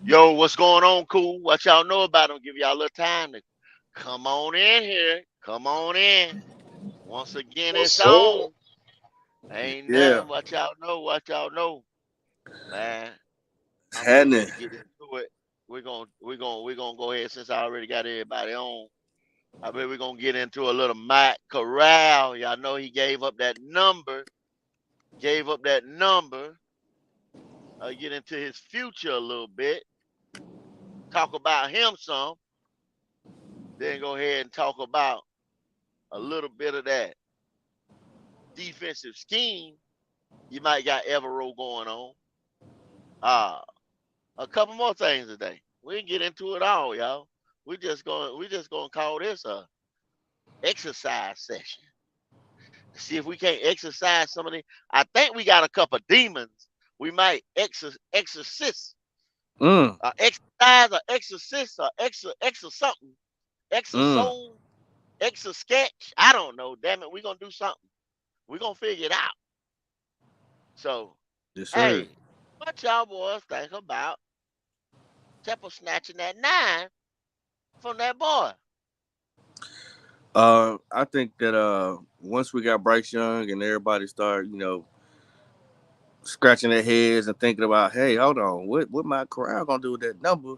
Yo, what's going on, cool? What y'all know about them? Give y'all a little time to come on in here. Come on in. Once again, it's What's up? on. Ain't Yeah, nothing. What y'all know? What y'all know, man. it's I'm ready happening. to get into it. We're gonna go ahead since I already got everybody on. I bet we're gonna get into a little Matt Corral. Y'all know he gave up that number. Gave up that number. Get into his future a little bit. Talk about him some. Then go ahead and talk about a little bit of that defensive scheme. You might got Evero going on. Uh, a couple more things today. We can get into it all, y'all. We just gonna call this a exercise session. See if we can't exercise some of the. I think we got a couple demons. We might exorcist, Mm, exercise or exorcist or extra something, extra mm. soul, extra sketch. I don't know. Damn it, we gonna do something. We gonna figure it out. So, Yes, sir. hey, what y'all boys think about Temple snatching that nine from that boy? I think that once we got Bryce Young and everybody start, scratching their heads and thinking about, hey, hold on, what my Corral gonna do with that number?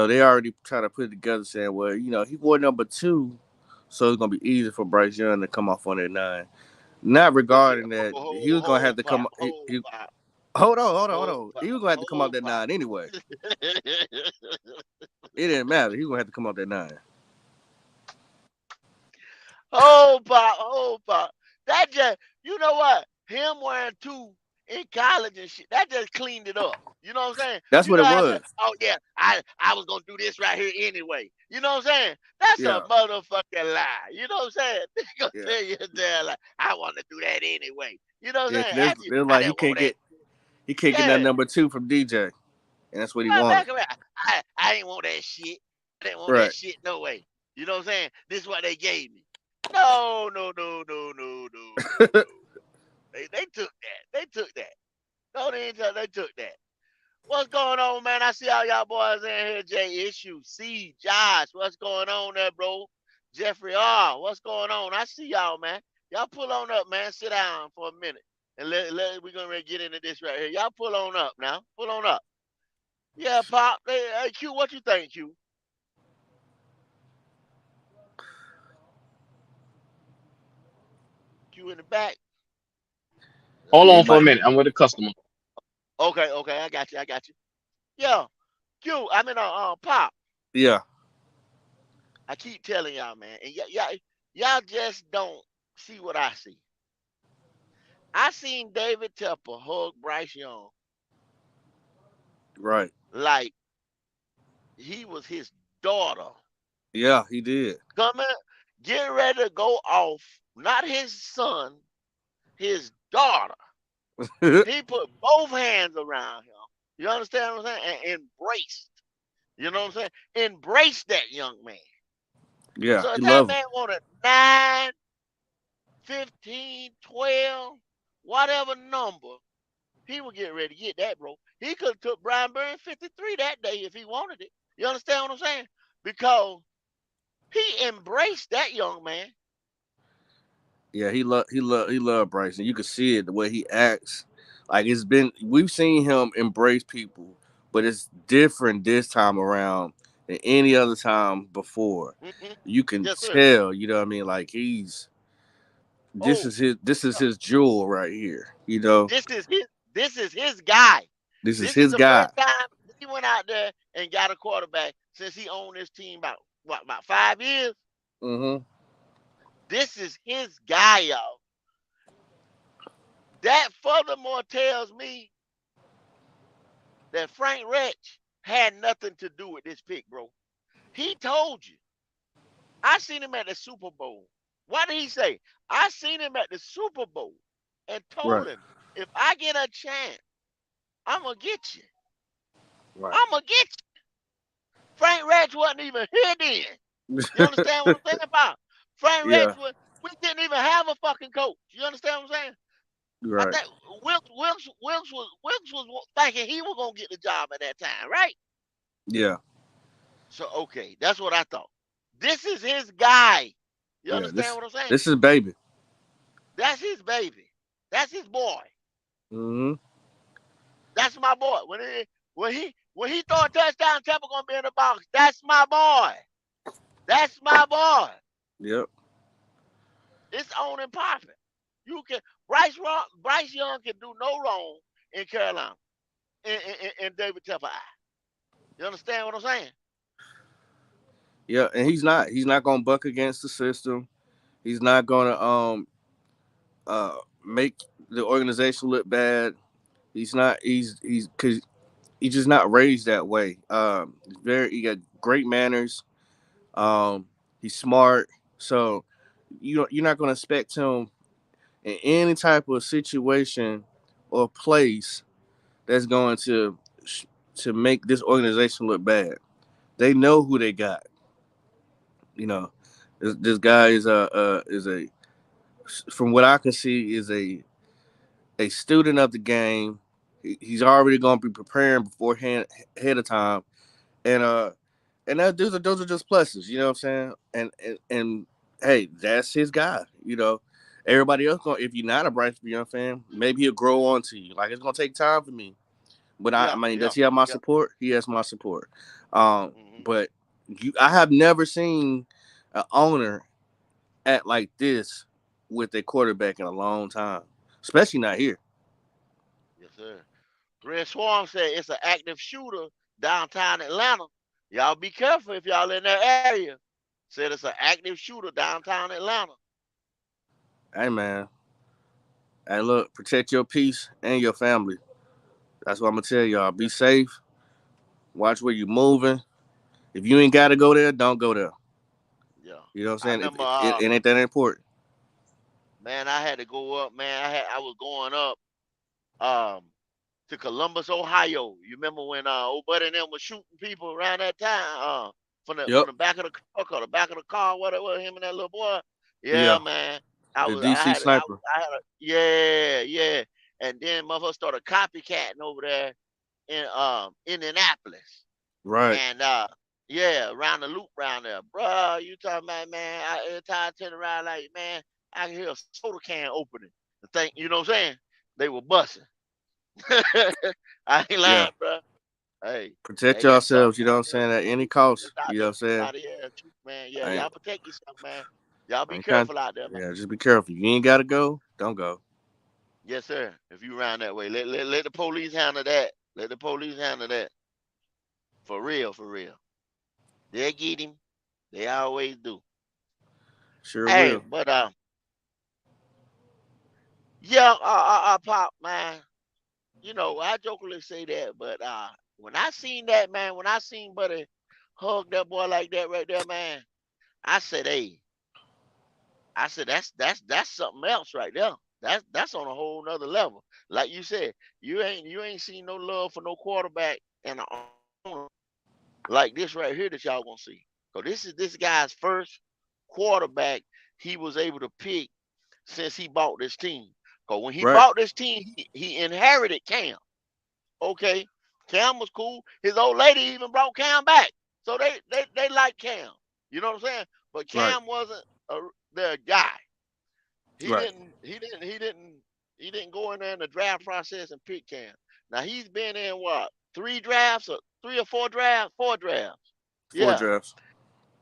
They already try to put it together saying, well, he wore number two, so it's gonna be easy for Bryce Young to come off on that nine. Not But see, regarding that he was gonna have to come. Hold on, hold on, hold on. He was gonna have to come off hold that pop. nine anyway. It didn't matter. He was gonna have to come off that nine. Hold pop. That just, you know what? Him wearing two in college and shit, that just cleaned it up. You know what I'm saying? That's You what know it how I said, was. oh yeah, I was gonna do this right here anyway. You know what I'm saying? That's a Yeah, motherfucking lie. You know what I'm saying? They gonna yeah, tell you there like I want to do that anyway. You know what yeah. I'm saying? Cause After you, they're I like didn't want that. he can't get that Yeah. number two from DJ, and that's what he Right wanted. back around. I didn't want that shit. I didn't want that Right. shit no way. You know what I'm saying? This is what they gave me. No, no, no, no, no, no, no, no. They took that. They took that. No, they ain't they took that. What's going on, man? I see all y'all boys in here. J Issue, C, Josh. What's going on there, bro? Jeffrey R. What's going on? I see y'all, man. Y'all pull on up, man. Sit down for a minute. And we're gonna get into this right here. Y'all pull on up now. Pull on up. Yeah, Pop. Hey, Q, what you think, Q? Q in the back. Hold Yeah, he on for a might. minute. I'm with a customer. Okay, okay, I got you. I got you. Yeah, Q. I mean, Pop. Yeah. I keep telling y'all, man, and y'all just don't see what I see. I seen David Tepper hug Bryce Young Right. like he was his daughter. Yeah, he did. Coming, getting ready to go off. Not his son, his daughter. He put both hands around him. You understand what I'm saying? And embraced. You know what I'm saying? Embrace that young man. Yeah, So he if that loved him. man wanted 9, 15, 12, whatever number, he would get ready to get that, bro. He could have took Brian Burns 53 that day if he wanted it. You understand what I'm saying? Because he embraced that young man. Yeah, he loved Bryson. You could see it the way he acts. Like we've seen him embrace people, but it's different this time around than any other time before. Mm-hmm. You can Yes, sir. tell, you know what I mean? Like Oh, this is yeah. his jewel right here. You know, This is his this is his guy. this is This is his the guy. first time he went out there and got a quarterback since he owned this team about what, about 5 years. Mm-hmm. This is his guy, y'all. That furthermore tells me that Frank Rich had nothing to do with this pick, bro. He told you. I seen him at the Super Bowl. What did he say? I seen him at the Super Bowl and Right. told him, if I get a chance, I'm going to get you. Right. I'm going to get you. Frank Rich wasn't even here then. You understand what I'm saying about? Frank Rich, Yeah. we didn't even have a fucking coach. You understand what I'm saying? I Right. think Wilkes was thinking he was gonna get the job at that time, right? Yeah. So okay, that's what I thought. This is his guy. You Yeah. understand what I'm saying? This is baby. That's his baby. That's his boy. Mm-hmm. That's my boy. When he throw a touchdown, Temple gonna be in the box. That's my boy. That's my boy. Yep. It's on and popping. You can Bryce Young can do no wrong in Carolina. In David Tepper eye. You understand what I'm saying? Yeah, and he's not gonna buck against the system. He's not gonna make the organization look bad. He's not. He's because he's just not raised that way. He got great manners. He's smart. So you're not gonna expect him in any type of situation or place that's going to make this organization look bad. They know who they got. You know, this guy is a from what I can see is a student of the game. He's already going to be preparing beforehand ahead of time, and those are just pluses. You know what I'm saying? And hey, that's his guy. You know, everybody else going if you're not a Bryce Young fan, maybe he'll grow on to you. Like it's gonna take time for me. But I Yeah, mean, yeah, does he have my yeah. support? He has my support. Um, Hmm. but I have never seen an owner act like this with a quarterback in a long time, especially not here. Yes, sir. Red Swarm said it's an active shooter downtown Atlanta. Y'all be careful if y'all in that area. Said it's an active shooter downtown Atlanta. Hey man, hey look, protect your peace and your family. That's what I'm gonna tell y'all. Be safe. Watch where you're moving. If you ain't gotta go there, don't go there. Yeah. You know what I'm I saying? remember It ain't that important. man, I had to go up, man. I was going up um to Columbus, Ohio. You remember when old buddy and them was shooting people around that time? From Yep. the back of the truck or the back of the car, whatever, him and that little boy. Yeah, Yeah. man. The DC sniper. Yeah, yeah. And then motherfucker started copycatting over there in Indianapolis. Right. And yeah, around the loop around there. Bruh, you talking about man, every time I turn around like man, I can hear a soda can opening. The thing, you know what I'm saying? They were busting. I ain't Yeah. lying, bro. Hey, Protect hey, it's something yourselves. You know out what I'm there. saying? At any cost. It's out You know there. what I'm saying? Out here, truth, man. Yeah, I ain't, y'all protect yourself, man. Y'all I be ain't trying. careful out there, man. Yeah, just be careful. You ain't gotta go. Don't go. Yes, sir. If you around that way, let the police handle that. Let the police handle that. For real, for real. They'll get him. They always do. Sure Hey, will. but yeah, Pop, man. You know, I jokingly say that, but when I seen that, man, when I seen Buddy hug that boy like that right there, man, I said, hey, I said that's something else right there. That's on a whole nother level. Like you said, you ain't seen no love for no quarterback and an owner like this right here that y'all gonna see. So this is this guy's first quarterback he was able to pick since he bought this team. Cause when he Right. bought this team, he inherited Cam. Okay, Cam was cool. His old lady even brought Cam back, so they like Cam. You know what I'm saying? But Right. Cam wasn't their guy. He Right. didn't. He didn't. He didn't. He didn't go in there in the draft process and pick Cam. Now he's been in what 3 drafts or 3 or 4 drafts, 4 drafts. Four Yeah. drafts.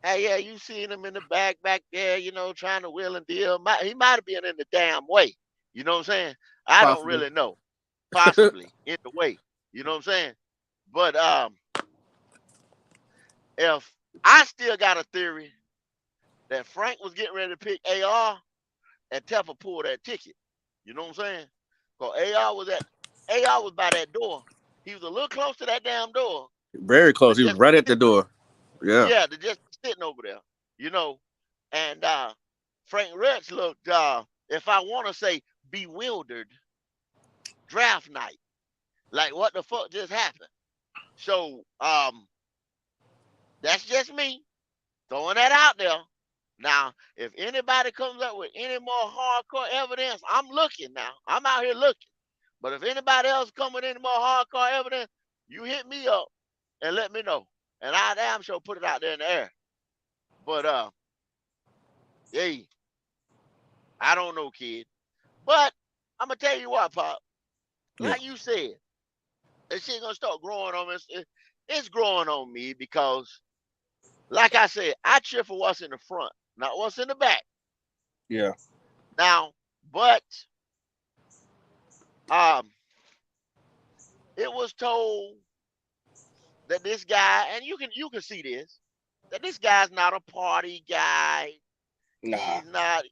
Hey, yeah, you seen him in the back there, trying to wheel and deal. He might have been in the damn way. You know what I'm saying? I don't Possibly. really know. Possibly in the way. You know what I'm saying? But if I still got a theory that Frank was getting ready to pick AR and Teffa pulled that ticket. You know what I'm saying? Cause AR was by that door. He was a little close to that damn door Very to close. He was just right at the sitting over. door. Yeah. Yeah, to just sitting over there. You know, and Frank Rich looked, if I want to say, bewildered draft night. Like, what the fuck just happened? So, that's just me throwing that out there. Now, if anybody comes up with any more hardcore evidence, I'm looking now. I'm out here looking. But if anybody else come with any more hardcore evidence, you hit me up and let me know. And I damn sure put it out there in the air. But hey, I don't know, kid. But I'm gonna tell you what, Pop. Yeah. Like you said, that shit gonna start growing on me. It's growing on me because, like I said, I cheer for what's in the front, not what's in the back. Yeah. Now, but um, it was told that this guy, and you can see this, that this guy's not a party guy. Nah. He's not,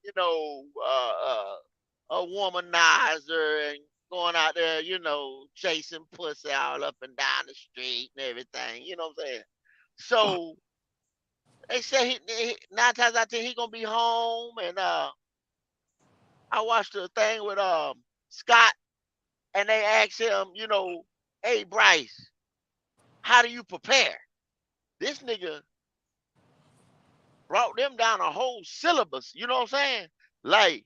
a womanizer and going out there, chasing pussy all up and down the street and everything. You know what I'm saying? So they say 9 times out of 10 he gonna be home. And I watched a thing with Scott, and they asked him, hey Bryce, how do you prepare? This nigga brought them down a whole syllabus. You know what I'm saying? Like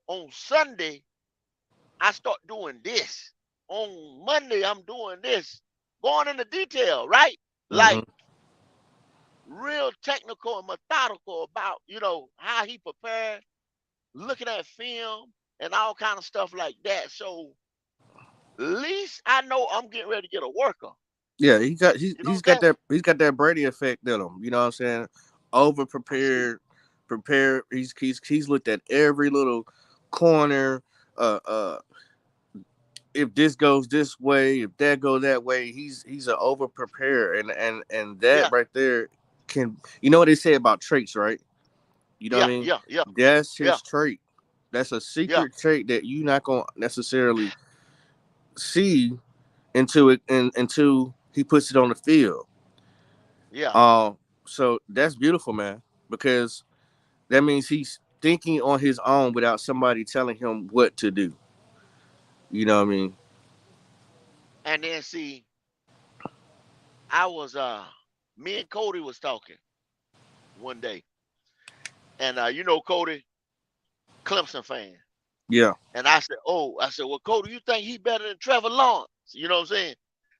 on Sunday, I start doing this. On Monday, I'm doing this. Going into detail, right? Mm-hmm. Like real technical and methodical about, how he prepared, looking at film and all kind of stuff like that. So at least I know I'm getting ready to get a worker. Yeah, he got You know he's what I'm got saying? that Brady effect in him. You know what I'm saying? Over I see. prepared, prepared. He's looked at every little corner. Uh, uh, if this goes this way, if that goes that way, he's an over prepared, and that Yeah, right there can, you know what they say about traits, right? You know what yeah, I mean? yeah, yeah, That's yeah, his trait. That's a yeah, secret trait that you not gonna necessarily see until he puts it on the field. yeah. Um, so that's beautiful, man, because that means he's thinking on his own without somebody telling him what to do. You know what I mean? And then see, I was me and Cody was talking one day. And Cody, Clemson fan. Yeah. And I said, well, Cody, you think he better than Trevor Lawrence? You know what I'm saying?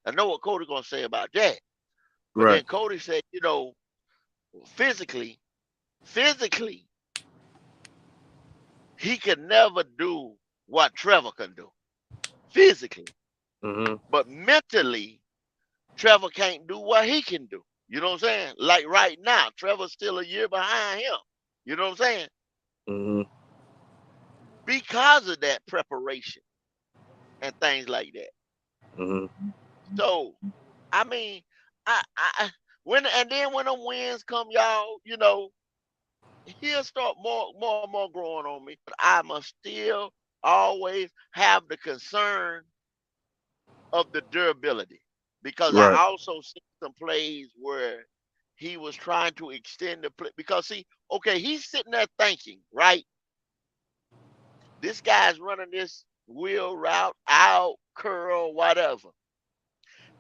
I know what Cody gonna say about that. But Right. then Cody said, physically, physically, he could never do what Trevor can do. Physically. Mm-hmm. But mentally, Trevor can't do what he can do. You know what I'm saying? Like right now, Trevor's still a year behind him. You know what I'm saying? Mm-hmm. Because of that preparation and things like that. Mm-hmm. So, I mean, and then when them wins come, y'all, he'll start more and more growing on me. But I must still always have the concern of the durability, because I Right. also see some plays where he was trying to extend the play. Because see, okay, he's sitting there thinking, right? This guy's running this wheel route, out, curl, whatever.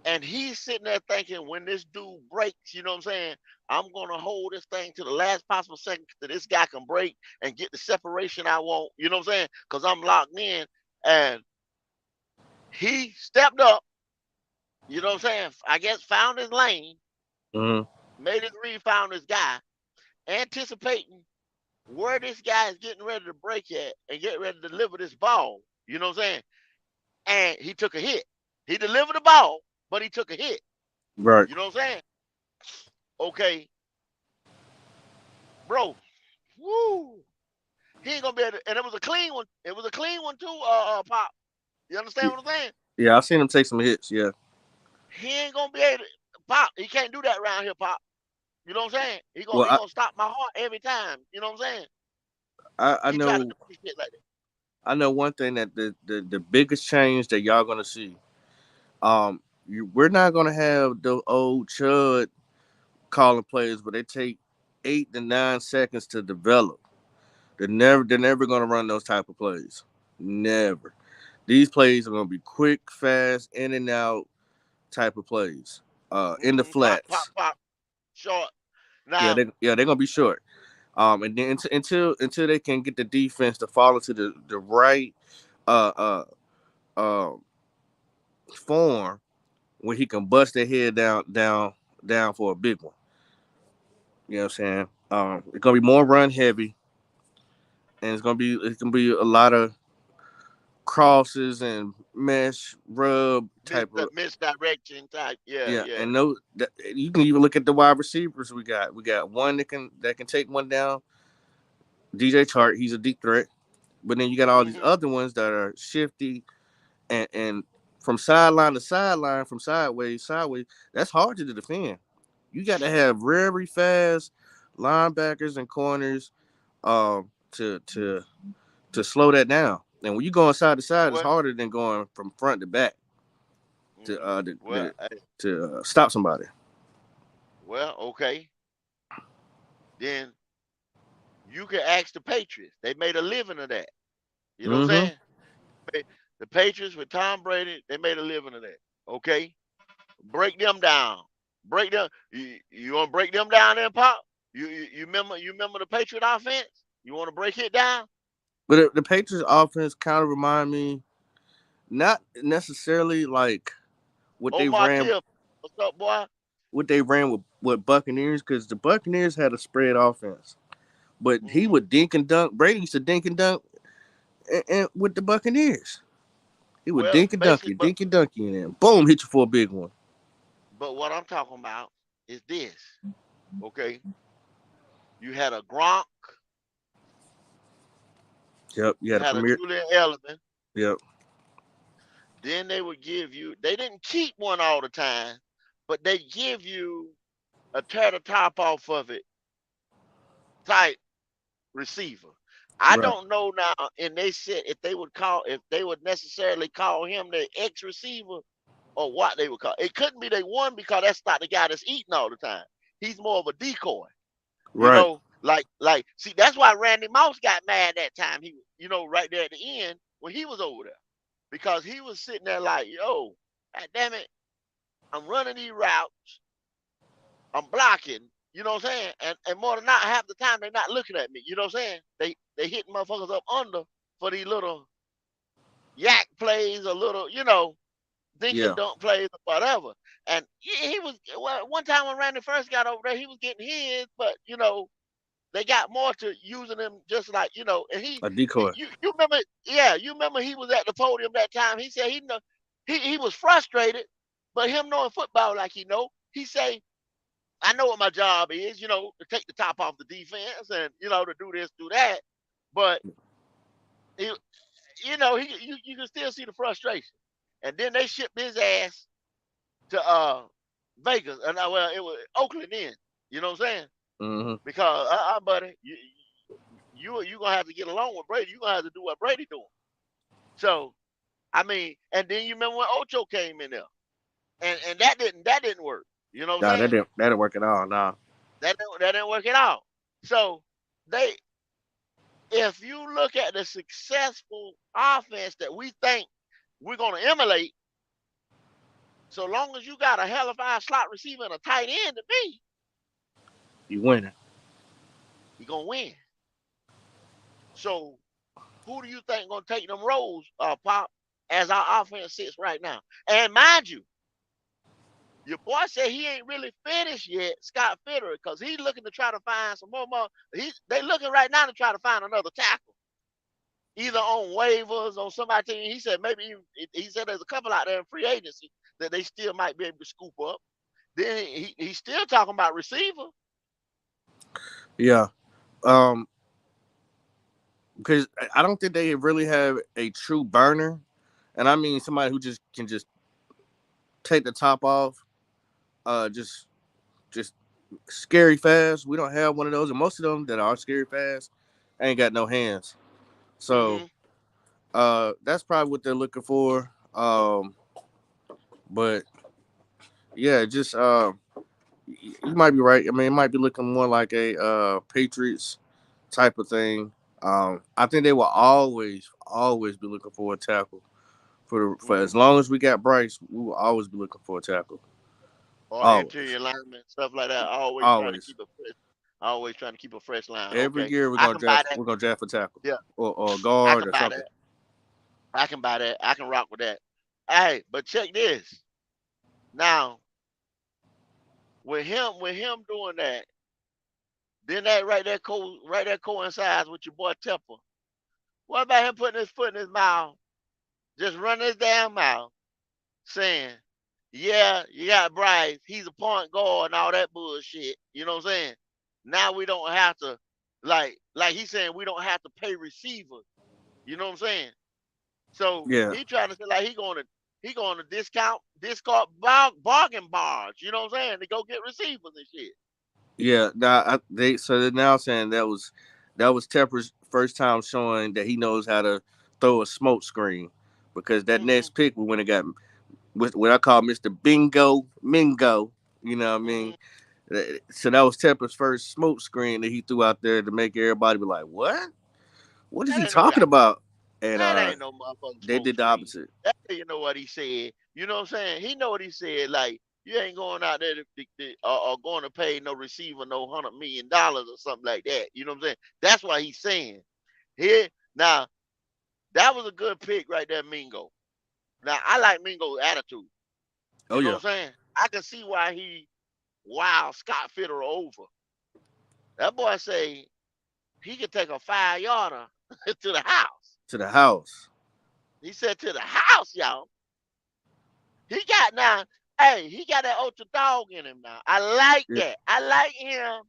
And he's sitting there thinking, when this dude breaks, you know what I'm saying? I'm going to hold this thing to the last possible second that this guy can break and get the separation I want, you know what I'm saying? Because I'm locked in. And he stepped up, you know what I'm saying? I guess found his lane, Mm-hmm. made his read, found his guy, anticipating where this guy is getting ready to break at and get ready to deliver this ball, you know what I'm saying? And he took a hit. He delivered the ball, but he took a hit. Right. You know what I'm saying? Okay, bro. Woo. He ain't gonna be able to, and it was a clean one. It was a clean one too, Pop. You understand what I'm saying? Yeah, I've seen him take some hits. Yeah. He ain't gonna be able to Pop. He can't do that around here, Pop. You know what I'm saying? He gonna Well, he gonna stop my heart every time. You know what I'm saying? I He try to know do shit like that. one thing that the biggest change that y'all gonna see. We're not gonna have the old Chud calling plays, but they take 8 to 9 seconds to develop. They're never gonna run those type of plays. Never. These plays are gonna be quick, fast, in and out type of plays. In the Pop, pop, flats. pop. Short. Yeah, Now, they're gonna be short. And then until they can get the defense to fall into the right uh uh uh form where he can bust their head down for a big one. You know what I'm saying? It's gonna be more run heavy, and it's gonna be a lot of crosses and mesh rub type of Misdirection type. Yeah, yeah. yeah. And no, you can even look at the wide receivers we got. We got one that can take one down. DJ Chart, he's a deep threat. But then you got all these Hmm. other ones that are shifty and from sideline to sideline, from sideways. That's hard to defend. You got to have very fast linebackers and corners to slow that down. And when you going side to side, it's Well, harder than going from front to back to hmm stop somebody. okay. Then you can ask the Patriots. They made a living of that. You know what I'm Mm-hmm. saying? The Patriots with Tom Brady, they made a living of that. Okay, break them down. Break them. You want to break them down, then Pop? You remember the Patriot offense? You want to break it down? But the Patriots offense kind of remind me, not necessarily like what they Omar ran Kill, what's up, boy? with Buccaneers, because the Buccaneers had a spread offense. But he Hmm. would dink and dunk. Brady used to dink and dunk and with the Buccaneers. He would Well, dink and dunk basically, you, dink and dunk you, and then boom, hit you for a big one. but what I'm talking about is this. Okay, you had a Gronk, Yep, you you had a had a premier. Julian Edelman. Yep, Then they would give you. They didn't keep one all the time, but they give you a tear the top off of it type receiver. I right, don't know now, and they said if they would necessarily call him the X receiver or what they would call. It couldn't be they one because that's not the guy that's eating all the time. He's more of a decoy, right. see that's why Randy Moss got mad that time. Right there at the end when he was over there because he was sitting there like, yo, God damn it, I'm running these routes, I'm blocking. You know what I'm saying? And more than not, half the time they're not looking at me. You know what I'm saying? They hit motherfuckers up under for these little yak plays, or little, dink and Yeah, dunk plays or whatever. And he was one time when Randy first got over there, he was getting his, but they got more to using him just like And a decoy. you remember, yeah, you remember he was at the podium that time. He said he was frustrated, but him knowing football like he say I know what my job is, to take the top off the defense and to do this, do that. But he, you can still see the frustration. And then they shipped his ass to Vegas, and well, it was Oakland then. You know what I'm saying? Mm-hmm. Because buddy, you gonna have to get along with Brady. You gonna have to do what Brady doing. So I mean, and then you remember when Ocho came in there, and that didn't work. You know what Nah, I'm saying? that didn't work at all. Nah. That didn't work at all. So they if you look at the successful offense that we think we're going to emulate, so long as you got a hell of a slot receiver and a tight end, to me, You winning. you're going to win. So who do you think going to take them roles, Pop, as our offense sits right now? And mind you, your boy said he ain't really finished yet, Scott Fitterer, because he's looking to try to find some more. They looking right now to try to find another tackle, either on waivers on somebody team. He said he said there's a couple out there in free agency that they still might be able to scoop up. Then he's still talking about receiver. Yeah. Because I don't think they really have a true burner, and I mean somebody who just can just take the top off, just scary fast. We don't have one of those, and most of them that are scary fast ain't got no hands. So Mm-hmm. that's probably what they're looking for. But yeah, just you might be right. I mean, it might be looking more like a Patriots type of thing. I think they will always be looking for a tackle for Mm-hmm. as long as we got Bryce. We will always be looking for a tackle. Or Always, interior alignment, stuff like that. Always trying to always. keep it fresh. Always trying to keep a fresh line. Every Okay, year I can buy that. we're gonna draft a tackle Yeah, or I guard can or buy something. that. I can buy that. I can rock with that. Hey, but check this. Now, with him doing that, then that right there coincides with your boy Temple. What about him putting his foot in his mouth, just running his damn mouth, saying, "Yeah, you got Bryce. He's a point guard and all that bullshit." You know what I'm saying? Now we don't have to, like he's saying, we don't have to pay receivers. You know what I'm saying? So Yeah, he trying to say like he going to discount bargain bars. You know what I'm saying? To go get receivers and shit. yeah. Now they're now saying that was Tepper's first time showing that he knows how to throw a smoke screen, because that Mhm. next pick we went and got with what I call Mr. Bingo Mingo. You know what I mean? Mhm. So that was Tepper's first smoke screen that he threw out there to make everybody be like, "What? What is That he ain't no talking god. about?" And That ain't no motherfucking they smoke did the screen. opposite. That you know what he said. You know what I'm saying? He know what he said. Like you ain't going out there or going to pay no receiver no $100 million or something like that. You know what I'm saying? That's why he's saying here now. That was a good pick right there, Mingo. Now I like Mingo's attitude. Oh You know yeah, what I'm saying? I can see why he wow Scott Fitter over. That boy say he could take a 5 yarder to the house. to the house. He said to the house, y'all. He got now, hey, he got that ultra dog in him now. I like Yeah, that. I like him,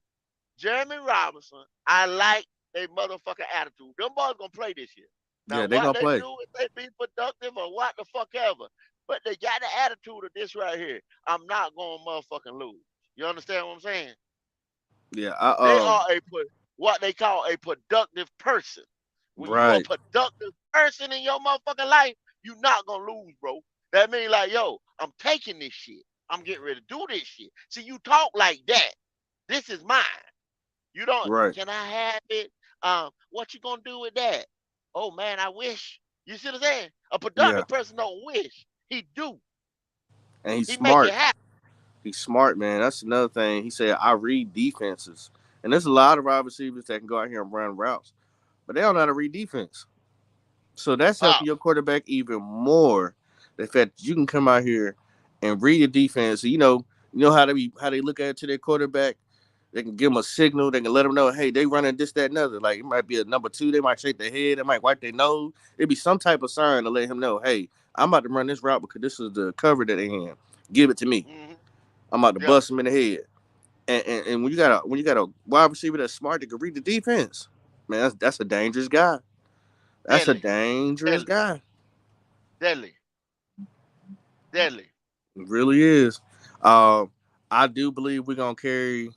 Jeremy Robinson. I like their motherfucking attitude. Them boys gonna play this year. Now, yeah, they what gonna they play. do, if they be productive or what the fuck ever, but they got the attitude of this right here. I'm not gonna motherfucking lose. You understand what I'm saying? Yeah, They are what they call a productive person. When you a right, productive person in your motherfucking life, you not gonna lose, bro. That means like, yo, I'm taking this shit. I'm getting ready to do this shit. See, you talk like that. This is mine. You don't. right. Can I have it? What you gonna do with that? Oh man, I wish. You see what I'm saying? A Yeah, productive person don't wish. He do. and he's He make it smart. happen. He's smart, man. That's another thing. He said, "I read defenses," and there's a lot of wide receivers that can go out here and run routes, but they don't know how to read defense. So that's Oh, helping your quarterback even more. The fact that you can come out here and read the defense. You know how they look at it to their quarterback. They can give them a signal. They can let them know, hey, they running this, that, and other. Like it might be a number two. They might shake their head. They might wipe their nose. It'd be some type of sign to let him know, hey, I'm about to run this route because this is the cover that they have. Give it to me. mm-hmm. I'm about to Yeah, bust him in the head. And when you got a wide receiver that's smart that can read the defense, man, that's a dangerous guy. That's a deadly, dangerous deadly, guy. deadly, deadly. It really is. Um, I do believe we're gonna carry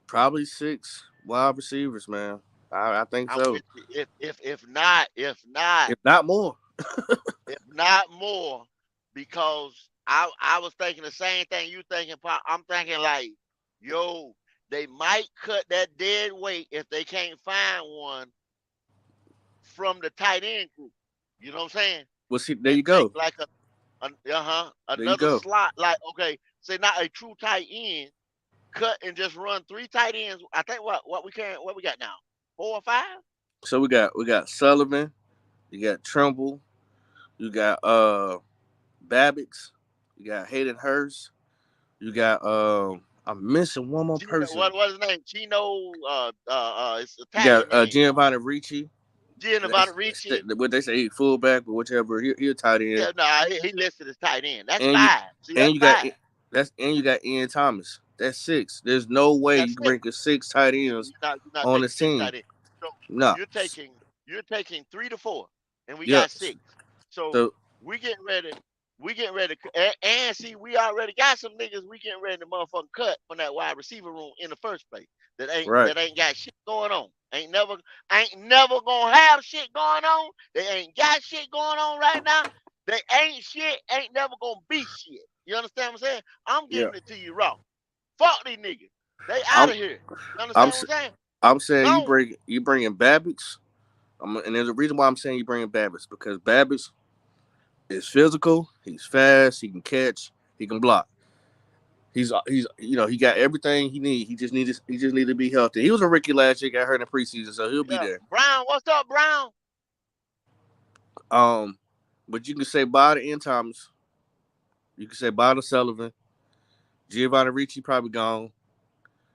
probably 6 wide receivers, man. I think I'm so. with you. If If not more. not more, because I was thinking the same thing you thinking. I'm thinking like, yo, they might cut that dead weight if they can't find one from the tight end group. You know what I'm saying? Well, see, there And you take go. like There you another go. slot. Like okay, say not a true tight end, cut and just run 3 tight ends. I think what we got now, 4 or 5. So we got Sullivan, you got Trumbull, you got Babbage, you got Hayden Hurst, you got I'm missing one more Gino, person. what his name? Gino. It's You got Italian name. Giovanni Ricci. Giovanni Ricci. What they say, he fullback, but whichever he a tight end. Yeah, no, he listed as tight end. That's And you 5. See, and that's you got 5. you got Ian Thomas. That's 6. There's no way That's you can 6. bring a 6 tight ends You're not on taking this six team. tight ends. So No. you're taking 3 to 4, and we Yep. got 6. So So we getting ready. We getting ready. And see, we already got some niggas. We getting ready to motherfucking cut from that wide receiver room in the first place. That ain't right. that ain't got shit going on. Ain't never gonna have shit going on. They ain't got shit going on right now. They ain't shit. Ain't never gonna be shit. You understand what I'm saying? I'm Yeah. giving it to you raw. Fuck these niggas. They out I'm of here. You I'm understand s- what I'm saying? I'm saying Gone. you bringing Babbage. And there's a reason why I'm saying you bringing Babbage, because Babbage is physical. He's fast. He can catch. He can block. He's he got everything he needs. He just need to be healthy. He was a rookie last year, got hurt in preseason, so he'll be Yeah. there. Brown, what's up, Brown? But you can say bye to N. Thomas. You can say bye to Sullivan. Giovanni Ricci probably gone.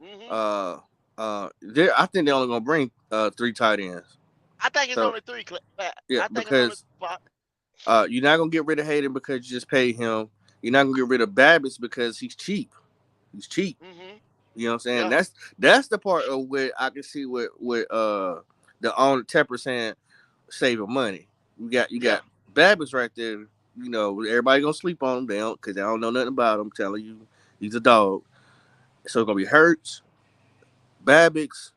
Mm-hmm. I think they're only gonna bring 3 tight ends. I think it's So only 3. yeah, I think it's only because 5. you're not gonna get rid of Hayden because you just paid him. You're not gonna get rid of Babbitt because he's cheap. He's cheap. Mm-hmm. You know what I'm saying? Yeah. That's the part of where I can see with the owner Tepper saying saving money. You Yeah. got Babbitt's right there. Everybody gonna sleep on him. They don't because they don't know nothing about him. Telling you he's a dog. So it's gonna be Hurts, Babbitt's,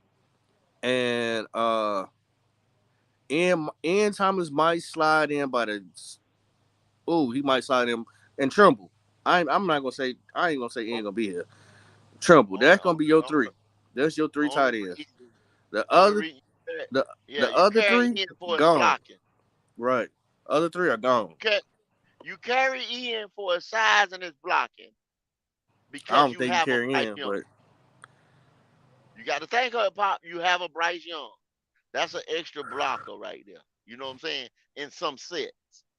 and and Thomas might slide in by the. Oh, he might slide in and Trumbull. I'm not gonna say I ain't gonna say he ain't Oh, gonna be here. Trumbull. That's gonna only, be your only, 3. That's your 3 only tight ends. reason, The only other reason, the yeah, the you other carry 3 Ian for his gone. blocking. Right. Other 3 are gone. You carry Ian for his size and his blocking I because don't you think you have a carry Bryce in, Young. but You got to think of it, Pop. You have a Bryce Young. That's an extra blocker right there. You know what I'm saying? In some sets.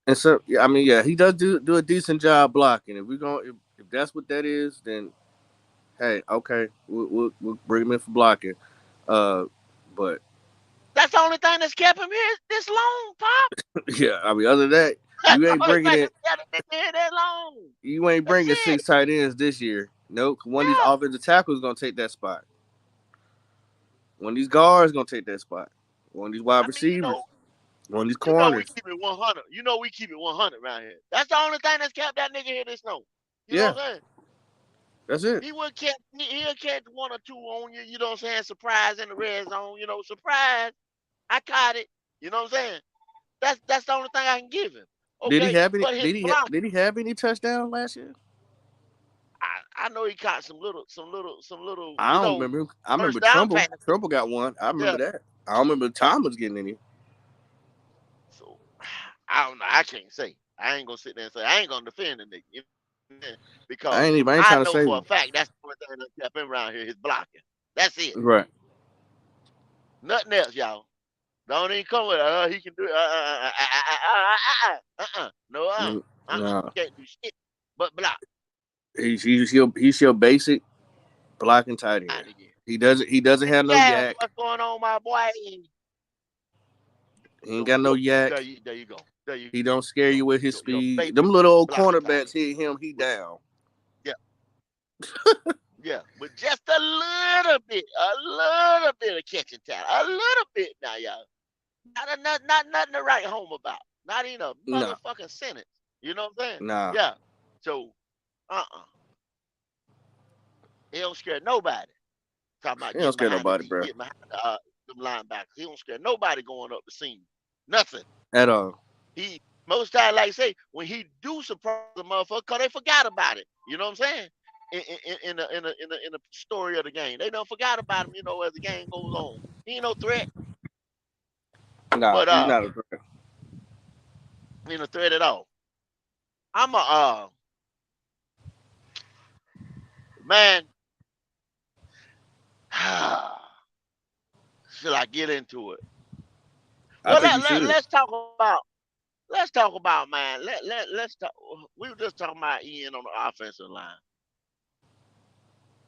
and so yeah, I mean he does do a decent job blocking. If we going if that's what that is, then hey, okay, we'll bring him in for blocking. But That's the only thing that's kept him here this long, Pop. yeah, I mean other than that, That's you the ain't only bringing thing it. that's kept him here that long. You ain't That's bringing it. 6 tight ends this year. Nope. One of these Yeah. offensive tackles gonna take that spot. One of these guards gonna take that spot. One of these wide I mean, receivers. One of these we corners. keep it 100. We keep it 100 around here. That's the only thing that's kept that nigga here this long. You know Yeah, what I'm saying? that's it. He'll catch 1 or 2 on you, you know what I'm saying? Surprise in the red zone, surprise. I caught it. You know what I'm saying? That's the only thing I can give him. Did he Okay. have any? But his block, Did he have any touchdowns last year? I know he caught some little, I don't remember. I remember first down Trumbull. passes. Trumbull got one. I Yeah. remember that. I don't remember Tom was getting any. So I don't know. I can't say. I ain't gonna sit there and say I ain't gonna defend the nigga. You know what I'm saying? Because I ain't I trying to know save for a him. fact that's the only thing that kept him around here, his blocking. That's it. Right. Nothing else, y'all. Don't even come with he can do it. No, No. can't do shit but block. He's your basic blocking tight Out end. of here. He doesn't have no Yeah, yak. what's going on, my boy? He ain't got no yak. There you go. There you He don't scare you with his go. Your speed. basic Them little old blocking tight cornerbacks end. hit him. He down. Yeah, yeah, but just a little bit of catching talent, a little bit now, y'all. Not nothing to write home about. Not even a No. motherfucking sentence. You know what I'm saying? Nah. Yeah. So, he don't scare nobody. Talking about He don't getting scare behind the nobody, D, bro. getting behind them linebackers. He don't scare nobody going up the seam. Nothing. At all. He most times, like I say, when he do surprise the motherfucker, cause they forgot about it. You know what I'm saying? In the story of the game, they don't forgot about him. As the game goes on, he ain't no threat. Nah, But he's not a threat. he ain't a threat at all. I'm a man. Should I get into it? I Well, think you should. let's talk about man. Let's talk. We were just talking about Ian on the offensive line.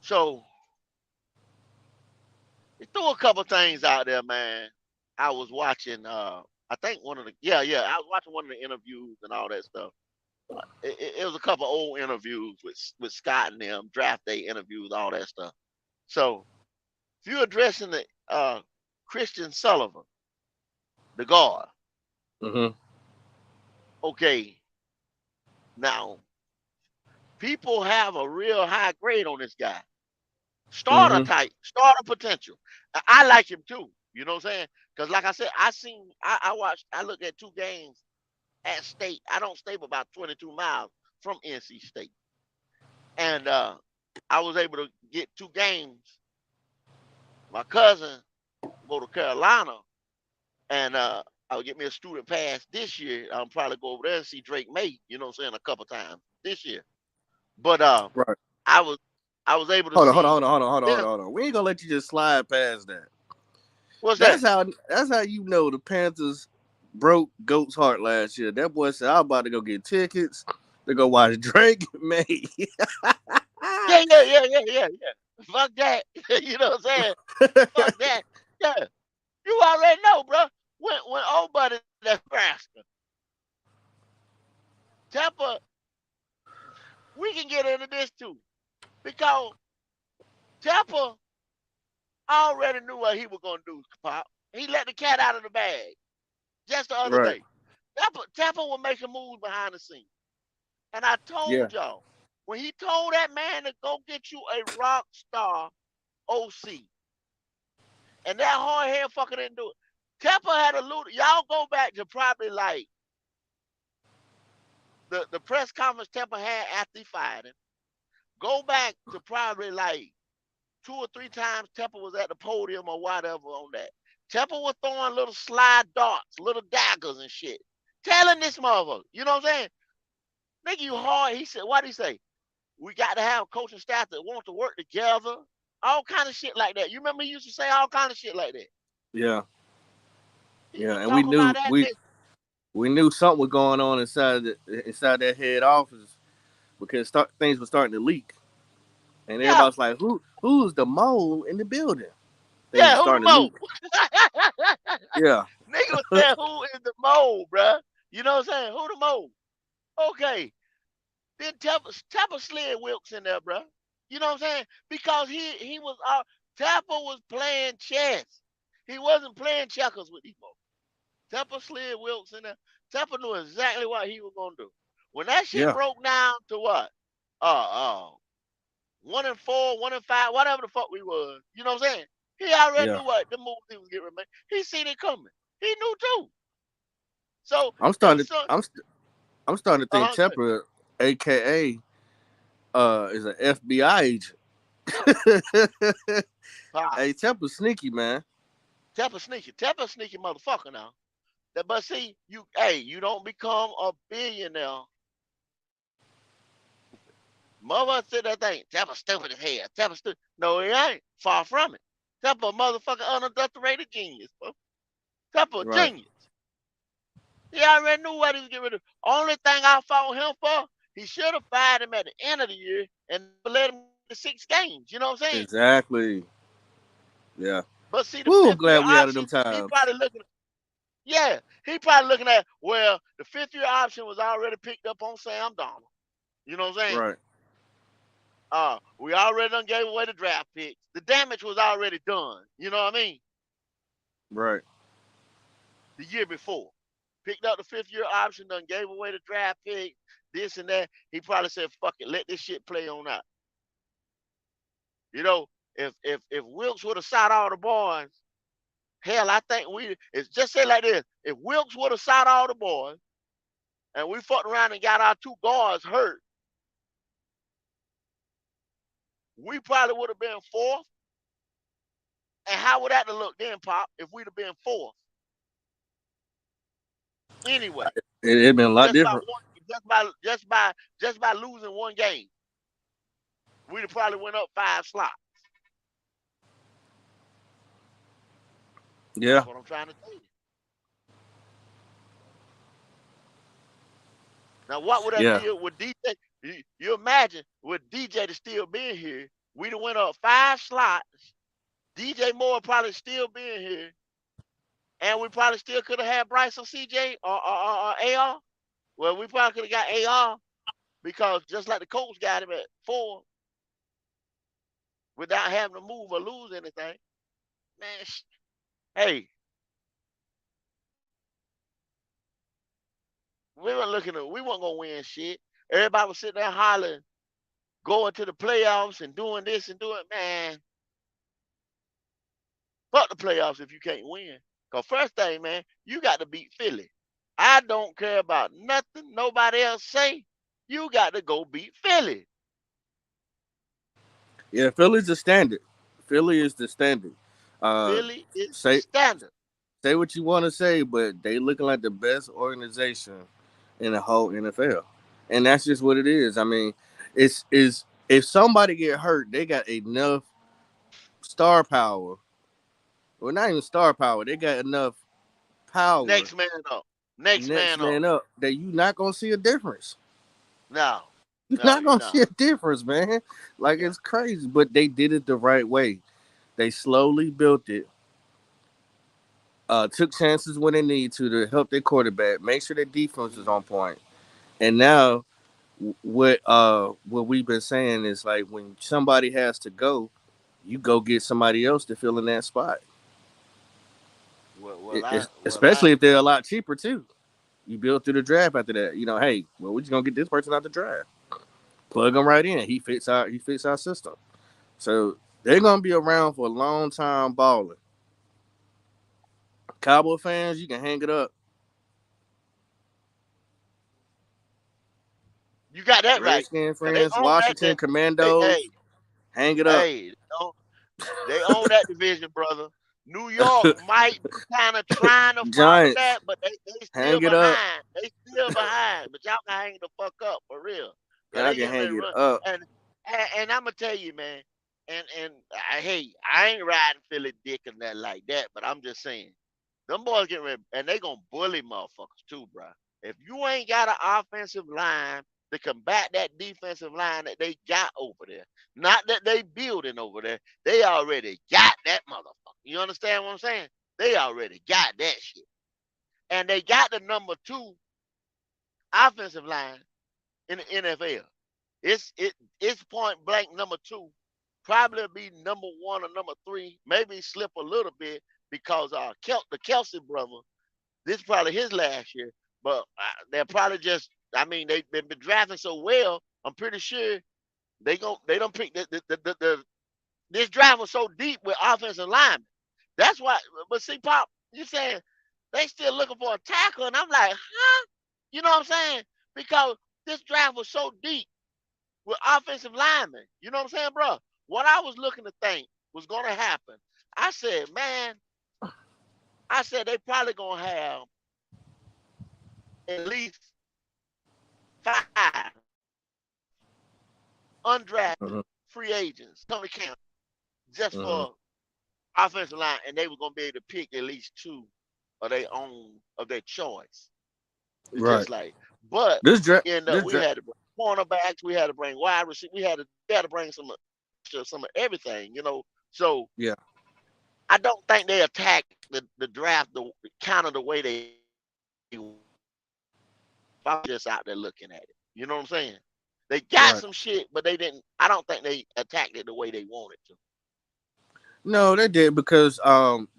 So he threw a couple things out there, man. I was watching. I think one of the I was watching one of the interviews and all that stuff. It was a couple old interviews with Scott and them, draft day interviews, all that stuff. So if you're addressing the Christian Sullivan, the guard, Mm-hmm. okay, now people have a real high grade on this guy. Starter Mm-hmm. type, starter potential. I like him too. You know what I'm saying? Because like I said, I watched, I looked at 2 games at State. I don't stay but about 22 miles from NC State. And I was able to get 2 games. My cousin go to Carolina, and I would get me a student pass this year. I'll probably go over there and see Drake May, you know what I'm saying, a couple times this year. But Right. I was able to Hold on, see them. hold on. We ain't gonna let you just slide past that. What's that? That's how you know the Panthers broke Goat's heart last year. That boy said, I'm about to go get tickets to go watch Drake May. Yeah. Fuck that. You know what I'm saying? Fuck that. Yeah. You already know, bro. When old buddy that's Nebraska, Tampa, we can get into this too. Because Tampa already knew what he was gonna do, Pop. He let the cat out of the bag just the other Right. day. Tampa will make a move behind the scenes. And I Yeah. told y'all, when he told that man to go get you a rock star OC, and that hard head fucker didn't do it. Tampa had a little. Y'all go back to probably like the press conference Tampa had after he fired him. Go back to probably like 2 or 3 times Tampa was at the podium or whatever on that. Tampa was throwing little slide darts, little daggers and shit. Telling this motherfucker, you know what I'm saying? Nigga, you hard. He said, what did he say? We got to have a coaching staff that wants to work together. All kind of shit like that. You remember he used to say all kind of shit like that. Yeah. He Yeah. was And talking about that. we knew something was going on inside that head office because things were starting to leak. And Yeah, everybody's like, who's the mole in the building? Things were yeah, who the starting to mole? leak. Yeah. Nigga was saying, who is the mole, bruh? You know what I'm saying? Who the mole? Okay. Then Tapper slid Wilkes in there, bruh. You know what I'm saying? Because he was Tapper was playing chess. He wasn't playing checkers with these folks. Tapper slid Wilkes in there. Tapper knew exactly what he was gonna do. When that shit Yeah. broke down to what? Uh 1-4, 1-5, whatever the fuck we was. You know what I'm saying? He already Yeah. knew what the moves he was getting ready to make. He seen it coming. He knew too. So I'm if starting to so, I'm starting to think Tepper, aka is an FBI agent. pop, Hey, Tepper's sneaky, man. Tapper sneaky motherfucker now. But see, you don't become a billionaire. Mother said that thing. Tapper stupid as hell. Tapper stupid. No, he ain't. Far from it. Tapper motherfucker unadulterated genius, bro. Tapper Right. genius. He already knew what he was getting rid of. Only thing I fought him for, he should have fired him at the end of the year and let him to 6 games. You know what I'm saying? Exactly. Yeah. But see, the Woo, I'm fifth year glad we out of them option, he times. probably looking. Yeah, he probably looking at, well, the 5th year option was already picked up on Sam Donald. You know what I'm saying? Right. We already done gave away the draft picks. The damage was already done. You know what I mean? Right. The year before. Picked up the 5th year option, done gave away the draft pick, this and that. He probably said, fuck it, let this shit play on out. You know, if Wilkes would have shot all the boys, hell, I think it's just say like this. If Wilkes would have shot all the boys and we fucked around and got our 2 guards hurt, we probably would have been 4th. And how would that have looked then, Pop, if we'd have been 4th? Anyway, It'd been a lot different. just by losing 1 game, we'd have probably went up 5 slots. Yeah. That's what I'm trying to tell you. Now, what would have Yeah. did with DJ? You imagine with DJ to still being here, we'd have went up 5 slots. DJ Moore probably still being here, and we probably still could have had Bryce or CJ or AR. Well, we probably could have got AR because just like the Colts got him at 4 without having to move or lose anything. Man, hey, we weren't gonna win shit. Everybody was sitting there hollering, going to the playoffs and doing this and doing, man. Fuck the playoffs if you can't win. Cause first thing, man, you got to beat Philly. I don't care about nothing nobody else say. You got to go beat Philly. Yeah, Philly's the standard. Philly is the standard. Philly is the Say standard. say what you want to say, but they looking like the best organization in the whole NFL, and that's just what it is. I mean, it's if somebody get hurt, they got enough star power. Well, not even star power. They got enough power Next man up. Next next man up. man up that you not gonna see a difference. No. You're No, not you're gonna see not. a difference, man. Like Yeah. it's crazy, but they did it the right way. They slowly built it. Took chances when they need to help their quarterback, make sure their defense is Mhm. on point. And now, what we've been saying is like when somebody has to go, you go get somebody else to fill in that spot. Well, I Especially if they're a lot cheaper too. You build through the draft after that. You know, hey, well, we're just gonna get this person out the draft. Plug him right in. He fits our system. So they're gonna be around for a long time balling. Cowboy fans, you can hang it up. you got that right. Redskin Cause they fans, own that. Washington Hey, hey, Commandos, hang it up. hey, they own that division, brother. New York might be kind of trying to follow that, Giants, but they still hang it up. behind. They still behind. But y'all can hang the fuck up for real. Cause Y'all they can getting ready hang to it run. up. And I'm gonna tell you, man. And hey, I ain't riding Philly dick and that like that, but I'm just saying, them boys getting ready, and they gonna bully motherfuckers too, bro. If you ain't got an offensive line to combat that defensive line that they got over there, not that they building over there, they already got that motherfucker. You understand what I'm saying? They already got that shit, and they got the number two offensive line in the NFL. It's point blank number two. Probably be number one or number three. Maybe slip a little bit because the Kelsey brother. This is probably his last year, but they're probably just. I mean, they've been drafting so well. I'm pretty sure they don't pick this draft was so deep with offensive linemen. That's why. But see, Pop, you saying they still looking for a tackle, and I'm like, huh? You know what I'm saying? Because this draft was so deep with offensive linemen. You know what I'm saying, bro? What I was looking to think was going to happen, I said, man, I said they probably going to have at least five undrafted Mhm, free agents come to camp just mhm. for offensive line, and they were going to be able to pick at least two of their own of their choice. It's Right. just like, but This draft. end up This we draft. had to bring cornerbacks, we had to bring wide receivers, we had to bring some of everything, you know. So Yeah. I don't think they attacked the draft the kind of the way they. I'm just out there looking at it. You know what I'm saying? They got Right. some shit, but they didn't. I don't think they attacked it the way they wanted to. No, they did because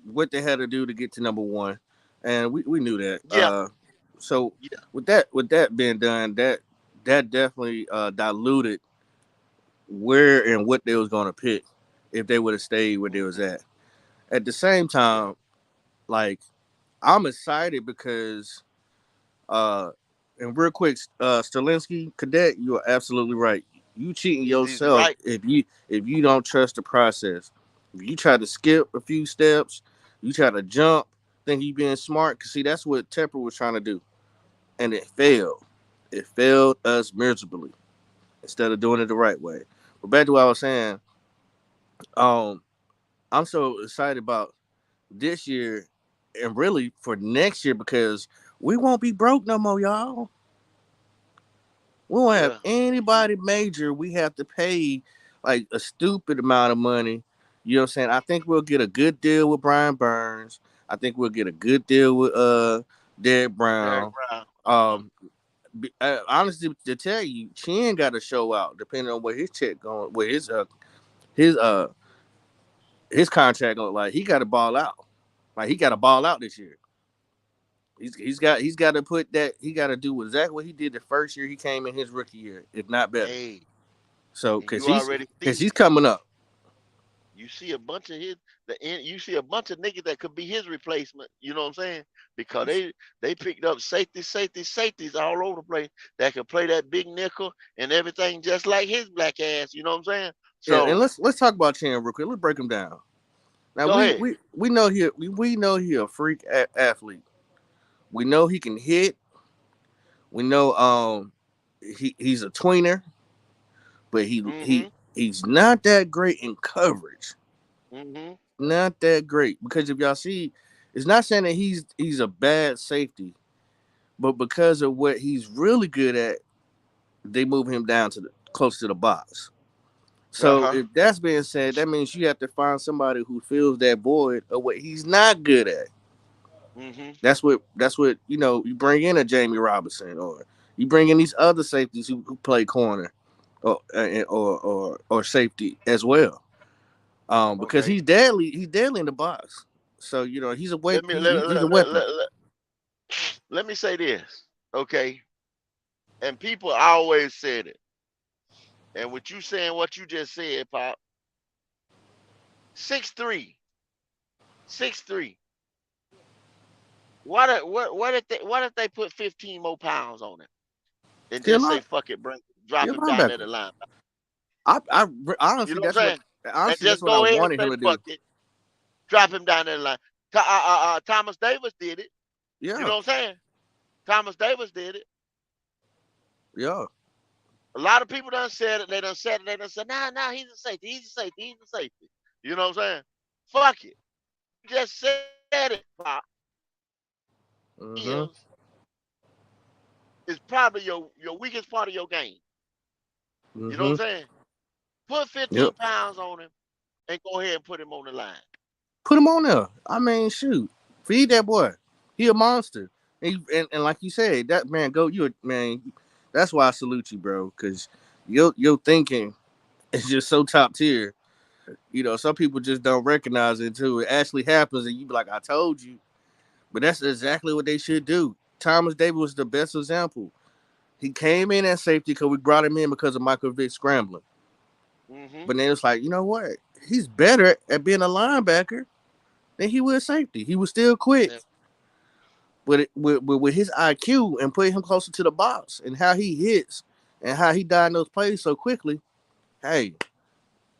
what they had to do to get to number one, and we knew that. Yeah, So yeah. with that being done, that definitely diluted where and what they was gonna pick if they would have stayed where they was Hmm. at. At the same Yeah. time, like I'm excited because uh and real quick, Sterlinski cadet, you are absolutely right. You cheating He's yourself right. if you don't trust the process. If you try to skip a few steps, you try to jump, think you being smart. Cause see, that's what Tepper was trying to do, and it failed. It failed us miserably instead of doing it the right way. But back to what I was saying, um, I'm so excited about this year and really for next year because we won't be broke no more, y'all. We won't have Yeah. anybody major. We have to pay like a stupid amount of money. You know what I'm saying? I think we'll get a good deal with Brian Burns. I think we'll get a good deal with Derek Derek Brown. Brown. Uh-huh. Um, honestly, to tell you, Chinn got to show out depending on what his check going, what his his contract look like. He got to ball out. Like he got to ball out this year. He's got to put that. He got to do exactly what he did the first year he came in his rookie year, if not better. Hey, So and because you already see he's coming up. you see a bunch of you see a bunch of niggas that could be his replacement. You know what I'm saying? Because they picked up safeties all over the place that could play that big nickel and everything just like his black ass. You know what I'm saying? And So let's talk about Chan real quick. Let's break him down. Now go we ahead. we, we know we know he a freak athlete. We know he can hit. We know he's a tweener, but Mm-hmm. he's not that great in coverage. Mm-hmm. Not that great because if y'all see, it's not saying that he's a bad safety, but because of what he's really good at, they move him down to the close to the box. So Uh-huh. if that's being said, that means you have to find somebody who fills that void of what he's not good at. Mm-hmm. That's what you bring in a Jamie Robinson or you bring in these other safeties who play corner or safety as well. Because Okay. he's deadly in the box. So he's a Let weight me he's a weapon. let me say this. Okay. And people always said it. And with you saying what you just said, Pop, 6'3", 6'3". What if they put 15 more pounds on him and Still just line, say fuck it, drop still him down there linebacker. the line. I You honestly know what that's I'm what saying? And honestly that's just what I go ahead and wanted him say to do. fuck it, drop him down there the line. Thomas Davis did it. You Yeah, know what I'm saying? Thomas Davis did it. yeah. A lot of people done said it. They done said it. They done said, nah, he's a safety. He's a safety. He's a safety. You know what I'm saying? Fuck it. You just said it, Pop. Mm-hmm. Is probably your weakest part of your game. You know Mm-hmm. what I'm saying? Put Yep. 15 pounds on him and go ahead and put him on the line. Put him on there. I mean, shoot, feed that boy. He a monster. And like you said, that man, man. That's why I salute you, bro. Because your thinking is just so top tier. Some people just don't recognize it until it actually happens, and you be like, "I told you." But that's exactly what they should do. Thomas Davis was the best example. He came in at safety because we brought him in because of Michael Vick scrambling. Mm-hmm. But then it's like, you know what? He's better at being a linebacker than he was safety. He was still quick, Yeah. but with his IQ and putting him closer to the box and how he hits and how he diagnosed plays so quickly. Hey,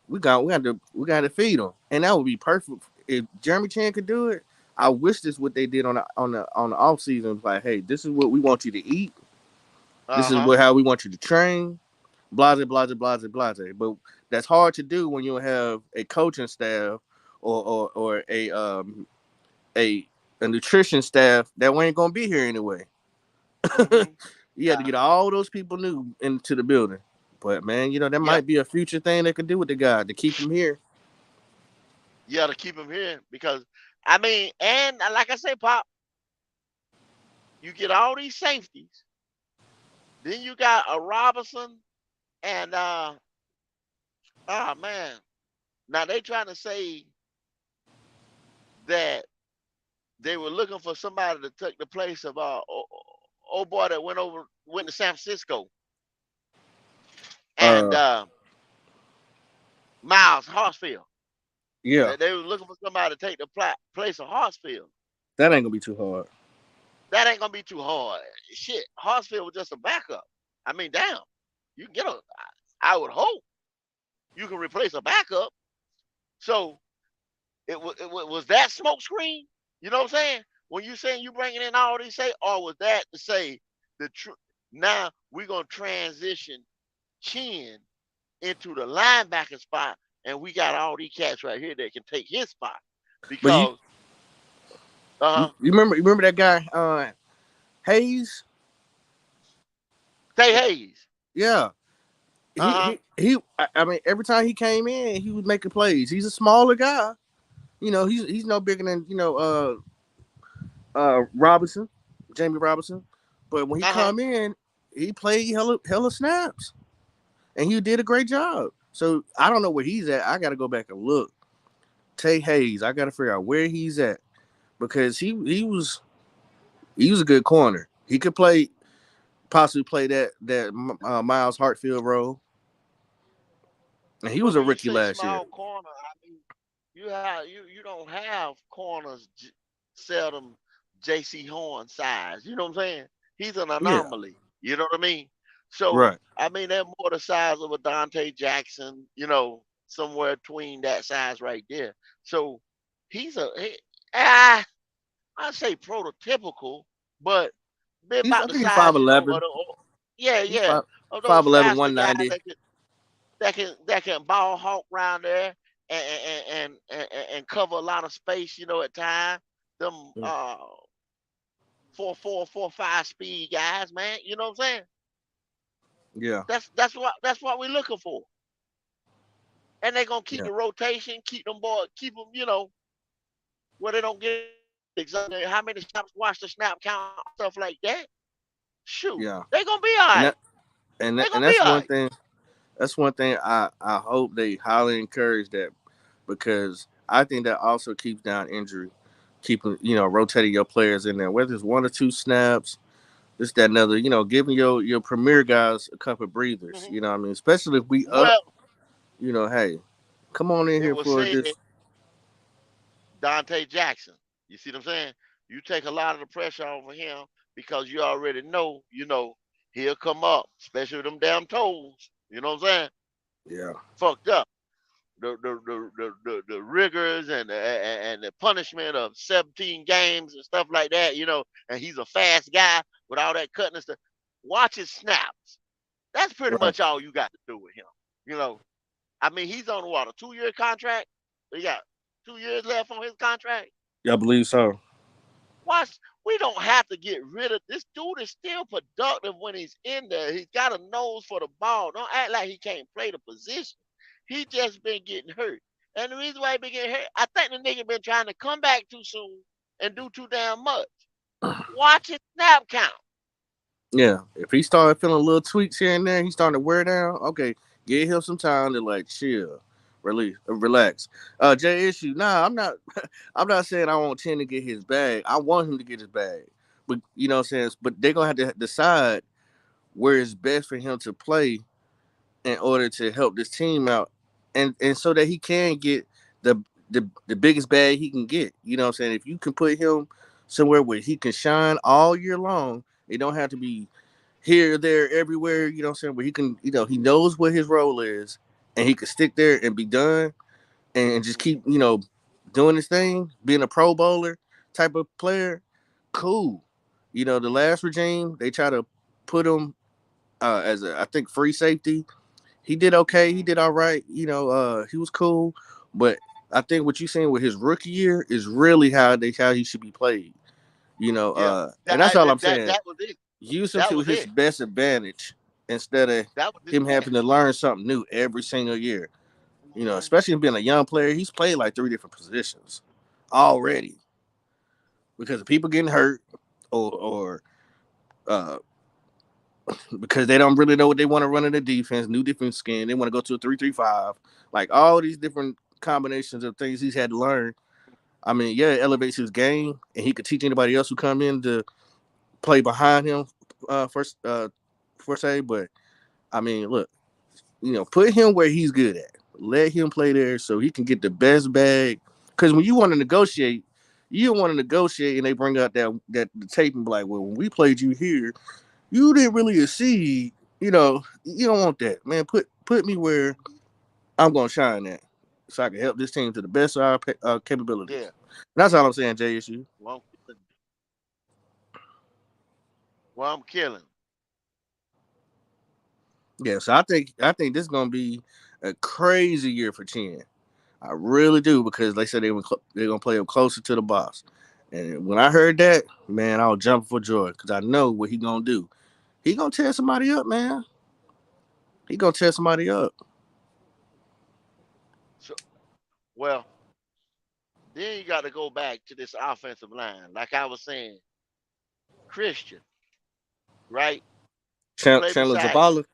we got to feed him, and that would be perfect if Jeremy Chinn could do it. I wish this is what they did on the off season. Like, hey, this is what we want you to eat. This is Uh-huh. how we want you to train. Blase, blase, blase, blase. But that's hard to do when you have a coaching staff or a nutrition staff that ain't gonna be here anyway. Mm-hmm. You had to Yeah. get all those people new into the building. But man, that Yeah. might be a future thing they could do with the guy to keep him here. Yeah, to keep him here because I mean, and like I say, Pop, you get all these safeties. Then you got a Robinson and oh man. Now they trying to say that they were looking for somebody to take the place of old boy that went to San Francisco and Uh, Miles Horsfield. yeah, They were looking for somebody to take the place of Horsfield. that ain't gonna be too hard. That ain't gonna be too hard. Shit, Horsfield was just a backup. I mean, damn, you can get a. I would hope you can replace a backup. So was that smoke screen? You know what I'm saying? When you saying you bringing in all these say, or was that to say the truth? Now we're gonna transition Chinn into the linebacker spot, and we got all these cats right here that can take his spot But you because you, you remember you remember that guy Hayes? Tay Hayes. Yeah, Uh huh. I mean, every time he came in, he was making plays. He's a smaller guy. He's no bigger than Robinson, Jamie Robinson. But when he Uh huh. come in, he played hella snaps, and he did a great job. So I don't know where he's at. I got to go back and look. Tay Hayes, I got to figure out where he's at because he was a good corner. He could possibly play that Miles Hartfield role, and he was But a when you rookie say last year. small corner, I mean you don't have corners seldom J.C. Horn size. You know what I'm saying? He's an Yeah, anomaly. You know what I mean? So right. I mean they're more the size of a Dante Jackson. Somewhere between that size right there. So he's ah, I say prototypical, but they're I about the think he's size, 5'11". yeah, He's yeah, of those 5'11", faster guys 190. that could. that can ball hawk around there and cover a lot of space, at times. Them Mm. 4.5 speed guys, man. You know what I'm saying? Yeah, That's what we're looking for. And they're gonna keep yeah, the rotation, keep them boys, keep them, where they don't get exactly how many snaps, watch the snap count, stuff like that. Shoot, yeah. they're gonna be all And right. that and They're that, and gonna be that's all one right. thing. That's one thing I hope they highly encourage that, because I think that also keeps down injury, keeping rotating your players in there, whether it's one or two snaps, this that another, giving your premier guys a couple of breathers. Hmm. You know what I mean? Especially if we up, Well, hey, come on in it here was for said this. Dante Jackson. You see what I'm saying? You take a lot of the pressure off of him because you already know, he'll come up, especially with them damn toes. You know what I'm saying? Yeah, Fucked up. The rigors and the punishment of 17 games and stuff like that, and he's a fast guy with all that cutting and stuff. Watch his snaps. That's pretty right. much all you got to do with him. You know, I mean, he's on what, a 2-year contract? He got 2 years left on his contract. Yeah, I believe so. Watch, we don't have to get rid of this dude. Is still productive when he's in there. He's got a nose for the ball. Don't act like he can't play the position. He just been getting hurt. And the reason why he been getting hurt, I think the nigga been trying to come back too soon and do too damn much. Watch his snap count. Yeah, if he started feeling little tweaks here and there, he starting to wear down. Okay, give him some time to like chill, relax. Jay issue. Nah, I'm not. I'm not saying I want Chin to get his bag. I want him to get his bag, but you know what I'm saying. But they're gonna have to decide where it's best for him to play in order to help this team out, and so that he can get the the biggest bag he can get. You know what I'm saying? If you can put him somewhere where he can shine all year long, it don't have to be here, there, everywhere. You know what I'm saying? Where he can, he knows what his role is, and he can stick there and be done, and just keep, doing his thing, being a Pro Bowler type of player. Cool. The last regime they try to put him as a, I think, free safety. He did okay. He Mm-hmm. did all right. He was cool. But I think what you're saying with his rookie year is really how he should be played. Yeah, And that's all I'm that saying. that was it. Use him That to was his it. best advantage instead of That was his him having best. to learn something new every single year. Mm-hmm. Especially him being a young player, he's played like three different positions already because of people getting hurt or uh, because they don't really know what they want to run in the defense, new defense scheme. They want to go to a 3-3-5, like all these different combinations of things he's had to learn. I mean, yeah, it elevates his game, and he could teach anybody else who come in to play behind him first, for say. But I mean, look, put him where he's good at. Let him play there so he can get the best bag. Because when you want to negotiate, you don't want to negotiate, and they bring out that the tape and be like, well, when we played you here, you didn't really exceed. You don't want that, man. Put me where I'm gonna shine at, so I can help this team to the best of our capabilities. Yeah. And that's all I'm saying, JSU. Well, I'm killing. Well, I'm killing. Yeah, so I think this is gonna be a crazy year for Chin. I really do, because they said they're gonna play him closer to the boss. And when I heard that, man, I was jumping for joy because I know what he gonna do. He gonna tear somebody up, man. He gonna tear somebody up. So, well, then you got to go back to this offensive line. Like I was saying, Christian, right? Play Chandler beside him. Zavala,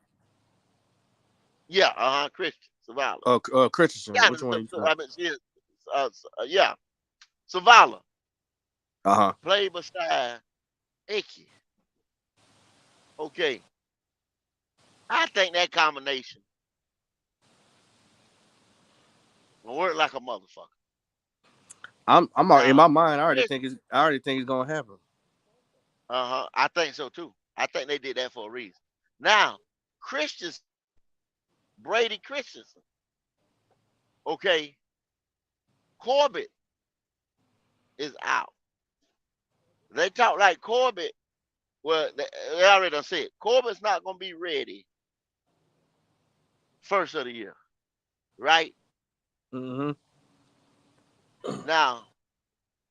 Yeah, Christian Savala. Christensen. Yeah, Which one you talking? I mean, yeah, yeah, Savala. Uh huh. Play beside Icky. Okay, I think that combination will work like a motherfucker. I'm in Now, my mind. Chris, I already think it's gonna happen. I think so too. I think they did that for a reason. Now, Christensen, Brady Christensen. Okay, Corbett is out. They talk like Corbett. Well, they already done said Corbett's not gonna be ready first of the year, right? Mm-hmm. Now,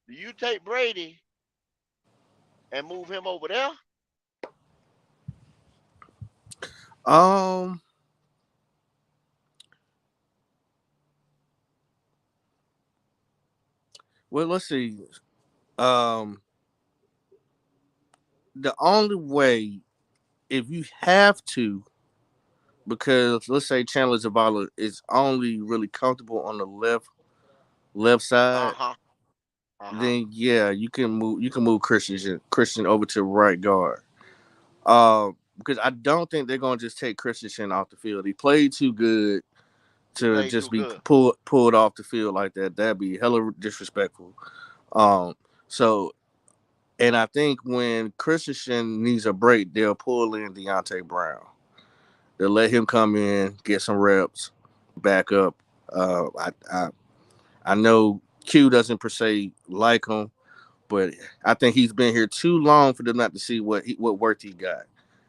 do you take Brady and move him over there? Um. Well, let's see. Um. The only way, if you have to, because let's say Chandler Zavala is only really comfortable on the left Uh side, huh. Uh huh. then yeah, you can move Christian over to right guard. Because I don't think they're gonna just take Christensen off the field. He played too good He to played just too be good. pulled off the field like that. That'd be hella disrespectful. Um, so and I think when Christensen needs a break, they'll pull in Deontay Brown. They'll let him come in, get some reps, back up. I know Q doesn't per se like him, but I think he's been here too long for them not to see what worth he got.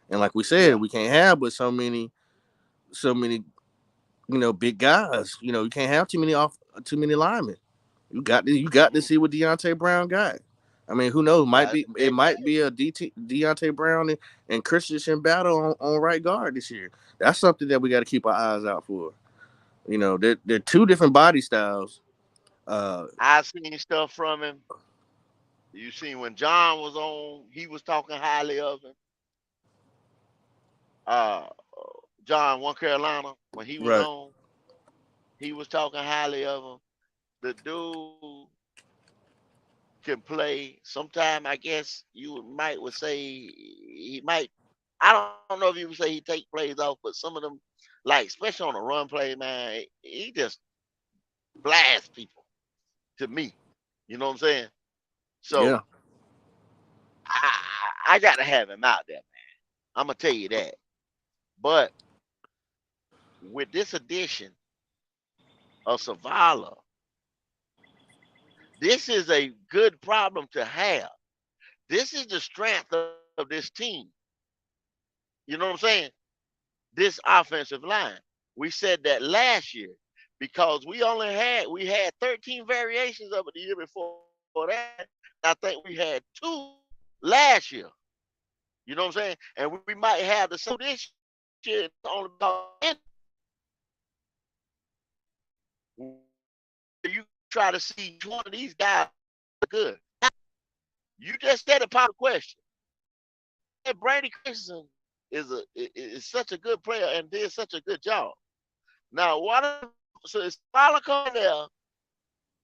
And like we said, Yeah. we can't have but so many big guys. You can't have too many linemen. You got to Mm-hmm. see what Deontay Brown got. I mean, who knows? Might Got be it might exactly. be a Deontay Brown and Christensen battle on right guard this year. That's something that we got to keep our eyes out for. They're two different body styles. Uh, I seen stuff from him. You seen when John was on, he was talking highly of him. Uh, John, one Carolina, when he was right. on, he was talking highly of him. The dude can play. Sometime I guess you might would say he might. I don't know if you would say he take plays off, but some of them, like especially on a run play, man, he just blasts people to me. You know what I'm saying? So Yeah. I got to have him out there, man. I'm gonna tell you that. But with this addition of Savala, this is a good problem to have. This is the strength of this team. You know what I'm saying? This offensive line. We said that last year because we had 13 variations of it the year before that. I think we had two last year. You know what I'm saying? And we might have the same two this year only because where you try to see which one of these guys are good. You just said a popular question. And Brady Christensen is such a good player and did such a good job. Now, what so it's Follow coming there,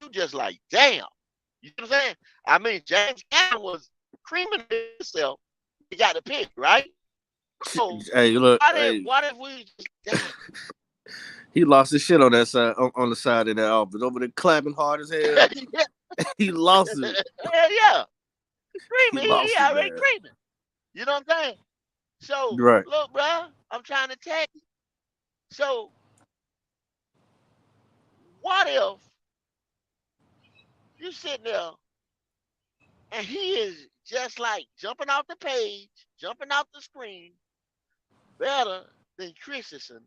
you just like, damn. You know what I'm saying? I mean, James Allen was creaming himself. He got the pick, right? So Hey, look. what if Hey, what if we just damn? he lost his shit on that side, on the side of that office over there, clapping hard as hell. Yeah, He lost it. yeah. He Creaming. He lost it, already man. creaming. You know what I'm saying? So Right. look, bro, I'm trying to tell you. So what if you sitting there and he is just like jumping off the page, jumping off the screen, better than Christensen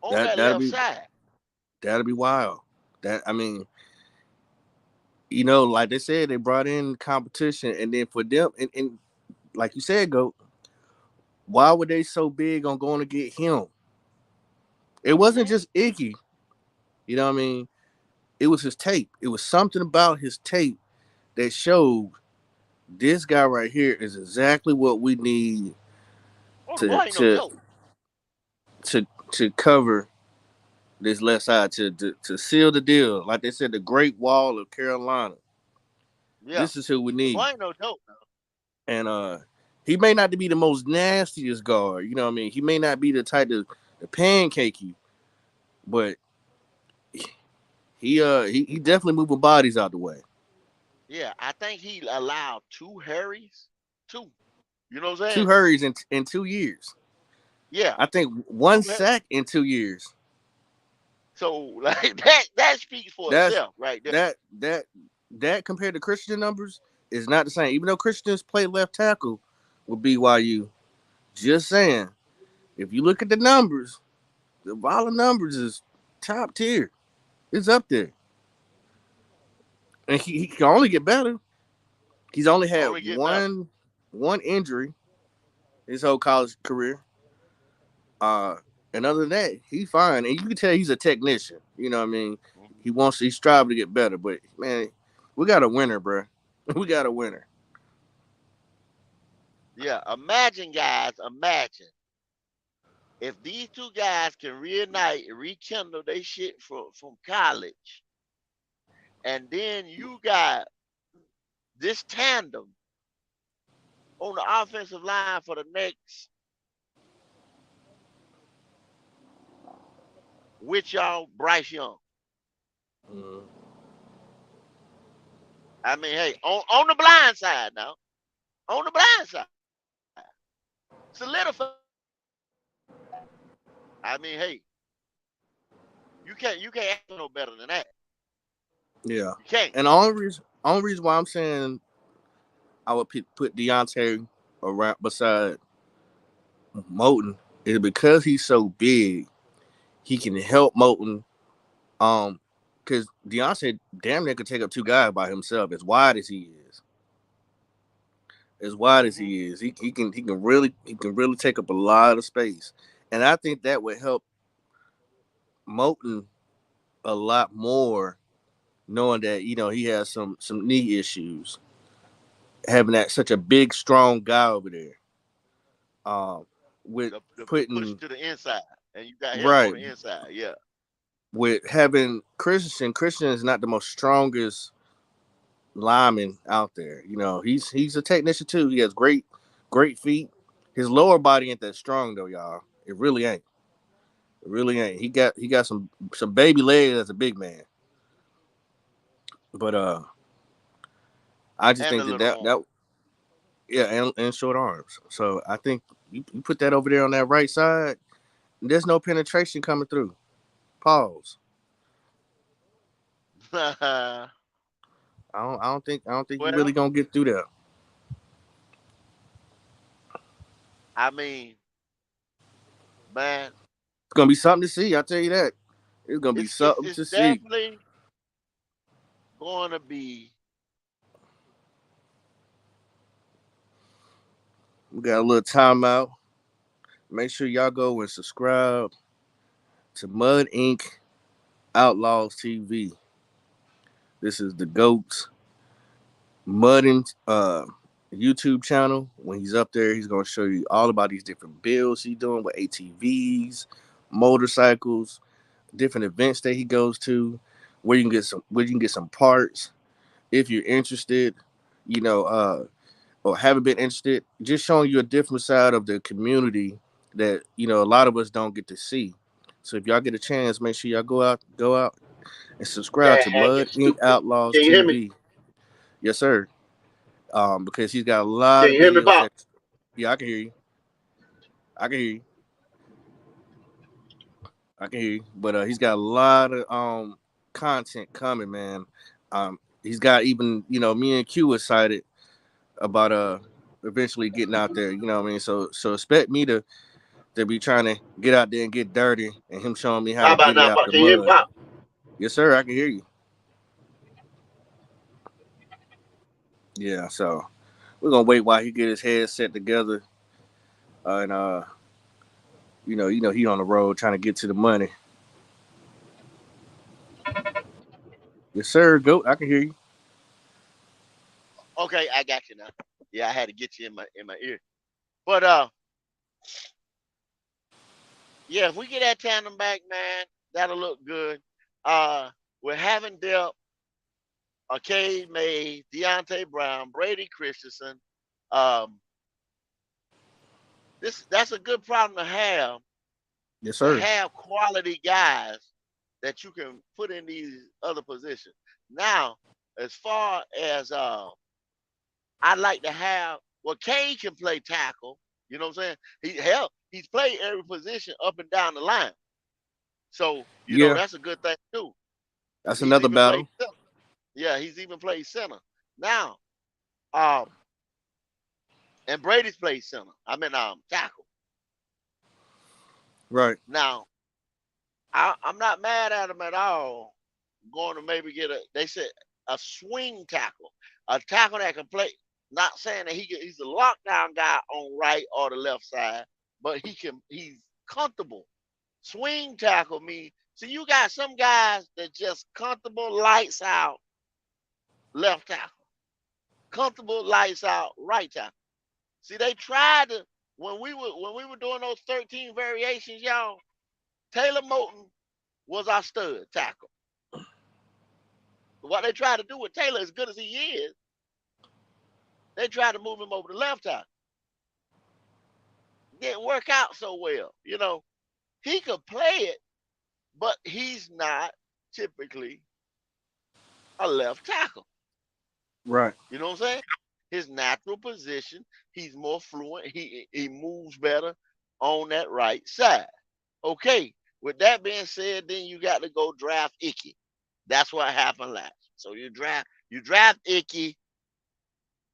on That that that'll left be side. that'll be wild. That I mean, like they said, they brought in competition, and then for them, and like you said, go. Why were they so big on going to get him? It wasn't Mm-hmm. just Icky. You know what I mean? It was his tape. It was something about his tape that showed this guy right here is exactly what we need Oh, the to boy ain't no to joke. to cover this left side to seal the deal. Like they said, the Great Wall of Carolina. Yeah, This is who we the boy need. ain't no joke. And he may not be the most nastiest guard. You know what I mean? He may not be the type of the pancakey, but he definitely moving bodies out the way. Yeah, I think he allowed two Harrys. Two. You know what I'm Two saying? hurries in 2 years. Yeah, I think two one Harrys. sack in 2 years. So like that speaks for That's itself right there. that compared to Christian numbers is not the same. Even though Christians play left tackle with BYU, just saying, if you look at the numbers, The volume numbers is top tier. It's up there, and he can only get better. He's only had Only get better. one injury his whole college career. Uh, and other than that, he's fine. And you can tell he's a technician. You know what I mean? Mhm. He's striving to get better. But man, we got a winner, bro. We got a winner. Yeah, imagine, guys, imagine if these two guys can reunite, rekindle their shit from college, and then you got this tandem on the offensive line for the next, with y'all, Bryce Young. Mhm. I mean, hey, on the blind side now, on the blind side, solidify. I mean, hey, you can't ask for no better than that. Yeah. You can't. And the only reason why I'm saying I would put Deontay around beside Moten is because he's so big. He can help Moten. Because Deontay damn near could take up two guys by himself. As wide as he is, Hmm. he can really take up a lot of space, and I think that would help Moten a lot more, knowing that he has some knee issues, having that such a big strong guy over there. Um, with The push putting to the inside, and you got help on right the inside. Yeah. with having Christensen. Christensen is not the most strongest lineman out there. He's a technician too. He has great feet. His lower body ain't that strong though, y'all. It really ain't. It really ain't. He got some baby legs as a big man. But I just And think the little that arm. yeah, and short arms. So I think you put that over there on that right side. There's no penetration coming through. Pause. I don't think you're really Well, gonna get through there. I mean, man, It's gonna be something to see. I tell you that. It's gonna be it's something it's to see. definitely going to be. We got a little timeout. Make sure y'all go and subscribe to Mud Ink Outlaws TV. This is the GOAT's Muddin YouTube channel. When he's up there, he's gonna show you all about these different builds he's doing with ATVs, motorcycles, different events that he goes to, where you can get some parts if you're interested, you know, or haven't been interested. Just showing you a different side of the community that a lot of us don't get to see. So if y'all get a chance, make sure y'all go out and subscribe That to hacking Mud Ink stupid. Outlaws Can you hear me? TV. Yes, sir. Because he's got a lot Can of you hear me, videos Bob? that. Yeah, I can hear you. I can hear you. I can hear you. But he's got a lot of content coming, man. He's got even me and Q excited about eventually getting out there. You know what I mean? So expect me to be trying to get out there and get dirty, and him showing me how How to about get it now, out Bob? the Can you hear me, mud. Bob? Yes, sir. I can hear you. Yeah. So we're gonna wait while he get his head set together, and he on the road trying to get to the money. Yes, sir. Go. I can hear you. Okay, I got you now. Yeah, I had to get you in my ear. But yeah, if we get that tandem back, man, that'll look good. Uh, we're having depth. Cade May, Deontay Brown, Brady Christensen. Um, that's a good problem Yes, to sir. have quality guys that you can put in these other positions. Now, as far as I like to have, well, Kane can play tackle. You know what I'm saying? He's played every position up and down the line. So Yeah, that's a good thing too. that's He's another even played battle. center. Yeah, he's even played center. Now, um, and Brady's played center. I mean, tackle. Right. Now, I'm not mad at him at all. Going to maybe get they said a swing tackle, a tackle that can play. Not saying that he's a lockdown guy on right or the left side, but he's comfortable. Swing tackle means, so you got some guys that just comfortable lights out left tackle, comfortable lights out right tackle. See, they tried to when we were doing those 13 variations, y'all. Taylor Moton was our stud tackle. What they tried to do with Taylor, as good as he is, they tried to move him over to left tackle. Didn't work out so well. You know, he could play it, but he's not typically a left tackle. Right. You know what I'm saying? His natural position, he's more fluent. He moves better on that right side. Okay. With that being said, then you got to go draft Icky. That's what happened last. So you draft Icky.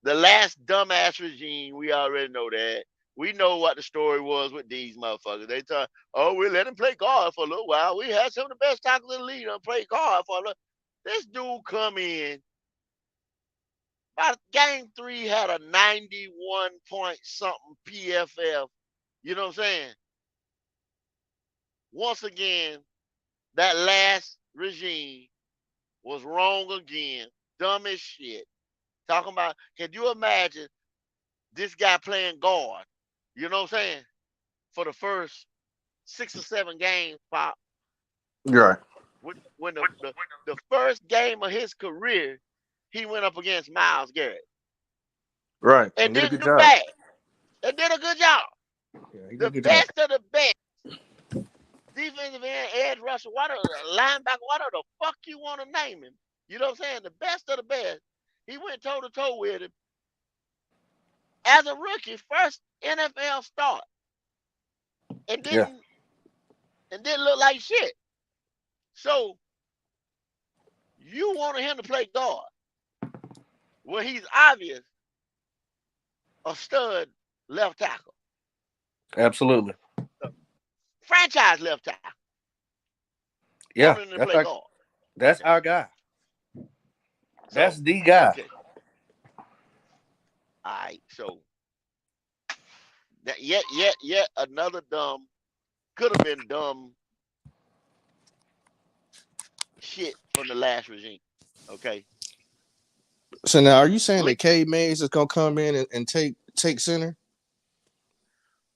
The last dumbass regime, we already know that. We know what the story was with these motherfuckers. They thought, oh, we let him play guard for a little while. We had some of the best tackles in the league and play guard for a little. This dude come in. About game 3 had a 91 point something PFF. You know what I'm saying? Once again, that last regime was wrong again. Dumb as shit. Talking about, can you imagine this guy playing guard? You know what I'm saying? For the first 6 or 7 games, Pop. Right. When the first game of his career, he went up against Myles Garrett. Right. And did a didn't good do job. bad. And did a good job. Yeah, he did The a good best job. of the best. Defensive end, edge rusher, what linebacker, whatever the fuck you want to name him. You know what I'm saying? The best of the best. He went toe to toe with him as a rookie, first NFL start, and didn't look like shit. So you wanted him to play guard, well, he's obvious a stud left tackle, Absolutely. franchise left tackle. Yeah, Wanted him to play guard. That's our guy. So, That's the guy. Okay. All right. So that yet another dumb, could have been dumb shit from the last regime. Okay. So now, are you saying that 𝐥𝐸𝐬𝐬 is gonna come in and take center?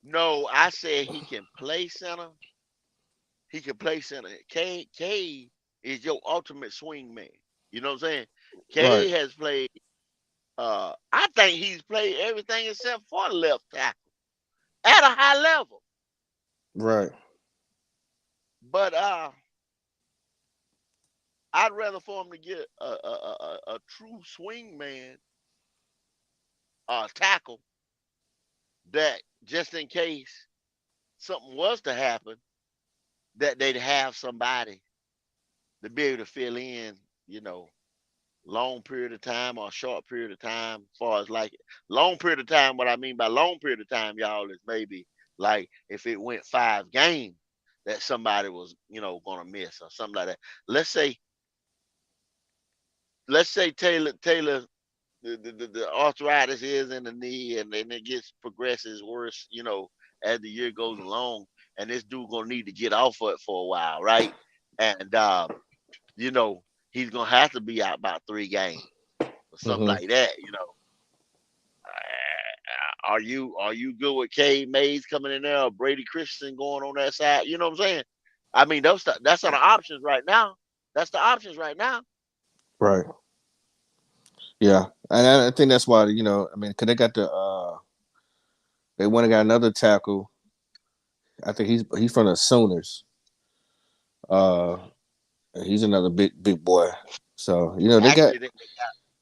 No, I said he can play center. He can play center. K is your ultimate swing man. You know what I'm saying? K Right. has played. I think he's played everything except for left tackle at a high level. Right. But I'd rather for him to get a true swing man, tackle that just in case something was to happen, that they'd have somebody to be able to fill in, you know, long period of time or short period of time. As far as like long period of time, what I mean by long period of time, y'all, is maybe like if it went 5 games that somebody was, you know, gonna miss or something like that. Let's say Taylor the arthritis is in the knee and then it progresses worse, you know, as the year goes along, and this dude gonna need to get off of it for a while, right? And you know, he's gonna have to be out about 3 games or something like that, you know. Are you good with 𝐥𝐸𝐬𝐬 coming in there or Brady Christensen going on that side? You know what I'm saying? I mean, that's the options right now. That's the options right now. Right. Yeah, and I think that's why, you know, I mean, because they got they went and got another tackle. I think he's from the Sooners. He's another big boy. So you know Actually,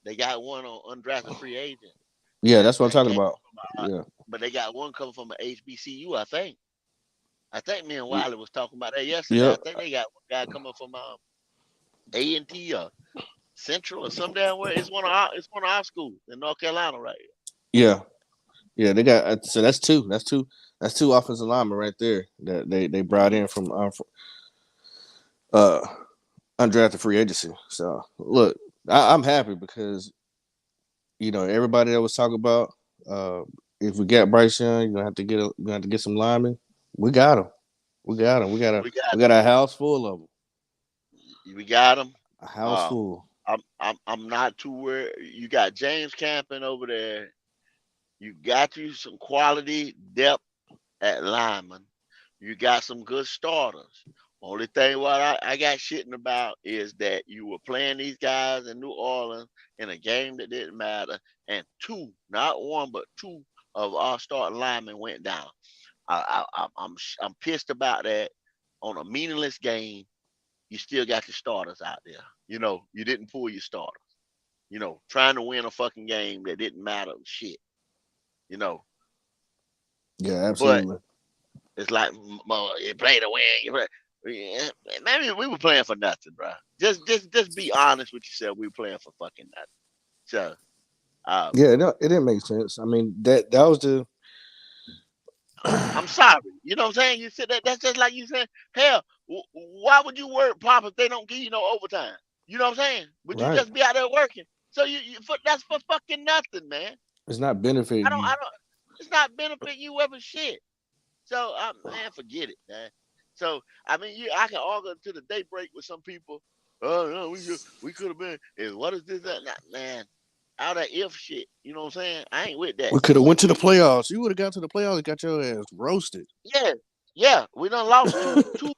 they got one on undrafted free agent. Yeah, That that's what I'm that talking came about. from, Yeah. but they got one coming from an HBCU, I think. I think me and Wiley was talking about that yesterday. Yep. I think they got one guy coming from A&T or Central or some damn where. It's one of our schools in North Carolina, right? Yeah. Yeah, they got so that's two offensive linemen right there that they brought in from uh undrafted free agency. So look, I'm happy because everybody that was talking about uh if we got Bryce Young, you're gonna have to get some linemen. We got him. We got him. We got We got a house full of them. we got him. A house Um, full. I'm not too worried. You got James Camping over there. You got you some quality depth at lineman. You got some good starters. Only thing what I got shitting about is that you were playing these guys in New Orleans in a game that didn't matter, and two, not one, but two of our starting linemen went down. I'm pissed about that. On a meaningless game, you still got your starters out there. You didn't pull your starters. Trying to win a fucking game that didn't matter shit. You know, Yeah, but absolutely. it's like, you play to win. Yeah, maybe we were playing for nothing, bro. Just be honest with yourself. We were playing for fucking nothing. So, uh, Yeah, no, it didn't make sense. I mean, that was the I'm sorry. You know what I'm saying? You said that. That's just like you said. Hell, why would you work pop if they don't give you no overtime? You know what I'm saying? Would you right. just be out there working? So that's for fucking nothing, man. It's not benefiting you. I don't. It's not benefit you ever shit. So, man, forget it, man. So, I mean, I can argue to the daybreak with some people. Oh no, we could have been. And what is this? That, man, all that if shit. You know what I'm saying? I ain't with that. We could have went to the We playoffs. You would have got to the playoffs and got your ass roasted. Yeah, yeah. We done lost two,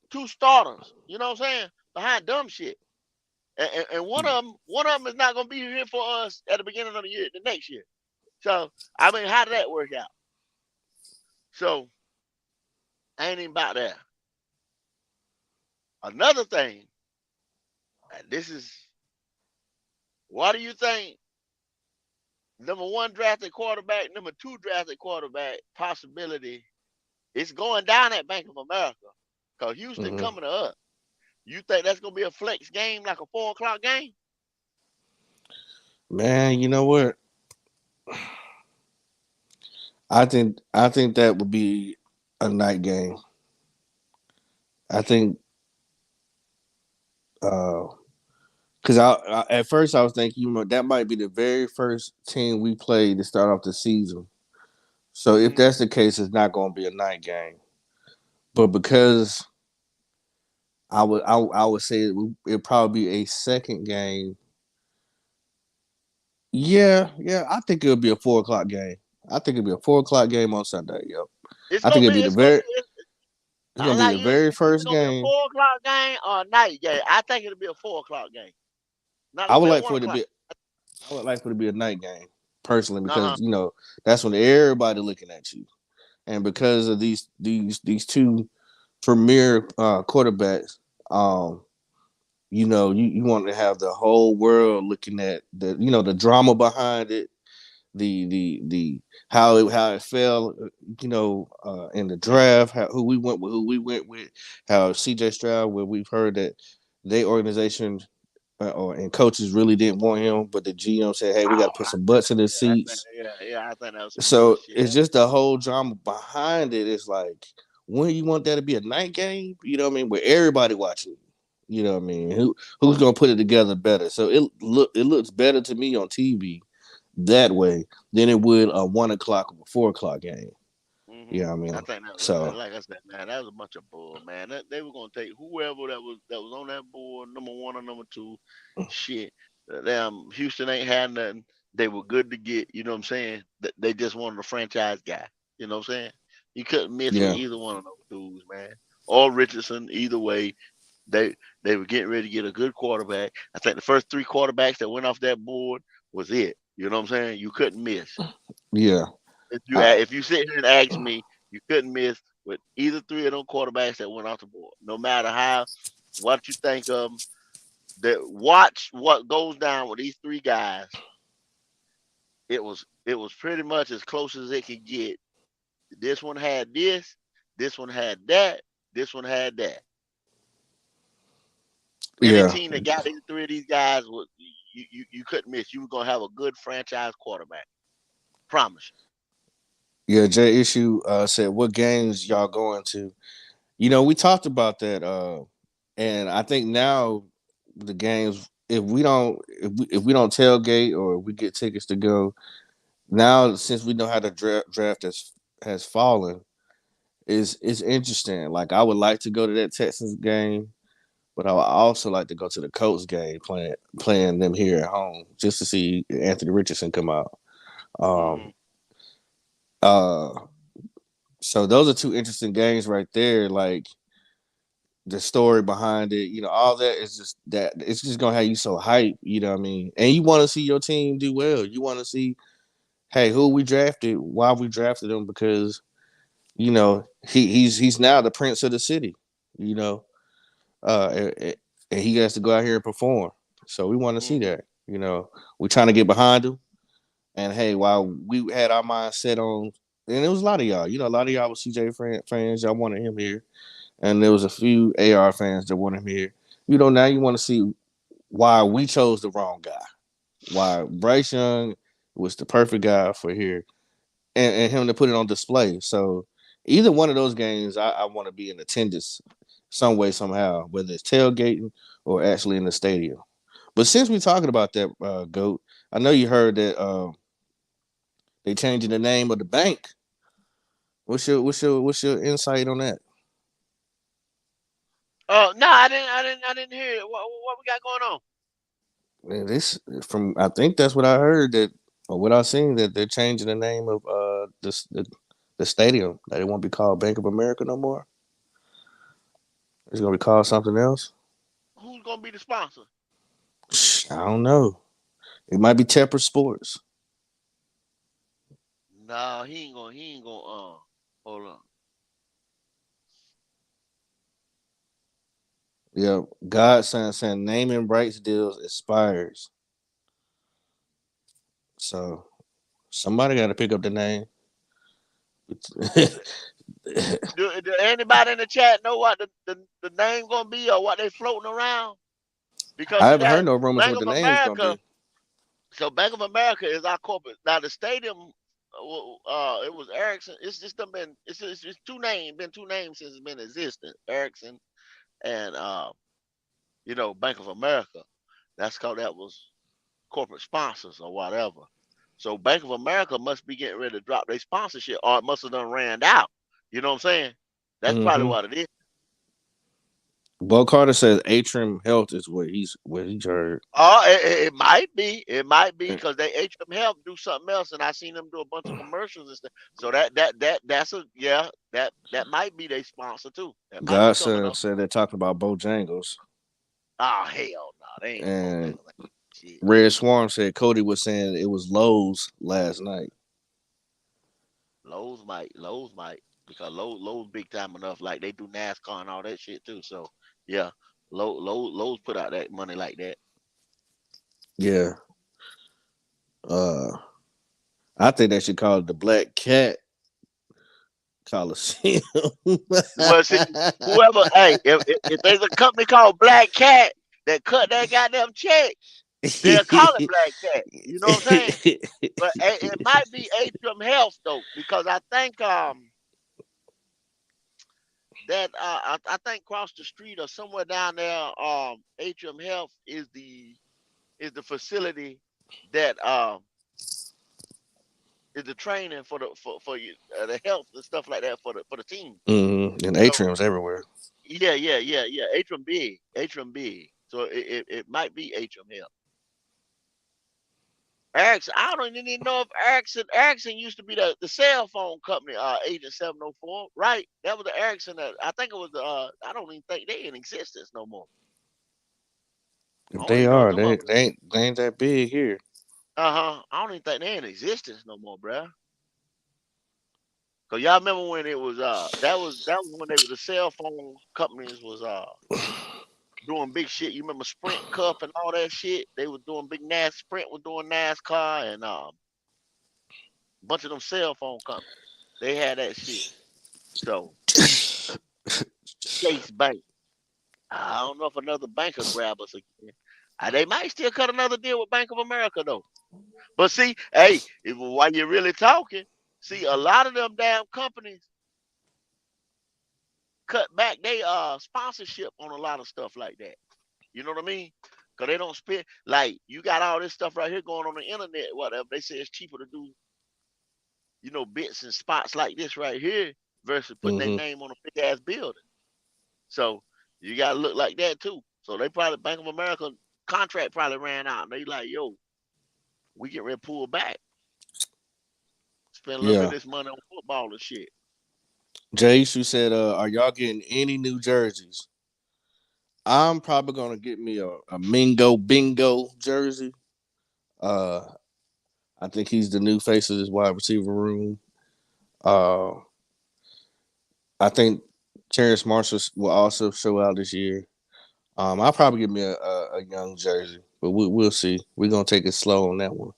two starters. You know what I'm saying? Behind dumb shit. And one of them is not gonna be here for us at the beginning of the year, the next year. So, I mean, how did that work out? So, I ain't even about that. Another thing, and this is, why do you think number one drafted quarterback, number two drafted quarterback possibility is going down at Bank of America? Because Houston Mm-hmm. coming to us. You think that's gonna be a flex game, like a 4 o'clock game? Man, you know what? I think that would be a night game. I think because at first I was thinking, that might be the very first team we played to start off the season. So if Mm-hmm. that's the case, it's not going to be a night game. But because I would say it'd probably be a second game. Yeah, I think it'll be a 4 o'clock game. I think it'll be a 4 o'clock game on Sunday. Yep. It's I think gonna be. it'll be It's gonna be. it's I gonna be like the you. It's very either first gonna be a game. 4 o'clock game or a night game. I think it'll be a 4 o'clock game. Not I gonna would be a like one for it to o'clock. be I would like for it to be a night game personally Uh huh. because that's when everybody looking at you, and because of these two premier quarterbacks, you want to have the whole world looking at the drama behind it, the how it fell, in the draft, who we went with, how CJ Stroud, where we've heard that they organization and coaches really didn't want him, but the GM said, "Hey, we got to put some butts in the seats." I think that was some So bullshit. it's just the whole drama behind it. It's like, when you want that to be a night game, you know what I mean, where everybody watching. You know what I mean? Who's gonna put it together better? So it looks better to me on TV that way than it would a 1 o'clock or 4 o'clock game. Hmm. You know what I I mean? think that was, So like I said, man, that was a bunch of bull, man. They were gonna take whoever that was on that board, number one or number two. Shit, damn, Houston ain't had nothing. They were good to get. You know what I'm saying? They just wanted a franchise guy. You know what I'm saying? You couldn't miss with yeah, either one of those dudes, man. Or Richardson, either way. They they were getting ready to get a good quarterback. I think the first three quarterbacks that went off that board was it. You know what I'm saying? You couldn't miss. yeah, I, If you sit here and ask me, you couldn't miss with either three of them quarterbacks that went off the board. No matter what you think of them, watch what goes down with these three guys. It was pretty much as close as it could get. This one had this one had that, this one had that. Any yeah, team that got these three of these guys was you couldn't miss. You were gonna have a good franchise quarterback. Promise yeah. Jay Issue said, "What games y'all going to?" We talked about that And I think now the games, if we don't tailgate or we get tickets to go, now since we know how the draft has fallen, is interesting. Like I would like to go to that Texans game, but I would also like to go to the Colts game playing them here at home just to see Anthony Richardson come out. Mm-hmm. Um, uh, so those are two interesting games right there. Like the story behind it, all that is just that it's just gonna have you so hyped, you know what I mean? And you want to see your team do well. You want to see, hey, who we drafted, why we drafted him, because he's now the prince of the city, you know, and he has to go out here and perform. So we want to see Mm-hmm. that, we're trying to get behind him. And hey, while we had our mind set on, and it was a lot of y'all, a lot of y'all was CJ fans, y'all wanted him here, and there was a few AR fans that wanted him here. Now you want to see why we chose the wrong guy, why Bryce Young was the perfect guy for here, and him to put it on display. So either one of those games, I want to be in attendance some way, somehow, whether it's tailgating or actually in the stadium. But since we're talking about that, GOAT, I know you heard that they changing the name of the bank. What's your insight on that? Oh no, I didn't hear it. What we got going on? Man, this from I think that's what I heard that or what I seen that they're changing the name of the stadium. That it won't be called Bank of America no more. It's gonna be called something else. Who's gonna be the sponsor? I don't know. It might be Tepper Sports. No, he ain't gonna. He ain't gonna. Hold on. Yeah, God saying naming rights deals expires. So somebody got to pick up the name. Do anybody in the chat know what the name gonna be or what they floating around? Because I see haven't heard that no rumors Bank what of the name's gonna America. be. So Bank of America is our corporate. Now the stadium, it was Ericsson. It's just done been. It's two names. Been two names since it's been existing. Ericsson and Bank of America. That was corporate sponsors or whatever. So Bank of America must be getting ready to drop their sponsorship, or it must have done ran out. You know what I'm saying? That's probably Mm-hmm. what it is. Bo Carter says Atrium Health is what he's heard. Oh, it might be. It might be because they HM help do something else, and I seen them do a bunch of commercials and stuff. So that's a yeah. That might be their sponsor too. That might be coming Godson up. said they're talking about Bojangles. Oh hell no, they ain't no And Bojangles. Shit. Red Swarm said Cody was saying it was Lowe's last night. Lowe's might because Lowe's big time enough. Like they do NASCAR and all that shit too. So yeah, Lowe's put out that money like that. Yeah. Uh I think they should call it the Black Cat Coliseum. Well, see, whoever, hey, if there's a company called Black Cat that cut that goddamn check, they'll call it Black Cat. You know what I'm saying? But it might be Atrium Health though, because I think that I think across the street or somewhere down there, Atrium Health is the facility that is the training for you the health and stuff like that for the team. And So atriums everywhere. yeah. Atrium big. So it might be Atrium Health. Ericsson, I don't even know if Ericsson used to be the cell phone company, Agent 704, right? That was the Ericsson that I think it was I don't even think they in existence no more. I If don't they even know if are, them they ain't that big here. I don't even think they in existence no more, bruh. Cause y'all remember when it was that was when they were the cell phone companies was doing big shit. You remember Sprint Cup and all that shit? They were doing big Sprint was doing NASCAR and a bunch of them cell phone companies. They had that shit. So Chase Bank. I don't know if another banker grab us again. They might still cut another deal with Bank of America though. But see, hey, while you're really talking, see a lot of them damn companies cut back they sponsorship on a lot of stuff like that. You know what I mean? Cause they don't spend like you got all this stuff right here going on the internet, whatever. They say it's cheaper to do, bits and spots like this right here versus putting their Mm-hmm. name on a big ass building. So you gotta look like that too. So they probably Bank of America contract probably ran out. And they like, yo, we get ready to pull back, spend a little bit of Yeah. this money on football and shit. Jace, you said, are y'all getting any new jerseys? I'm probably gonna get me a Mingo Bingo jersey. Uh, I think he's the new face of this wide receiver room. Uh, I think Terrence Marshall will also show out this year. I'll probably get me a young jersey, but we'll see. We're gonna take it slow on that one.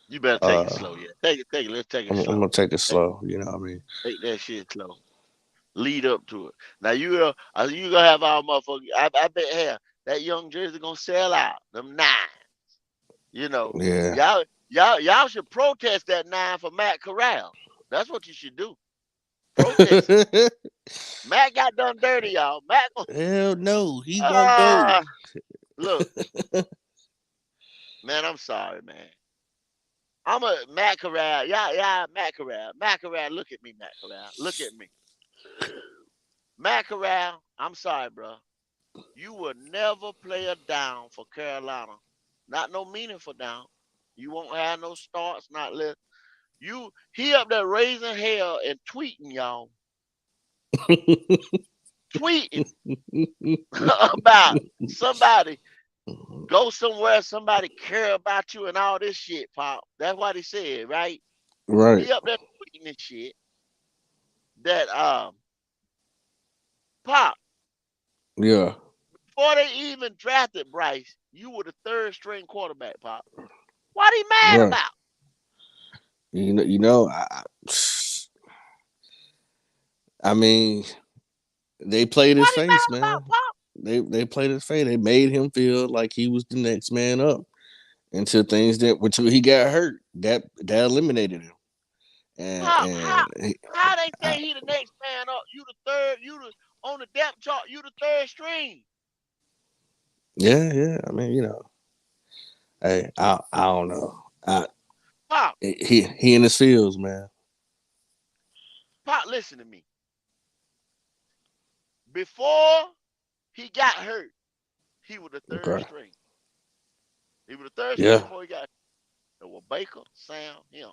You better take it Uh, slow, yeah. Take it. Let's take it I'm slow. gonna take it Take, slow. You know what I mean? take that shit slow. Lead up to it. Now you gonna have our motherfucker. I bet hell that young jersey gonna sell out. Them 9. You know, Yeah. y'all should protest that 9 for Matt Corral. That's what you should do. Protest it. Matt got done dirty, y'all. Matt, Hell no, he won't go. uh, look, man. I'm sorry, man. I'm a Matt Corral. Yeah, Matt Corral. Matt Corral, look at me, Matt Corral. Look at me. Matt Corral, I'm sorry, bro. You will never play a down for Carolina. Not no meaningful down. You won't have no starts, not less. He up there raising hell and tweeting, y'all. Tweeting about somebody go somewhere, somebody care about you and all this shit, Pop. That's what he said, right? Right. He up there tweeting this shit that Pop, Yeah. before they even drafted Bryce, you were the third string quarterback, Pop. What he mad Right. about? I mean, they played his What he face, mad about, man. Pop? They played his face. They made him feel like he was the next man up until he got hurt. That eliminated him. And Pop, and he, how they I, say he the next man up? You the third, on the depth chart, you the third string. yeah. I mean, hey, I don't know. Pop, He in his fields, man. Pop, listen to me. Before he got hurt, he was the third Okay. string. He was the third string Yeah. before he got hurt. There was Baker, Sam, him,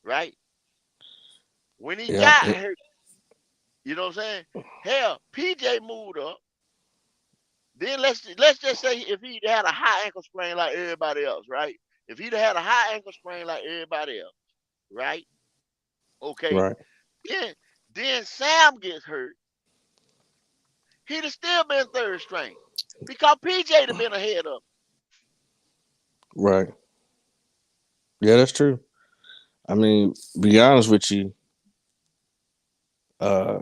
right? When he Yeah. got hurt, you know what I'm saying? Hell, PJ moved up. Then let's just say if he'd had a high ankle sprain like everybody else, right? If he'd had a high ankle sprain like everybody else, right? Okay. Right. Then then Sam gets hurt. He'd have still been third string because PJ'd have been ahead of him. Right. Yeah, that's true. I mean, be honest with you, uh,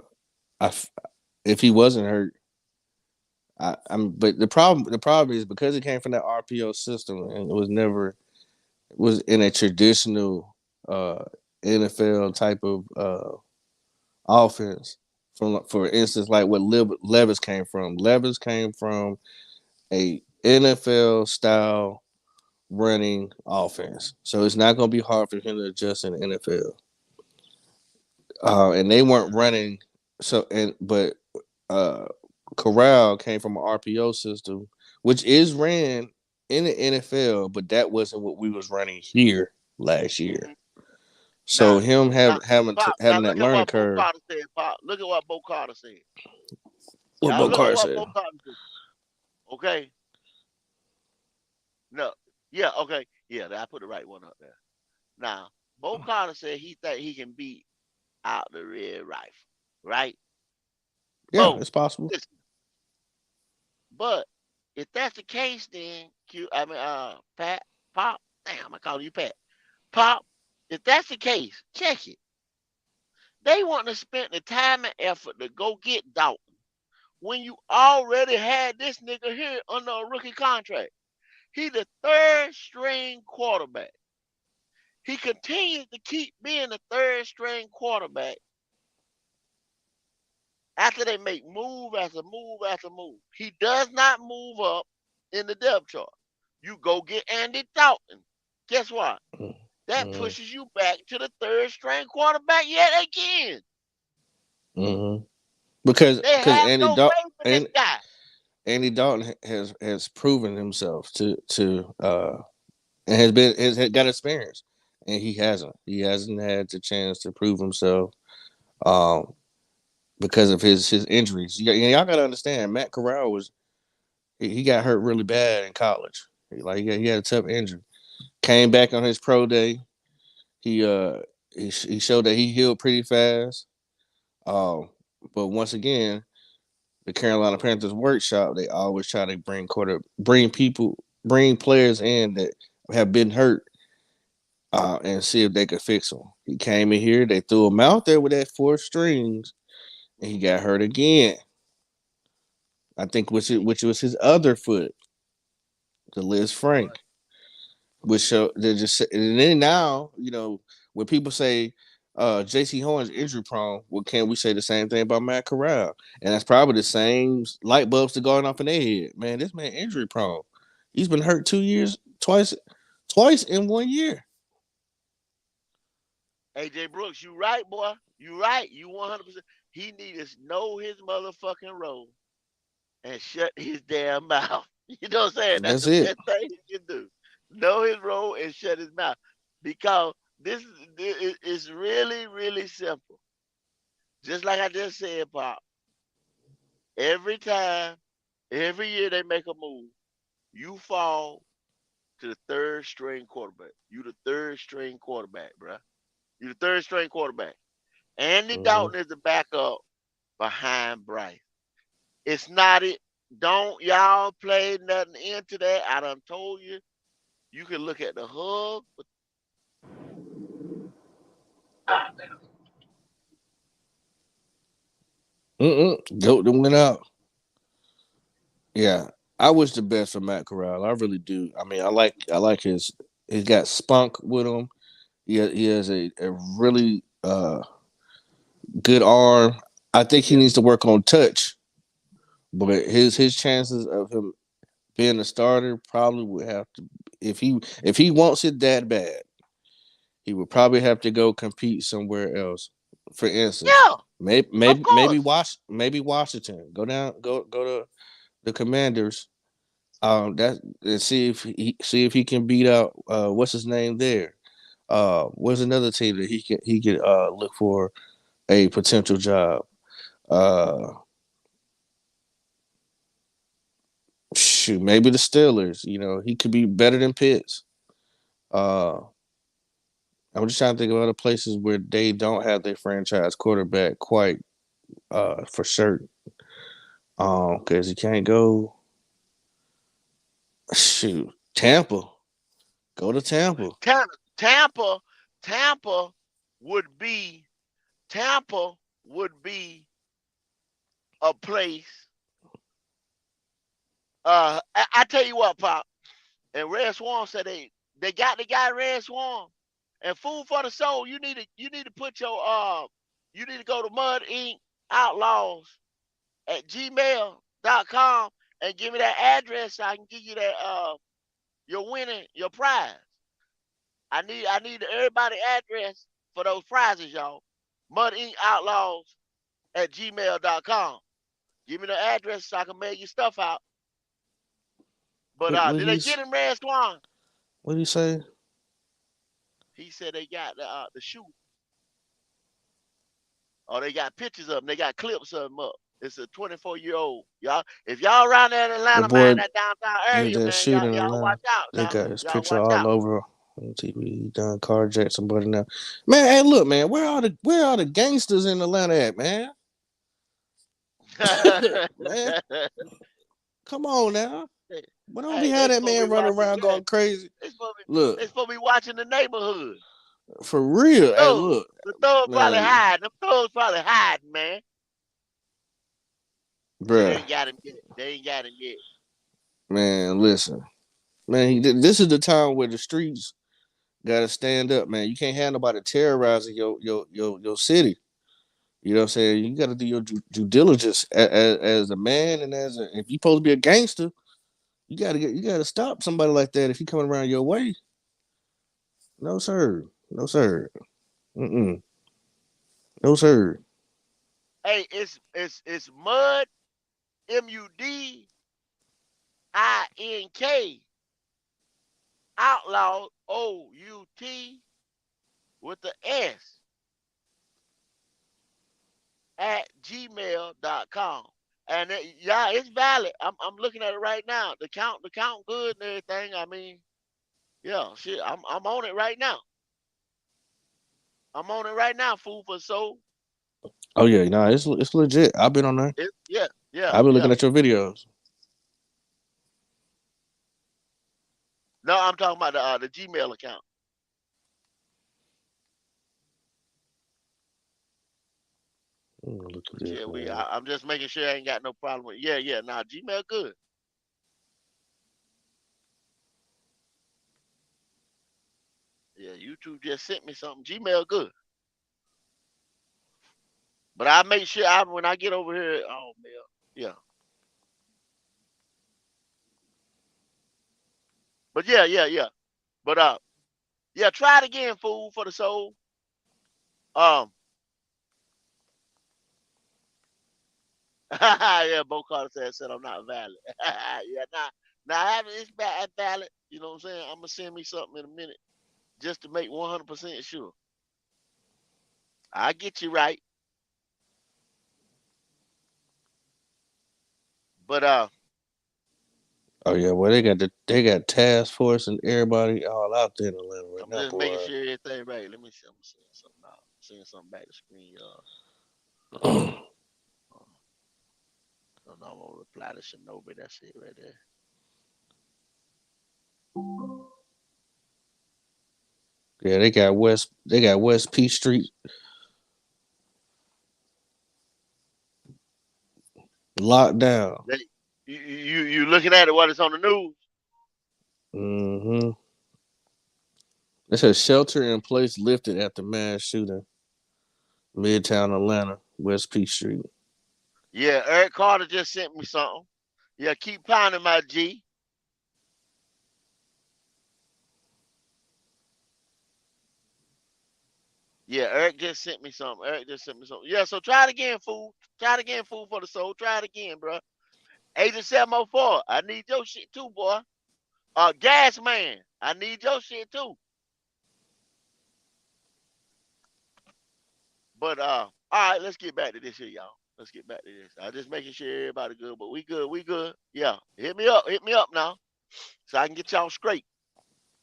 I if he wasn't hurt, but the problem is because it came from that RPO system and it was in a traditional uh NFL type of offense. For instance, like what Levis came from. Levis came from a NFL style running offense, so it's not going to be hard for him to adjust in the NFL. And they weren't running but uh Corral came from an RPO system, which is ran in the NFL, but that wasn't what we was running here last year. Mm-hmm. So Now, him now, Pop, now having that look at learning what Bo curve. Carter said, Pop. Look at what Bo Carter said. What Y'all Bo look at Carter what said. Bo Carter said. Okay. No. Yeah, okay. Yeah, I put the right one up there. Now, Bo Carter said he think he can beat out the red rifle. Right? Yeah, Bo, it's possible. listen. But if that's the case, then Pat, Pop, damn, I call you Pat. Pop, if that's the case, check it. They want to spend the time and effort to go get Dalton when you already had this nigga here under a rookie contract. He the third string quarterback. He continues to keep being the third string quarterback After they make move after move after move, he does not move up in the depth chart. You go get Andy Dalton. Guess what? That Mm-hmm. pushes you back to the third string quarterback yet again. Mm-hmm. Because They have no faith in this guy. Andy Dalton has proven himself to and has got experience, and he hasn't. He hasn't had the chance to prove himself um, because of his injuries. Y'all got to understand. Matt Corral he got hurt really bad in college. He had a tough injury. Came back on his pro day. He he showed that he healed pretty fast. Um, but once again, the Carolina Panthers workshop, they always try to bring players in that have been hurt and see if they could fix him. He came in here, they threw him out there with that four strings, and he got hurt again. I think which was his other foot, the Liz Frank, which show they just and then now when people say J.C. Horn's injury prone, well, can we say the same thing about Matt Corral? And that's probably the same light bulbs that going off in their head. Man, this man injury prone. He's been hurt 2 years, twice in 1 year. AJ Brooks, you right, boy. You right. You 100%. He need to know his motherfucking role and shut his damn mouth. You know what I'm saying? That's That's the it. best thing he can do. Know his role and shut his mouth. Because this is really, really simple. Just like I just said, Pop. Every time, every year they make a move, you fall to the third string quarterback. You the third string quarterback, bruh. You the third string quarterback. Andy Mm-hmm. Dalton is the backup behind Bryce. It's not it. Don't y'all play nothing into that. I done told you. You can look at the hub. Goat that went out. Yeah, I wish the best for Matt Corral. I really do. I mean, I like he's got spunk with him. He has a really good arm. I think he Yeah. needs to work on touch, but his chances of him being a starter probably would have to if he wants it that bad, he would probably have to go compete somewhere else. For instance, Yeah, of course. maybe Washington. Go to the Commanders. That and see if he can beat out what's his name there. What's another team that he could look for a potential job? Uh, Shoot, maybe the Steelers. You know, he could be better than Pitts. Uh, I'm just trying to think of other places where they don't have their franchise quarterback quite for certain. Because he can't go. Shoot, Tampa. Go to Tampa. Tampa, Tampa would be Tampa would be a place. I tell you what, Pop. And Red Swan said they got the guy Red Swan. And food for the soul, you need to put your you need to go to Mud Ink Outlaws at gmail.com and give me that address so I can give you that your winning your prize. I need everybody address for those prizes, y'all. Mud Ink Outlaws at gmail.com. Give me the address so I can mail your stuff out. But What did they get him Red Swan? what do you say? He said they got the shoe. Or they got pictures of him. They got clips of him up. It's a 24-year-old. Y'all, if y'all around there in The Atlanta, man, boy that downtown did area, that man, shoot in y'all Atlanta. watch out They now. got his Y'all picture watch all out. over on TV. He done carjacked somebody now. Man, hey, look, man, where are the gangsters in Atlanta at, man? Man, come on now. Why don't we Hey, have they that supposed to man be running watching. around Yeah, going crazy? they Look, supposed to be watching the neighborhood. for The real. Hey, thugs, look, the thugs probably man, hiding. The thugs probably hiding, man. They bruh, ain't got him yet. They ain't got him yet. man, listen. Man, this is the time where the streets gotta stand up, man. You can't have nobody terrorizing your city. You know what I'm saying? You got to do your due diligence as a man, and if you supposed to be a gangster, you got to stop somebody like that if he coming around your way. No sir, no sir, no sir. Hey, it's Mud MUDINK Outlaw OUT with the S at gmail.com. And yeah, it's valid. I'm looking at it right now. The count good and everything. I mean, yeah, shit. I'm on it right now. I'm on it right now, food for soul. Oh yeah, nah, it's legit. I've been on there. Yeah. I've been looking at your videos. No, I'm talking about the Gmail account. Look at But this, yeah, I'm just making sure I ain't got no problem with. Yeah. Nah, Gmail good. Yeah, YouTube just sent me something. Gmail good. But I make sure when I get over here. Oh man, yeah. But yeah. But yeah, try it again, fool for the soul. Um, yeah, Bo Carter said I'm not valid. Yeah, now it's valid. You know what I'm saying? I'm gonna send me something in a minute just to make 100% sure. I get you right. But Oh yeah, well they got task force and everybody all out there in Atlanta right I'm now, just making boy. sure everything right. Let me see. I'm seeing something out. Seeing something back to screen, y'all. No, I'm gonna reply to Shinobi. That's it right there. Yeah, they got West P Street locked down. They, you looking at it? What is on the news? Mm-hmm. It says shelter in place lifted after mass shooting, Midtown Atlanta, West P Street. Yeah, Eric Carter just sent me something. Yeah, keep pounding my G. Yeah, Eric just sent me something. Yeah, so try it again, fool. Try it again, fool for the soul. Try it again, bro. Agent 704. I need your shit too, boy. Gas man. I need your shit too. But all right, let's get back to this here, y'all. Let's get back to this. I just making sure everybody good, but we good. Yeah. Hit me up now. So I can get y'all straight.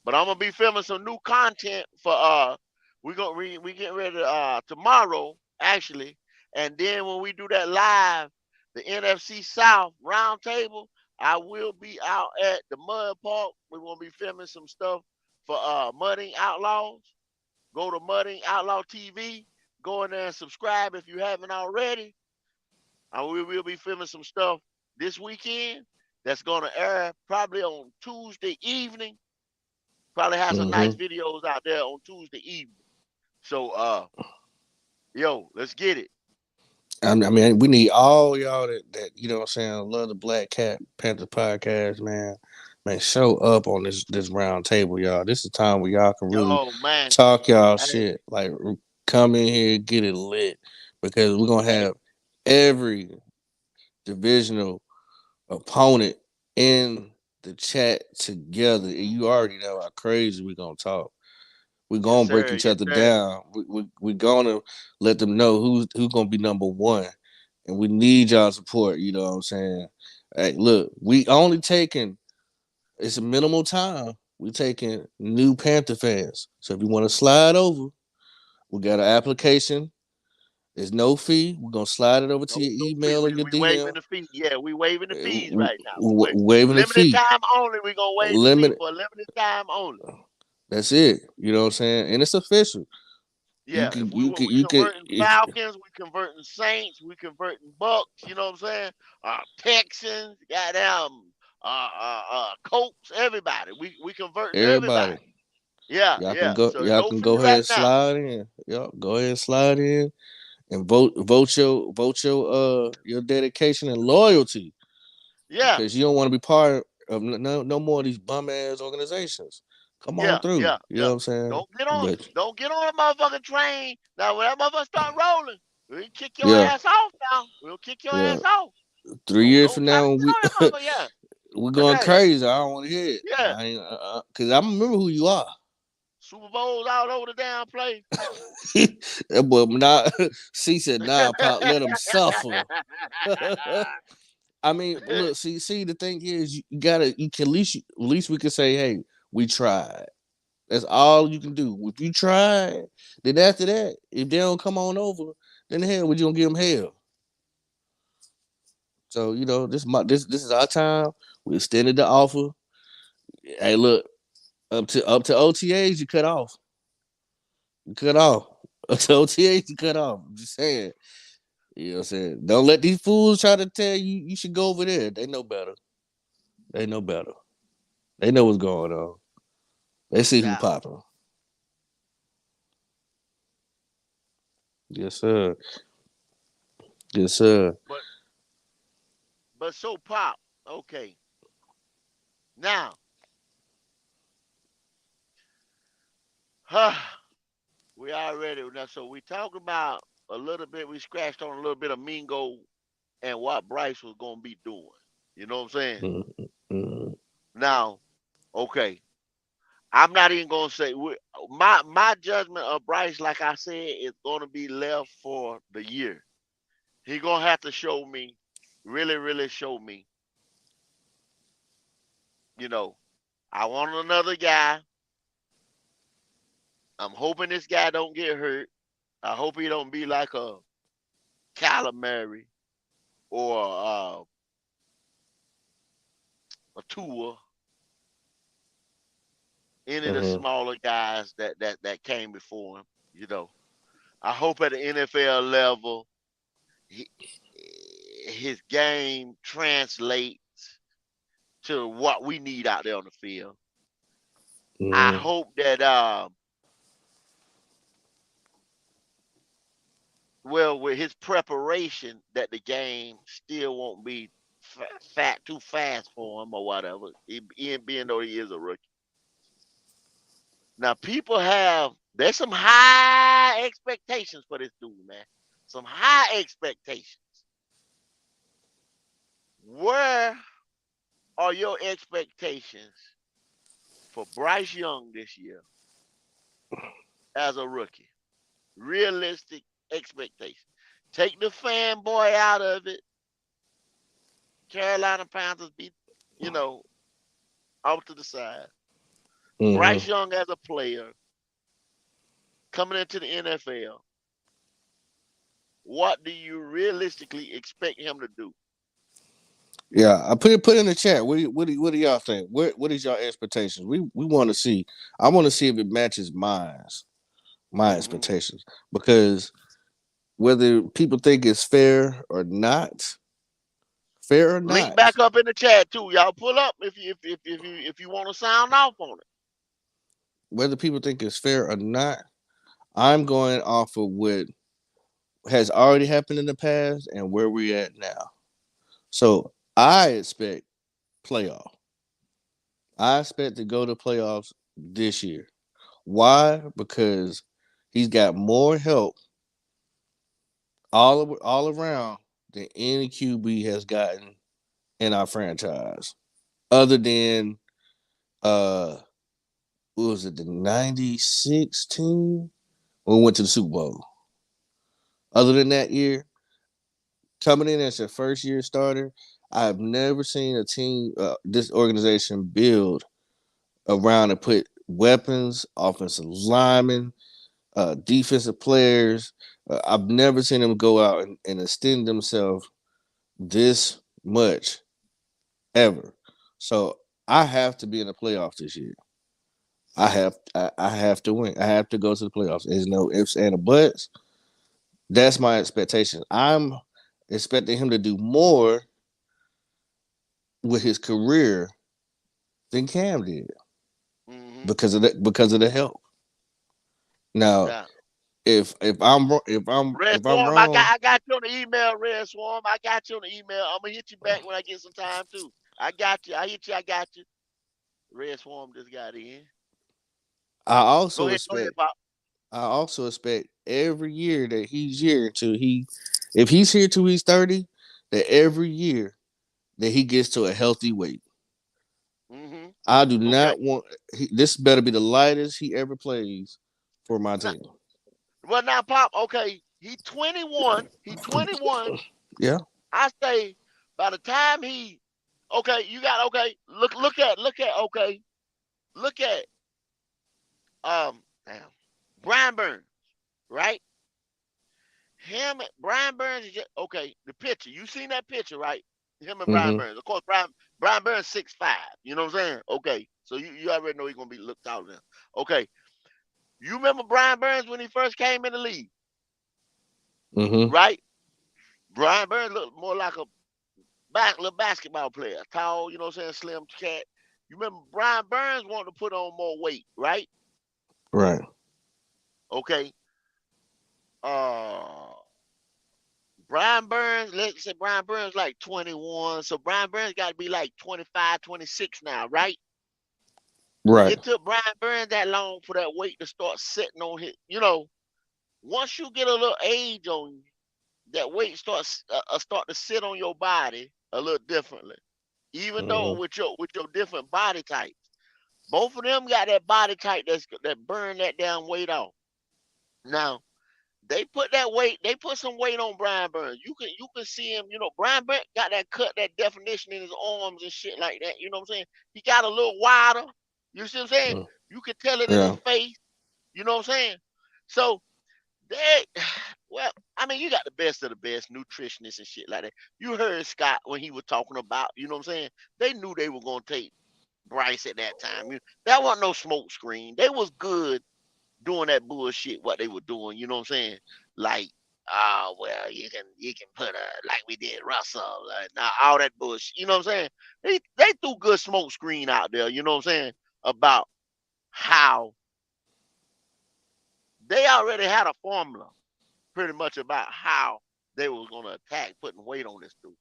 But I'm gonna be filming some new content for we getting ready to tomorrow actually, and then when we do that live, the NFC South roundtable, I will be out at the Mud Park. We're gonna be filming some stuff for Mudding Outlaws. Go to Mudding Outlaw TV. Go in there and subscribe if you haven't already. And we will be filming some stuff this weekend that's gonna air probably on Tuesday evening. Probably have some nice Mm-hmm. videos out there on Tuesday evening. So yo, let's get it. I mean, we need all y'all that you know what I'm saying, love the Black Cat Panther podcast, man. Man, show up on this round table, y'all. This is time where y'all can really Yo, man. talk y'all Hey, shit. Like come in here, get it lit. Because we're gonna hey, have every divisional opponent in the chat together. And you already know how crazy we're gonna talk. We're yes, gonna break sir. each Yes, other sir. down. We're gonna let them know who's gonna be number one. And we need y'all support, you know what I'm saying? Hey, look, we only taking it's a minimal time. We taking new Panther fans. So if you want to slide over, we got an application. There's no fee. We're gonna slide it over to No, your no fee. email or your We waiving DM. the fee. Yeah, we waiving the fees right now. Waiving the Limited fee. time only. We gonna waive the fee Limit. for a limited time only. That's it. You know what I'm saying? And it's official. You Yeah, if can we we you can converting if Falcons, we converting Saints, we converting Bucks. You know what I'm saying? Texans, goddamn, Colts, everybody. We converting everybody. everybody. Yeah. So Y'all no can go fee ahead right and now. slide in. Y'all go ahead and slide in. and vote your dedication and loyalty Yeah, because you don't want to be part of no more of these bum ass organizations. Come on yeah, through. yeah, You know yeah. what I'm saying? But Don't get on the motherfucking train. Now when that motherfucker start rolling, we'll kick your yeah, ass off now. We'll kick your yeah. ass off. 3 years Don't from try to now, when get on that motherfucker. Yeah. we're going Hey, crazy. I don't want to hear it. yeah. I ain't because I remember who you are. Super Bowls all over the damn place. That boy not. She said, "Nah, pop, let him suffer." I mean, look, see, the thing is, you gotta, you can at least we can say, hey, we tried. That's all you can do. If you try, then after that, if they don't come on over, then hell, we gonna give them hell. So this is our time. We extended the offer. Hey, look, up to OTAs, you cut off. You cut off. Up to OTAs, you cut off. I'm just saying. You know what I'm saying? Don't let these fools try to tell you you should go over there. They know better. They know better. They know what's going on. They No see who doubt. popping. Yes, sir. Yes, sir. But so pop. Okay. Now, we already now. So we talked about a little bit. We scratched on a little bit of Mingo and what Bryce was gonna be doing. You know what I'm saying? Mm-hmm. Now, okay. I'm not even gonna say my judgment of Bryce, like I said, is gonna be left for the year. He gonna have to show me, really, really show me. You know, I want another guy. I'm hoping this guy don't get hurt. I hope he don't be like a Calamari or a Tua, any of the Mm-hmm. smaller guys that came before him. You know, I hope at the NFL level, he, his game translates to what we need out there on the field. I Mm-hmm. hope that well, with his preparation, that the game still won't be fat too fast for him or whatever. Being though he is a rookie. Now people have there's some high expectations for this dude, man. Some high expectations. Where are your expectations for Bryce Young this year as a rookie? Realistic expectations. Take the fanboy out of it. Carolina Panthers beat, you know, off to the side. Bryce Mm-hmm. Young as a player coming into the NFL, what do you realistically expect him to do? Yeah, I put in the chat. What do y'all think? What is your expectations? We want to see. I want to see if it matches my Hmm. expectations because whether people think it's fair or Link not, back up in the chat too. Y'all pull up if you want to sound off on it. whether people think it's fair or not, I'm going off of what has already happened in the past and where we're at now. So I expect playoff. I expect to go to playoffs this year. Why? Because he's got more help all around than any QB has gotten in our franchise. Other than uh what was it, the 96 team? When we went to the Super Bowl. Other than that year, coming in as your first year starter, I've never seen a team, this organization build around and put weapons, offensive linemen, defensive players. I've never seen them go out and extend themselves this much ever. So I have to be in the playoffs this year. I have to win. I have to go to the playoffs. There's no ifs and buts. That's my expectation. I'm expecting him to do more with his career than Cam did Hmm. because of the help. No Now, doubt. Red I'm Swarm, wrong, I got you on the email, Red Swarm. I got you on the email. I'm gonna hit you back when I get some time too. I got you. I hit you. I got you. Red Swarm just got in. I Go also ahead, expect Pop. every year that he's here if he's here till he's 30, that every year that he gets to a healthy weight. Mm-hmm. I do Okay. not want this better be the lightest he ever plays for my Now, team. well, now, Pop. Okay, he 21. He 21. Yeah. I say by the time he, okay, you got okay. Okay. Look at damn, Brian Burns, right? Brian Burns is just, okay. The picture, you seen that picture, right? Him and Brian Mm-hmm. Burns. Of course, Brian Burns 6'5". You know what I'm saying? Okay, so you already know he's gonna be looked out there. Okay, you remember Brian Burns when he first came in the league, Mm-hmm. right? Brian Burns looked more like a little basketball player, tall. You know what I'm saying? Slim cat. You remember Brian Burns wanted to put on more weight, right? Right. Okay. Uh, Brian Burns, let's say Brian Burns like 21. So Brian Burns got to be like 25, 26 now, right? Right. It took Brian Burns that long for that weight to start sitting on his, once you get a little age on you, that weight start to sit on your body a little differently. Even though Mm-hmm. with your different body types. Both of them got that body type that burn that damn weight off. Now, they put some weight on Brian Burns. You can see him, Brian Burns got that cut, that definition in his arms and shit like that. You know what I'm saying? He got a little wider. You see what I'm saying? Mm. You can tell it in his Yeah. face. You know what I'm saying? So they well, I mean, you got the best of the best nutritionists and shit like that. You heard Scott when he was talking about, you know what I'm saying? They knew they were gonna take Bryce at that time. That wasn't no smoke screen. They was good doing that bullshit what they were doing, you know what I'm saying? Like, well, you can put like we did Russell, now all that bullshit, you know what I'm saying? They threw good smoke screen out there, you know what I'm saying? About how they already had a formula pretty much about how they was gonna attack putting weight on this dude.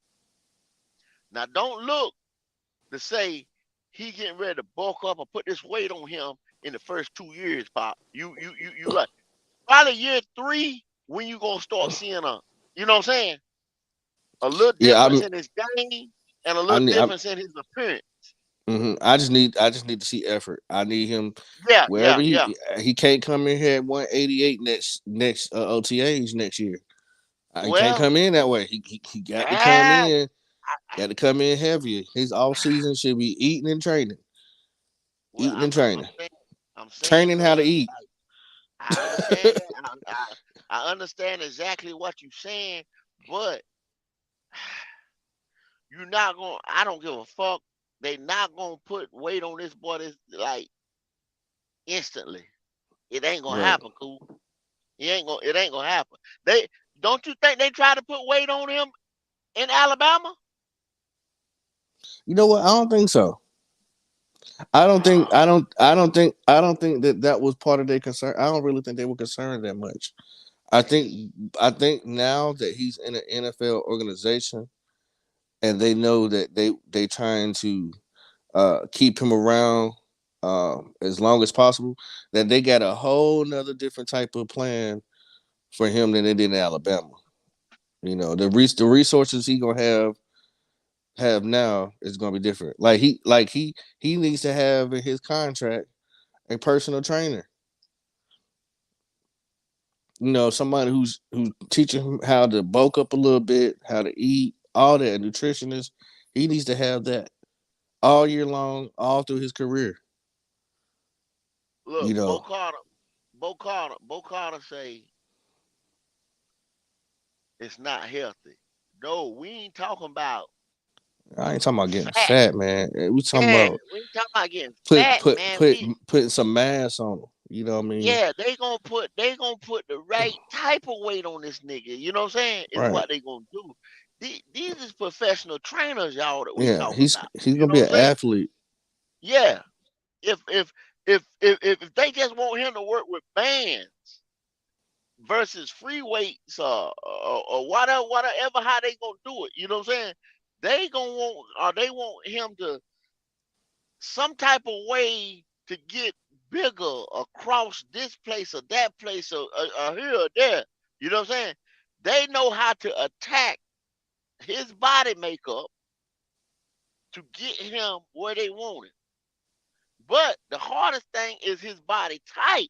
Now don't look to say he getting ready to bulk up or put this weight on him in the first 2 years, Pop. You right. Probably year 3 when you gonna start seeing you know what I'm saying, a little Yeah. difference in his game and a I little need. difference in his appearance. I just need to see effort. I need him Yeah, wherever yeah, yeah. he can't come in here at 188 next OTAs next year. He can't Well, come in that way. He got to come ah, in. Got to come in heavier. His off season should be eating and training. well, Eating and training. I'm saying, Training how to cuz eat. I understand that. I understand exactly what you're saying, but you're not gonna. I don't give a fuck. They not gonna put weight on this boy. This like instantly. It ain't gonna Right. happen, cool. It ain't gonna happen. They don't you think they try to put weight on him in Alabama? You know what? I don't think so. I don't think. Oh, I don't think that was part of their concern. I don't really think they were concerned that much. I think. I think now that he's in an NFL organization and they know that they trying to keep him around as long as possible, that they got a whole nother different type of plan for him than they did in Alabama. You know, the resources he gonna have now is gonna be different. He needs to have in his contract a personal trainer. You know, somebody who's teaching him how to bulk up a little bit, how to eat, all that. A nutritionist, he needs to have that all year long, all through his career. look, You know, Bo Carter say it's not healthy. No, we ain't talking about I ain't talking about getting fat. fat, man. We talking Yeah, about we ain't talking about getting put fat, put man. put putting some mass on him. You know what I mean? Yeah, they gonna put the right type of weight on this nigga. You know what I'm saying? Is Right. what they gonna do. These is professional trainers, y'all, that we Yeah. talking about. He's You gonna know be what an I'm saying? athlete. Yeah. If they just want him to work with bands, versus free weights or whatever how they gonna do it. You know what I'm saying? They gonna want or they want him to some type of way to get bigger across this place or that place or here or there. You know what I'm saying? They know how to attack his body makeup to get him where they want it. But the hardest thing is his body type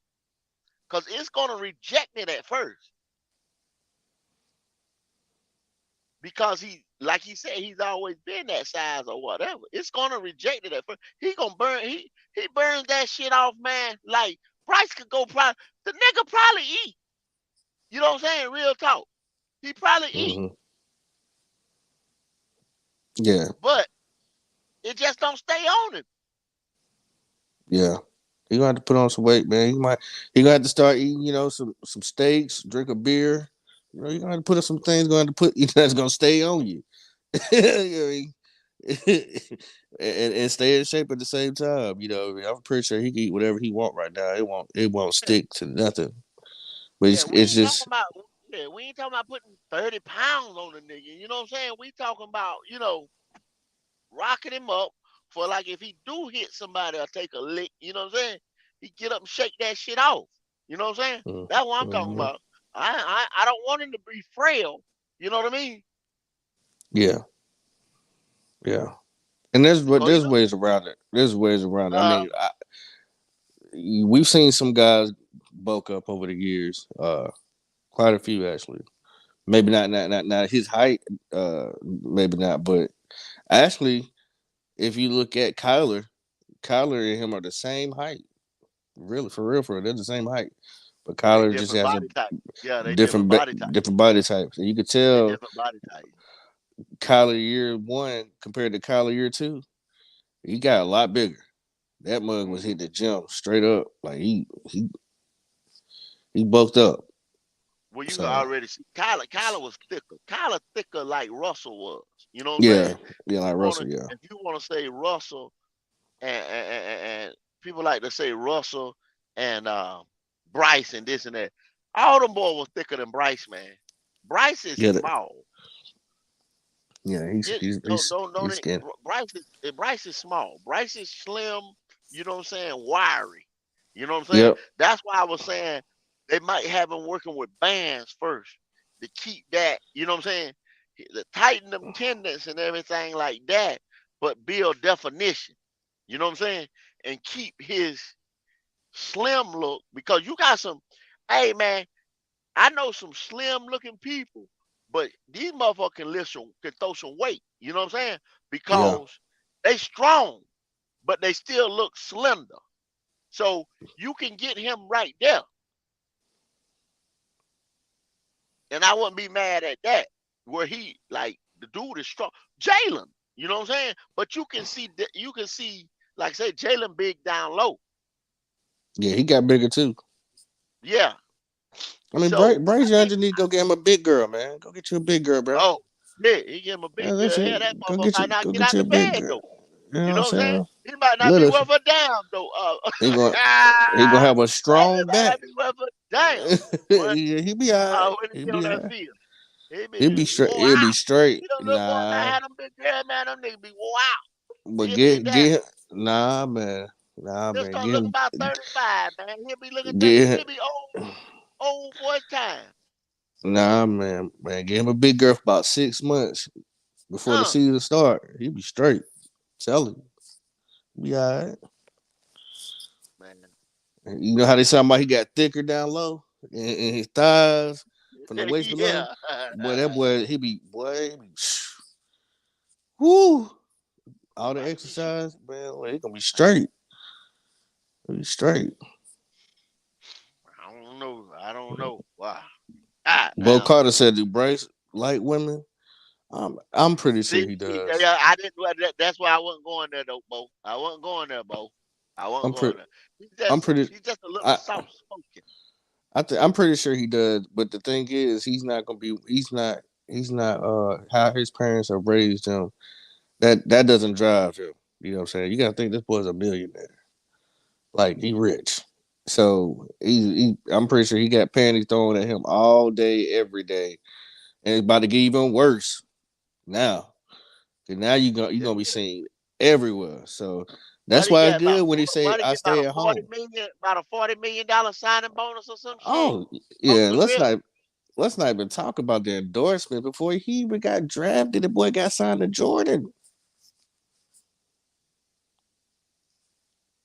because it's going to reject it at first. Because like he said, he's always been that size or whatever. It's gonna reject it at first. He gonna burn. He burns that shit off, man. Like Bryce could go. The nigga probably eat. You know what I'm saying? Real talk. He probably eat, Mm-hmm. Yeah, but it just don't stay on him. yeah. He gonna have to put on some weight, man. He gonna have to start eating, some steaks, drink a beer. You gonna have to put up some things. Gonna have to put that's gonna stay on you. You know what I mean? and stay in shape at the same time. I'm pretty sure he can eat whatever he want right now. It won't stick to nothing. But Yeah, we it's ain't talking just about. Yeah, we ain't talking about putting 30 pounds on the nigga. You know what I'm saying? We talking about rocking him up for like if he do hit somebody or take a lick. You know what I'm saying? He get up and shake that shit off. You know what I'm saying? That's what I'm talking mhm. about. I don't want him to be frail. You know what I mean? Yeah, yeah. And Because there's ways around it. There's ways around it. I uh, mean, we've seen some guys bulk up over the years. Quite a few actually. Maybe not his height. Maybe not. But actually, if you look at Kyler and him are the same height. Really, for real, they're the same height. But they Kyler just different has a body type. Yeah, they different body type. different body types, and you could They tell different body type. Kyler year 1 compared to Kyler year 2. He got a lot bigger. That mug was Mm-hmm. hitting the gym straight up. Like he bulked up. Well, you can So already see Kyler was thicker. Kyler thicker like Russell was. You know what I'm yeah, saying? yeah, like Russell. Yeah, If you wanna say Russell and people like to say Russell and Bryce and this and that. All them boys was thicker than Bryce, man. Bryce is yeah, small. yeah. It don't He's skinny. Bryce is small. Bryce is slim. You know what I'm saying? Wiry. You know what I'm saying? Yep. That's why I was saying they might have him working with bands first to keep that. You know what I'm saying? To tighten them tendons and everything like that, but build definition. You know what I'm saying? And keep his slim look because you got some. Hey man, I know some slim looking people, but these motherfuckers can throw some weight. You know what I'm saying? Yeah. Because they strong, but they still look slender. So you can get him right there, and I wouldn't be mad at that. Where he like the dude is strong, Jalen. You know what I'm saying? But you can see, like say Jalen big down low. Yeah, he got bigger too. Yeah. I mean, So I Bryce Young think just need to go get him a big girl, man. Go get you a big girl, bro. oh yeah, he give him a Yeah, big that's girl. it. Hell, that motherfucker might not Go get get out you a the big bed girl. though. You know You what I'm know what I'm saying? saying? He might not be Little, worth a damn though. he gonna have a He strong might back. not be worth a damn. But Yeah, he be alright. when he He get on be that alright. field, he be He'll be straight. wore He'll be out. straight. You know, little boy might Nah, have them big girl, man. Them niggas be wore out. but He'll be down. nah, man, He'll start looking about 35, man. He'll be looking 30. get He'll be old for his time. nah, man, get him a big girl for about 6 months before the Uh, season start. He'll be straight. Tell him, be alright. man. You know how they talking about he got thicker down low in his thighs from the waist below. Yeah. Boy, that boy, he be, whoo, He all the might be short. exercise, man. Well, he gonna be straight. He'll be straight. I don't know. I don't know. Wow. Ah, Bo damn. Carter said, "Do Bryce like women?" I'm pretty sure See, he yeah, does. yeah, I didn't. That's why I wasn't going there, though, Bo. I wasn't going there, Bo. I wasn't I'm going pretty. there. I'm pretty. He's just a little I soft spoken. I'm pretty sure he does. But the thing is, he's not gonna be. He's not. He's not. How his parents have raised him. That doesn't drive him. You know what I'm saying? You gotta think this boy's a millionaire. Like he rich. So I'm pretty sure he got panties thrown at him all day, every day, and it's about to get even worse now. Cause now you Yeah. gonna be seen everywhere. So What that's he why it's get good about when he say what he I get about stay at home. about a $40 million signing bonus or some shit? Oh Off yeah, the rip. let's not even talk about the endorsement before he even got drafted. The boy got signed to Jordan.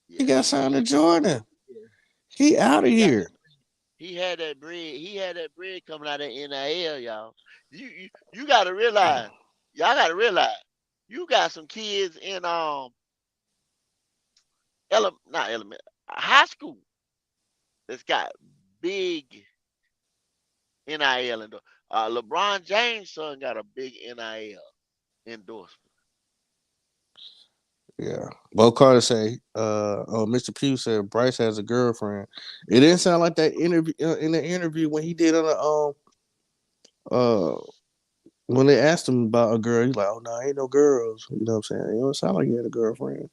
He Yeah, got signed to Jordan. yeah. He out of He got here. that. He had that bread. He had that bread coming out of NIL, y'all. You got to realize, y'all got to realize, you got some kids in not element high school that's got big NIL endorsement. LeBron James' son got a big NIL endorsement. Yeah. Bo Carter say, oh, Mr. Pugh said Bryce has a girlfriend. It didn't sound like that interview in the interview when he did on the when they asked him about a girl, he's like, oh no, ain't no girls. You know what I'm saying? It don't sound like he had a girlfriend.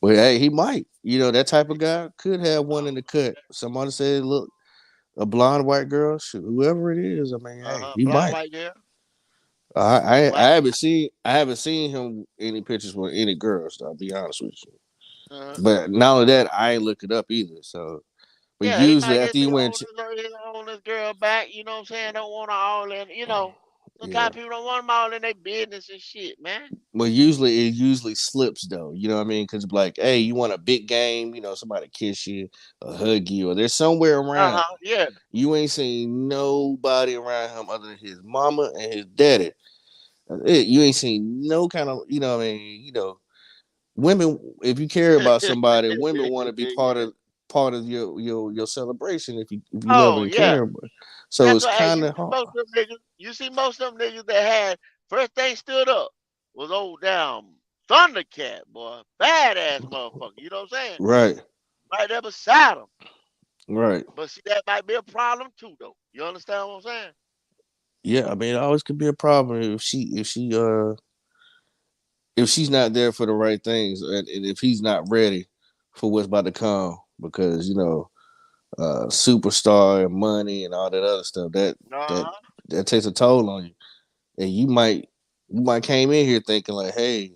Well, hey, he might. You know, that type of guy could have one in the cut. Somebody said, look, a blonde white girl, shoot, whoever it is, I mean, hey, he Blind might. white girl, I white. haven't seen him any pictures with any girls, though, I'll be honest with you. Uh, But not only that, I ain't look it up either. So but yeah, he usually might after just you be went on this girl back. You know what I'm saying? Don't want her all in. yeah. Sometimes people don't want them all in their business and shit, man. Well, usually it usually slips though. You know what I mean? Because like, hey, you want a big game? You know, somebody kiss you, or hug you, or there's somewhere around. Yeah. You ain't seen nobody around him other than his mama and his daddy. That's it. You ain't seen no kind of, you know what I mean, women, if you care about somebody, women want to be part of your celebration if you love Oh and yeah. care. So That's it's what. Hey, kind you of see hard. most of them niggas. You see most of them niggas that had first thing stood up was old damn Thundercat, boy, badass motherfucker. You know what I'm saying? Right, Right there beside him. right. But see, that might be a problem too, though. You understand what I'm saying? Yeah, I mean, it always could be a problem if she's not there for the right things and if he's not ready for what's about to come because superstar and money and all that other stuff that Uh-huh. that takes a toll on you and you might came in here thinking like, hey,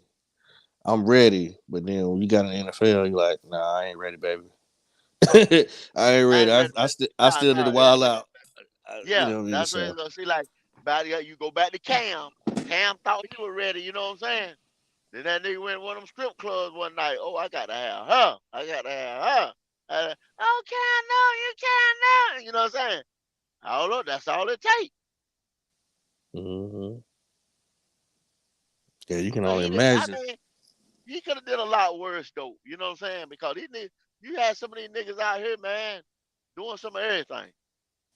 I'm ready, but then when you got in the NFL, you're like, nah, I ain't ready, baby. I ain't I ready. ain't ready. I Nah, still need nah. a while out. You Yeah, know what I mean? that's what So it's gonna see. Like, you go back to Cam. Cam thought he was ready. You know what I'm saying? Then that nigga went to one of them strip clubs one night. Oh, I gotta have her. I gotta have her. Oh, Cam, no, you can't now. You know what I'm saying? I don't know. That's all it takes. hmm yeah, you can But only he did. I imagine. mean, he could have did a lot worse though. You know what I'm saying? Because you had some of these niggas out here, man, doing some of everything.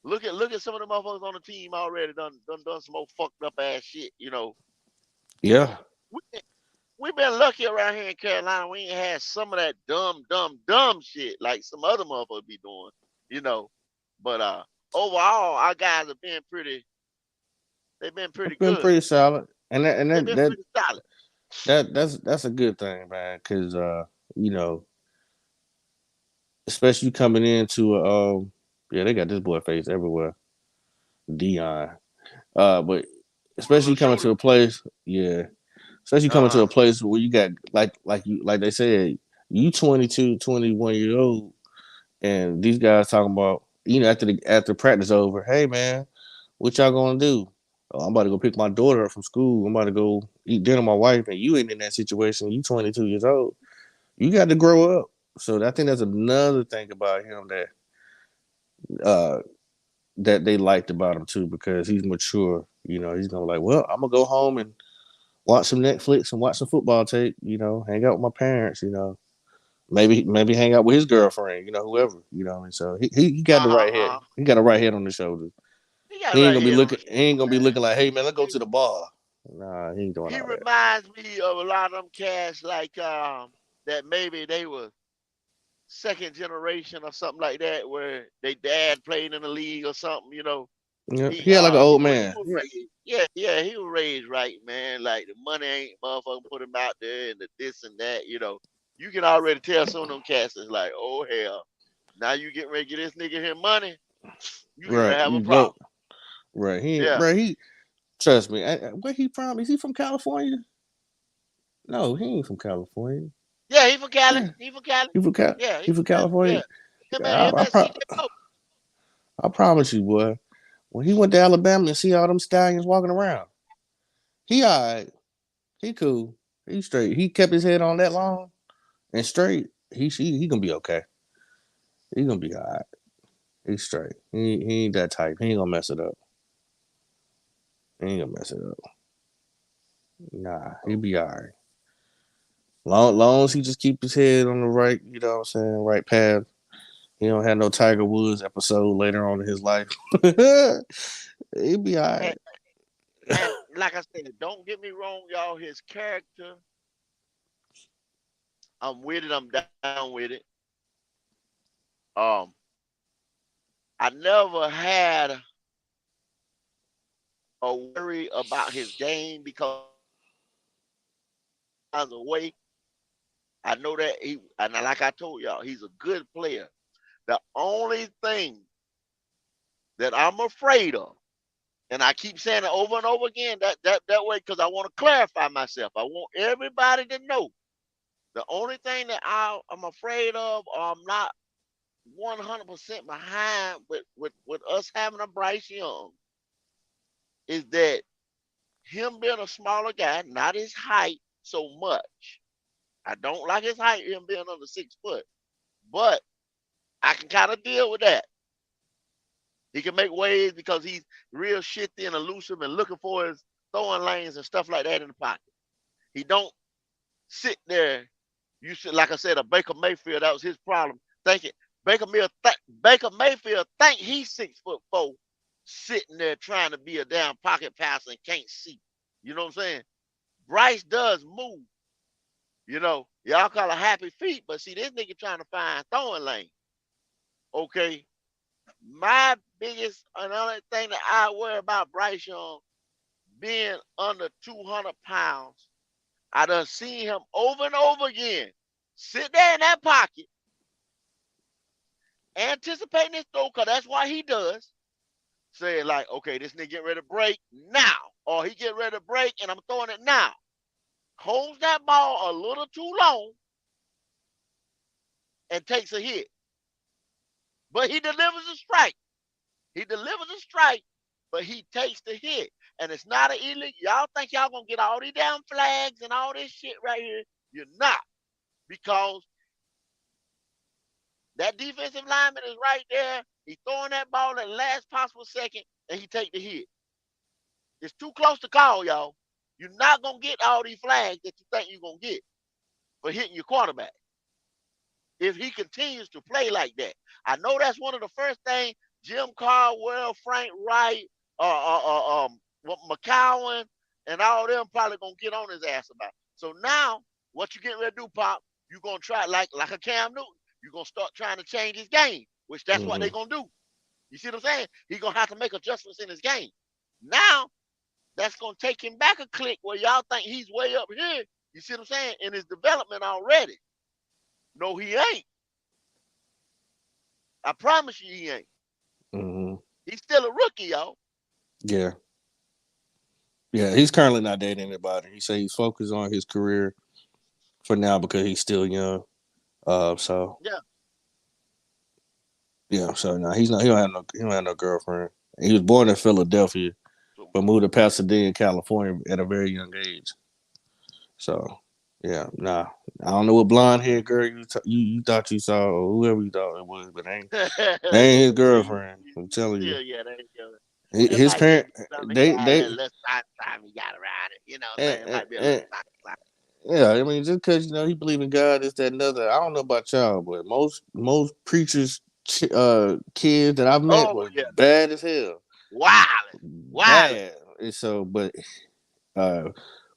Look at some of the motherfuckers on the team already done some old fucked up ass shit. Yeah, We we been lucky around here in Carolina. We ain't had some of that dumb shit like some other motherfuckers be doing. You know, but overall, our guys have been pretty. They've been it's pretty been good. pretty solid, and that and They've that been that pretty solid. that's a good thing, man. Because you know, especially coming into yeah, they got this boy face everywhere, Dion. But On a little especially coming to shooter. a place, yeah, especially coming to Uh a place where you got like they said, you 22, 21 years old, and these guys talking about after practice over, hey man, what y'all gonna do? Oh, I'm about to go pick my daughter up from school. I'm about to go eat dinner with my wife, and you ain't in that situation. You 22 years old. You got to grow up. So I think that's another thing about him uh that they liked about him too, because he's mature. He's gonna like, well, I'm gonna go home and watch some Netflix and watch some football tape. Hang out with my parents. Maybe hang out with his girlfriend. Whoever. What I mean, so he got the huh. right head. He got the right head on his shoulders. He got He the ain't right gonna be head on looking. his He ain't shoulders, gonna be man. looking like, hey man, let's go to the bar. Nah, he ain't doing He all that. reminds me of a lot of them cats like that maybe they were second generation or something like that, where they dad played in the league or something. Yeah, He he had like an old but he man. was Yeah. raised, yeah, he was raised right, man. Like the money ain't motherfucking put him out there and the this and that. You can already tell some of them cats is like, oh hell, Now you getting ready to get this nigga here money. You getting ready Right. to have a You problem. go. Right. He Yeah. bro, he trust me. Where he from? Is he from California? No, he ain't from California. Yeah, he from Cali. Yeah. He from Cali. He from Cal Yeah, he he from from Cali. California. Yeah. Him I, and him I, and pro- CJ Pope. I promise you, boy. When he went to Alabama and see all them stallions walking around, he all right. He cool. He straight. He kept his head on that long and straight. He gonna be okay. He gonna be all right. He's straight. He ain't that type. He ain't gonna mess it up. He ain't gonna mess it up. Nah, he be all right. Long as he just keep his head on the right, you know what I'm saying, right path. He don't have no Tiger Woods episode later on in his life. he be all And, right. and like I said, don't get me wrong, y'all. His character, I'm with it. I'm down with it. Um, I never had a worry about his game because of the way I know that and like I told y'all, he's a good player. The only thing that I'm afraid of, and I keep saying it over and over again, that way, because I want to clarify myself. I want everybody to know the only thing that I'm afraid of, or I'm not 100% behind with us having a Bryce Young, is that him being a smaller guy, not his height so much. I don't like his height, him being under 6 foot, but I can kind of deal with that. He can make waves because he's real shifty and elusive and looking for his throwing lanes and stuff like that in the pocket. He don't sit there. You should, like I said, a Baker Mayfield. That was his problem. Thinking Baker Mayfield think he's 6'4", sitting there trying to be a damn pocket passer and can't see. You know what I'm saying? Bryce does move. Y'all call it happy feet, but see this nigga trying to find throwing lane. Okay, my biggest another thing that I worry about Bryce Young being under 200 pounds. I done seen him over and over again sit there in that pocket, anticipating his throw, because that's why he does. Saying like, okay, this nigga getting ready to break now, or he getting ready to break and I'm throwing it now. Holds that ball a little too long and takes a hit. But he delivers a strike. He delivers a strike, but he takes the hit. And it's not an illegal. Y'all think y'all gonna get all these damn flags and all this shit right here. You're not. Because that defensive lineman is right there. He's throwing that ball at the last possible second, and he take the hit. It's too close to call, y'all. You're not gonna get all these flags that you think you're gonna get for hitting your quarterback if he continues to play like that. I know that's one of the first things Jim Caldwell, Frank Wright, McCowan, and all them probably gonna get on his ass about. So now, what you getting ready to do, Pop? You gonna try like a Cam Newton. You're gonna start trying to change his game, which that's what they're Mm-hmm. gonna do. You see what I'm saying? He's gonna have to make adjustments in his game. Now, that's gonna take him back a click where y'all think he's way up here. You see what I'm saying? In his development already. No, he ain't. I promise you he ain't. Mm-hmm. He's still a rookie, y'all. Yeah. Yeah. He's currently not dating anybody. He said he's focused on his career for now because he's still young. So Yeah. yeah. So no, he's not. He don't have no girlfriend. He was born in Philadelphia, So, but moved to Pasadena, California, at a very young age. So yeah, nah. I don't know what blonde haired girl you thought you saw or whoever you thought it was, but they ain't his girlfriend. I'm telling you. yeah, that ain't good. It His might just parent, be something he had a they little time he got around it. You know what I'm and, saying? It and, might be a little and time. yeah, I mean, just because he believe in God, this, that, and other. I don't know about y'all, but most preachers, kids that I've met Oh, were yeah. bad as hell, Wildin'. Wildin'. bad. And so, uh,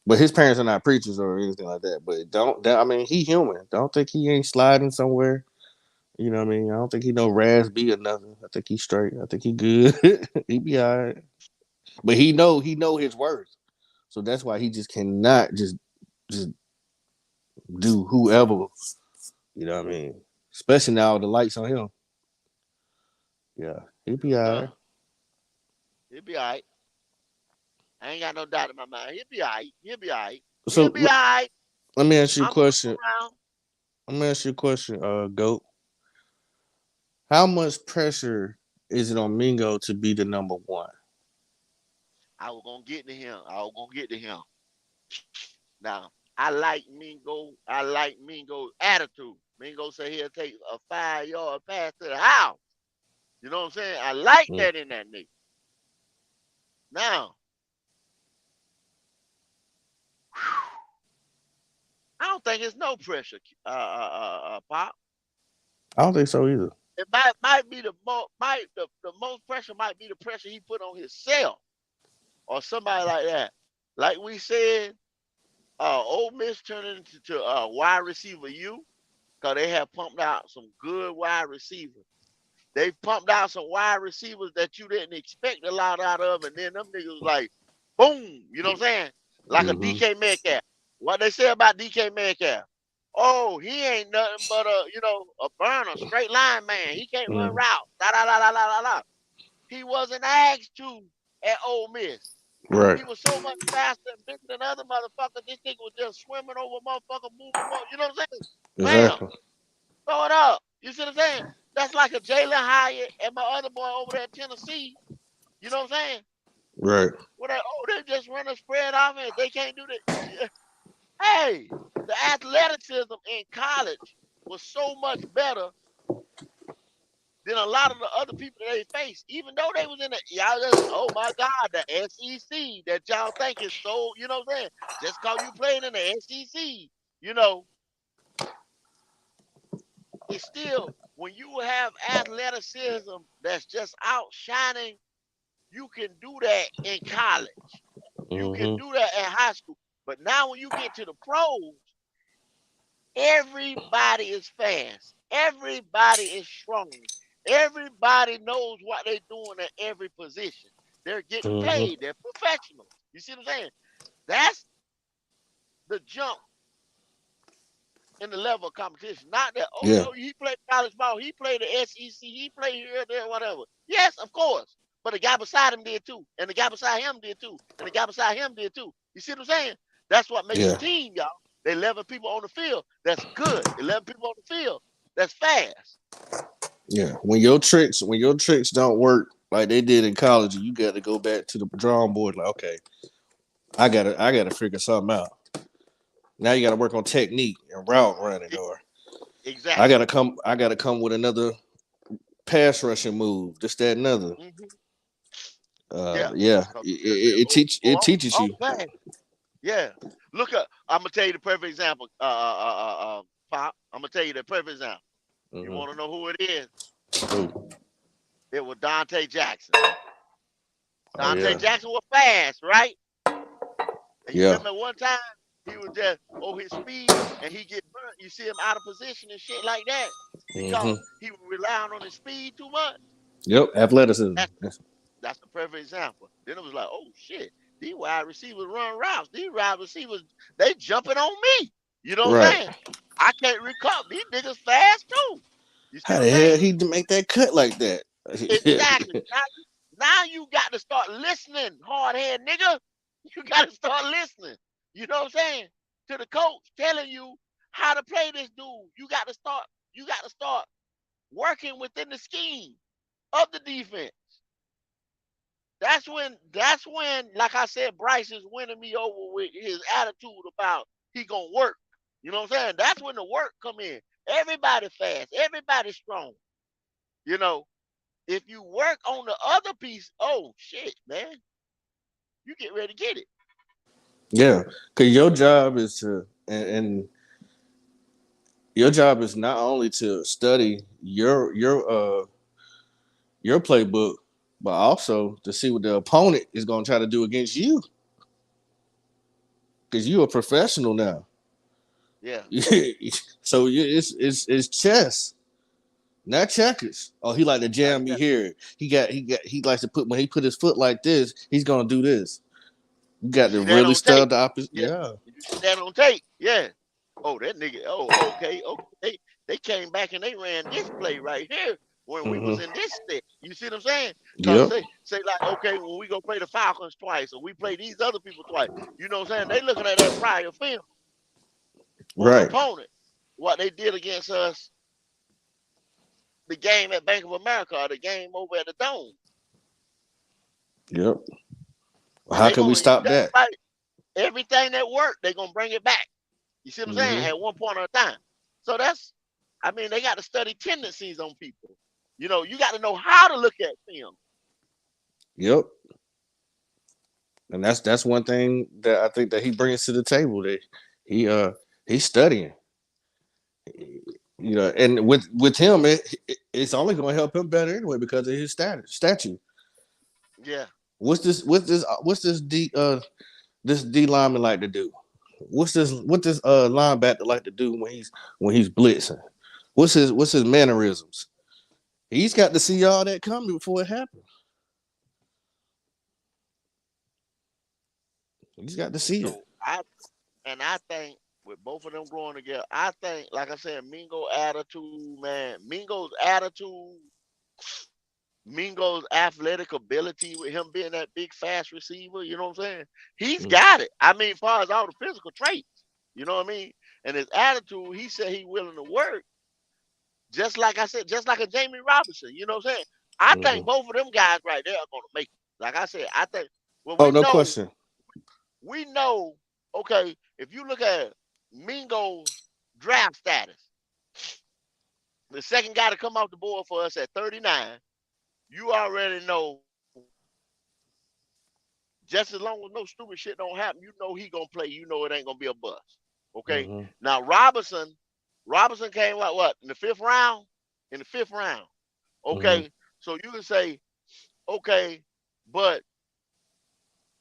but his parents are not preachers or anything like that. But I mean, he human. Don't think he ain't sliding somewhere. You know what I mean? I don't think he no Raz B or nothing. I think he's straight. I think he good. he be all right. But he know his worth. So that's why he just cannot just do whoever. You know what I mean? Especially now with the lights on him. Yeah, he'll be all right. He'll be all right. I ain't got no doubt in my mind. He'll be all right. He'll be all right. He'll So be all right. let me ask you a I'm coming question. around. Let me ask you a question, Goat. How much pressure is it on Mingo to be the number one? I was gonna get to him. I was gonna get to him. Now, I like Mingo. I like Mingo's attitude. Mingo said he'll take a 5-yard pass to the house. You know what I'm saying? I like Mm. that in that nigga. Now, I don't think it's no pressure, Pop. I don't think so either. It might be the most pressure might be the pressure he put on himself or somebody like that. Like we said, Ole Miss turned into wide receiver U because they have pumped out some good wide receivers. They pumped out some wide receivers that you didn't expect a lot out of, and then them niggas was like, boom, you know what I'm saying? Like a Mm-hmm. DK Metcalf. What they say about DK Metcalf? Oh, he ain't nothing but a burner, straight line man. He can't run Mm. routes. Da da da da da da da. He wasn't asked to at Ole Miss. Right. He was so much faster and bigger than other motherfuckers. This nigga was just swimming over motherfucker, moving, you know what I'm saying? Bam, Exactly. throw it up. You see what I'm saying? That's like a Jalen Hyatt and my other boy over there at Tennessee. You know what I'm saying? Right. Where they just run a spread offense. They can't do that. Hey, the athleticism in college was so much better than a lot of the other people that they faced. Even though they was in the y'all just oh my God, the SEC that y'all think is so, you know what I'm saying? Just cause you playing in the SEC, you know, it's still when you have athleticism that's just outshining, you can do that in college. You can Mm-hmm. do that in high school. But now when you get to the pros, everybody is fast. Everybody is strong. Everybody knows what they're doing at every position. They're getting Mm-hmm. paid. They're professionals. You see what I'm saying? That's the jump in the level of competition. Not that, oh, Yeah. yo, he played college ball, he played the SEC, he played here, there, whatever. Yes, of course. But the guy beside him did too. And the guy beside him did too. And the guy beside him did too. You see what I'm saying? That's what makes a Yeah. team, y'all. They 11 people on the field. That's good. 11 people on the field. That's fast. Yeah. When your tricks don't work like they did in college, you got to go back to the drawing board. Like, okay, I gotta figure something out. Now you got to work on technique and route running, E- or I Exactly. gotta come. I gotta come with another pass rushing move. This, that, and other. Hmm. Yeah. Yeah. 'Cause It, you just it, it oh, teach it teaches oh, you. fast. Yeah. Look up. I'm gonna tell you the perfect example. Pop. I'm gonna tell you the perfect example. You Mm-hmm. want to know who it is? Oh It was Dante Jackson. Dante yeah. Jackson was fast, right? And you Yeah. remember one time he was just his speed and he get burnt. You see him out of position and shit like that Mm-hmm. because he was relying on his speed too much. Yep. Athleticism. That's that's the perfect example. Then it was like, oh shit, these wide receivers run routes. These wide receivers they jumping on me. You know what I'm Right. saying? I can't recover. These niggas fast too. You see How what the I'm hell saying? he make that cut like that? Exactly. Now you got to start listening, hard head nigga. You got to start listening. You know what I'm saying? To the coach telling you how to play this dude. You got to start. You got to start working within the scheme of the defense. That's when, like I said, Bryce is winning me over with his attitude about he gonna work. You know what I'm saying? That's when the work come in. Everybody fast. Everybody strong. You know, if you work on the other piece, oh shit, man, you get ready to get it. Yeah, because your job is to and your job is not only to study your playbook, but also to see what the opponent is going to try to do against you. Because you're a professional now, Yeah. so it's chess, not checkers. Oh, he like to That's jam me that. here. He likes to put when he put his foot like this, he's gonna do this. You You got to see that really on tape. study the opposite. Yeah. Yeah. You see that on tape. Yeah. Oh, that nigga. Oh, okay. Okay. They came back and they ran this play right here when we was Mm-hmm. in this set. You see what I'm saying? Cause Yep. say like, okay, when we go play the Falcons twice, or we play these other people twice, you know what I'm saying? They looking at that prior film on the Right. opponent, what they did against us, the game at Bank of America, or the game over at the Dome, Yep. and How they can we gonna, you stop damn that? right, everything that worked, they gonna bring it back. You see what I'm saying? Mm-hmm. At one point at a time. So that's, I mean, they got to study tendencies on people. You know, you got to know how to look at film. Yep. And that's one thing that I think that he brings to the table. That he's studying. You know, and with him, it's only going to help him better anyway because of his statue. Yeah. This D lineman like to do? What this linebacker like to do when he's blitzing? What's his mannerisms? He's got to see all that coming before it happens. He's got to see it. So I think with both of them growing together, I think, like I said, Mingo attitude, man, Mingo's athletic ability with him being that big fast receiver, you know what I'm saying? He's Mm. got it. I mean, as far as all the physical traits, you know what I mean? And his attitude, he said he willing to work. Just like I said, just like a Jamie Robinson, you know what I'm saying? I think Mhm. both of them guys right there are gonna make it. Like I said, I think well Oh, no question. we know, okay, if you look at Mingo's draft status, the second guy to come off the board for us at 39, you already know just as long as no stupid shit don't happen, you know he gonna play. You know it ain't gonna be a bust. Okay. Mm-hmm. Now Robinson came like what in the fifth round? In the fifth round. Mm-hmm. Okay. So you can say, okay, but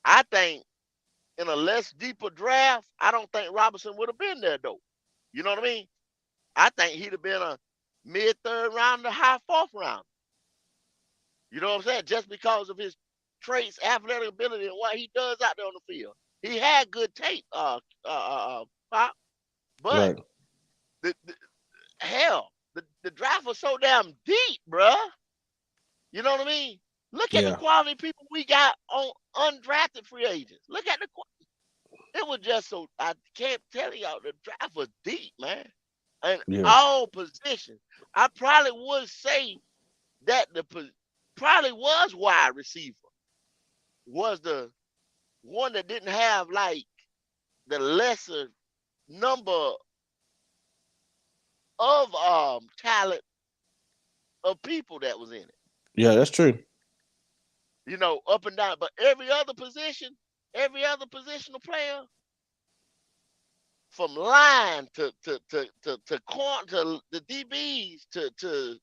I think in a less deeper draft, I don't think Robinson would have been there though. You know what I mean? I think he'd have been a mid third round to high fourth round. You know what I'm saying? Just because of his traits, athletic ability, and what he does out there on the field. He had good tape, Pop. But Right. the hell, the draft was so damn deep, bruh. You know what I mean? Look at the Yeah. quality people we got on undrafted free agents. Look at it was just so I can't tell y'all the draft was deep, man. And Yeah. all positions. I probably would say that probably was wide receiver was the one that didn't have like the lesser number of talent of people that was in it. Yeah, that's true. You know, up and down. But every other positional player, from line to corner to the DBs to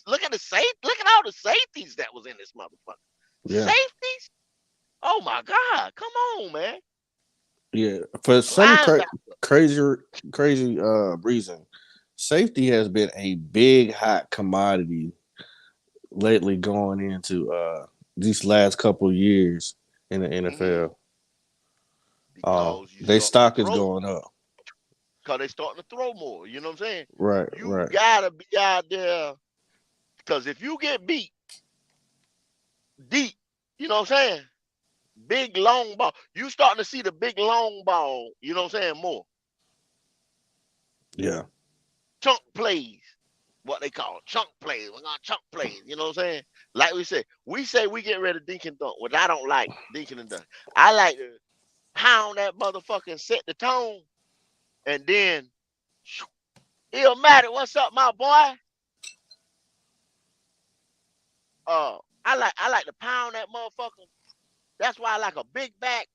look at look at all the safeties that was in this motherfucker. Yeah. Safeties? Oh my God! Come on, man. Yeah. For some crazy reason, safety has been a big hot commodity lately going into these last couple of years in the NFL. Because you Their starting to stock is throw. going up. Because they starting to throw more. You know what I'm saying? Right. You Right. gotta be out there. Because if you get beat deep, you know what I'm saying? Big long ball. You starting to see the big long ball, you know what I'm saying, more. Yeah. Chunk plays, what they call chunk plays. We're gonna chunk plays, you know what I'm saying? Like we say we get rid of Dink and Dunk, which I don't like Dinkin and Dunk. I like to pound that motherfucker and set the tone, and then 𝐿_MATTY, what's up, my boy? I like to pound that motherfucker. That's why I like a big back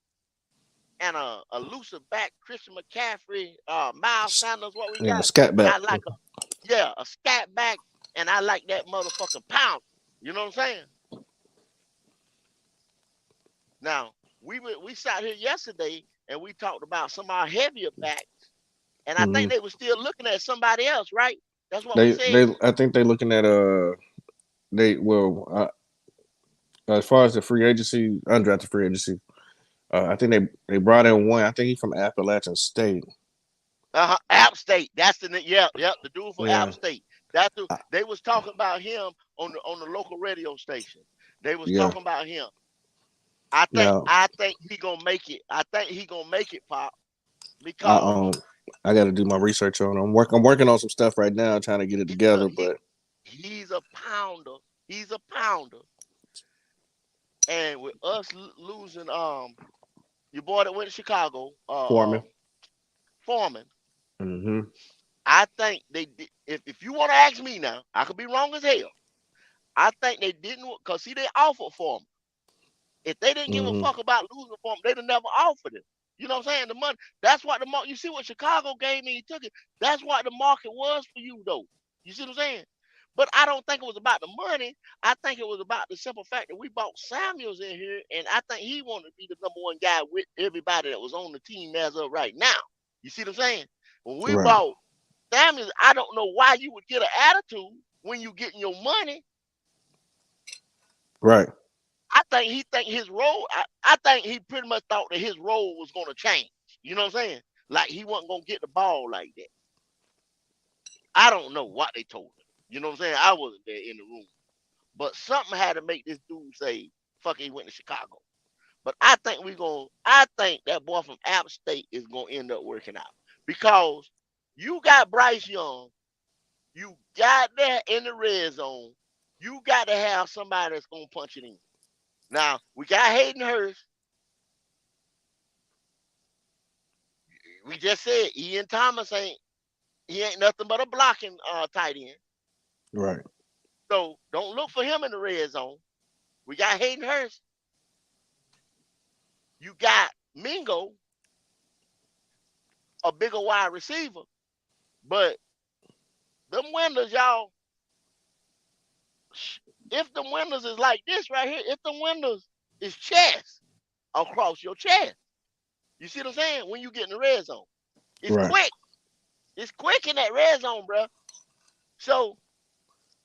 and a looser back, Christian McCaffrey, Miles Sanders, what we Yeah. got. Scat back. I like a scat back, and I like that motherfucking pound. You know what I'm saying? Now, we sat here yesterday and we talked about some of our heavier backs, and I think Mm-hmm. they were still looking at somebody else, right? That's what we said. I think they're looking at as far as the free agency, undrafted free agency, I think they brought in one. I think he's from Appalachian State. App State. That's the the dude for Yeah. App State. They was talking about him on the local radio station. They was Yeah. talking about him. Now, I think he gonna make it. I think he gonna make it, Pop, I because I got to do my research on. I'm working on some stuff right now, trying to get it together. But he's a pounder. He's a pounder. And with us losing your boy that went to Chicago, Foreman. Foreman, Mm-hmm. I think they did. If you want to ask me now, I could be wrong as hell. I think they didn't, because see, they offered for him. If they didn't give a Mm-hmm. fuck about losing for him, they'd have never offered him. You know what I'm saying? The money. That's what the market. You see what Chicago gave me? He took it. That's what the market was for you, though. You see what I'm saying? But I don't think it was about the money. I think it was about the simple fact that we bought Samuels in here, and I think he wanted to be the number one guy with everybody that was on the team as of right now. You see what I'm saying? When we Right. bought Samuels, I don't know why you would get an attitude when you getting your money. Right. I think he think his role. I think he pretty much thought that his role was going to change. You know what I'm saying? Like he wasn't going to get the ball like that. I don't know what they told him. You know what I'm saying? I wasn't there in the room, but something had to make this dude say, "Fuck it," he went to Chicago. But I think I think that boy from App State is gonna end up working out, because you got Bryce Young, you got that in the red zone. You got to have somebody that's gonna punch it in. Now we got Hayden Hurst. We just said Ian Thomas ain't nothing but a blocking tight end. Right. So don't look for him in the red zone. We got Hayden Hurst. You got Mingo, a bigger wide receiver. But them windows, y'all, if the windows is like this right here, if the windows is chest across your chest, you see what I'm saying? When you get in the red zone, it's Right. quick. It's quick in that red zone, bro. So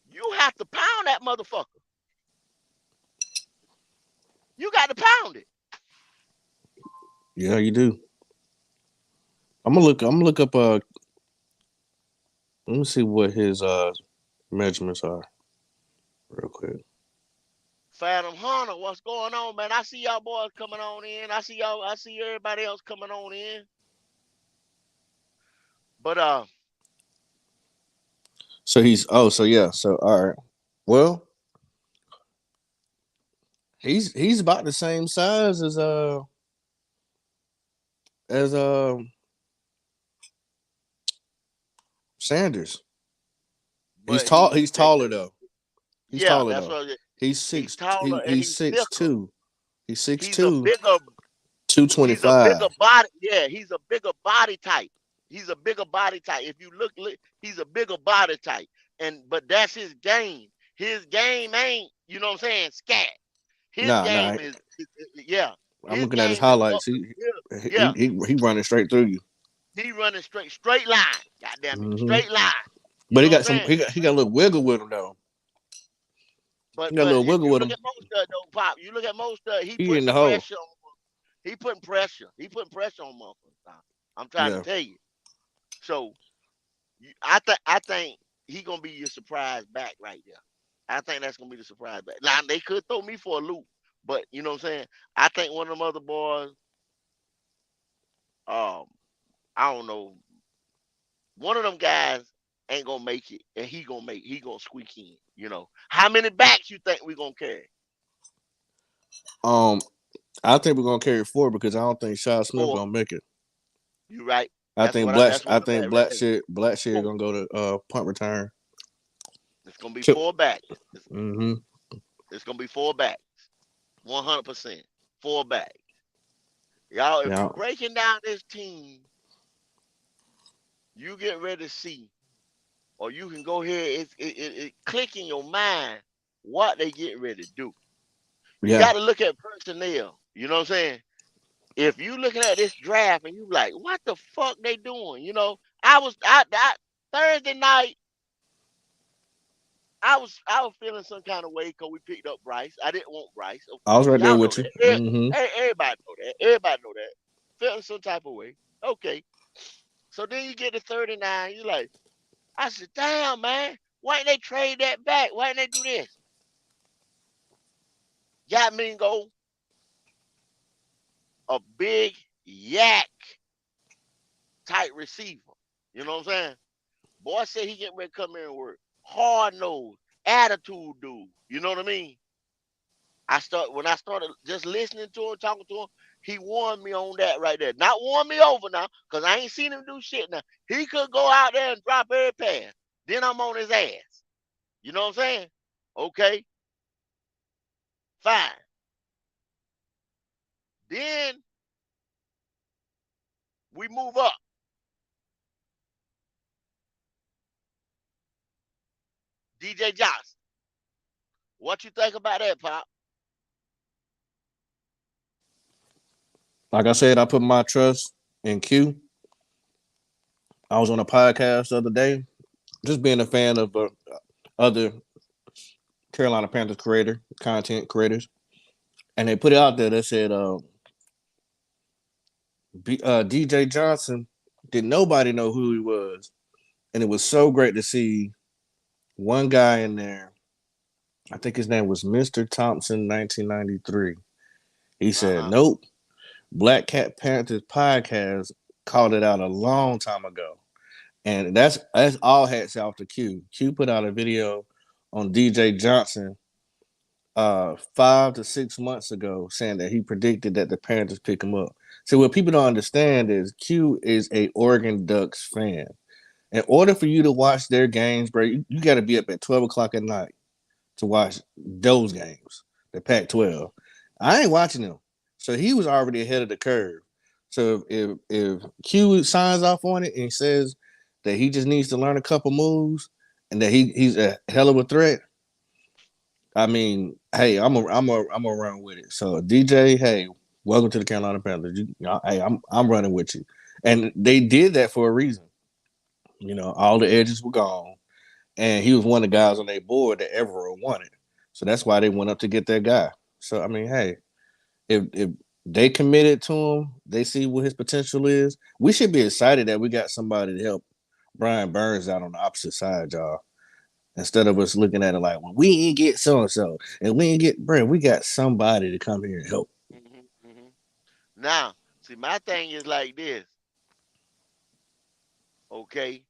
you have to pound that motherfucker. You got to pound it. Yeah, you do. I'm gonna look up. Let me see what his measurements are, real quick. Phantom Hunter, what's going on, man? I see y'all boys coming on in. I see everybody else coming on in. But So he's so yeah. So all right. Well, he's about the same size as Sanders. He's but tall. He's taller though. He's yeah, taller that's though. what He's he's six. taller and He's he's six thicker. two. He's He's a 6'2", bigger 225. body. Yeah, he's a bigger body type. He's a bigger body type. If you look, he's a bigger body type. But that's his game. His game ain't, you know what I'm saying, scat. His Nah. game yeah. I'm His looking at his game is up highlights. the He middle. he Yeah. he, he running straight through you. He running straight line. God damn it. Mm-hmm. Straight line. You But he know what got I'm some. saying? He got a little wiggle with him though. He got a But little if wiggle you with look him. at Mostert though, Pop, you look at Mostert, he He in putting the hole. pressure on. He putting pressure. He putting pressure on motherfuckers now. I'm trying to Yeah. tell you. So I think he gonna be your surprise back right there. I think that's gonna be the surprise back. Now they could throw me for a loop, but you know what I'm saying. I think one of them other boys, um, I don't know, one of them guys ain't gonna make it, and he gonna squeak in. You know, how many backs you think we gonna carry? Um, I think we're gonna carry 4 because I don't think Shad Smith 4. gonna make it. You right? I think Black. That's I what I'm think at right there. Blackshear 4. gonna go to punt return. It's gonna be 4 backs. Mm-hmm. It's gonna be 4 backs. 100%. 4 backs. Y'all, if you Yeah. breaking down this team, you get ready to see, or you can go here. It click in your mind what they get ready to do. You Yeah. got to look at personnel. You know what I'm saying? If you looking at this draft and you like, what the fuck they doing? You know, I Thursday night, I was feeling some kind of way because we picked up Bryce. I didn't want Bryce, of I was course. right there Y'all know with you. that. Mm-hmm. Everybody know that. Everybody know that. Feeling some type of way. Okay. So then you get to 39. You like, I said, damn, man. Why didn't they trade that back? Why didn't they do this? Got Mingo, a big yak type receiver. You know what I'm saying? Boy said he getting ready to come here and work. Hard nose, attitude dude. You know what I mean? When I started just listening to him, talking to him, he won me on that right there. Not won me over now, because I ain't seen him do shit now. He could go out there and drop every pass. Then I'm on his ass. You know what I'm saying? Okay, fine. Then we move up. DJ Johnson. What you think about that, Pop? Like I said, I put my trust in Q. I was on a podcast the other day, just being a fan of other Carolina Panthers content creators, and they put it out there that said DJ Johnson, did nobody know who he was, and it was so great to see one guy in there. I think his name was Mr. Thompson, 1993. He said, Uh-huh. "Nope, Black Cat Panthers podcast called it out a long time ago." And that's all hats off to Q. Q put out a video on DJ Johnson 5 to 6 months ago saying that he predicted that the Panthers pick him up. So what people don't understand is Q is a Oregon Ducks fan. In order for you to watch their games, bro, you got to be up at 12 o'clock at night to watch those games, the Pac-12. I ain't watching them. So he was already ahead of the curve. So if Q signs off on it and says that he just needs to learn a couple moves and that he's a hell of a threat, I mean, hey, I'm a run with it. So DJ, hey, welcome to the Carolina Panthers. Hey, I'm running with you. And they did that for a reason. You know, all the edges were gone. And he was one of the guys on their board that ever wanted. So that's why they went up to get that guy. So I mean, hey, if they committed to him, they see what his potential is. We should be excited that we got somebody to help Brian Burns out on the opposite side, y'all. Instead of us looking at it like, well, we ain't get so and so, and we ain't get Brent, we got somebody to come here and help. Mm-hmm. Now, see, my thing is like this. Okay,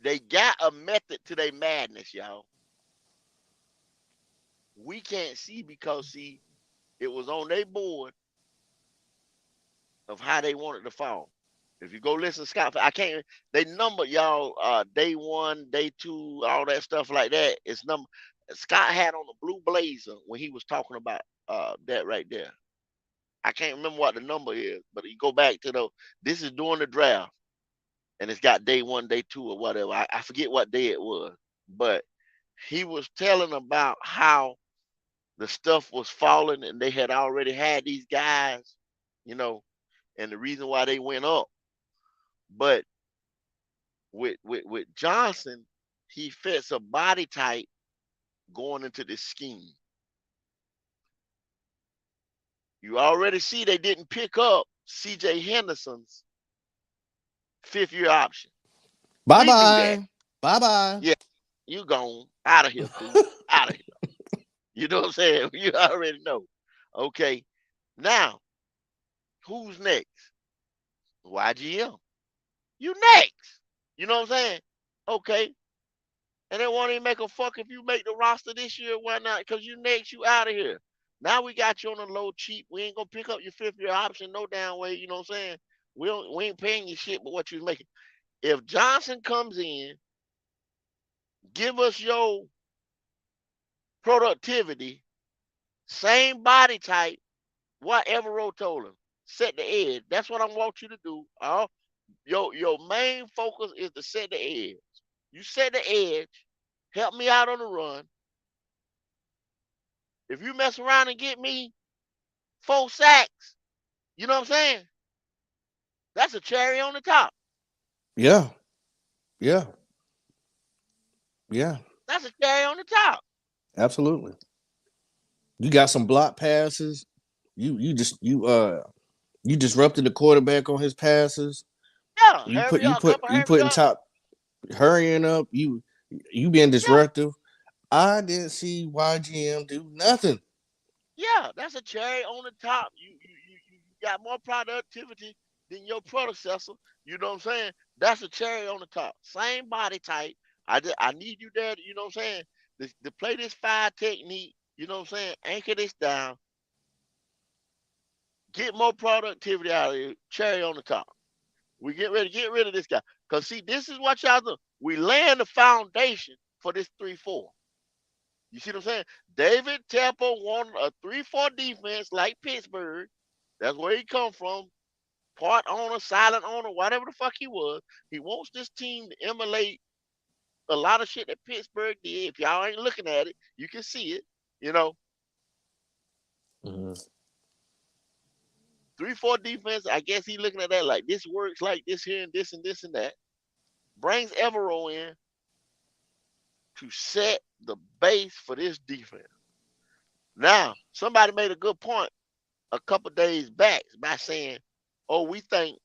they got a method to their madness, y'all. We can't see because see, it was on their board of how they wanted to fall. If you go listen to Scott, I can't. They number y'all day one, day two, all that stuff like that. It's number. Scott had on the blue blazer when he was talking about that right there. I can't remember what the number is, but you go back to the. This is during the draft, and it's got day one, day two, or whatever. I forget what day it was, but he was telling about how the stuff was falling, and they had already had these guys, you know, and the reason why they went up. But with Johnson, he fits a body type going into this scheme. You already see they didn't pick up CJ Henderson's 5th-year option. Bye We knew that. bye. Bye bye. Yeah, you gone out of here, fool. Out of here. You know what I'm saying? You already know. Okay. Now, who's next? YGM. You next. You know what I'm saying? Okay. And they won't even make a fuck if you make the roster this year. Why not? Because you next, you out of here. Now we got you on a low cheap. We ain't gonna pick up your 5th-year option no damn way. You know what I'm saying? We ain't paying you shit but what you making. If Johnson comes in, give us your productivity, same body type, whatever Rowe told him, set the edge. That's what I want you to do. Your main focus is to set the edge. You set the edge. Help me out on the run. If you mess around and get me 4 sacks, you know what I'm saying? That's a cherry on the top. Yeah. Yeah. Yeah. That's a cherry on the top. Absolutely. You got some block passes. You disrupted the quarterback on his passes. Yeah, You put hurry you up, put couple you hurry putting up. top hurrying up. You being Yeah, disruptive. I didn't see YGM do nothing. yeah, that's a cherry on the top. You got more productivity than your predecessor. You know what I'm saying? That's a cherry on the top. Same body type. I need you there. You know what I'm saying? To play this fire technique. You know what I'm saying? Anchor this down. Get more productivity out of it. Cherry on the top. We get ready to get rid of this guy. Cause see, this is what y'all do. We laying the foundation for this 3-4. You see what I'm saying? David Tepper wanted a 3-4 defense like Pittsburgh. That's where he come from. Part owner, silent owner, whatever the fuck he was. He wants this team to emulate a lot of shit that Pittsburgh did. If y'all ain't looking at it, you can see it. You know, Mm-hmm. 3-4 defense. I guess he looking at that like this works like this here and this and this and that. Brings Evero in to set the base for this defense. Now, somebody made a good point a couple days back by saying, "Oh, we think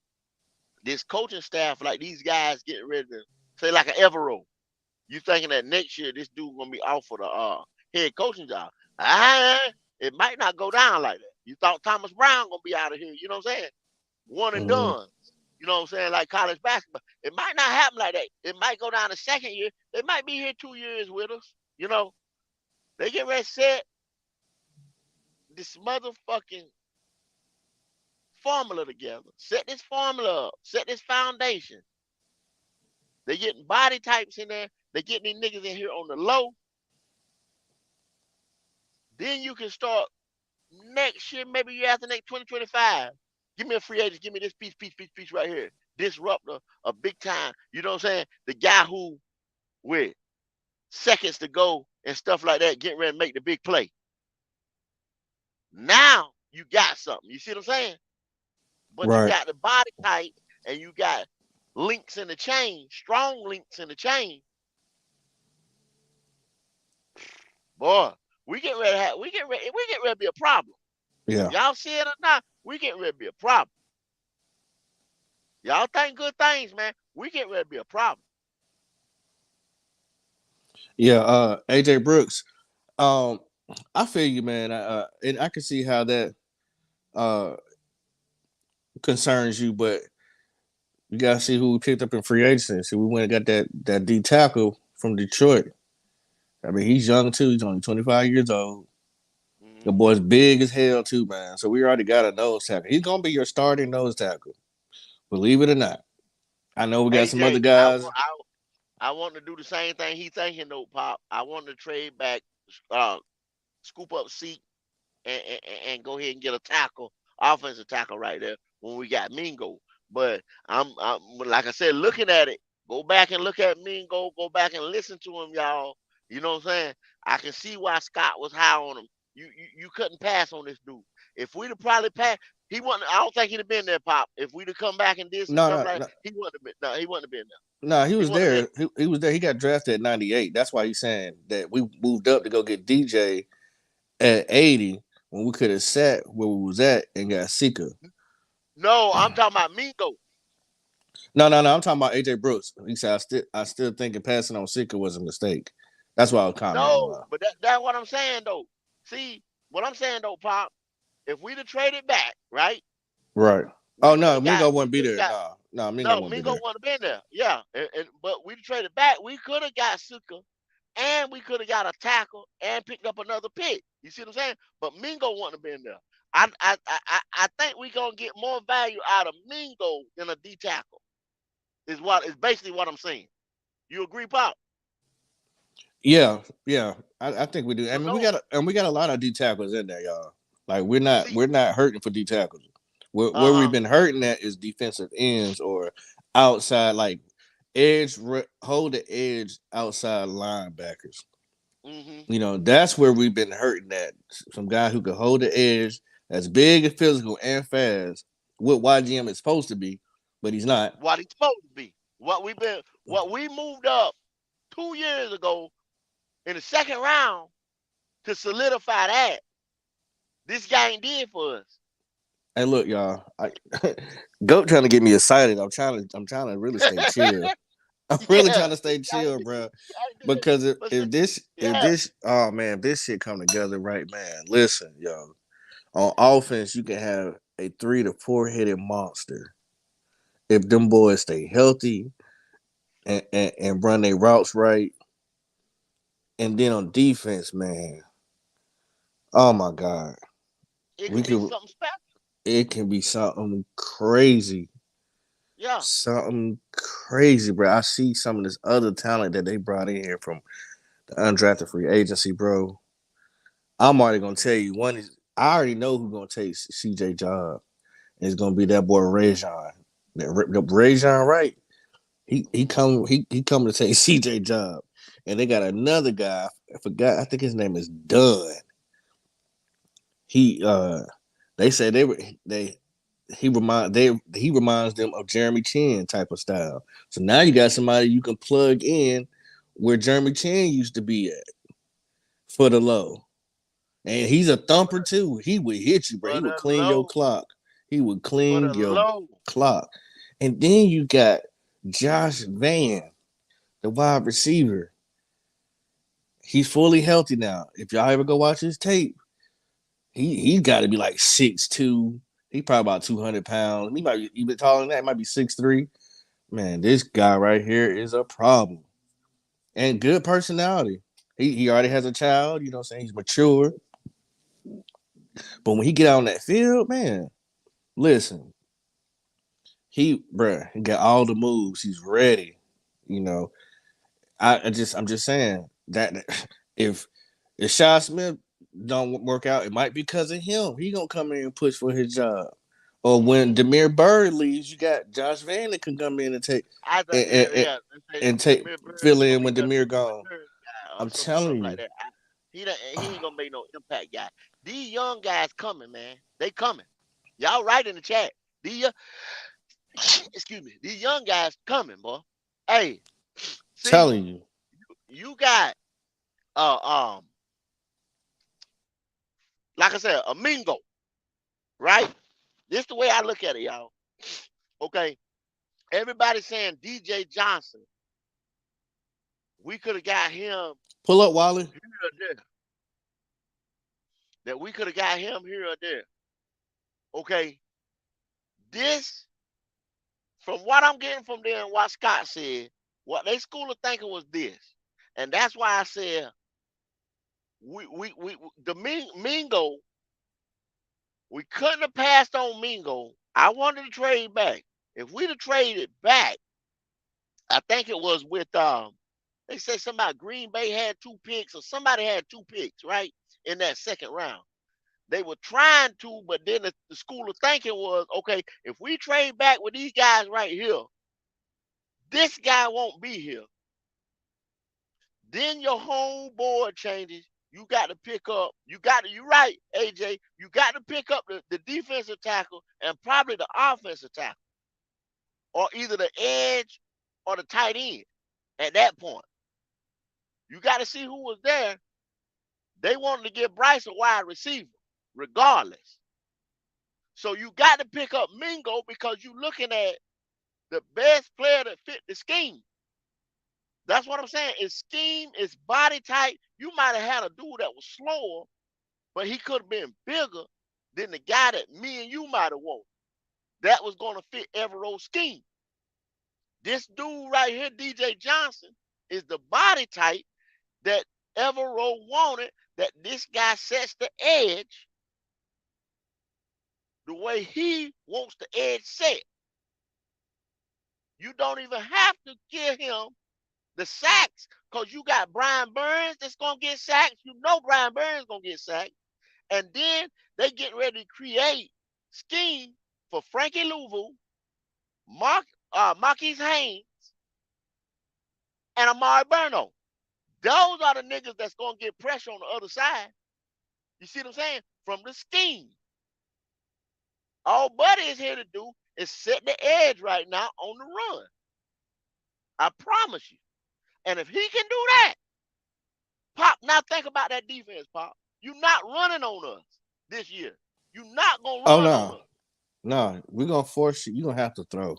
this coaching staff, like these guys getting ready to say like an Evero. You thinking that next year this dude gonna be off for the head coaching job? Ah, it might not go down like that. You thought Thomas Brown gonna be out of here? You know what I'm saying? One and Mm-hmm. done. You know what I'm saying? Like college basketball. It might not happen like that. It might go down the second year. They might be here 2 years with us. You know, they get ready to set this motherfucking formula together. Set this formula up. Set this foundation. They getting body types in there. They getting these niggas in here on the low. Then you can start next year, maybe year after next 2025. Give me a free agent. Give me this piece right here. Disrupt a big time. You know what I'm saying? The guy who with seconds to go and stuff like that, getting ready to make the big play. Now you got something. You see what I'm saying? But you Right. got the body type and you got links in the chain, strong links in the chain. Boy, we get ready to be a problem. Yeah. Y'all see it or not? We get ready to be a problem. Y'all think good things, man. We get ready to be a problem. Yeah. AJ Brooks. Um, I feel you, man. And I can see how that uh concerns you, but you gotta see who we picked up in free agency. See, we went and got that D tackle from Detroit. I mean, he's young too. He's only 25 years old. The Mm-hmm. boy's big as hell too, man. So we already got a nose tackle. He's gonna be your starting nose tackle, believe it or not. I know we got some other AJ, guys. I want to do the same thing he thinking though, Pop. I want to trade back, uh, scoop up seat and go ahead and get a tackle, offensive tackle right there when we got Mingo. But I'm like I said, looking at it, go back and look at Mingo, go back and listen to him, y'all. You know what I'm saying? I can see why Scott was high on him. You couldn't pass on this dude. If we'd have probably passed, he wouldn't. I don't think he'd have been there, Pop. If we'd have come back and did some No, stuff no, like no, he wouldn't have been. No, he wouldn't have been there. no. He He was wouldn't have been. there. He was there. He got drafted at 98. That's why he's saying that we moved up to go get DJ at 80 when we could have sat where we was at and got Sika. No, I'm talking about Mingo. No. I'm talking about AJ Brooks. He said I still think passing on Sika was a mistake. That's why I was commenting No, on. but that's what I'm saying though. See, what I'm saying though, Pop, if we'd have traded back, right, Right. we Oh could no, have got Mingo we wouldn't be could have there. got No, Mingo no wouldn't be Mingo there. wouldn't have been there. Yeah. But we'd have traded back, we could have got Suka and we could have got a tackle and picked up another pick. You see what I'm saying? But Mingo wouldn't have been there. I think we gonna get more value out of Mingo than a D tackle. Is basically what I'm saying. You agree, Pop? Yeah. I think we do. I So mean, no, we got a lot of D tackles in there, y'all. Like see, we're not hurting for D tackles. Where we've uh-huh. been hurting at is defensive ends or outside, like hold the edge outside linebackers. Mm-hmm. You know, that's where we've been hurting at. Some guy who can hold the edge, that's big and physical and fast. What YGM is supposed to be, but he's not. What he's supposed to be. What we moved up 2 years ago in the second round to solidify that. This guy ain't did for us. Hey, look, y'all. Goat trying to get me excited. I'm trying to really stay chill. I'm really Yeah, trying to stay you gotta chill, do, bro. you gotta do that. Because But see, if yeah, this oh man, if this shit come together right, man. Listen, yo. On offense, you can have a 3 to 4 headed monster if them boys stay healthy and run their routes right. And then on defense, man, oh my God, it we could be could something special. it can be something crazy, Yeah, something crazy, bro. I see some of this other talent that they brought in here from the undrafted free agency, bro. I'm already gonna tell you one is I already know who's gonna take CJ job. It's gonna be that boy Rajon. The Rajon, right? He coming to take CJ job, and they got another guy. I forgot. I think his name is Dunn. He they say they he reminds them of Jeremy Chinn type of style. So now you got somebody you can plug in where Jeremy Chinn used to be at for the low. And he's a for thumper the too. He would hit you, bro. for He would the clean your low, clock. He would for clean the your low. clock. And then you got Josh Van, the wide receiver. He's fully healthy now. If y'all ever go watch his tape, he got to be like 6'2". He probably about 200 pounds. He might be even taller than that. He might be 6'3". Man, this guy right here is a problem. And good personality. He already has a child, you know what I'm saying? He's mature. But when he get out on that field, man, listen, he got all the moves. He's ready. You know, I'm just saying that if Shy Smith don't work out, it might be because of him. He gonna come in and push for his job. Or when Demir Bird leaves, you got Josh Van that can come in and take I think and, yeah, and, yeah. They say and the take Midbury fill gonna in be when the Demir gone. return guy or I'm something telling like you, that. He ain't gonna make no impact guy. These young guys coming, man. They coming. Y'all right in the chat. These excuse me. These young guys coming, boy. Hey, see, telling you. you got uh um like I said, a Mingo, right? This the way I look at it, y'all. Okay. Everybody saying DJ Johnson. We could have got him Pull up, Wally. here or there. That we could have got him here or there. Okay. This, from what I'm getting from them and what Scott said, what they school of thinking was this. And that's why I said the Mingo, we couldn't have passed on Mingo. I wanted to trade back. If we'd have traded back, I think it was with they say somebody Green Bay had 2 picks or somebody had 2 picks, right? In that second round. They were trying to, but then the school of thinking was, okay, if we trade back with these guys right here, this guy won't be here. Then your whole board changes. You got to pick up, you're right, AJ, you got to pick up the defensive tackle and probably the offensive tackle, or either the edge or the tight end at that point. You got to see who was there. They wanted to give Bryce a wide receiver, regardless. So you got to pick up Mingo because you're looking at the best player that fit the scheme. That's what I'm saying. His scheme, his body type. You might have had a dude that was slower, but he could have been bigger than the guy that me and you might have wanted. That was going to fit Evero's scheme. This dude right here, DJ Johnson, is the body type that Evero wanted, that this guy sets the edge the way he wants the edge set. You don't even have to give him the sacks because you got Brian Burns that's going to get sacks. You know Brian Burns going to get sacked. And then they getting ready to create scheme for Frankie Louvu, Marquise Haynes, and Amari Burno. Those are the niggas that's going to get pressure on the other side. You see what I'm saying? From the scheme. All Buddy is here to do is set the edge right now on the run. I promise you. And if he can do that, Pop, now think about that defense, Pop. You're not running on us this year. You're not going to Oh run on no. us. No, we're gonna force you. You're gonna have to throw.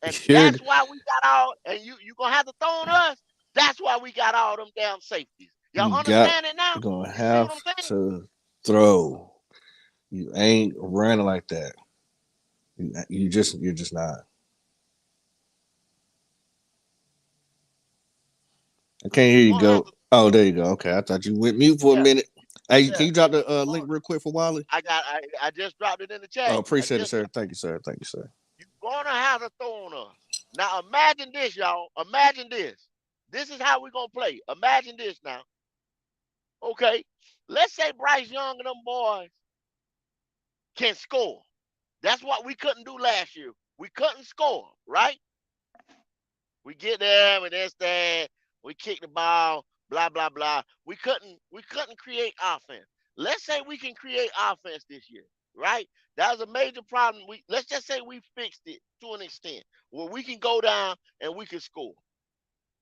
And You're, that's why we got all, and you gonna have to throw on us. That's why we got all them damn safeties. Y'all you got. understand it now? You're gonna You see what have I'm saying? to throw. You ain't running like that. You're just not. I can't hear You're you gonna have go. to, Oh, there you go. Okay, I thought you went mute for a yeah, minute. Hey, yeah. can you drop the You're link gonna, real quick for Wally? I just dropped it in the Oh, chat. I appreciate it, just sir. dropped, Thank you, sir. Thank you, sir. you're gonna have to throw on us. Now imagine this, y'all. Imagine this. This is how we gonna play. Imagine this now. Okay. Let's say Bryce Young and them boys can score. That's what we couldn't do last year. We couldn't score, right? We get there with this, that, we kick the ball, blah, blah, blah. We couldn't create offense. Let's say we can create offense this year, right? That was a major problem. Let's just say we fixed it to an extent where we can go down and we can score.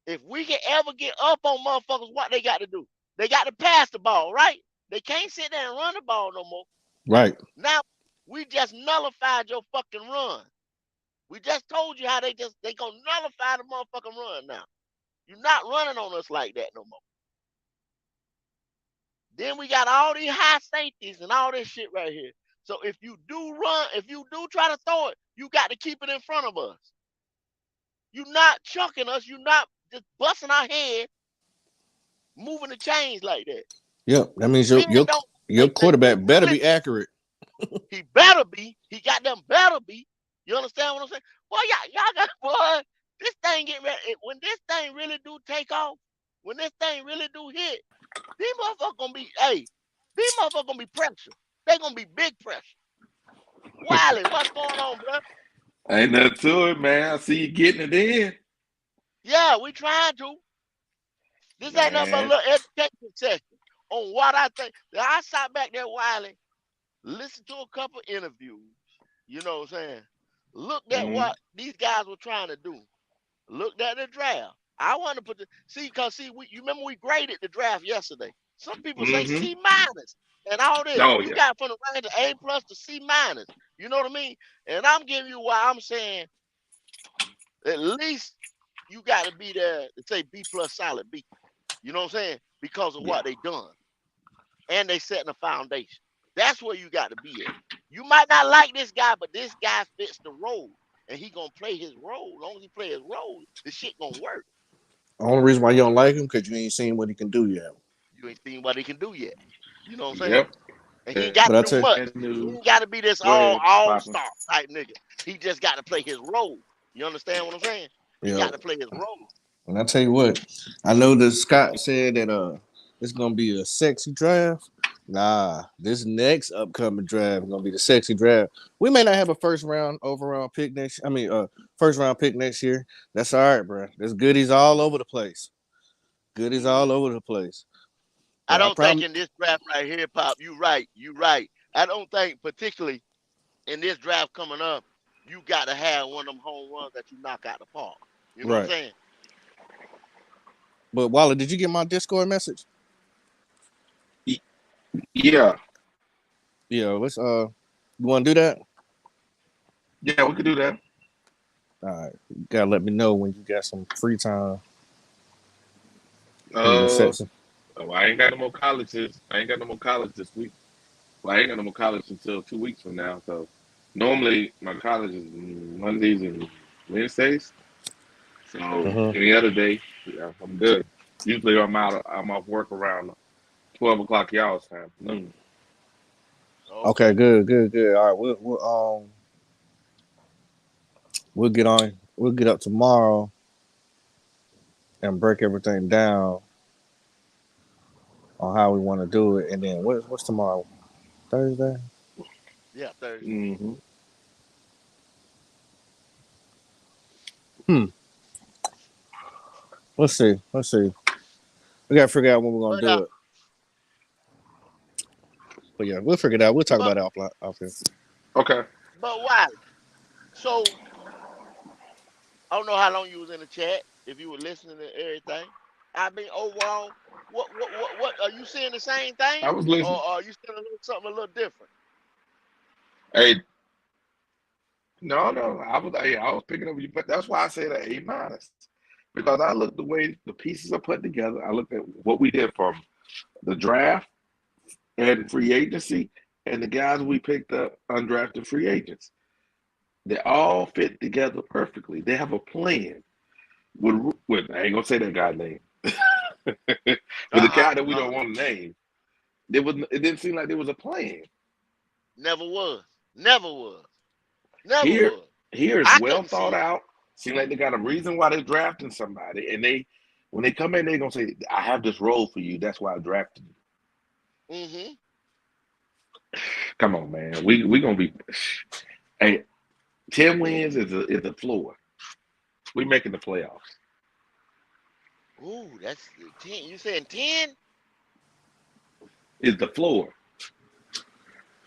If we can ever get up on motherfuckers, what they got to do? They got to pass the ball, right? They can't sit there and run the ball no more. Right. Now we just nullified your fucking run. We just told you how they gonna nullify the motherfucking run now. You're not running on us like that no more. Then we got all these high safeties and all this shit right here. So if you do run, if you do try to throw it, you got to keep it in front of us. You're not chucking us. You're not just busting our head, moving the chains like that. Yep. That means Men don't. your They quarterback better really. be accurate. He better be. He got them better be. You understand what I'm saying? Boy, y'all got boy. This thing get ready. When this thing really do take off, when this thing really do hit, these motherfuckers gonna be. Hey, these motherfuckers gonna be pressure. They gonna be big pressure. Wiley, what's going on, bro? Ain't nothing to it, man. I see you getting it in. Yeah, we trying to. This ain't nothing but a Man. little education session on what I think. I sat back there, Wiley, listened to a couple interviews. You know what I'm saying? Looked at Mm-hmm. what these guys were trying to do. Looked at the draft. I want to put the you remember we graded the draft yesterday. Some people say Mm-hmm. C minus and all this. Oh You yeah. got from the range of A plus to C minus. You know what I mean? And I'm giving you why I'm saying at least you got to be there to say B plus solid B. You know what I'm saying? Because of Yeah. what they done. And they setting a foundation. That's where you got to be at. You might not like this guy, but this guy fits the role. And he gonna play his role. As long as he play his role, the shit gonna work. The only reason why you don't like him because you ain't seen what he can do yet. You ain't seen what he can do yet. You know what I'm saying? Yep. And he ain't got But to I do tell you, much. And He new. ain't got to be this Go ahead, all Papa. star type nigga. He just got to play his role. You understand what I'm saying? He yeah. got to play his role. And I tell you what, I know that Scott said that it's gonna be a sexy draft. Nah, this next upcoming draft is gonna be the sexy draft. We may not have a first round pick next year. That's all right, bro. There's goodies all over the place. Goodies Hmm. all over the place. I But I don't think promise, in this draft right here, Pop, you right. You right. I don't think particularly in this draft coming up, you got to have one of them home runs that you knock out the park. You know what I'm right. saying? But Wally, did you get my Discord message? Yeah. Yeah, let's you wanna do that? Yeah, we could do that. All right. You gotta let me know when you got some free time. We can Uh set some. I ain't got no more colleges. I ain't got no more college this week. Well, I ain't got no more college until 2 weeks from now. So normally my college is Mondays and Wednesdays. So Uh-huh. any other day, yeah, I'm good. Usually I'm off work around 12 o'clock y'all's time. Noon. Okay, Okay. good, good, good. All right, we'll get on. We'll get up tomorrow and break everything down on how we want to do it. And then what's tomorrow? Thursday. Yeah, Thursday. Mm-hmm. Hmm. Let's see. Let's see. We gotta figure out when we're gonna But do it. But yeah, we'll figure it out. We'll talk but about it off here. Okay. but why? So I don't know how long you was in the chat, if you were listening to everything. I mean, overall, what are you seeing the same I thing, was or listening. are you seeing something a little different? Hey, No, I was picking up you, but that's why I said an A minus because I looked the way the pieces are put together. I looked at what we did from the draft and free agency, and the guys we picked up undrafted free agents. They all fit together perfectly. They have a plan. With I ain't gonna say that guy's name, but the Uh-huh. guy that we Uh-huh. don't want to name, it didn't seem like there was a plan. Never was. Never was. Never Here, was. here is I well couldn't thought see out. Seem like they got a reason why they're drafting somebody, and when they come in, they're gonna say, "I have this role for you. That's why I drafted you." it. Mm-hmm. Come on, man. We gonna be. Hey, 10 wins is the floor. We making the playoffs. Ooh, that's 10. You saying 10? Is the floor,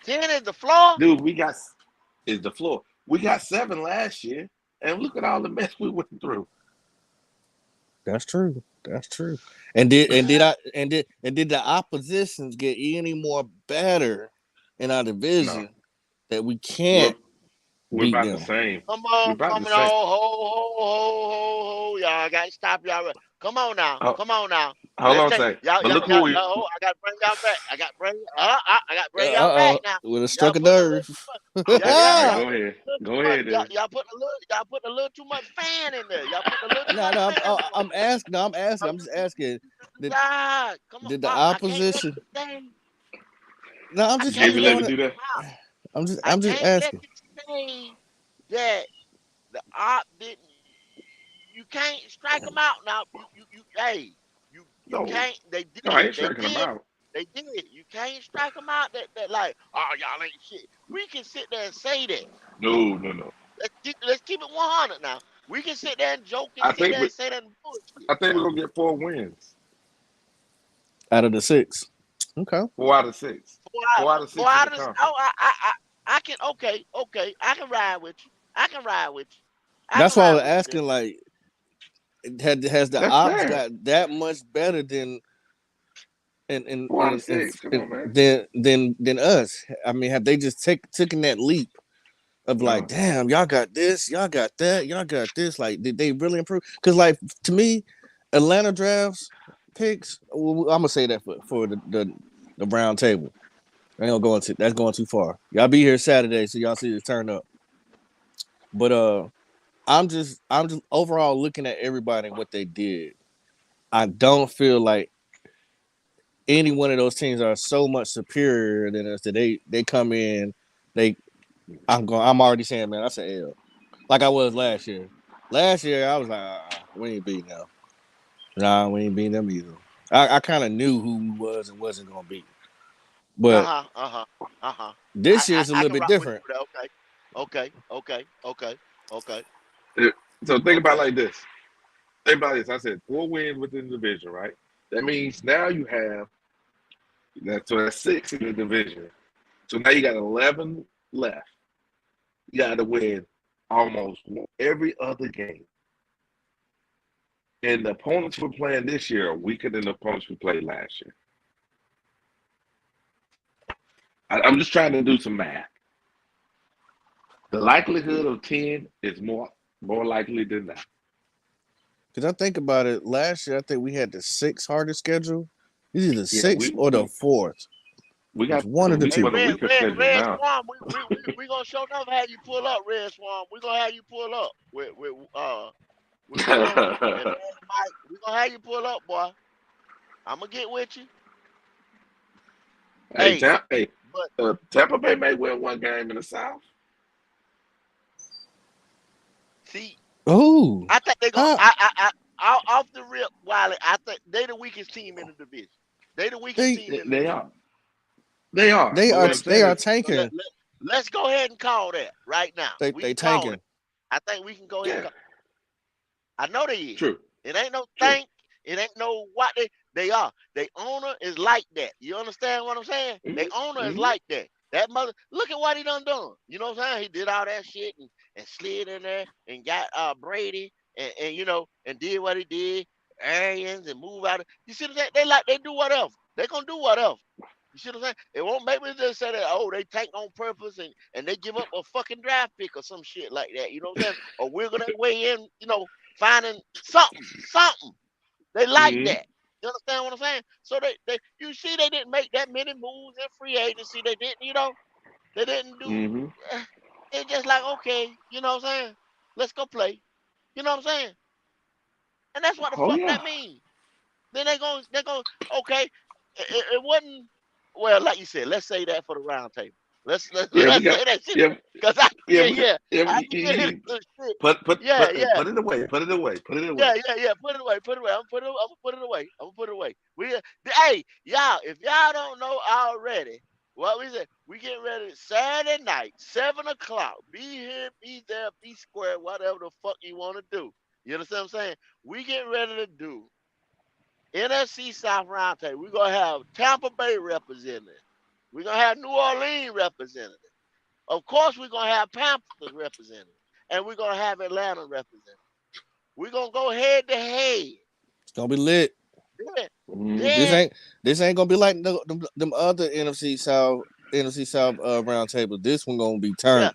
10 is the floor? dude? Is the floor. We got 7 last year, and look at all the mess we went through. That's true. That's true. And did the oppositions get any more better in our No, division that we we're can't we're beat about the them? same. Come We're on, about the coming on, same. y'all. I got to stop y'all. Come on now, Oh, come on now. hold Let's on a take second. y'all, But y'all, look y'all, who we. y'all. I got to bring y'all back. I got to bring y'all back Uh now. would have Y'all struck a putting a little nerve. too much. Okay, all right. Y'all Go putting ahead. a little Go too much. ahead, then. Y'all putting a little too much fan in there. Y'all putting a little too No, much no, fan on I'm asking. No, I'm a asking. I'm just little asking. too Did side. Come on, did the Pop. I can't let opposition? you say. No, I I'm Did we can't just let let me want to. do that? Pop. I I'm just can't let asking. you say that the op didn't. You can't strike them out now. Hey, you No, can't. They no, I did. ain't striking them out. They did. You can't strike them out. That like, oh y'all ain't shit. We can sit there and say that. No, no, no. Let's keep it 100 now. We can sit there and joke and I sit think there we, and say that bullshit. I think we're gonna get 4 wins. Out of the six. Okay. 4 out of 6. Four out, 4 out of 6 four in out the of this. conference. Oh, I can. Okay. I can ride with you. I can ride with you. I can That's why I ride was with you there. asking. Like, has the That's ops fair. got that much better than and 4 out of 6. Come on, man. than us? I mean, have they just taken that leap of like, No, damn, y'all got this, y'all got that, y'all got this? Like, did they really improve? Because, like, to me, Atlanta drafts picks. Well, I'm gonna say that for the round table. I ain't gonna go into that's going too far. Y'all be here Saturday, so y'all see this turn up. But I'm just overall looking at everybody and what they did. I don't feel like any one of those teams are so much superior than us that they come in. They I'm already saying, man, that's an L. Like I was last year. Last year I was like, we ain't beating them. Nah, we ain't beating them either. I kind of knew who we was and wasn't gonna beat. Uh But huh. Uh huh. Uh huh. this year's a I little can bit rock with different. you there. Okay. Okay. Uh, so think about it Okay. like this. Think about this. I said 4 wins within the division, right? That means now you have that's 6 in the division. So now you got 11 left. You got to win almost every other game. And the opponents we're playing this year are weaker than the opponents we played last year. I'm just trying to do some math. The likelihood of 10 is more likely than that. Because I think about it, last year I think we had the sixth hardest schedule. It's either Yeah, sixth or the fourth. we It's got one of the Hey, one two. of the weaker schedules Red now. Swan, we gonna show enough how you pull up, Red Swan. We gonna have you pull up with Will and Man Mike. We gonna have you pull up, boy. I'm gonna get with you. Hey, Hey, but Tampa Bay may win one game in the South. see, Oh, I think they gonna. how Off the rip, Wiley. I think they the weakest team in the division. They the weakest they team in the They division. are. They are. they But are what Okay, I'm they saying are is, so tanking. let's go ahead and call that right now. We They can call it. tanking. I think we can go ahead and yeah, call. I know they is. true, It ain't no true. think. It ain't no what they are. They owner is like that. You understand what I'm saying? They owner is Hmm. like that. That mother, look at what he done. You know what I'm saying? He did all that shit and slid in there and got Brady and and did what he did, Arians and move out. You see what I'm saying? They do whatever. They gonna do whatever. You see what I'm saying? It won't make me just say that, oh, they tank on purpose and they give up a fucking draft pick or some shit like that. You know what I'm saying? Or we're gonna weigh in, finding something. They like Mm-hmm. that. You understand what I'm saying? So you see, they didn't make that many moves in free agency. They didn't, they didn't do. Mm-hmm. It's just like, okay, you know what I'm saying? Let's go play. You know what I'm saying? And that's what the Oh fuck yeah. that means. Then okay, it wasn't, well, like you said, let's say that for the round table. Let's Yeah, we let's got say that shit. yeah, Because I can yeah, get we got here. yeah, I can get into you, some shit. put put Yeah, put yeah. put it away, put it away, put it away. Yeah. Put it away. Put it away. I'm gonna put it away. I'm gonna put it away. Hey, y'all, if y'all don't know already, what we said, we getting ready Saturday night, 7 o'clock. Be here, be there, be square, whatever the fuck you want to do. You understand what I'm saying? We getting ready to do NFC South Roundtable. We're gonna have Tampa Bay representative. We're gonna have New Orleans representative. Of course, we're gonna have Panthers representative, and we're gonna have Atlanta representative. We're gonna go head to head. It's gonna be lit. Then, Mm-hmm. then This ain't gonna be like them other NFC South round tables. This one gonna be yeah, turned.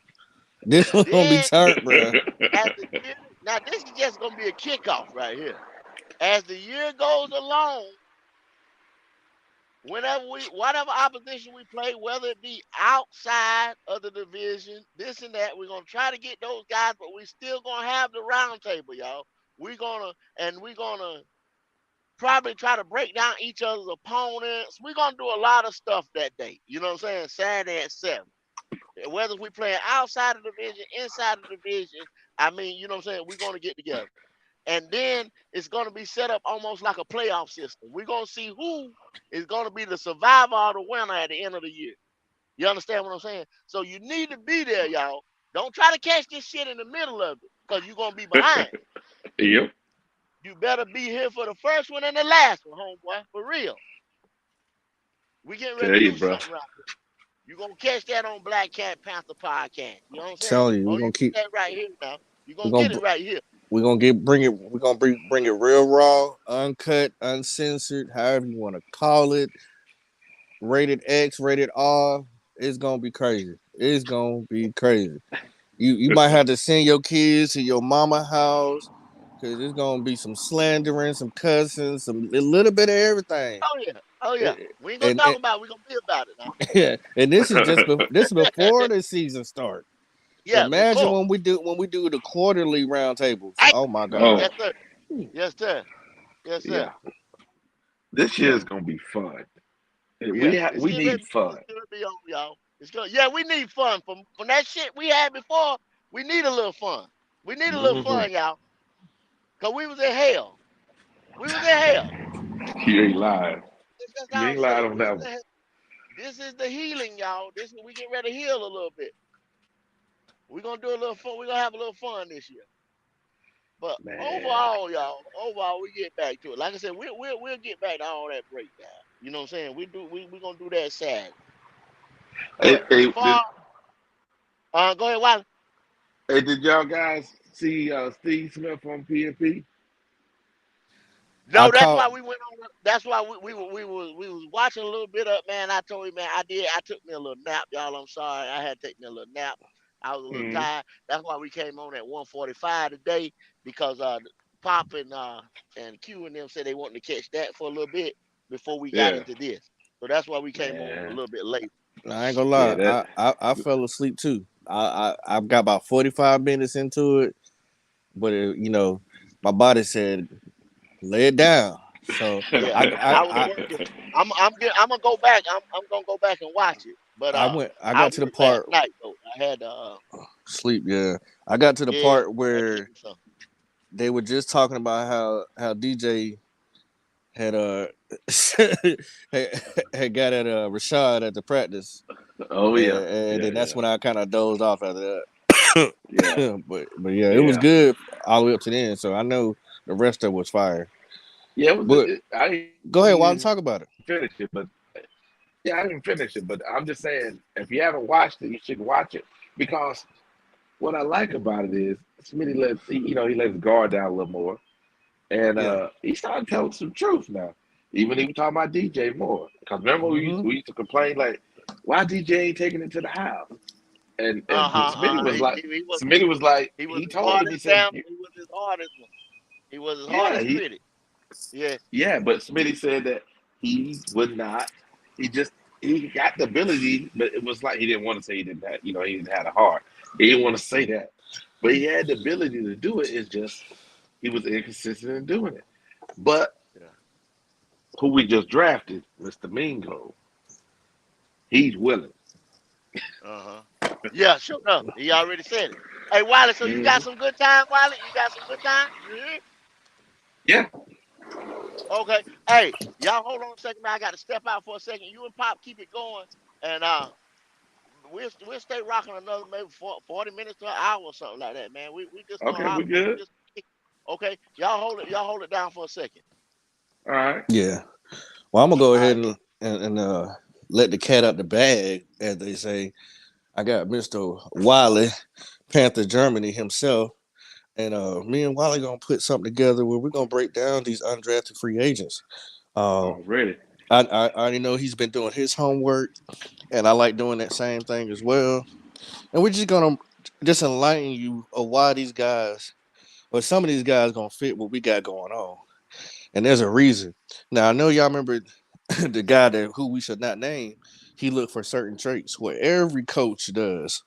This one gonna be then turned, bro. as the year, now this is just gonna be a kickoff right here. As the year goes along, whatever opposition we play, whether it be outside of the division, this and that, we're gonna try to get those guys, but we still gonna have the round table, y'all. We're gonna probably try to break down each other's opponents. We're gonna do a lot of stuff that day. You know what I'm saying? Saturday at 7. Whether we playing outside of the division, inside of the division, I mean, you know what I'm saying? We're gonna get together. And then it's gonna be set up almost like a playoff system. We're gonna see who is gonna be the survivor or the winner at the end of the year. You understand what I'm saying? So you need to be there, y'all. Don't try to catch this shit in the middle of it, because you're gonna be behind. Yep. You better be here for the first one and the last one, homeboy. For real. We getting ready Tell to you, do bro. something right here. You're gonna catch that on Black Cat Panther podcast. You know what I'm saying? Telling you, Oh, you get that right here now. You're we're gonna gonna get it right here. bring it real raw, uncut, uncensored, however you want to call it. Rated X, rated R. It's gonna be crazy. It's gonna be crazy. You might have to send your kids to your mama house because there's gonna be some slandering, some cussing, a little bit of everything. Oh yeah. Oh yeah. It- We ain't gonna and, talk about it. We gonna be about it now. and and this is before the season start. Yeah, Imagine before. when we do the quarterly roundtables. Hey, Oh my Oh god. yes, sir. Yes, sir. Yes, sir. yeah, this Yeah. year's gonna be fun. Yeah. We need fun. It's gonna be on, y'all. Yeah, we need fun. From that shit we had before, we need a little fun. We need a little Mm-hmm. fun, y'all. Cause we was in hell. We was in hell. You ain't lying. That's You all I'm ain't lying saying. on We that was one. in hell. This is the healing, y'all. We get ready to heal a little bit. We're gonna do a little fun. We're gonna have a little fun this year. But Man. overall, we get back to it. Like I said, we'll get back to all that breakdown. You know what I'm saying? We gonna do that Saturday. Hey, But as hey, far go ahead, Wiley. did y'all guys see Steve Smith on PNP? I No, that's caught why we went on. That's why we was watching a little bit of, man. I told you, man, I took me a little nap, y'all. I'm sorry, I had to take me a little nap. I was a little Mm-hmm. tired. That's why we came on at 1:45 today, because Pop and Q and them said they wanted to catch that for a little bit before we got Yeah, into this. So that's why we came on a man. little bit late. I ain't gonna Yeah, lie. that. I fell asleep too. I've got about 45 minutes into it, but my body said lay it down. So Yeah, I I I was I, working. I'm gonna go back. I'm gonna go back and watch it. But I I got to the worked last part night though. I had sleep. Yeah, I got to the yeah, part I had to get where me some. they were just talking about how DJ had had got at Rashad at the practice, Oh and, yeah, and yeah, then that's yeah, when I kind of dozed off after that. yeah, but yeah, it was yeah, good all the way up to the end. So I know the rest of it was fire. yeah. It was. But I didn't go ahead, even Walton, talk about it. finish it, but yeah, I didn't finish it. But I'm just saying, if you haven't watched it, you should watch it because what I like about it is Smitty he lets guard down a little more, and Yeah, he's starting to tell some truth now. Even talking about DJ more. Because remember Mm-hmm. we used to complain like, why DJ ain't taking it to the house? And Smitty was like, He was he his told him, he hardest said, down. He was his hardest one. He was his yeah, hardest critic. Yeah. but Smitty said that he would not. He just he got the ability, but it was like he didn't want to say he didn't have, he didn't have a heart. He didn't want to say that, but he had the ability to do it. It's just he was inconsistent in doing it. But Yeah. who we just drafted, Mr. Mingo, he's willing. Yeah, sure enough. He already said it. Hey, Wiley, so you got Hmm. some good time, Wiley? You got some good time? You hear? Yeah. Okay. Hey, y'all hold on a second, man. I got to step out for a second. You and Pop keep it going, and we'll stay rocking another maybe 40 minutes to an hour or something like that, man. We just gonna Okay, we holler. We good. just okay. Y'all hold it down for a second. All right. Yeah. Well, I'm gonna go All ahead right. and let the cat out the bag, as they say. I got Mr. Wiley, Panther Germany himself, and me and Wiley gonna put something together where we're gonna break down these undrafted free agents. Uh, Already. I already know he's been doing his homework, and I like doing that same thing as well. And we're just gonna just enlighten you of why these guys, or some of these guys, gonna fit what we got going on. And there's a reason. Now I know y'all remember the guy that who we should not name. He looked for certain traits, what every coach does.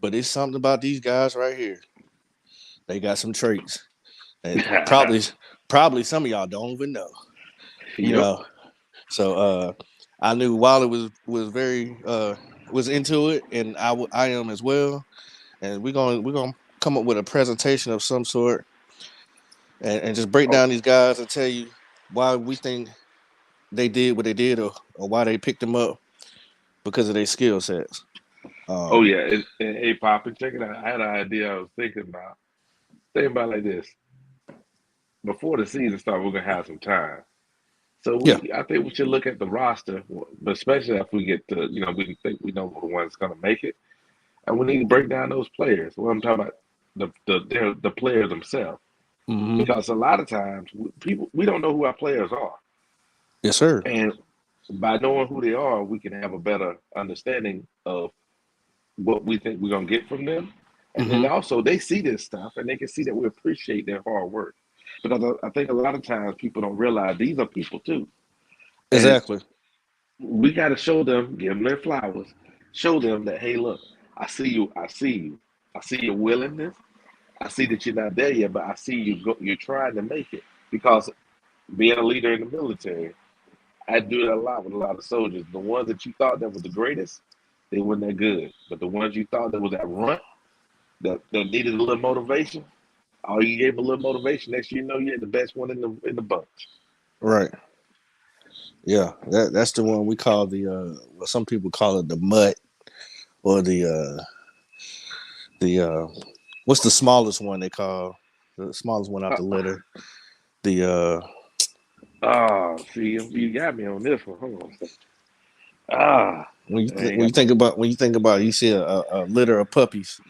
But it's something about these guys right here. They got some traits, and probably some of y'all don't even know. You Yep. know, so I knew Wiley was very was into it, and I am as well. And we're gonna come up with a presentation of some sort, and just break Oh, down these guys and tell you why we think they did what they did, or why they picked them up because of their skill sets. oh Um, yeah. Hey, Papa, check it out. I had an idea I was thinking about. Think about it like this. Before the season starts, we're gonna have some time. So yeah. I think we should look at the roster, but especially if we get to, we think we know the ones gonna make it, and we need to break down those players. What I'm talking about, the players themselves, Mm-hmm. because a lot of times we don't know who our players are, Yes, sir. and by knowing who they are, we can have a better understanding of what we think we're gonna get from them, and then Mm-hmm. also they see this stuff and they can see that we appreciate their hard work, because I think a lot of times people don't realize these are people too, and Exactly. we got to show them, give them their flowers, show them that, hey, look, I see you, I see your willingness, I see that you're not there yet, but I see you're trying to make it, because being a leader in the military, I do that a lot with a lot of soldiers. The ones that you thought that was the greatest, they weren't that good, but the ones you thought that was that runt, that needed a little motivation, oh, you gave them a little motivation. Next thing you know, you're the best one in the bunch. Right. Yeah. That's the one we call the well, some people call it the mutt, or the what's the smallest one they call the smallest one out Uh, the litter? The oh, see, you got me on this one. Hold on a second. Ah, I ain't when got you my. think about it, you see a litter of puppies,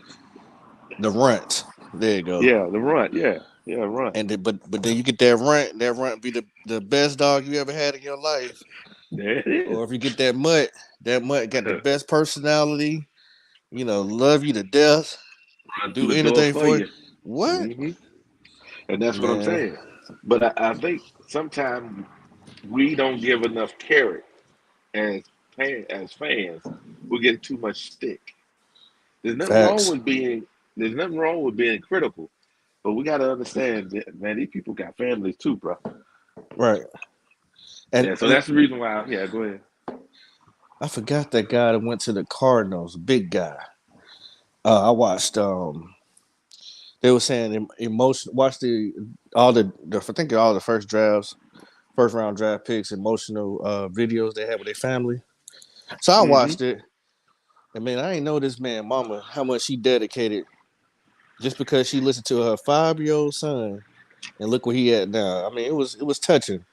the runt. There you go. Yeah, the runt. Yeah, yeah, runt. And but then you get that runt. That runt be the best dog you ever had in your life. There it is. Or if you get that mutt got the best personality. Love you to death. Run through Do the door anything for for you. you. What, Hmm. And that's what I'm man? saying. But I think sometimes we don't give enough carrot as as fans. We're getting too much stick. There's nothing wrong Facts. with being. There's nothing wrong with being critical, but we got to understand that, man, these people got families too, bro. Right. And Yeah, so that's the reason why. Yeah, go ahead. I forgot that guy that went to the Cardinals, big guy. I watched. They were saying emotion. Watch I think all the first round draft picks, emotional videos they had with their family. So I Hmm. watched it, and man, I ain't know this man, mama, how much she dedicated just because she listened to her 5-year-old son, and look where he at now. I mean, it was touching,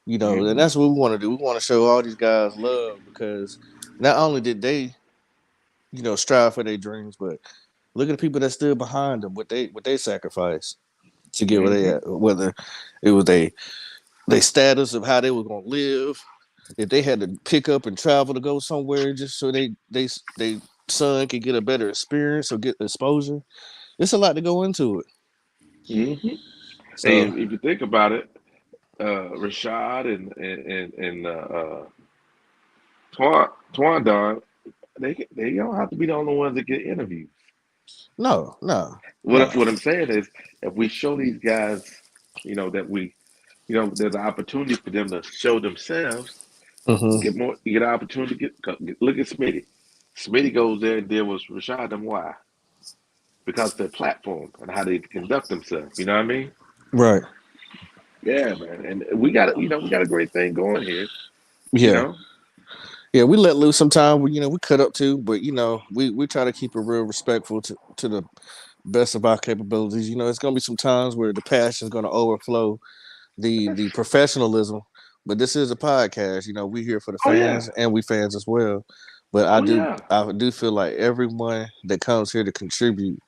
and Hmm. that's what we want to do. We want to show all these guys love because not only did they, strive for their dreams, but look at the people that stood behind them, what they sacrificed to get where they Hmm. at. Whether it was their status of how they were gonna live. If they had to pick up and travel to go somewhere just so they son could get a better experience or get exposure. It's a lot to go into it. Hmm. So And if you think about it, Rashad and Twan they don't have to be the only ones that get interviews. no, no, What no. what I'm saying is, if we show these guys, that there's an opportunity for them to show themselves, Hmm. you get an opportunity to look at Smitty. Smitty goes there and deal with Rashad and why? Because of their platform and how they conduct themselves. You know what I mean? Right. Yeah, man. And we got a great thing going here. You Yeah. know? Yeah, we let loose sometimes. We cut up too, but we try to keep it real respectful to the best of our capabilities. It's gonna be some times where the passion is gonna overflow the professionalism. But this is a podcast. We here for the Oh yeah. fans and we fans as well. But Oh yeah. I do feel like everyone that comes here to contribute,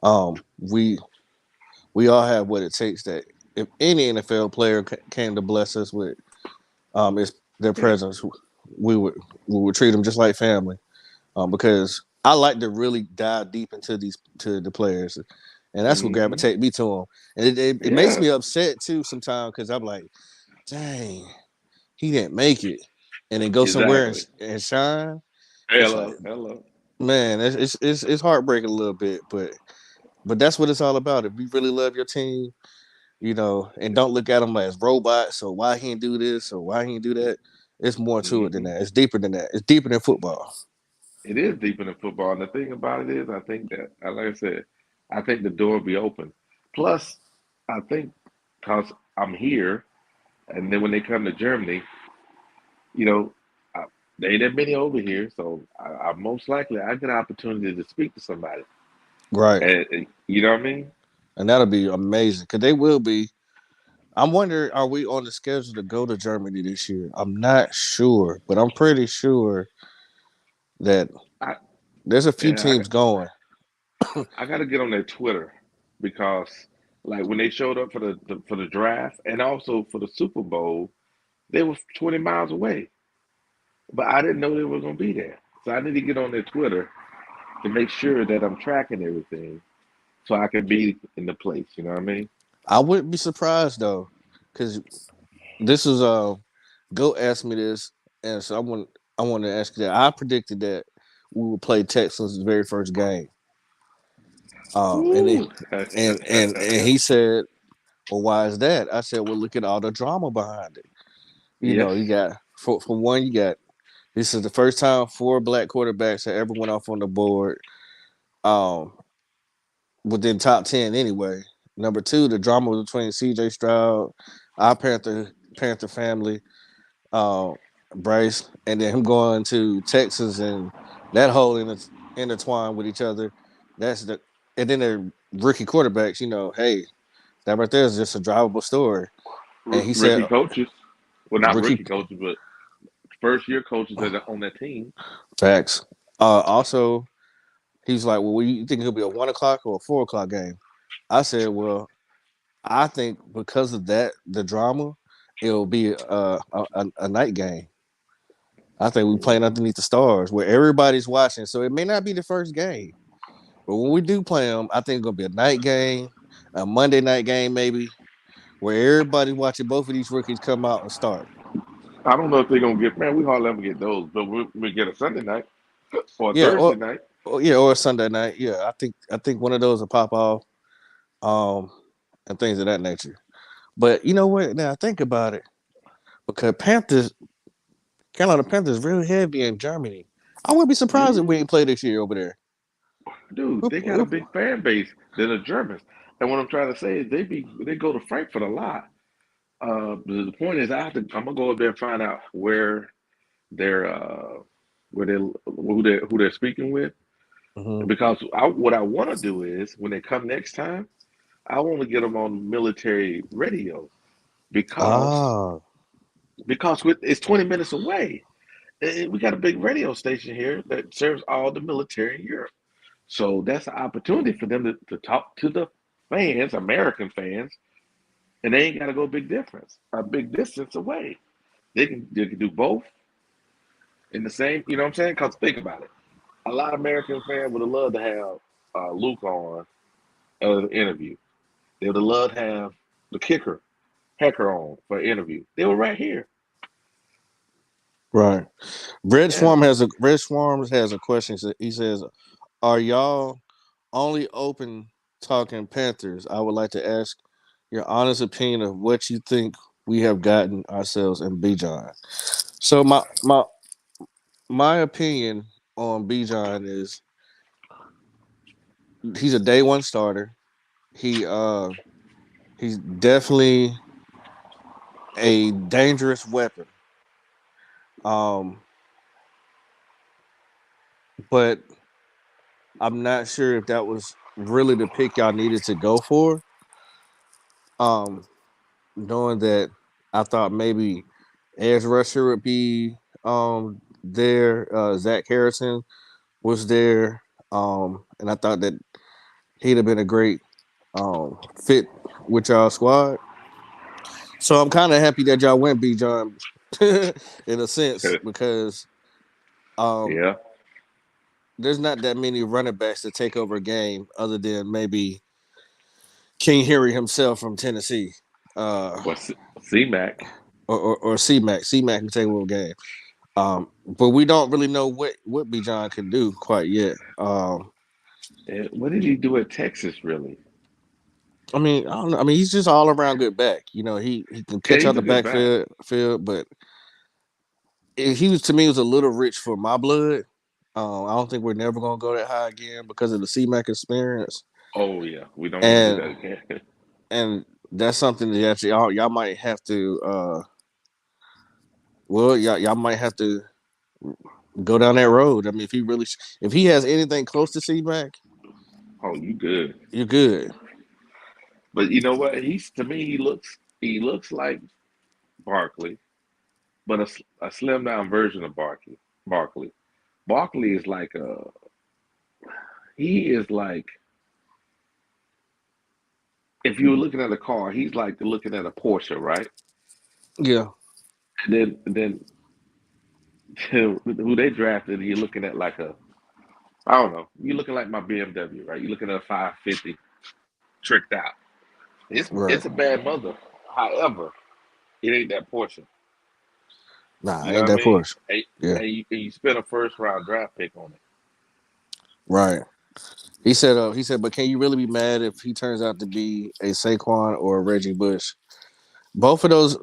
um, we all have what it takes. That if any NFL player came to bless us with, it's their Yeah. presence, we would we would treat them just like family. Because I like to really dive deep into the players, and that's what Hmm. gravitate me to them. And it makes Yeah. me upset too sometimes because I'm like, dang, he didn't make it, and then go somewhere Exactly. and shine. It's like, Hello. Hello. man, it's heartbreaking a little bit, but that's what it's all about. If you really love your team, and don't look at them as robots, or why he didn't do this or why he didn't do that. It's more to it than Hmm. that. It's deeper than that. It's deeper than football. It is deeper than football. And the thing about it is, I think that, like I said, I think the door will be open. Plus, I think because I'm here, and then when they come to Germany, you know, I, they ain't that many over here, so I most likely I get an opportunity to speak to somebody, Right. and you know what I mean? And that'll be amazing because they will be. I'm wondering, are we on the schedule to go to Germany this year? I'm not sure, but I'm pretty sure that I there's a few yeah, teams going. I got to get on their Twitter because like when they showed up for the draft and also for the Super Bowl, they were 20 miles away, but I didn't know they were gonna be there, so I need to get on their Twitter to make sure that I'm tracking everything so I can be in the place. You know what I mean? I wouldn't be surprised though, because this is Go asked me this, and so I want to ask you that. I predicted that we would play Texans' very first game. And then, Woo. and he said, "Well, why is that?" I said, "Well, look at all the drama behind it. Yes. You got for one, you got this is the first time four black quarterbacks have ever went off on the board, um, within top 10 anyway. Number two, the drama between C.J. Stroud, our Panther family, uh, Bryce, and then him going to Texas and that whole intertwined with each other. That's the and then the rookie quarterbacks. Hey, that right there is just a drivable story. And he said, Rookie coaches. Well, not rookie rookie coaches, but first year coaches that are on that team. facts. Also, he's like, well, you think it'll be a 1 o'clock or a 4 o'clock game? I said, well, I think because of that, the drama, it'll be a night game. I think we playing Mhm. underneath the stars where everybody's watching. So it may not be the first game, but when we do play them, I think it's gonna be a night game, a Monday night game maybe, where everybody's watching both of these rookies come out and start. I don't know if they're gonna get. Man, we hardly ever get those, but we get a Sunday night or a Yeah, Thursday night. or a Sunday night. Yeah, I think one of those will pop off, um, and things of that nature. But you know what? Now I think about it, because Carolina Panthers, real heavy in Germany. I wouldn't be surprised if Hmm. we ain't play this year over there. Dude, Whoop, they got a whoop. big fan base. They're the Germans, and what I'm trying to say is they go to Frankfurt a lot. The point is, I'm gonna go up there and find out they're where they who they're speaking with, Mhm. because what I want to do is when they come next time, I want to get them on military radio because Ah, it's 20 minutes away. We got a big radio station here that serves all the military in Europe. So that's an opportunity for them to talk to the fans, American fans, and they ain't got to go a big distance away. They can do both in the same. You know what I'm saying? Because think about it. A lot of American fans would have loved to have Luke on as an interview. They would have loved to have the kicker Hecker on for an interview. They were right here. Right. Yeah. Red Swarms has a question. He says, "Are y'all only open talking Panthers? I would like to ask your honest opinion of what you think we have gotten ourselves in Bijan." So my opinion on Bijan is he's a day one starter. He he's definitely a dangerous weapon. Um, but I'm not sure if that was really the pick y'all needed to go for. Um, Knowing that I thought maybe edge rusher would be there. Zach Harrison was there. And I thought that he'd have been a great fit with y'all squad. So I'm kind of happy that y'all went B John in a sense because um Yeah. there's not that many running backs to take over a game other than maybe King Henry himself from Tennessee. Well, C-Mac. Or C-Mac. C-Mac can take over a game. But we don't really know what Bijan can do quite yet. What did he do at Texas, really? I mean, I don't know. I mean, he's just all around good back. You know, he can Yeah, catch out he's the a good back. backfield, but he was to me was a little rich for my blood. I don't think we're never gonna go that high again because of the C-Mac experience, Oh, yeah. We don't want to do and that again. and that's something that y'all might have to. Well, y'all might have to go down that road. I mean, if he has anything close to C-Mac, Oh, you good. you're good. But you know what? To me, he looks like Barkley, but a slim down version of Barkley. Barkley is like he is like if you were looking at a car, he's like looking at a Porsche, right? Yeah, And then who they drafted, you're looking at like a I don't know. You're looking like my BMW, right? You're looking at a 550 tricked out. right. It's a bad mother. However, it ain't that Porsche. Nah, You know ain't what I that mean? Porsche. And, Yeah, and you spent a first round draft pick on it. right. He said, but can you really be mad if he turns out to be a Saquon or a Reggie Bush? Both of those.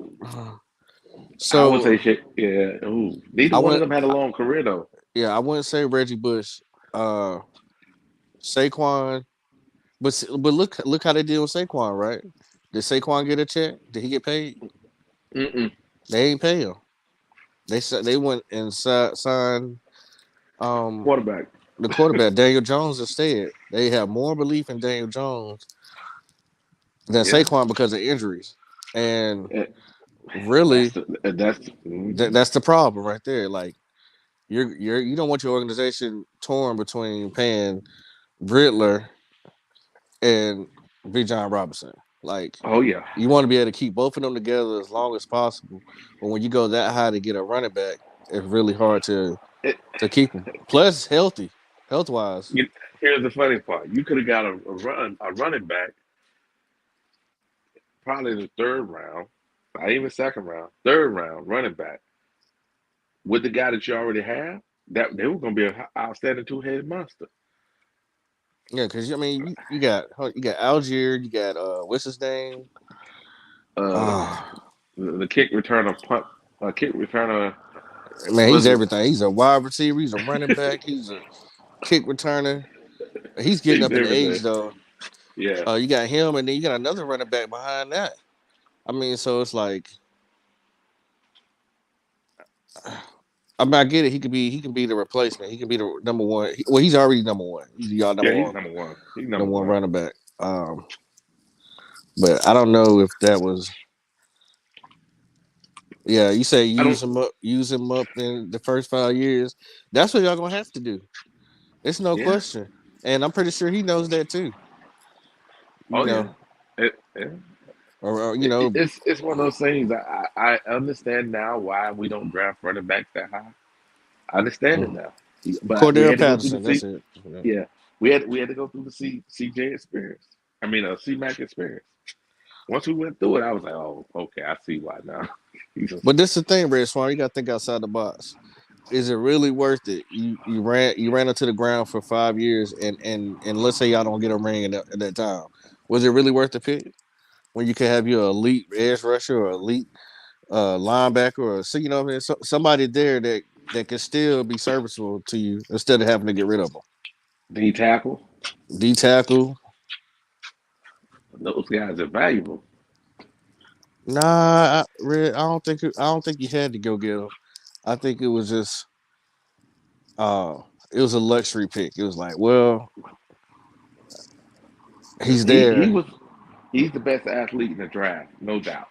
I would say So shit. Yeah. Ooh. Neither I one of went. them had a long career though. Yeah, I wouldn't say Reggie Bush. Uh, Saquon, but look how they did with Saquon, right? Did Saquon get a check? Did he get paid? Mm-mm. They ain't pay him. They went and signed um Quarterback. the quarterback Daniel Jones instead. They have more belief in Daniel Jones than Yeah. Saquon because of injuries, and Eh, really that's mhm. that's the problem right there. Like you don't want your organization torn between paying Riddler and Bijan Robinson. Like Oh yeah. you want to be able to keep both of them together as long as possible. But when you go that high to get a running back, it's really hard It, to keep them. Plus health wise. you, here's the funny part. You could have got a running back probably in the third round, not even second round, third round running back with the guy that you already have. That they were going to be an outstanding two-headed monster. Yeah, because I mean you got Algier, you got what's his name? Uh, Oh the kick returner man, he's was it? everything. He's a wide receiver, he's a running back, he's a kick returner. He's getting He's up in age everything. though. Yeah. You got him, and then you got another running back behind that. I mean, so it's like, I mean, I get it. He can be the replacement. He can be the number one. He's already number one. He's y'all Yeah, he's number one. He's number number one one. running back. But I don't know if that was. Yeah, you say I don't. use him up in the first 5 years. That's what y'all gonna have to do. It's no Yeah. question, and I'm pretty sure he knows that too. You Oh yeah. know, Yeah. or you know, It's one of those things. I understand now why we don't draft running backs that high. I understand it now, but we Cordell had to go through the Patterson. That's C. it. Yeah. Yeah, we had to go through the CJ experience. I mean, a C-Mac experience. Once we went through it, I was like, oh, okay, I see why now. But this is the thing, Red Swan. You got to think outside the box. Is it really worth it? You ran into the ground for 5 years, and let's say y'all don't get a ring at that time. Was it really worth the pick when you can have your elite edge rusher or elite linebacker or so you know what I mean? Somebody there that can still be serviceable to you instead of having to get rid of them. D tackle. D tackle. Those guys are valuable. Nah, I don't think you had to go get him. I think it was just uh it was a luxury pick. It was like, well, he's He there. was he's the best athlete in the draft, no doubt.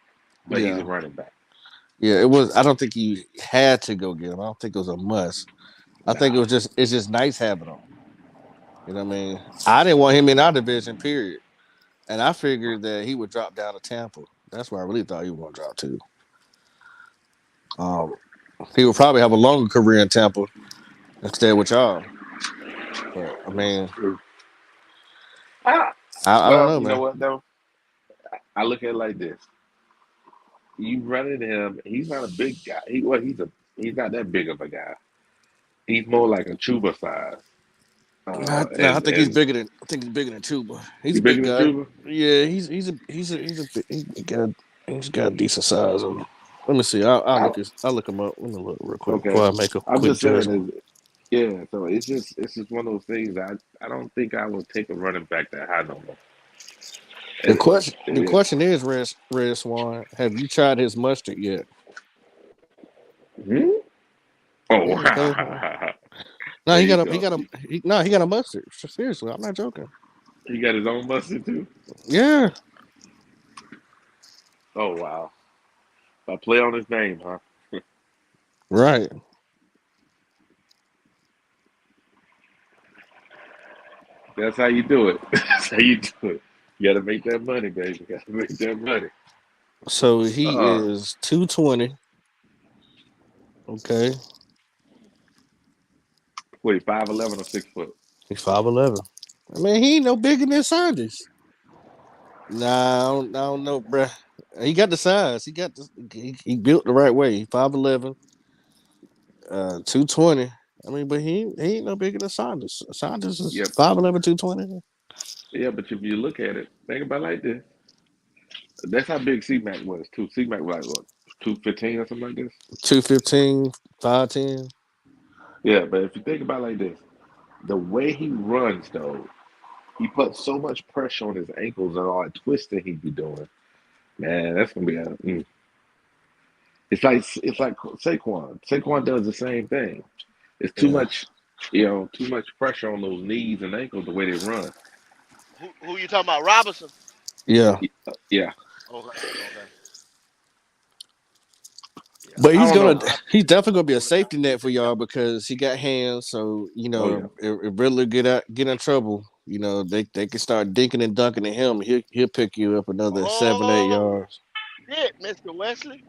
But he's a Yeah. running back. Yeah, it was. I don't think you had to go get him. I don't think it was a must. I think Nah. it's just nice having him. You know what I mean? I didn't want him in our division, period. And I figured that he would drop down to Tampa. That's where I really thought he was going to drop to. Um, he would probably have a longer career in Tampa instead with y'all. But I mean, Ah, I don't well, know, you know man. what though? I look at it like this. You running him, he's not a big guy. He's not that big of a guy. He's more like a Chuba size. Nah, I think he's And bigger than Chuba. He's he a big bigger than guy. Chuba? Yeah, he's got a decent size on him. Let me see. I, I'll look him up. Let me look real quick okay. before I make a I'm quick just saying judgment. is yeah, so it's just one of those things I don't think I would take a running back that high no more. The It is. question is, Red Swan, have you tried his mustard yet? Hmm? Oh, Yeah, okay. No, there you go. he got a mustard. Seriously, I'm not joking. He got his own mustard too. Yeah, Oh wow. I play on his name, huh? right. That's how you do it. That's how you do it. You gotta make that money, baby. You gotta make that money. So he Uh is 220. Okay, wait, 5'11" or 6 foot. he's 5'11. I mean, he ain't no bigger than Sanders. Nah, I don't know, bruh. He got the size. He built the right way. 5'11, 220. I mean, but he ain't no bigger than Saunders. Saunders is Yep. 5'11", 220. Yeah, but if you look at it, think about it like this. That's how big C-Mac was too. C-Mac was like what, 215 or something like this? 215, 5'10". Yeah, but if you think about it like this, the way he runs though, he puts so much pressure on his ankles and all that twisting he be doing. Man, that's gonna be it's like Saquon. Saquon does the same thing. It's too Yeah. much, too much pressure on those knees and ankles the way they run. Who you talking about? Robinson? Yeah. Yeah, Okay, okay. Yeah, But I don't know. he's definitely gonna be a rolling out safety net for the y'all because he got hands. So Oh yeah, if Riddler get in trouble, they can start dinking and dunking at him. He'll pick you up another 7, 8 Oh yards. shit, Mr. Wesley.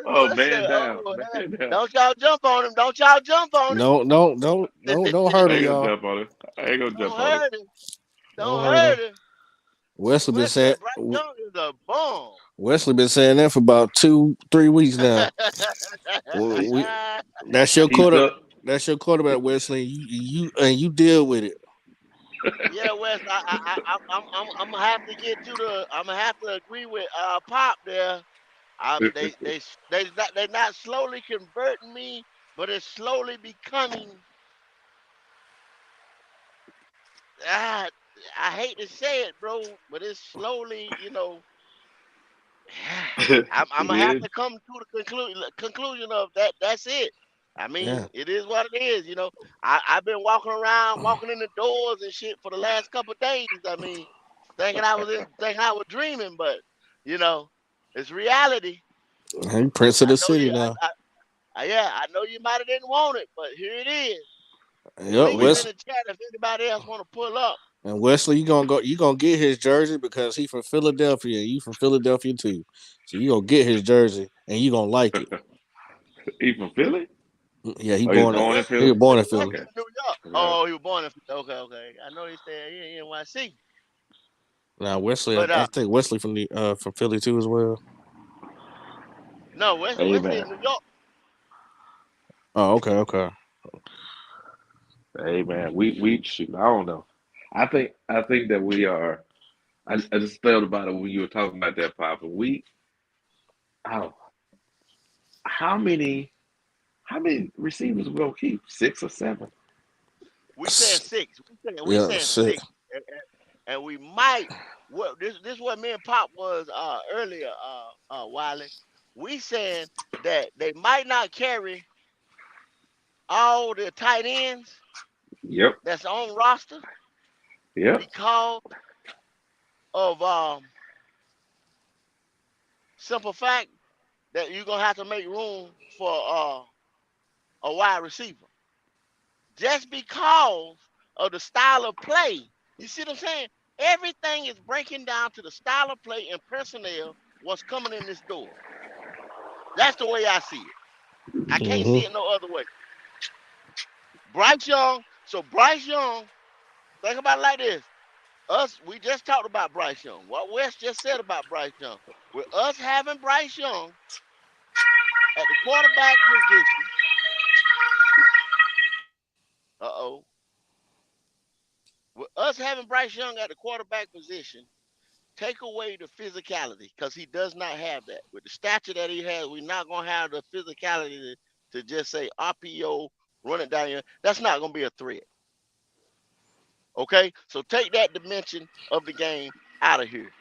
oh Wesley, man down, oh, man down. don't y'all jump on him. Don't y'all jump on him. Don't hurt I him, ain't gonna y'all. jump on it. I ain't gonna Don't jump on it. hurt him. Don't Don't hurt him. hurt him. Wesley been Wesley, saying Bryce Young is a bum. Wesley been saying that for about 2, 3 weeks now. Well, that's your He's quarter. the That's your quarterback, Wesley. You deal with it. Yeah, Wes, I'm gonna have to get to the. I'm gonna have to agree with Pop there. They're not slowly converting me, but it's slowly becoming. Ah, I hate to say it, bro, but it's slowly, I'm gonna have it to come to the conclusion of that. That's it. I Yeah. mean, it is what it is. I've been walking around, walking in the doors and shit for the last couple of days. I mean, thinking I was dreaming, but you know, it's reality. He Prince of I the know city you. now. Yeah, I know you might have didn't want it, but here it is. Yep. Link is in is. the chat if anybody else want to pull up. And Wesley, you gonna get his jersey because he from Philadelphia and you from Philadelphia too. So you gonna get his jersey and you gonna like it. He from Philly? Yeah, Oh, he's No, born in he Philly. was born in Wesley Philly. Okay. in New York. Yeah. Oh, he was born in. Okay. I know he stay in NYC, Now Wesley, but I think Wesley from Philly too as well. no, Hey Wesley man. in New York. Oh, okay. Hey man. We shoot. I don't know. I think that we are. I just thought about it when you were talking about that, Papa. Oh, how many how many receivers we gonna keep? 6 or 7? We saying six. We Yeah, saying shit. six, and we might. What this what me and Pop was earlier, Wiley. We saying that they might not carry all the tight ends Yep. that's on roster Yep. because of simple fact that you're gonna have to make room for a wide receiver just because of the style of play. You see what I'm saying? Everything is breaking down to the style of play and personnel. What's coming in this door? That's the way I see it. I can't see Mm-hmm. it no other way. Bryce Young. So Bryce Young. Think about it like this. We just talked about Bryce Young. What Wes just said about Bryce Young. With us having Bryce Young at the quarterback position. Uh-oh. With us having Bryce Young at the quarterback position, take away the physicality because he does not have that. With the stature that he has, we're not going to have the physicality to just say RPO, run it down here. That's not going to be a threat. Okay? So take that dimension of the game out of here.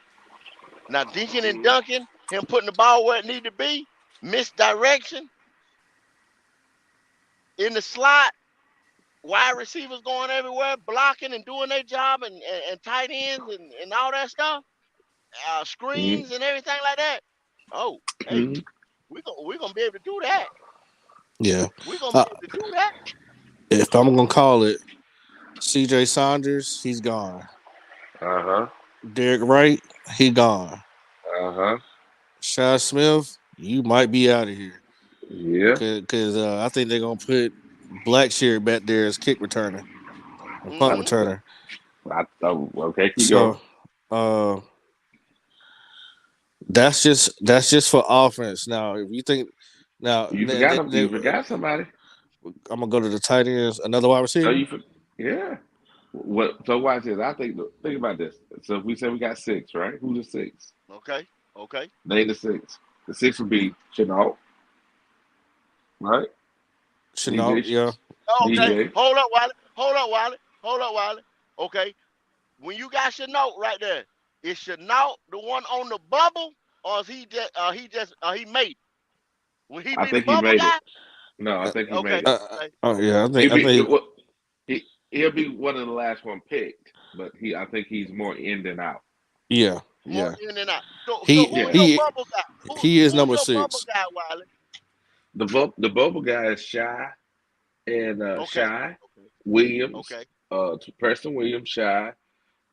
Now, Deacon and Duncan, him putting the ball where it need to be, misdirection in the slot, wide receivers going everywhere, blocking and doing their job, and tight ends and all that stuff, Mm-hmm. screens and everything like that. Oh, hey, Mm-hmm. we're gonna be able to do that. Yeah. We're gonna Uh, be able to do that. if I'm gonna call it, C.J. Saunders, he's gone. Uh-huh. Derek Wright, he gone. Uh-huh. Shad Smith, you might be out of here Yeah. because I think they're gonna put Blackshear back there as kick returner and punt I, Mm-hmm. returner. okay, keep going. So uh, that's just for offense. Now, if you think now, You forgot him. they, You forgot somebody. I'm gonna go to the tight ends. Another wide Oh, receiver. yeah. What? So watch this. Think about this. So if we say we got 6, right? Who's the 6? Okay. Okay. Name the 6. The 6 would be Chenault, right? Chenault, DJ, yeah. Oh, okay. DJ. Hold up, Wiley. Hold up, Wiley. Hold up, Wiley. Okay. When you got Chenault right there, is Chenault the one on the bubble, or is he made it? Will he I be the think he bubble made it. guy? No, I think he Okay. made it. Okay. Yeah. He'll I be think well, he'll be one of the last one picked, but I think he's more in than out. yeah, More yeah. in and out. So He who Yeah. your he bubble guy? he is Who's number your bubble 6. guy, Wiley? The bubble guy is Shy and Okay. Shy Okay. Williams, Okay. Preston Williams, Shy,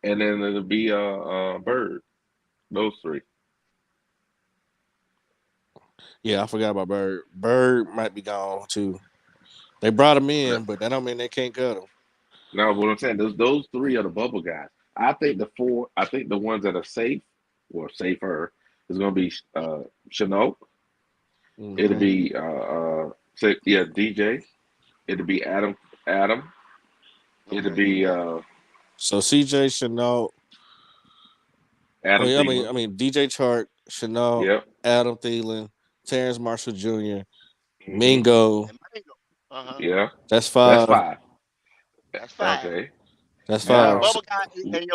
and then it'll be Bird. Those 3. Yeah, I forgot about Bird. Bird might be gone too. They brought him No, in, but that don't mean they can't cut him. no, what I'm saying, those 3 are the bubble guys. I think the 4. I think the ones that are safe or safer is going to be Chenault. It'll Mm-hmm. be yeah, DJ. It'll be Adam. It'll Okay. be So C.J. Chenault. I Adam mean, I mean, Thielen. I mean, DJ Chark, Chenault, Yep. Adam Thielen, Terrence Marshall Jr., Hmm. Mingo. And Mingo. Uh-huh. Yeah. That's That's 5. 5. That's 5. Okay. That's And your 5. Now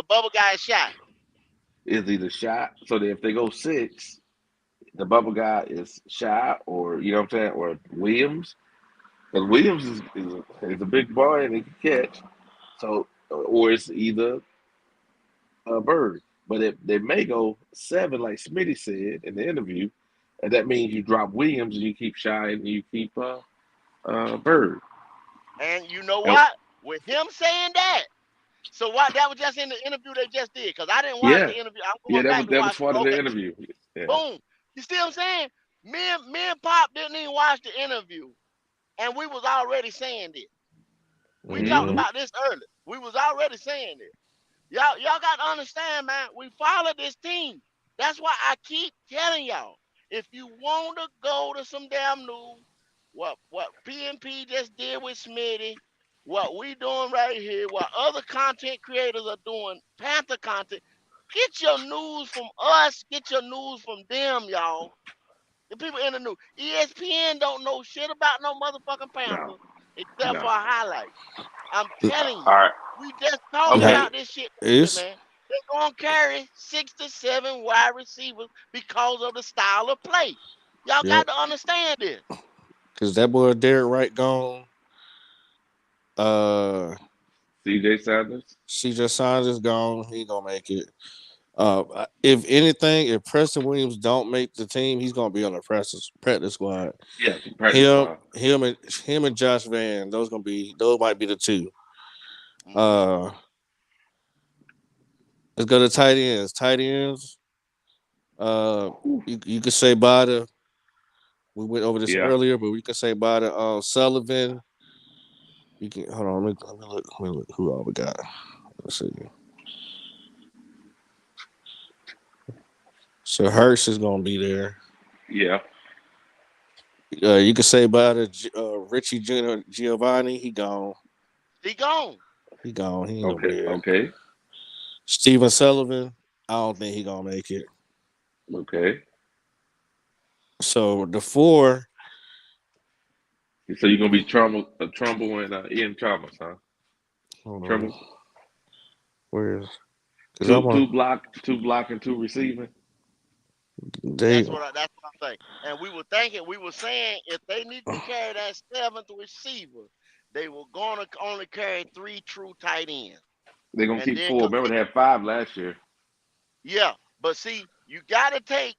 bubble guy is Shy. is either shot. So that if they go 6, the bubble guy is Shy or you know what I'm saying, or Williams. Because Williams is a big boy and he can catch. So or it's either a Bird. But they may go 7, like Smitty said in the interview, and that means you drop Williams and you keep Shy and you keep Bird. And you know And, what? With him saying that, So what? That was just in the interview they just did. Cause I didn't watch Yeah, the interview. I'm yeah, going back to that was watch. part of the Okay, interview. Yeah. boom. You see what I'm saying? Me and Pop didn't even watch the interview, and we was already saying this. We talked Mm-hmm. Mm-hmm. about this earlier. We was already saying this. Y'all got to understand, man. We follow this team. That's why I keep telling y'all. If you want to go to some damn news, what PNP just did with Smitty, what we doing right here, what other content creators are doing, Panther content, get your news from us. Get your news from them, y'all. The people in the news. ESPN don't know shit about no motherfucking No, Panthers except no. for a highlight. I'm telling All you. right. We just talked Now, Okay. about this shit earlier, it's man. They're gonna carry 6 to 7 wide receivers because of the style of play. Y'all yep. got to understand this. Because that boy Derek Wright gone. Uh, CJ Sanders. CJ Sanders is gone. He ain't gonna make it. If anything, if Preston Williams don't make the team, he's gonna be on the practice squad. Yeah, practice Him, squad. him and Josh Van. Those might be the two. Mm-hmm. Uh, let's go to tight ends. Tight ends. Uh, you could say Bada. We went over this Yeah. earlier, but we could say Bada. Sullivan. You can hold on. Let me look who all we got. Let's see. So Hurst is gonna be there. Yeah. You could say Bada. Richie Jr. Giovanni. He gone. He gone. He gone. He ain't gonna Okay. be there. Okay. Steven Sullivan. I don't think he gonna make it. Okay. So the four. So you're gonna be Trumbull and Ian Chalmers, huh? Hold on. Trumbull. Where's? Because I'm Two on. two block, two block, and two receiving. They. That's what I'm saying. And we were saying if they need to carry that seventh receiver, they were gonna only carry 3 true tight ends. They're gonna And keep then four. Remember they had 5 last year. yeah, but see, you gotta take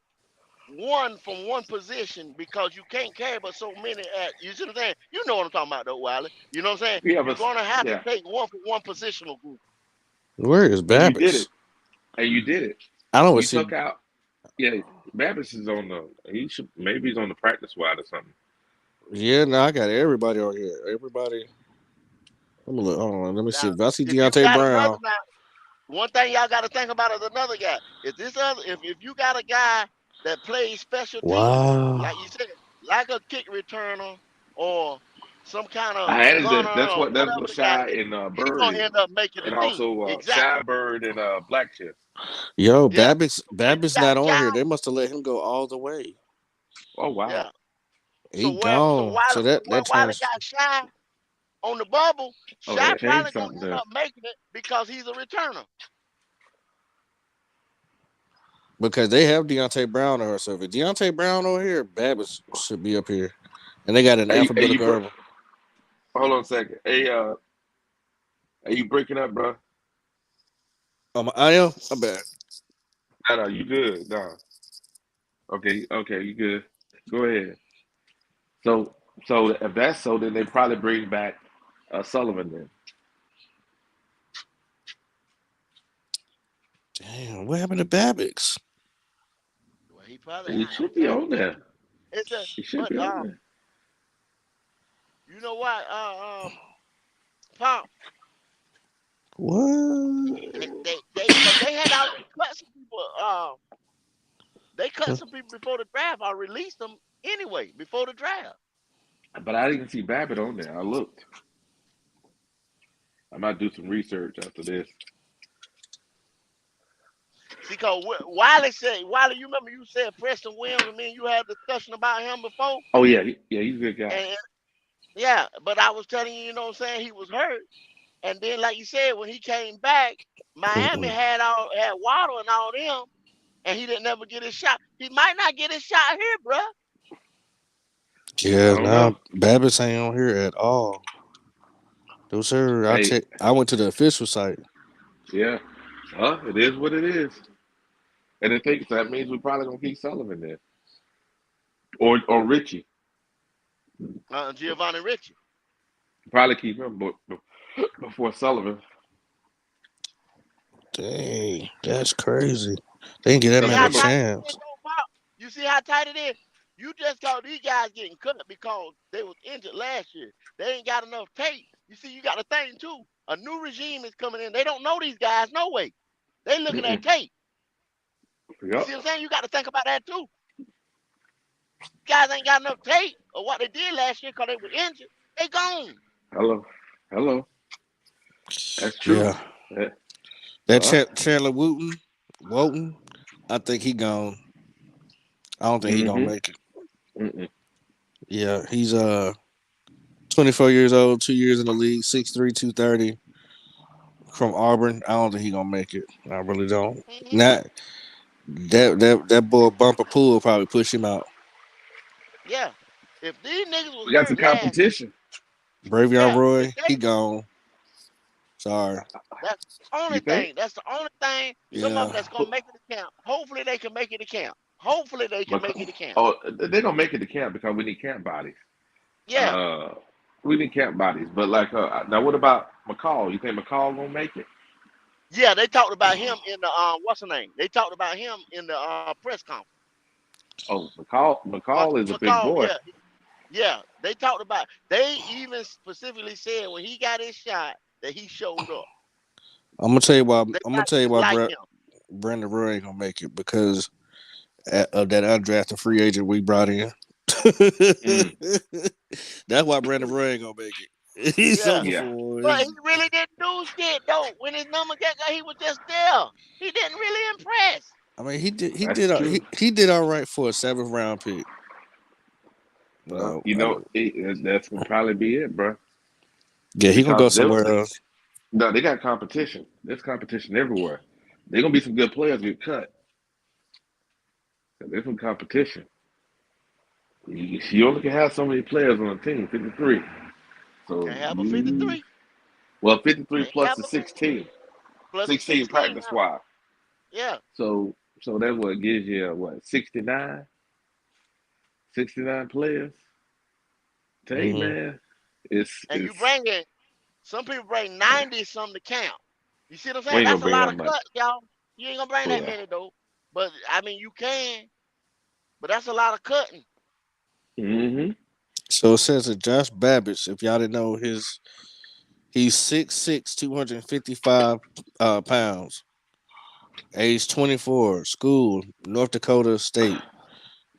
one from one position because you can't carry but so many at you see what I'm saying? You know what I'm talking about though, Wiley. You know what I'm saying? Yeah, You're but gonna have to yeah, take one from one positional group. Where is and you did Babbage? it. And you did it. I don't You see. took out. Yeah, Babbitt is on the. He should maybe he's on the practice squad or something. Yeah, no, I got everybody on here. Everybody. Let me look. Hold on. Let me see. Now, If I see if you Deontay got another Brown. now, one thing y'all gotta think about is another guy. If you got a guy that plays special teams, like you Wow. said, like a kick returner or some kind of I added gunner that. or That's whatever what the guy Shy is, and he's Bird gonna is, end up making the and team. also Shy Exactly. Bird and Black Chip. Yo, Yeah. So you Babbitt's got not on Shy, here. They must have let him go all the way. Oh yeah. wow. He gone. So that While they turns. got Shy on the bubble, Oh, Shy that changed probably gonna something end there. up making it because he's a returner. Because they have Deontay Brown on her. So if Deontay Brown on here, Babbitt should be up here. And they got an Hey, alphabetical order. hold on a second. Hey, are you breaking up, bro? I am. I'm bad. No, you good? No. Okay, you good. Go ahead. So, so if that's so, then they probably bring back Sullivan then. Damn, what happened to Babbitt's? Well, he probably He I'm should be telling on you, there. it's a He should but be on there. you know what, Pop, What? because they had already cut some people. They cut some people before the draft. I released them anyway before the draft. But I didn't see Babbitt on there. I looked. I might do some research after this. See, because Wiley, you remember you said Preston Williams and me and you had a discussion about him before? Oh yeah, he's a good guy. And yeah, but I was telling you, you know what I'm saying, he was hurt. And then, like you said, when he came back, Miami Mm-mm. had Waddle and all them, and he didn't never get his shot. He might not get his shot here, bruh. I Yeah, don't nah, know. Babbitt's ain't on here at all. No sir. I Hey, check. I went to the official site. yeah. It is what it is. And the thing so that means we're probably gonna keep Sullivan there. Or Richie. Giovanni Richie. Probably keep him before Sullivan. Dang, that's crazy. They didn't get You that see man how a Remember, tight it is, chance. though, Pop? You see how tight it is? You just caught these guys getting cut because they was injured last year. They ain't got enough tape. You see, you got a thing too. A new regime is coming in. They don't know these guys, no way. They looking at mm-mm. tape. You Yep. see what I'm saying? You got to think about that too. Guys ain't got enough tape of what they did last year because they were injured. They gone. Hello. Hello. That's true. Yeah, That, that uh, Chandler Wooten, I think he gone. I don't think he gonna mm-hmm. make it. Mm-mm. Yeah, he's 24 years old, 2 years in the league, 6'3", 230 from Auburn. I don't think he gonna make it. I really don't. Hmm. Not that boy Bumper Pool will probably push him out. Yeah. If these niggas was We got some hurt last year, competition. Bravion yeah, if Roy, he they gone. Sorry. that's the only You think? thing. That's the only thing. Some of Yeah. them that's But, gonna make it to camp. Hopefully they can make it to camp. Hopefully they can but make it to camp. oh, they're gonna make it to camp because we need camp bodies. Yeah. Uh, we need camp bodies. But like, now what about McCall? You think McCall gonna make it? Yeah, they talked about him in the what's the name? They talked about him in the press conference. Oh, McCall is a big McCall, boy. yeah, yeah. They talked about. They even specifically said when he got his shot that he showed up. I'm gonna tell you why. They I'm gonna got tell you to why like him. Brandon Roy ain't gonna make it because of that undrafted free agent we brought in. Mm, That's why Brandon Roy ain't gonna make it. He's so Yeah, yeah, before. but he really didn't do shit though. When his number got, he was just there. He didn't really impress. I mean, he did. He that's did. true. He did all right for a 7th round pick. You Well, know. you know, that's gonna probably be it, bro. Yeah, he gonna Because go somewhere else. no, they got competition. There's competition everywhere. They're gonna be some good players get cut. There's some competition. You only can have so many players on a team, 53. So Can't have a you, 53. well, 53 Can't plus have the a 53 16, plus a 16 16 practice now. squad. Yeah. So that's what gives you what 69, 69 players. Take Hmm. man, it's And you it's bring in some people bring 90 some to count. You see what I'm we saying? ain't That's gonna a bring lot that of much. cuts, y'all. You ain't gonna bring that Yeah, many though. But I mean you can, but that's a lot of cutting. mm-hmm. So it says that Josh Babbage, if y'all didn't know, he's 6'6", 255 pounds, age 24, school North Dakota State.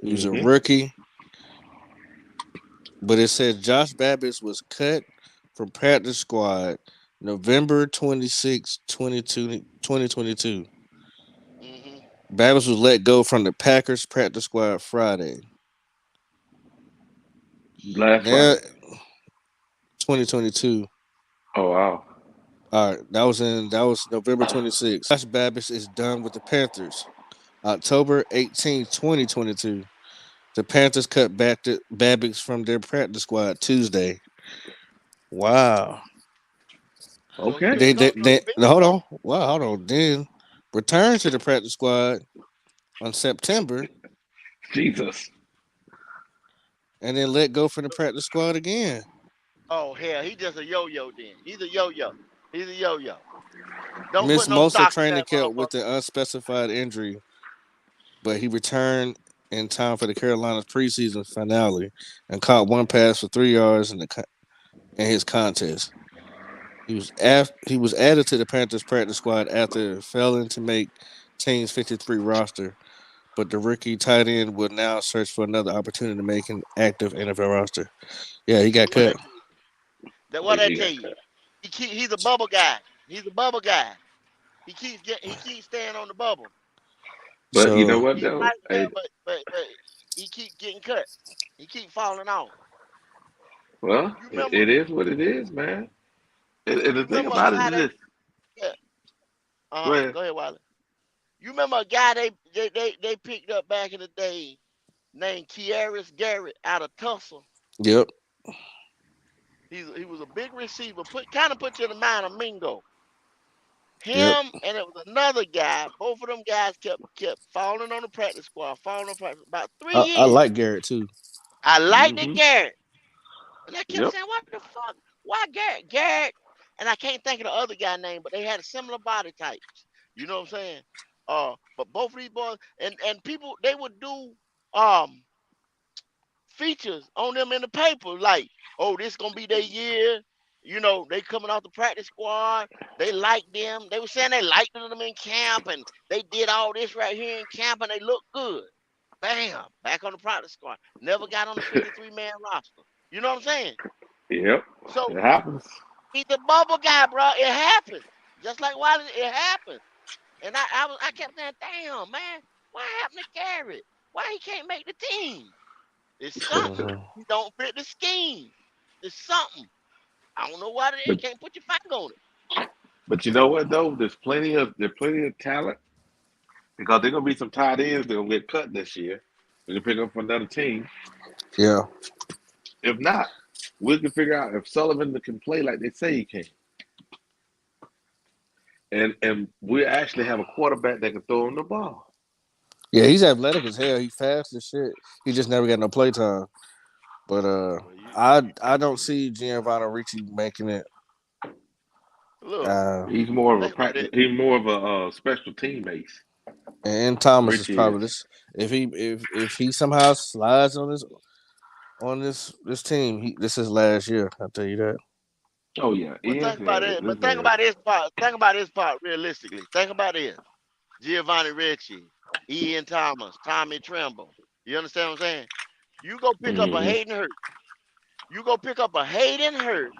He was a Mm-hmm. rookie, but it says Josh Babbage was cut from practice squad November 26, 2022. Hmm. Babbage was let go from the Packers practice squad Friday. Last Now, Friday. 2022. Oh wow. All right, that was November 26th. Josh Babbage is done with the Panthers. October 18th, 2022. The Panthers cut back to Babbage from their practice squad Tuesday. Wow. So he Okay. was coached on the bench No, hold though. on. Wow, hold on. Then returned to the practice squad on September Jesus. and then let go from the practice squad again. Oh hell, he just a yo-yo then. He's a yo-yo. He's a yo-yo. Don't put Missed no most of stock in training that camp with motherfucker. an unspecified injury, but he returned in time for the Carolinas preseason finale and caught one pass for 3 yards in his contest. He was added to the Panthers practice squad after failing to make team's 53 roster, but the rookie tight end will now search for another opportunity to make an active NFL roster. Yeah, he got What cut. that tell you? That Yeah, what that he tell got you? cut. He's a bubble guy. He's a bubble guy. He keeps staying on the bubble. But you know So what He's though? right there, Hey, but he keep getting cut. He keep falling off. well, You it, remember? it is what it is, man. And the You thing remember a about it guy is they this. yeah. Go ahead. Go ahead, Wiley. You remember a guy they picked up back in the day named Kearis Garrett out of Tulsa. yep, He was a big receiver. Put you in the mind of Mingo. yep. Him and it was another guy. Both of them guys kept falling on the practice squad, falling on practice about three I years. like Garrett too. I liked it, Mm-hmm. Garrett. And I kept Yep. saying, what the fuck? Why Garrett? Garrett. And I can't think of the other guy name, but they had similar body types. You know what I'm saying? But both of these boys and people they would do um features on them in the paper, like, oh, this gonna be their year. You know, they coming off the practice squad. They like them. They were saying they liked them in camp, and they did all this right here in camp, and they look good. Bam, back on the practice squad. Never got on the 53-man roster. You know what I'm saying? Yep, So it happens. he's the bubble guy, bro. It happens. Just like Wiley, it happens. And I kept saying, damn, man, what happened to Garrett? Why he can't make the team? It's something. Mhm. He don't fit the scheme. It's something. I don't know what it is. But Can't put your finger on it. you know what though? There's plenty of talent because there's gonna be some tight ends that gonna get cut this year. They're gonna pick up for another team. Yeah. If not, we can figure out if Sullivan can play like they say he can. And we actually have a quarterback that can throw him the ball. Yeah, he's athletic as hell. He's fast as shit. He just never got no play time. But Well, I don't see Giovanni Ricci making it. look, He's more of a think about practice. it. He's more of a special team ace. And Thomas is Richie probably is. this. If he somehow slides on this team, this is last year. I'll tell you that. Oh yeah, Well, is think about is it. But is think is. about this part. Think about this part realistically. Think about this. Giovanni Ricci, Ian Thomas, Tommy Tremble. You understand what I'm saying? You go pick up a Mm-hmm. Hayden Hurst. You go pick up a Hayden Hurst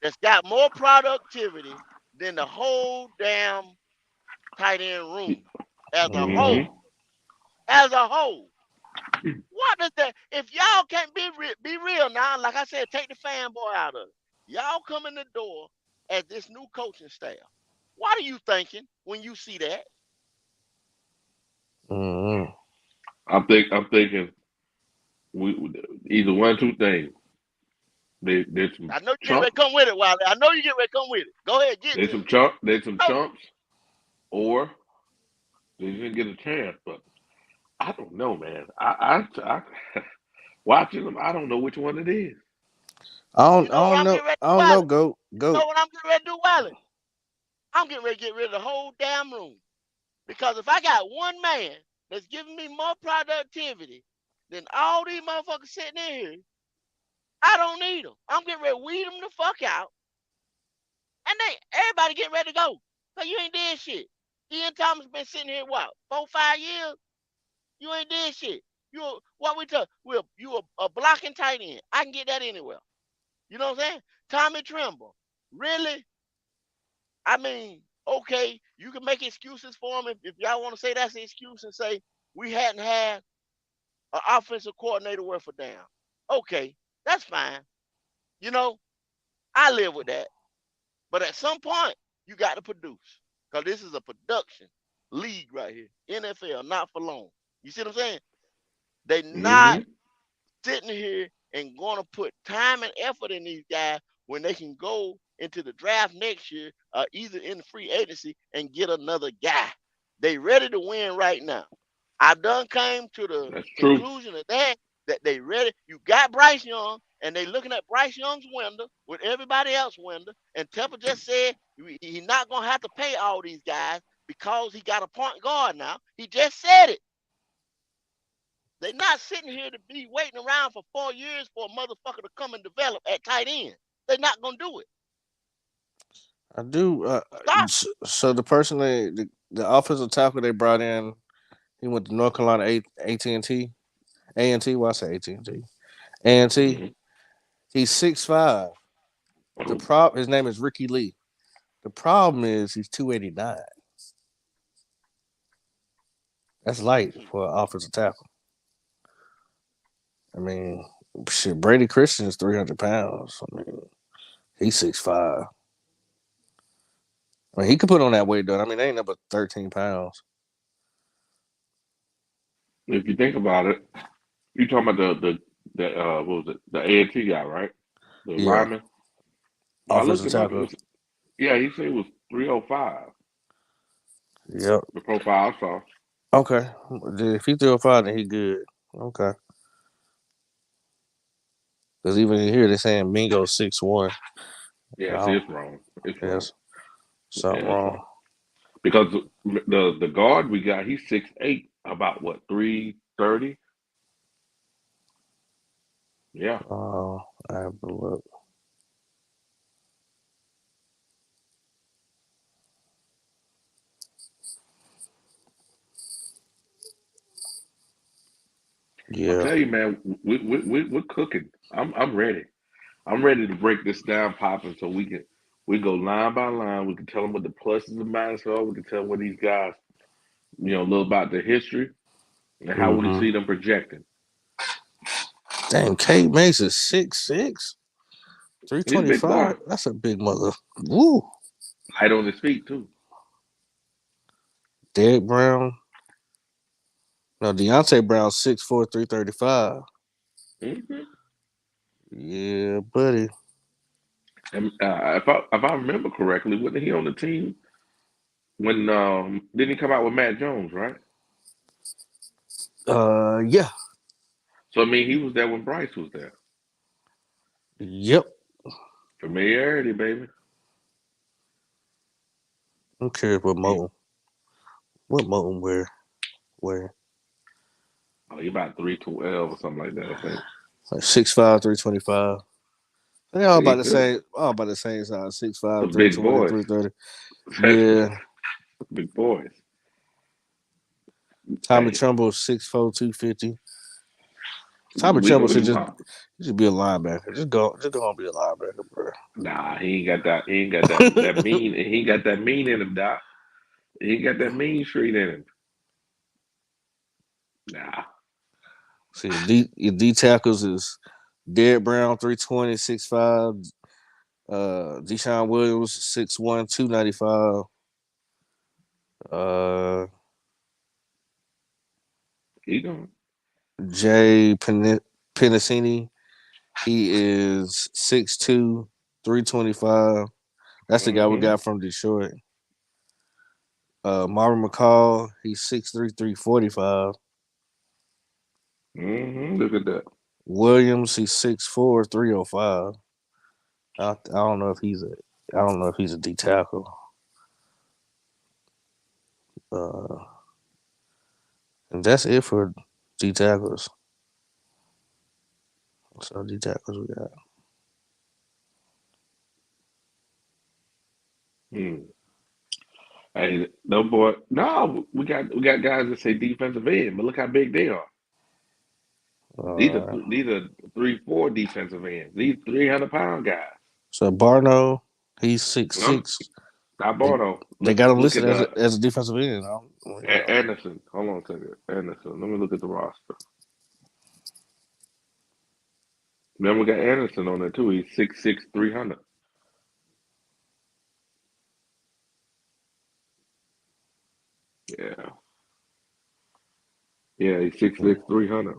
that's got more productivity than the whole damn tight end room as a Mm-hmm. whole. As a whole. What is that? If y'all can't be real now, like I said, take the fanboy out of it. Y'all come in the door as this new coaching staff. What are you thinking when you see that? Mm-hmm. I'm thinking we either one or two things. There's some I know you get ready chump. to come with it, Wiley. I know you get ready to come with it. Go ahead, get There's to some me. chump. There's some Oh, chumps, or they didn't get a chance. But I don't know, man. I watching them. I don't know which one it is. you know I what don't I'm know. getting ready to I do, don't know. Wiley? Goat. You know Goat. what I'm getting ready to do, Wiley? I'm getting ready to get rid of the whole damn room. Because if I got one man that's giving me more productivity than all these motherfuckers sitting in here, I don't need them. I'm getting ready to weed them the fuck out. And then everybody getting ready to go. So you ain't did shit. Ian Thomas been sitting here, what, 4, 5 years? You ain't did shit. You what we talk? You a blocking tight end. I can get that anywhere. You know what I'm saying? Tommy Tremble. Really? I mean, okay, you can make excuses for him if y'all want to say that's the excuse and say we hadn't had an offensive coordinator worth a damn. Okay, that's fine. You know, I live with that. But at some point, you got to produce. Because this is a production league right here. NFL, not for long. You see what I'm saying? They not Mm-hmm. sitting here and going to put time and effort in these guys when they can go into the draft next year, either in the free agency and get another guy. They ready to win right now. I've done came to the That's true. conclusion of that they ready. You got Bryce Young, and they looking at Bryce Young's window with everybody else's window. And Temple just said he's not gonna have to pay all these guys because he got a point guard now. He just said it. They're not sitting here to be waiting around for 4 years for a motherfucker to come and develop at tight end. They're not gonna do it. I do. Stop. So the person the offensive tackle they brought in, he went to North Carolina AT&T, A&T. Well, I say AT&T, A&T. Mm-hmm. He's 6'5". His name is Ricky Lee. The problem is he's 289. That's light for an offensive tackle. I mean, shit. Brady Christian is 300 pounds. I mean, he's 6'5". I mean, he could put on that weight though. I mean, they ain't number 13 pounds. If you think about it, you talking about the what was it, the A&T guy, right? The Yeah, lineman. I looked offensive him up. tackle. Yeah, he said it was 305. Yep. The profile I saw. Okay. If he 305, then he good. Okay. Because even here they're saying Mingo 6'1". Yeah, see, Oh, it's wrong. It's wrong. yes, something Yeah, it's wrong. wrong. Because the guard we got, he's 6'8", about what, 330? Yeah. I have to look. I'll Yeah. tell you, man, we're cooking. I'm ready. I'm ready to break this down, popping, so we go line by line. We can tell them what the pluses and minuses are. We can tell what these guys, a little about their history and how we Mm-hmm. see them projecting. Damn, Kate Mace is 6'6", He's a big boy, 325. That's a big mother. Woo. light on his feet too. Derek Brown. No, Deontay Brown 6'4", 335. Mm-hmm. Yeah, buddy. And if I remember correctly, wasn't he on the team when didn't he come out with Matt Jones, right? Yeah. So I mean, he was there when Bryce was there. Yep. Familiarity, baby. I'm curious what He, Moton wear. he about 312 or something like that, I think. Like 6'5", 325. They all So about he the good. same. All about the same size. 6'5", Some big 320, boys. 330. Yeah. Big boys. Tommy Hey, Trumbull 6'4", 250. Tommy we Trumbull gonna should be just be a linebacker. Just go and be a linebacker, bro. Nah, he ain't got that. He ain't got that mean. He ain't got that mean in him, Doc. He ain't got that mean street in him. Nah. See, your D tackles is Derek Brown 320, 6'5". Deshaun Williams 6'1", 295. He going. Jay Pennicini, he is 6'2", 325. That's the guy we Mm-hmm. got from Detroit. Marvin McCall, he's 6'3", 345. Mm-hmm. Look at that. Williams, he's 6'4", 305. I don't know if he's a D tackle. And that's it for D tackles. So D tackles we got. Hmm. Hey, no boy. No, we got guys that say defensive end, but look how big they are. Uh, These are 3-4 defensive ends. These 300-pound guys. so Barno, he's Um, 6'6". not They Barno. they Look got him look listed at as the a defensive end. Anderson. Hold on a second. Anderson. Let me look at the roster. Then we got Anderson on there too. He's 6'6", 300. Yeah. Yeah, he's 6'6", 300.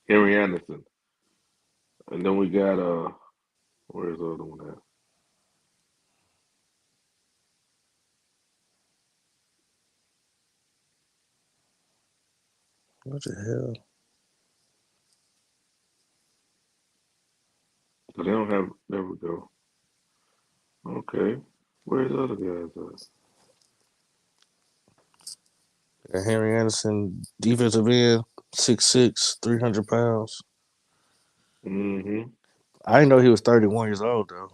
Henry Anderson. And then we got where's the other one at? What the hell? So they don't have there we go. Okay. Where's the other guys Henry Anderson, defensive end, 6'6", 300 pounds. at? Mm-hmm. I didn't know he was 31 years old though.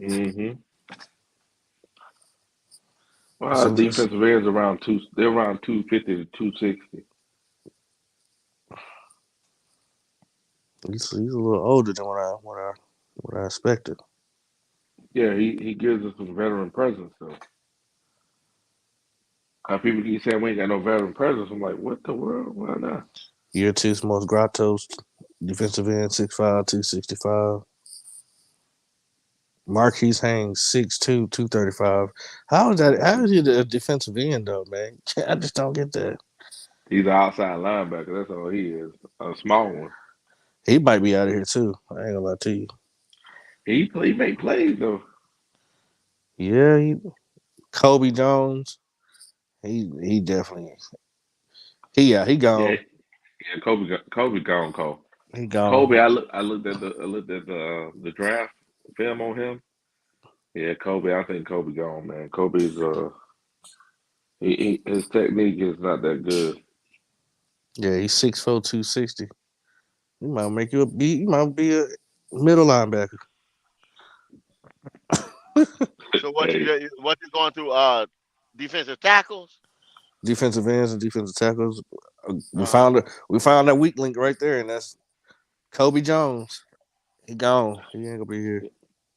Mm-hmm. It's Well, interesting. defensive ends they're around 250 to 260. He's a little older than what I expected. Yeah, he gives us some veteran presence though. How people keep saying we ain't got no veteran presence. I'm like, what the world? Why not? Year two's most Gratos, defensive end, 6'5", 265. Marquise Haynes, 6'2", 235. How is that? How is he the defensive end though, man? I just don't get that. He's an outside linebacker. That's all he is. A small one. He might be out of here too. I ain't gonna lie to you. He make plays though. Yeah, Kobe Jones. He definitely he Yeah, gone. yeah. Kobe gone. Cole. He gone. Kobe. I looked at the draft film on him. Yeah, Kobe. I think Kobe gone, man. Kobe's his technique is not that good. Yeah, he's 6'4", 260. He might make you a beat. You might be a middle linebacker. So Hey, what you going through? Defensive tackles. Defensive ends and defensive tackles. We Uh huh. found that weak link right there, and that's Kobe Jones. He gone. He ain't gonna be here.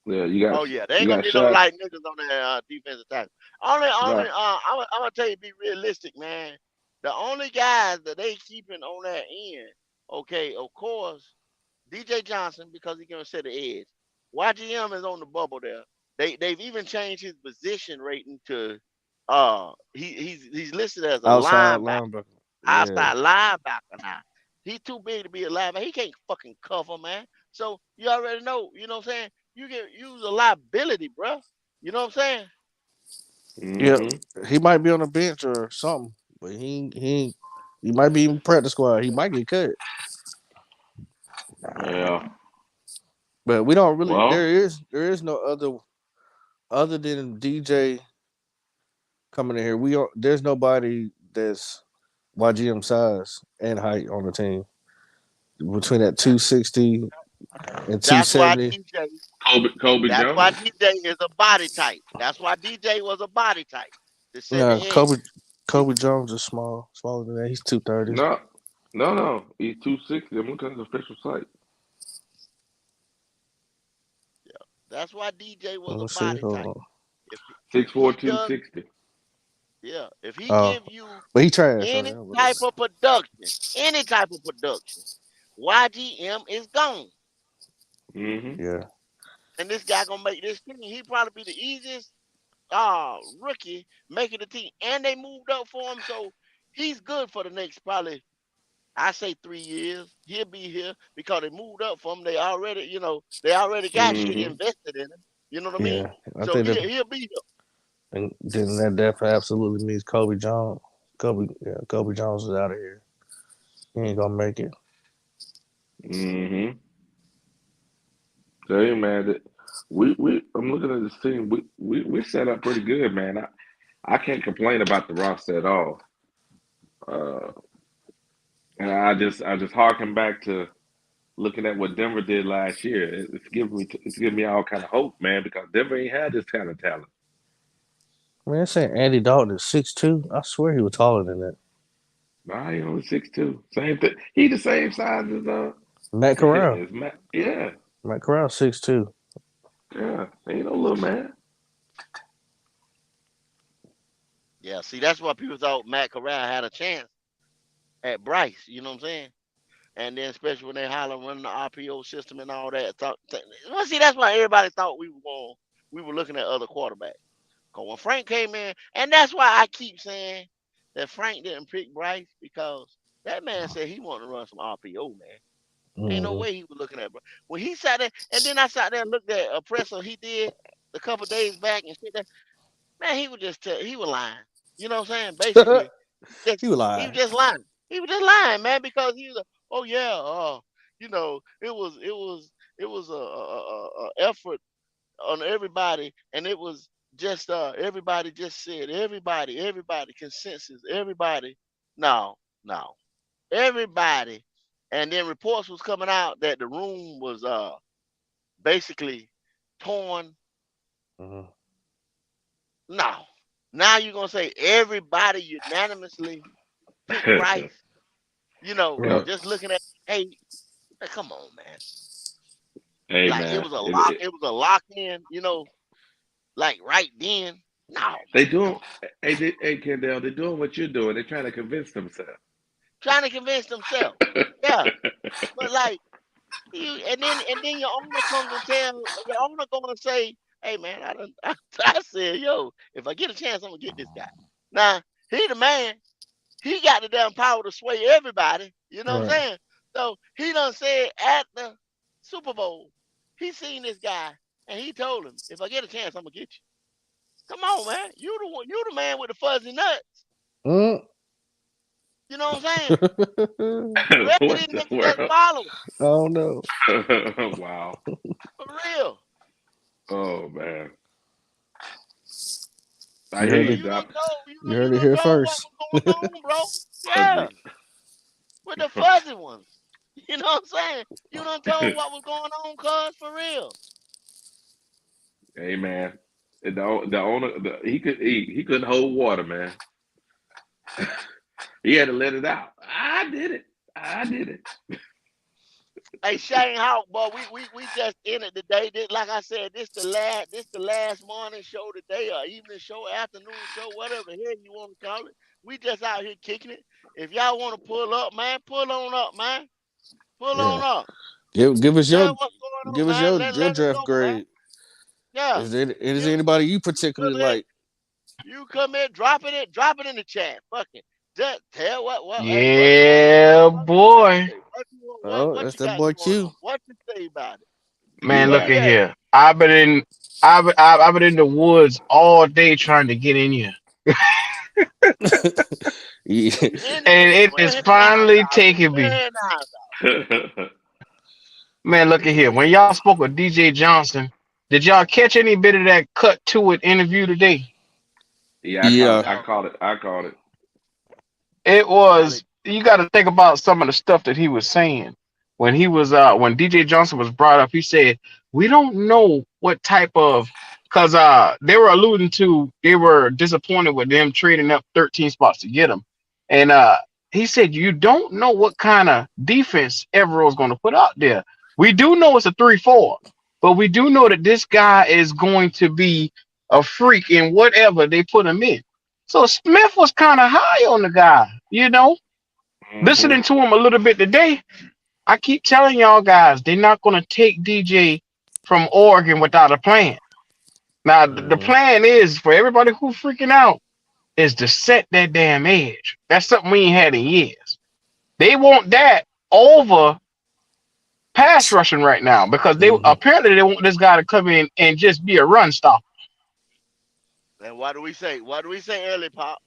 yeah, Oh yeah, there you ain't gonna got be no shot. light niggas on that defensive tackle. Only. Nah, I'm gonna tell you, be realistic, man. The only guys that they keeping on that end, okay, of course, DJ Johnson because he gonna set the edge. YGM is on the bubble there. They've even changed his position rating to he's listed as a Outside linebacker, linebacker. Yeah. outside linebacker now. He's too big to be a linebacker. He can't fucking cover, man. So you already know, you know what I'm saying? You get use a liability, bro. You know what I'm saying? Yeah. mm-hmm. He might be on the bench or something, but he might be in practice squad. He might get cut. Yeah. But we don't really. Well, There is no other than DJ coming in here. There's nobody that's YGM size and height on the team between that 260 and That's why 270. DJ. Kobe That's why Jones. DJ is a body type. That's why DJ was a body type to set the No, edge. Kobe Jones is smaller than that. He's 230. No, no. He's 260. I'm looking at the official site. That's why DJ was a Let's see. body Hold type. on. If 6'4", he does, 260. yeah, if he Oh, give you but he trash on any there. any type of production, YGM is gone. Mm-hmm. Yeah, And this guy gonna make this team. He probably be the easiest rookie making the team. And they moved up for him, so he's good for the next probably I say 3 years. He'll be here because they moved up for him. They already, they already got shit Mm-hmm. invested in him. You know what I yeah. mean? I So think that he'll be here. then that definitely absolutely means Kobe Jones. Kobe Jones is out of here. He ain't gonna make it. Mm-hmm. Tell you, man, that we I'm looking at this team. We set up pretty good, man. I can't complain about the roster at all. Uh, and I just harken back to looking at what Denver did last year. It's giving me all kind of hope, man, because Denver ain't had this kind of talent. Man, saying Andy Dalton is 6'2". I swear he was taller than that. Nah, he only 6'2". Same thing. He the same size as Matt Corral. as Matt. Yeah, Matt Corral 6'2". yeah. Ain't no little man. Yeah, see, that's why people thought Matt Corral had a chance at Bryce. You know what I'm saying? And then especially when they holler running the RPO system and all that. Well, see, that's why everybody thought we were looking at other quarterbacks. Cause when Frank came in, and that's why I keep saying that Frank didn't pick Bryce because that man said he wanted to run some RPO, man. Ain't no Mm-hmm. way he was looking at Bryce. When he sat there, and then I sat there and looked at a presser he did a couple days back and shit. Man, he was he was lying. You know what I'm saying? Basically, just He was he was lying. just lying. He was just lying, man, because he was like, oh yeah, it was a effort on everybody, and it was just everybody just said everybody consensus, everybody, no, no, everybody, and then reports was coming out that the room was basically torn. Mm-hmm. No, now you're gonna say everybody unanimously picked Bryce. Right. Just looking at, hey, come on, man. Hey, Like it man. was a lock, it was a lock in, like right then. No, They man, come doing. on. Hey, Kendall. They're doing what you're doing. They're trying to convince themselves. Trying to convince themselves. Yeah. But like and then your owner comes and your owner gonna say, hey man, I said, yo, if I get a chance, I'm gonna get this guy. Now, he the man. He got the damn power to sway everybody. You know what I'm Right. saying? So he done said at the Super Bowl, he seen this guy and he told him, if I get a chance, I'm gonna get you. Come on, man. You the man with the fuzzy nuts. Mm. You know what I'm saying? I The rest of What these the niggas just world? follow don't know. Wow. for real. Oh man. I You hear heard Yeah, you, it. you done Doc. told You heard it done here told what first. was going on, bro. Cause Yeah, with the fuzzy ones. You know what I'm saying? You done told what was going on, cuz, for real. hey man, the owner he couldn't hold water, man. He had to let it out. I did it. I did it. Hey, Shane Hawk, boy, we just in it today. This, like I said, this the last morning show today, or evening show, afternoon show, whatever the hell you want to call it. We just out here kicking it. If y'all want to pull up, man, pull on up, man. Pull on Yeah. up. Give us Tell your us what's going on, give us man. your Let us draft know, man. grade. Yeah. Is You there anybody you you come particularly in, like? drop it in the chat. Fuck it. Just tell what you want to Yeah, boy. say. Oh, What that's you that got boy going Q. on? What you say about it? Man, Q Where look you at back. at? here. I've been in the woods all day trying to get in here. Yeah. You in it? And it Wear is his down, finally dog. taking Wear me. his down. Man, look at here. When y'all spoke with DJ Johnson, did y'all catch any bit of that cut to it interview today? Yeah, Yeah. I No, caught it. I caught it. It not it. was, you got to think about some of the stuff that he was saying when DJ Johnson was brought up. He said we don't know what type of, because they were alluding to, they were disappointed with them trading up 13 spots to get him. And he said you don't know what kind of defense Everill's going to put out there. We do know it's a 3-4, but we do know that this guy is going to be a freak in whatever they put him in. So Smith was kind of high on the guy, you know. Hmm. Listening to him a little bit today, I keep telling y'all guys they're not going to take DJ from Oregon without a plan. Now the Hmm. plan is for everybody who freaking out is to set that damn edge. That's something we ain't had in years. They want that over pass rushing right now because they Hmm. apparently they want this guy to come in and just be a run stopper. And what do we say? What do we say early, Pop?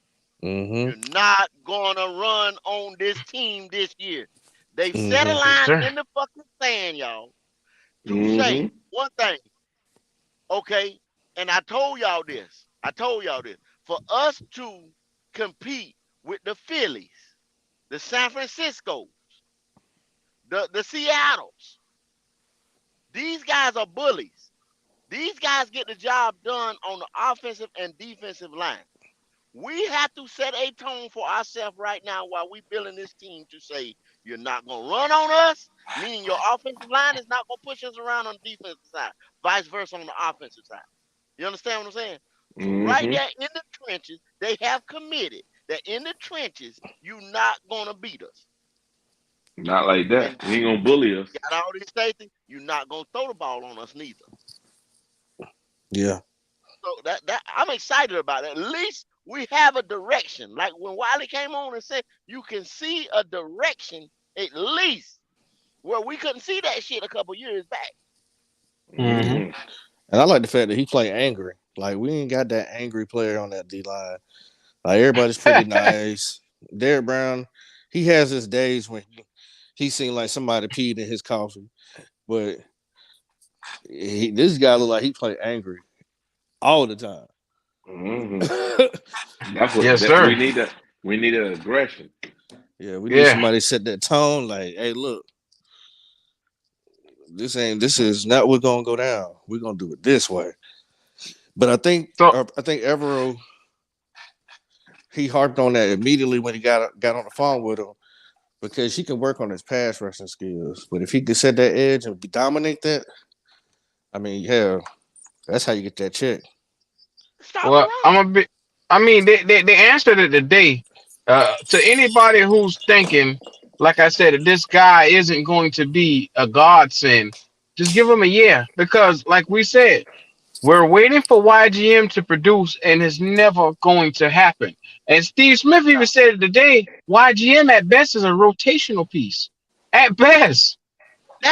Hmm. You're not gonna run on this team this year. They've set a Hmm. Yes, line sir. in the fucking sand, y'all, to Hmm. say one thing. Okay, and I told y'all this. For us to compete with the Phillies, the San Franciscos, the Seattles, these guys are bullies. These guys get the job done on the offensive and defensive line. We have to set a tone for ourselves right now while we building this team to say you're not gonna run on us, meaning your offensive line is not gonna push us around on the defensive side, vice versa on the offensive side. You understand what I'm saying? So right Hmm. there in the trenches, they have committed that in the trenches, you're not gonna beat us. Not like that. And He ain't gonna bully us. got all these safety, you're not gonna throw the ball on us neither. Yeah. So that I'm excited about it. At least we have a direction. Like when Wiley came on and said you can see a direction at least where we couldn't see that shit a couple years back. Hmm. Hmm. And I like the fact that he play angry. Like we ain't got that angry player on that D line. Like everybody's pretty nice. Derek Brown, he has his days when he seemed like somebody peed in his coffee, but this guy look like he play angry all the time. Hmm. That's what Yes, that we sir. need. That we need an aggression. Yeah, we need Yeah. somebody to set that tone. Like, hey, look, this is not what's gonna go down. We're gonna do it this way. But So I think Evero he harped on that immediately when he got on the phone with him because he can work on his pass rushing skills. But if he could set that edge and dominate that, I mean, yeah, that's how you get that check. Stop the well, I'm run. a bit. I mean, they answered it today. To anybody who's thinking, like I said, that this guy isn't going to be a godsend, just give him a year because, like we said, we're waiting for YGM to produce, and it's never going to happen. And Steve Smith even said it today. YGM at best is a rotational piece. At best,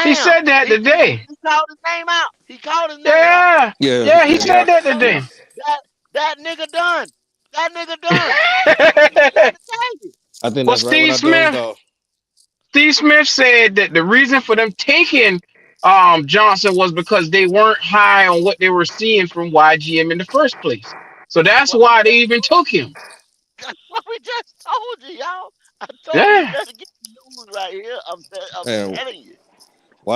he Damn. said that today. He called his name out. He called his name out. Yeah, Yeah, yeah, he yeah. said Yeah. that So today. that that nigga done. That nigga done. That's what I'm trying to tell you. I think Well, that's right when Steve I dozed Smith. off. Steve Smith said that the reason for them taking Johnson was because they weren't high on what they were seeing from YGM in the first place. So that's What we why they just even took him. what we just told you, y'all. I told you Yeah. better get the news right here. I'm And telling you.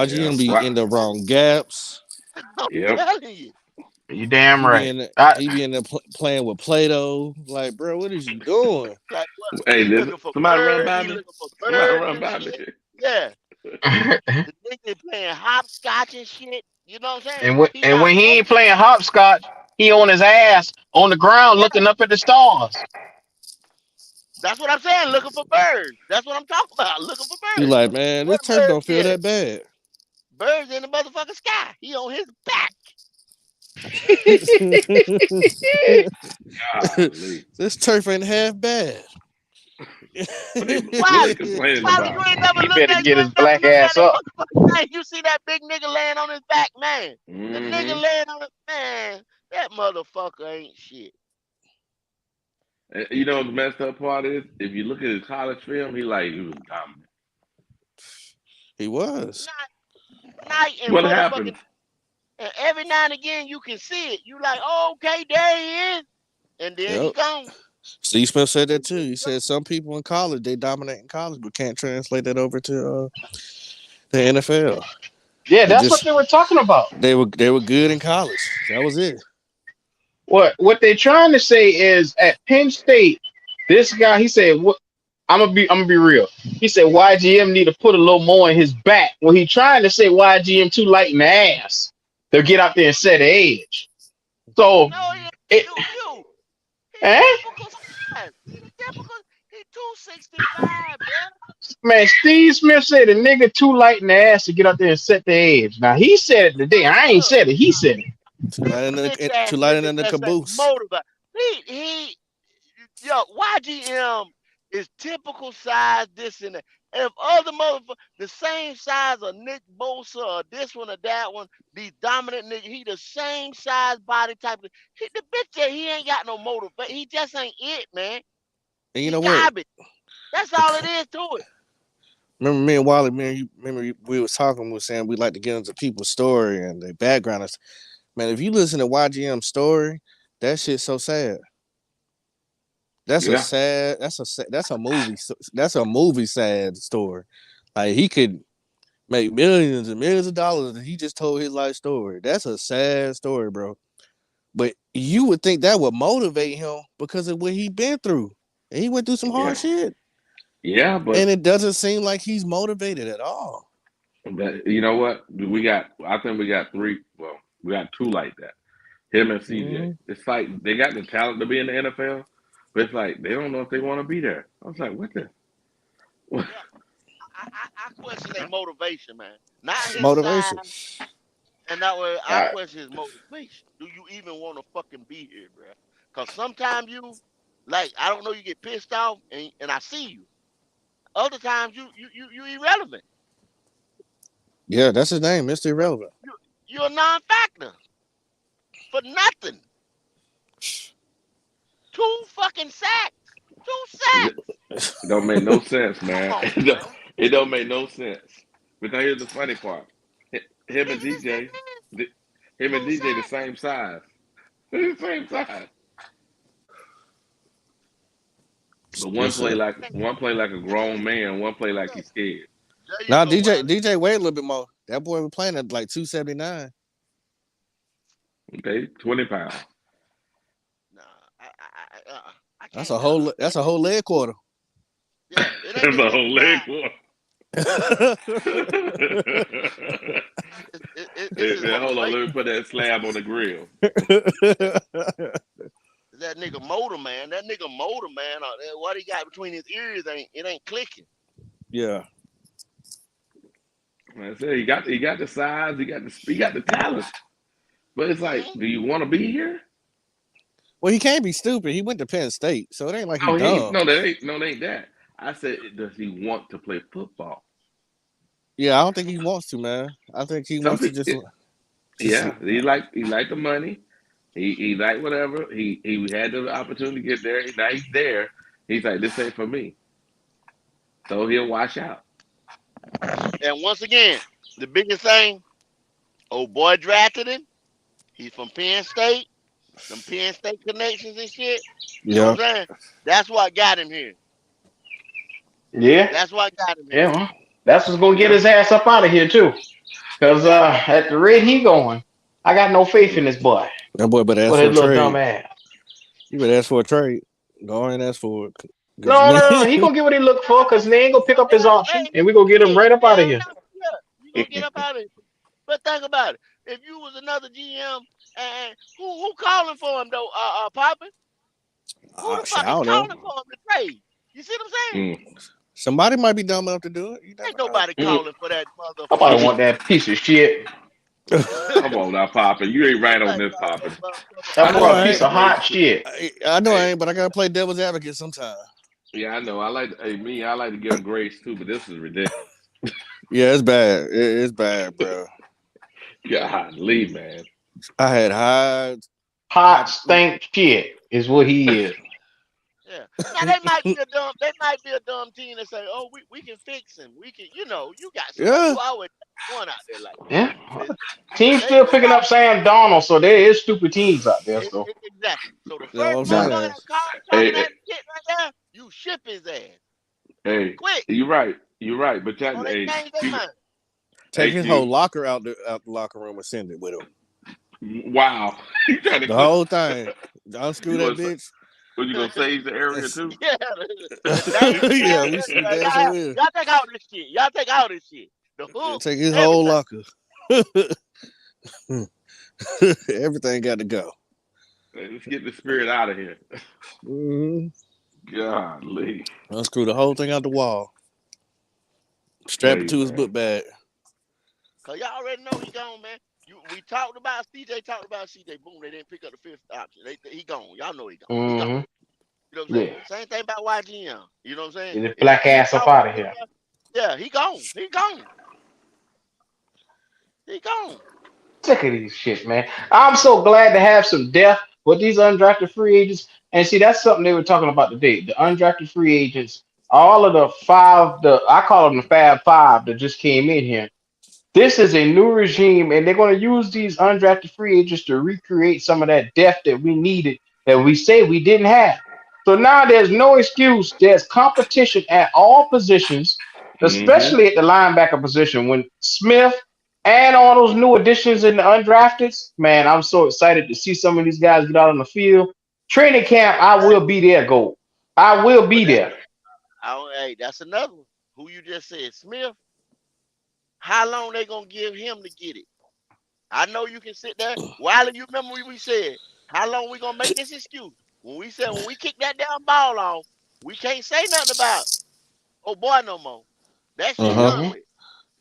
Yeah. YGM be What? in the wrong gaps. I'm Yep. telling you. You damn He be right. in the, I, he be in there playing with Play-Doh. Like, bro, what is you doing? Like what? Hey, He looking for somebody run birds. by He me. looking for Somebody birds run and by me. shit. Yeah. The nigga playing hopscotch and shit. You know what I'm saying? He and out when he there. ain't playing hopscotch, he on his ass on the ground Yeah. looking up at the stars. That's what I'm saying. Looking for birds. That's what I'm talking about. Looking for You birds. like, man, What this turf birds don't feel is? that bad. Birds in the motherfucking sky. He on his back. Golly. This turf ain't half bad. What Why? they complaining Why you about? ain't never He looked better at you get his ain't never black looked at ass the up. motherfucking thing. You see that big nigga laying on his back, man. The nigga Mm-hmm. laying on his man. That motherfucker ain't shit. And you know what the messed up part is? If you look at his college film, he was dominant. He was. Night, night and What happens? motherfucking and every now and again you can see it. You like, oh, okay, there he is. And then he Yep. gone. Steve Smith said that too. He said some people in college they dominate in college, but can't translate that over to the NFL. Yeah, They that's what just they were talking about. they were good in college. That was it. What they trying to say is at Penn State, this guy he said what I'm gonna be real. He said YGM need to put a little more in his back. When he trying to say YGM too light in the ass, they'll get out there and set the edge. So No, he ain't. it He eh? typical size. He typical. He 265, bro. Man, Steve Smith said the nigga too light in the ass to get out there and set the edge. Now he said it today. I ain't Look, said it. He said it. bitch Too ass light niggas in the that's ain't caboose. motivated. He yo, YGM is typical size, this and that. If other motherfuckers the same size of Nick Bosa or this one or that one, these dominant niggas, he the same size body type. The bitch that he ain't got no motivation. He just ain't it, man. And you He know what? garbage. That's all it is to it. Remember me and Wally, man, you remember we was talking, we were saying we like to get into people's story and their background. Man, if you listen to YGM's story, that shit's so sad. That's a Yeah. sad. That's a movie. That's a movie sad story. Like he could make millions and millions of dollars, and he just told his life story. That's a sad story, bro. But you would think that would motivate him because of what he been through. And he went through some hard Yeah. shit, Yeah, and but it doesn't seem like he's motivated at all. you know what? I think we got three. Well, we got two like that. Him and CJ. Mm-hmm. It's like they got the talent to be in the NFL, but it's like they don't know if they want to be there. I was like, what the? What? Yeah, I question their motivation, man. Not his size, Motivation. and that way I Uh, question his motivation. Do you even want to fucking be here, bro? Cause sometimes you, like, I don't know, you get pissed off, and I see you. Other times you irrelevant. Yeah, that's his name, Mr. Irrelevant. You you're a non-factor for nothing. Two fucking sacks. Two It sacks. don't make no sense, Come man. on, man. It don't make no sense. But now here's the funny part. Him and Niggas, DJ, th- him and two DJ the sacks. same size. They're the same size. But Yes, sir. one play like a grown man, one play like he's scared. There you Now go, DJ Wiley. DJ weighed a little bit more. That boy was playing at like 279. Okay, 20 pounds. Nah, I That's can't do it. a whole leg quarter. Yeah, it ain't That's the a whole leg 65. quarter. It's his Hold on, motivation. let me put that slab on the grill. Yeah, that nigga motor man. That nigga motor man. What he got between his ears ain't clicking. Yeah. Like I said, he got the size, he got the talent. But it's like, Hmm. do you want to be here? Well, he can't be stupid. He went to Penn State, so it ain't like he No, he ain't. dumb. That ain't that. I said, does he want to play football? Yeah, I don't think he wants to, man. I think he Some wants to people, just yeah, he like the money. He like whatever. He had the opportunity to get there. Now he's there. He's like, this ain't for me. So he'll wash out. And once again, the biggest thing, old boy drafted him. He's from Penn State. them Penn State connections and shit. You know Yeah. what I'm saying? That's what got him here. Yeah, That's what got him here. yeah. Well, that's what's gonna get Yeah. his ass up out of here too. Cause Exactly. at the rate he going, I got no faith in this boy That boy better ask with for his a little dumb trade. ass. You better ask for a trade. Go ahead and ask for it. Cause No, man, no, no. He gonna get what he look for because they ain't gonna pick up his option, Hey, and we gonna get him shit, right up out of hell here. no. Yeah, you gonna get up out of it. But think about it. If you was another GM, and who calling for him though? Poppin'? Who the shit, fuck I is don't know. calling for him to trade? You see what I'm saying? Mm. Somebody might be dumb enough to do it. You never Ain't know. nobody Mm. calling for that Nobody motherfucker. want that piece of shit. Come on now, Poppin'. You ain't right on Nobody this, calling Poppin'. that motherfucker. That I know boy a I piece ain't. of Hey, hot shit. I know I Hey, ain't, but I gotta play devil's advocate sometime. yeah, I know. I like. Hey, me, I like to give him grace too, but this is ridiculous. Yeah, it's bad. It's bad, bro. Golly, man. I had high. Hot stink shit is what he is. yeah. Now they might be a dumb. They might be a dumb team that say, "Oh, we can fix him. We can, you got somebody. Yeah, You always got one out there like that." Yeah. It- Team they still do picking got up Sam Donald, so there is stupid teams out there. So exactly. So the you know what first I'm Nah. motherfucker saying. that call Hey, talking hey, that shit right there, you ship his ass hey, quick. you're right. You're right. But that, Or they hey, change their mind. Take hey, his whole Q. locker out the locker room and send it with him. Wow. You trying to The clear? whole thing. Unscrew You that want? bitch. What you gonna save the area That's, too? Yeah, the name yeah, tag. we damn sure is. Y'all take all this shit. Y'all take all this shit. The hook, Take his whole everything. locker. Everything got to go. Hey, let's get the spirit out of here. Mm-hmm. Golly. Unscrew the whole thing out the wall. Strap it Hey to his man. book bag. Cause y'all already know he gone, man. We talked about CJ, talked about CJ. Boom, they didn't pick up the fifth option. He gone. Y'all know he gone. He gone. hmm You know what I'm saying? yeah, Same thing about YGM. You know what I'm saying? get his If you black keep ass up talking out of shit here. about, yeah, he gone. He gone. He gone. Sick of these shit, man. I'm so glad to have some depth with these undrafted free agents. And see, that's something they were talking about today. The undrafted free agents, all of the five, I call them the Fab Five that just came in here. This is a new regime, and they're going to use these undrafted free agents to recreate some of that depth that we needed, that we say we didn't have. So now there's no excuse. There's competition at all positions, Mm-hmm. especially at the linebacker position. When Smith and all those new additions in the undrafted, man, I'm so excited to see some of these guys get out on the field. Training camp, I Hey, will be there, Gold. I will but be there. hey, that's another one. Who you just said, Smith? How long they gonna give him to get it? I know you can sit there. Wiley, you remember what we said? How long we gonna make this excuse? When we said when we kick that damn ball off, we can't say nothing about oh boy no more. That shit Uh-huh. done hmm with.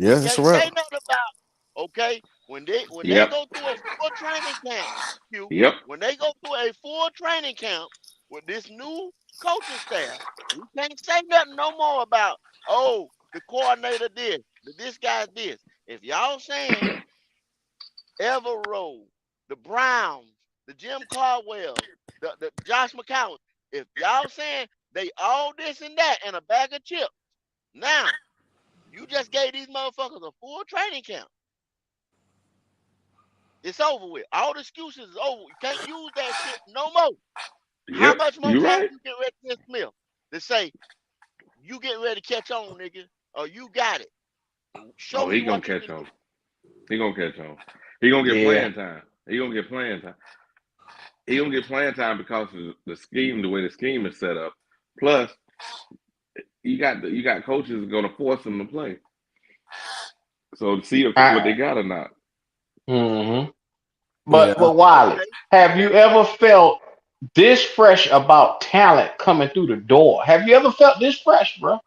We Yeah, that's a can't wrap. say nothing about okay when they Yep. go through a full training camp, Q, Yep. when they go through a full training camp with this new coaching staff, we can't say nothing no more about oh the coordinator this guy this. If y'all saying Everroad, the Browns, the Jim Caldwell, the Josh McCown. If y'all saying they all this and that and a bag of chips, now you just gave these motherfuckers a full training camp. It's over with. All the excuses is over. You can't use that shit no more. How Yep. much more You time right. you get ready to Smith to say you get ready to catch on, nigga, or you got it? Show Oh, me he gonna what you catch can on. do. He gonna catch on. He gonna get Yeah. playing time. He gonna get playing time. He gonna get playing time because of the scheme, the way the scheme is set up. Plus, you got coaches gonna force him to play. So to see if what they I, got or not. hmm Yeah. But Wiley, Okay. have you ever felt this fresh about talent coming through the door? Have you ever felt this fresh, bro?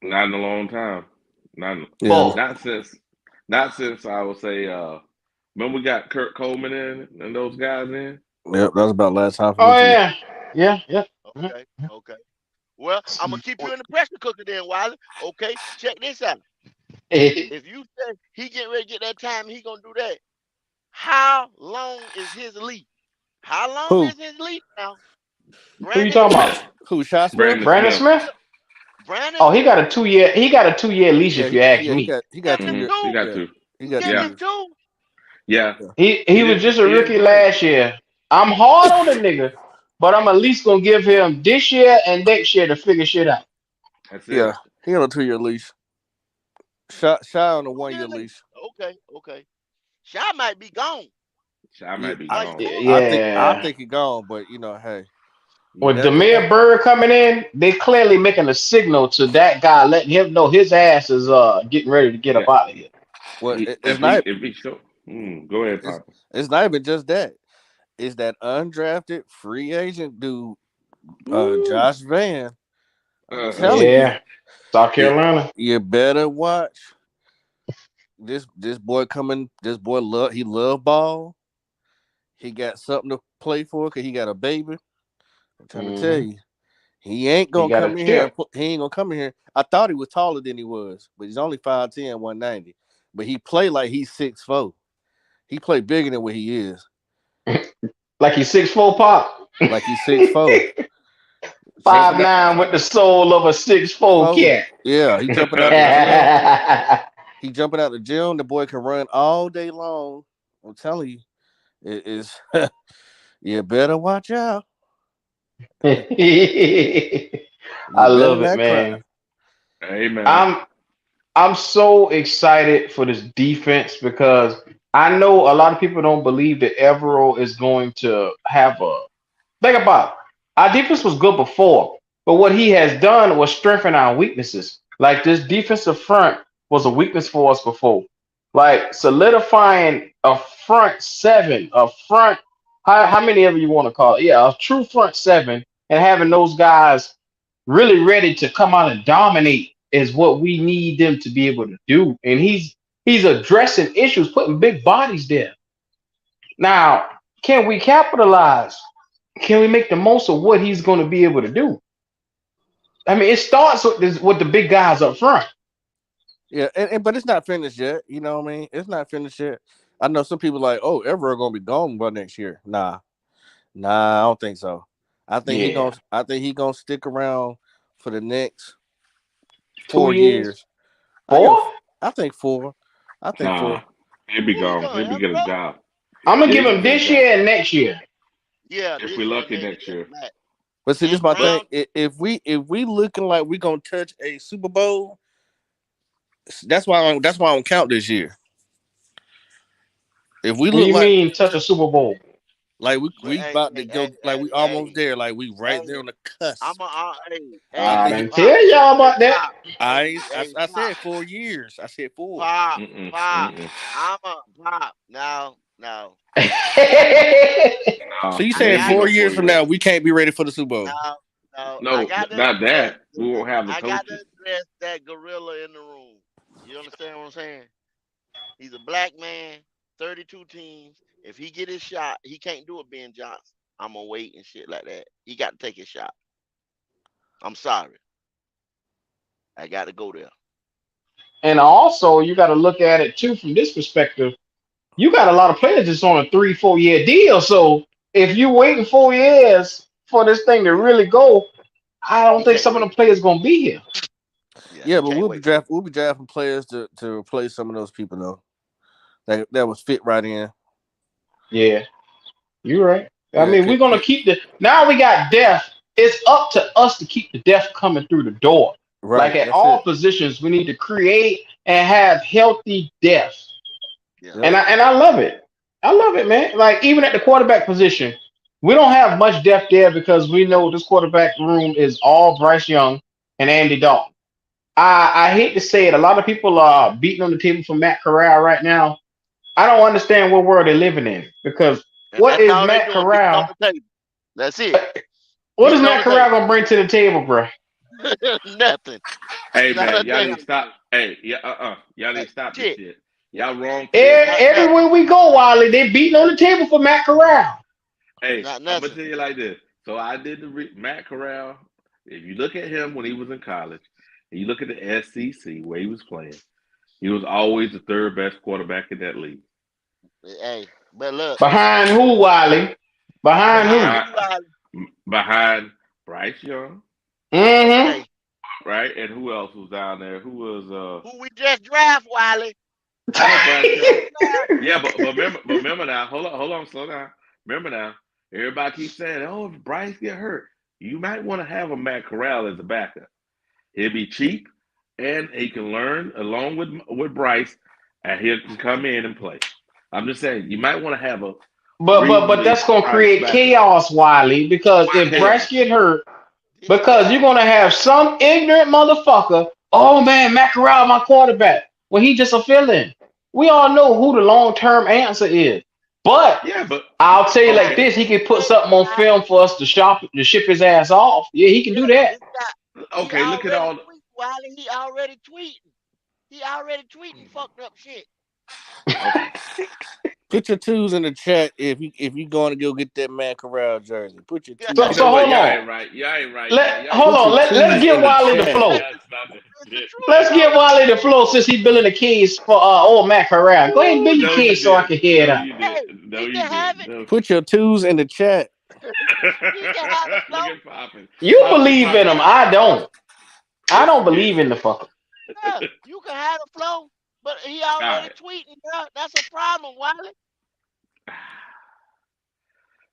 Not in a long time. Not Yeah. Bull. not since I would say when we got Kurt Coleman in and those guys in. Yep. That was about last time for me Oh too. yeah, yeah, yeah. Mhm. Okay. Okay. Well, I'm gonna keep you in the pressure cooker then, Wiley. Okay, check this out. If you say he getting ready to get that time, he gonna do that. How long is his leash? How long Who? is his leash now? Who you Brandon talking Smith. about? Who? Shot Smith? Brandon Brandon Smith. Smith? Brandon Oh, he got Smith. a 2 year. He got a 2 year leash. Yeah. If you ask Yeah. He me, got. He got Getting two his Mm-hmm. years. You two. got Yeah. to. He He got getting two Yeah. his years. two. Yeah. Yeah. he was just a He rookie didn't play. last year. I'm hard on the nigga, but I'm at least gonna give him this year and next year to figure shit out. That's Yeah, it. he on a 2-year leash. Shy on a 1-year Really? leash. Okay. Shy might be gone. I Yeah, might be Like gone. for I Yeah. think he gone, but hey, you With never know. Demir Bird coming in, they clearly making a signal to that guy, letting him know his ass is getting ready to get Yeah. up out of here. Well, If he show, go ahead, it's Papa. it's not even just that. It's that undrafted free agent dude, Ooh. Josh Van. I'm Uh-huh. telling you, Yeah. South you, Carolina. you better watch this boy coming. This boy love ball. He got something to play for because he got a baby. I'm trying to tell Hmm. you, he ain't He gonna got a come in here. chip. He ain't gonna come in here. I thought he was taller than he was, but he's only 5'10", 190. But he played like he's 6'4". He played bigger than what he is. Like he's 6'4" pop. Like he's 6'4". Five Jumping out, nine with the soul of a 6'4" cat. yeah, he jumping out the gym. He jumping out the gym. The boy can run all day long. I'm telling you, it is. You better watch out. I You better love it, not cry. man. Amen. I'm so excited for this defense because I know a lot of people don't believe that Evero is going to have a think about it. Our defense was good before, but what he has done was strengthen our weaknesses. Like this defensive front was a weakness for us before. Like solidifying a front seven, a front how many ever you want to call it. Yeah, a true front seven and having those guys really ready to come out and dominate is what we need them to be able to do. And he's addressing issues, putting big bodies there. Now, can we capitalize? Can we make the most of what he's going to be able to do? I mean, it starts with with the big guys up front. Yeah, but it's not finished yet. You know what I mean? It's not finished yet. I know some people like, oh, Everett gonna be gone by next year. Nah, I don't think so. Yeah, I think he gonna stick around for the next 2 4 years, years. I give. 4. I think 4. I think Nah, 4. he'll be who you gone. talking, He'll be get a Evero? job. I'm gonna Yeah, give he gonna him get a this job. year and next year. Yeah, If this we year and lucky next next year. year. Matt. But see, this is And my thing. Brown, If we looking like we gonna touch a Super Bowl, that's why I don't count this year. If we What do look you like mean touch a Super Bowl? like but we about to go, like we almost there, like we right there hey, on the cusp. I I think didn't pop, tell y'all hey, about that. pop, hey, I pop, said 4 years. I said 4. pop, Mm-mm, pop. mm-mm. I'm a pop. No. So Nah, you I it saying ain't got be four no to years 4 from years. now we can't be ready for the Super Bowl? no. I No, got to not address. that. We won't have the I got to coaches. address that gorilla in the room. You understand what I'm saying? He's a black man, 32 teams. If he get his shot, he can't do it, Ben Johnson. I'm gonna wait and shit like that. He got to take his shot. I'm sorry. I got to go there. And also, you got to look at it too from this perspective. You got a lot of players that's on a 3-4 year deal. So if you waiting 4 years for this thing to Yeah, really go, I don't he think can't some of wait. the players gonna be here. Yeah, Yeah, he but can't wait. we'll be drafting players to replace some of those people though. That was fit right in. Yeah, you're right. I Yeah, mean, we're gonna keep the now we got depth. It's up to us to keep the depth coming through the door. Like right. at That's all it. positions, we need to create and have healthy depth. Yeah, Yep. And I love it. I love it, man. Like even at the quarterback position, we don't have much depth there because we know this quarterback room is all Bryce Young and Andy Dalton. I hate to say it, a lot of people are beating on the table for Matt Corral right now. I don't understand what world they're living in because and what that's is all they Matt doing, beating on Corral? the table. That's it, What is beating on Matt the Corral table. gonna bring to the table, bro? Nothing, Hey not a man, y'all damn need to stop. thing. Hey, yeah, Y'all need to stop this Shit, shit. Y'all wrong for this. not nothing, Everywhere we go, Wiley, they beating on the table for Matt Corral. Hey, not I'm gonna nothing. tell you like this. So I did Matt Corral. If you look at him when he was in college, and you look at the SEC where he was playing, he was always the third best quarterback in that league. Hey, but look, Behind who, Wiley? Behind behind who? who, Wiley? Behind Bryce Young, Mm-hmm. Okay, right? And who else was down there? Who was who we just draft, Wiley? I know Who Bryce we Young. just draft? Yeah, but remember now. Hold on, slow down. Remember now. Everybody keeps saying, "Oh, if Bryce get hurt, you might want to have a Matt Corral as a backup. He'll be cheap, and he can learn along with Bryce, and he can come in and play." I'm just saying, you might want to have a But reasonably that's gonna priced create backup. chaos, Wiley, because if Chaos. Bryce get hurt, This because you're gonna have some ignorant motherfucker. Oh man, Matt Corral, my quarterback. When he just a fill-in. We all know who the long-term answer is. But Yeah, but I'll tell you like okay, this: he could put hey, something on Wiley, film for us to ship his ass off. Yeah, he can yeah, do that. this guy, he okay. Look at already all. tweeting, Wiley. He already tweeting. He already tweeting fucked up shit. Okay, Put your twos in the chat if you going to go get that Matt Corral jersey. Put your So you twos know so in what? hold the Y'all on. ain't right. Y'all ain't right, man. Let Y'all ain't hold put on. your saying Let, that. let's twos get in the Wiley the chat. flow. That's not the It's the shit. truth, Let's get though. Wiley the flow since he's building the keys for old Matt Corral. Go ahead and Ooh, build your no, you keys so I did. can hear it No, out. you did. Hey, No, he you can have did. it. No. Put your twos in the chat. He can have the Look flow. at Poppin. You Poppin, believe in Poppin. him. I don't. I don't Listen here. believe in the fucker. Yeah, you can have the flow, but he All already right. tweeting, bro. That's a problem, Wiley.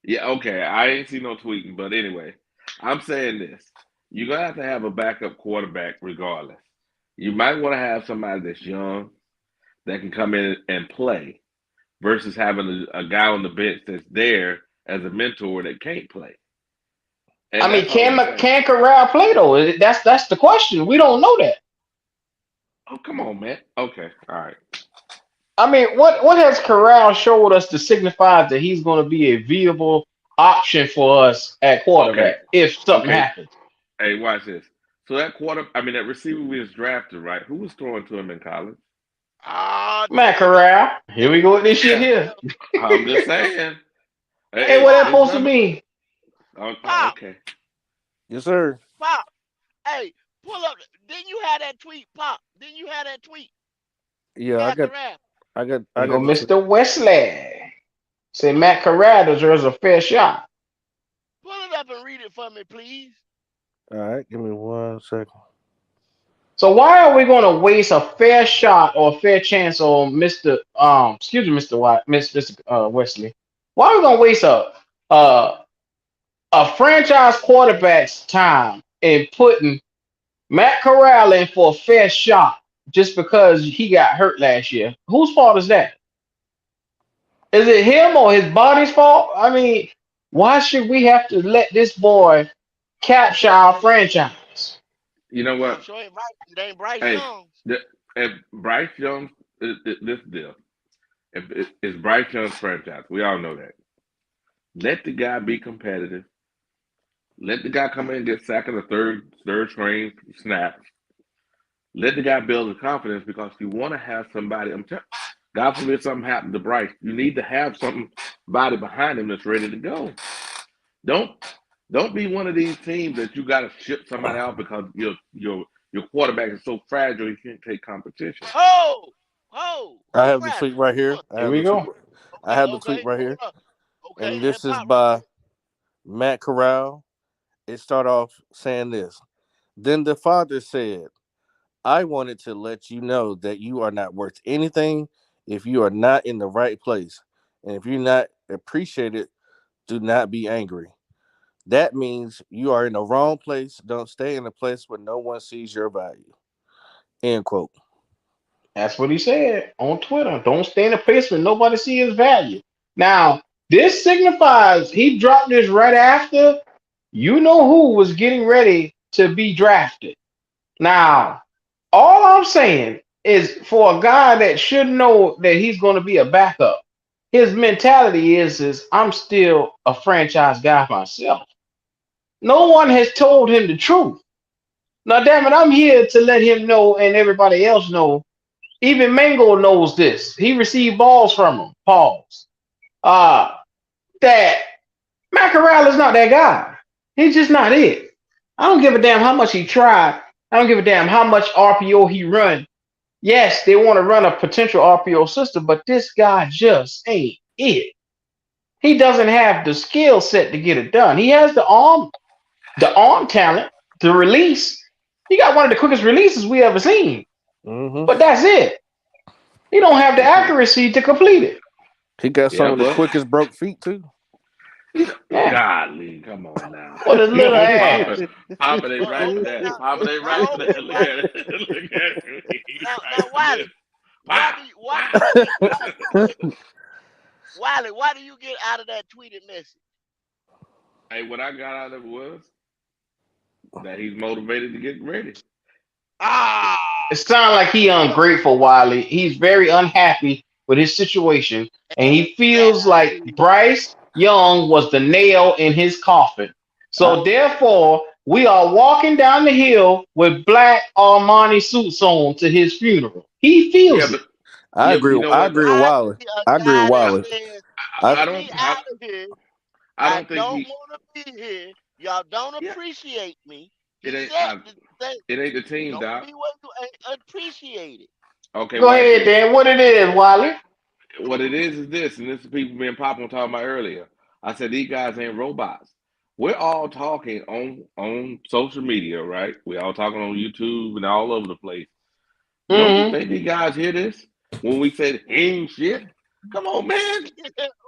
Yeah, okay. I ain't see no tweeting, but anyway, I'm saying this. You're gonna have a backup quarterback regardless. You might want to have somebody that's young that can come in and play versus having a guy on the bench that's there as a mentor that can't play. I And mean, that's all I'm saying. can Corral play though? That's the question. We don't know that. Oh, come on, man. Okay, all right. I mean, what has Corral showed us to signify that he's going to be a viable option for us at Okay, quarterback if something okay. happens? Hey, watch this. So that receiver we was drafted, right? Who was throwing to him in college? Ah, Matt damn it. Corral, here we go with this shit Yeah, here. I'm just saying. Hey, Hey, what that Pop, his supposed to number. mean? Oh, Pop, okay. Yes, sir. Pop. Hey, pull up. Didn't you have that tweet, Pop? Didn't you have that tweet? Yeah, Matt Corral. Here I go got the tweet. Mr. Wesley. Say Matt Corral deserves a fair shot. Pull it up and read it for me, please. All right, give me 1 second. So why are we going to waste a fair shot or a fair chance on Mr. White, Mr. Wesley? Why are we going to waste uh, a franchise quarterback's time in putting Matt Corral in for a fair shot just because he got hurt last year? Whose fault is that? Is it him or his body's fault? I mean, why should we have to let this boy capture our franchise? You know Damn what? sure ain't right. It ain't Bryce Hey, Young. if Bryce Young, this deal. If it's Bryce Young's franchise, we all know that. Let the guy be competitive. Let the guy come in and get second or third string snaps. Let the guy build his confidence because you want to have somebody. God forbid something happened to Bryce. You need to have somebody behind him that's ready to go. Don't don't be one of these teams that you got to ship somebody out because your quarterback is so fragile he can't take competition. Oh, oh, I who have the tweet fragile? right Who here. was? Here we go. I Okay, have the tweet okay, right pull here, it up. Okay, and let this is Pop read by it. Matt Corral. It start off saying this. Then the father said, I wanted to let you know that you are not worth anything if you are not in the right place. And if you're not appreciated, do not be angry. That means you are in the wrong place. Don't stay in a place where no one sees your value. End quote. That's what he said on Twitter. Don't stay in a place where nobody sees his value. Now, this signifies he dropped this right after you know who was getting ready to be drafted. Now, all I'm saying is for a guy that should know that he's going to be a backup, his mentality is I'm still a franchise guy myself. No one has told him the truth. Now, damn it, I'm here to let him know and everybody else know. Even Mingo knows this. He received balls from him. Pause. That Matt Corral is not that guy. He's just not it. I don't give a damn how much he tried. I don't give a damn how much RPO he run. Yes, they want to run a potential RPO system, but this guy just ain't it. He doesn't have the skill set to get it done. He has the arm talent, the release. He got one of the quickest releases we ever seen. Mm-hmm. But that's it. He don't have the Okay. accuracy to complete it. He got some Yeah, of the well, quickest broke feet too. Yeah. Godly, come on now. What a little ass. Papa ain't But right for okay, that. now, Papa ain't now right for okay, that. Look Wiley. at it. Look at him. He ain't right Now, for this. Wiley, Pow, why pow. do you get Wiley? Why do you get out of that tweeted message? Hey, what I got out of it was that he's motivated to get ready. Ah, It sounds like he ungrateful, Wiley. He's very unhappy with his situation, and he feels like exactly. Bryce Young was the nail in his coffin. I, So therefore, we are walking down the hill with black Armani suits on to his funeral. He Yeah, feels it. but yeah, but you know I what? agree with I Wiley. see a I agree with guy that I, Wiley. says, I I "Get don't me out of here. I I don't think don't he. want to be here. Y'all don't Yeah, appreciate me." it He ain't. said, that, It ain't the team, "Don't Doc. be where you ain't appreciated." Okay, Go watch ahead, this. Dan. What it is, Wiley? What it is this, and this is people me and Papa were talking about earlier. I said these guys ain't robots. We're all talking on social media, right? We're all talking on YouTube and all over the place. Don't you Mm-hmm. think these guys hear this when we say he ain't shit? Come on, man.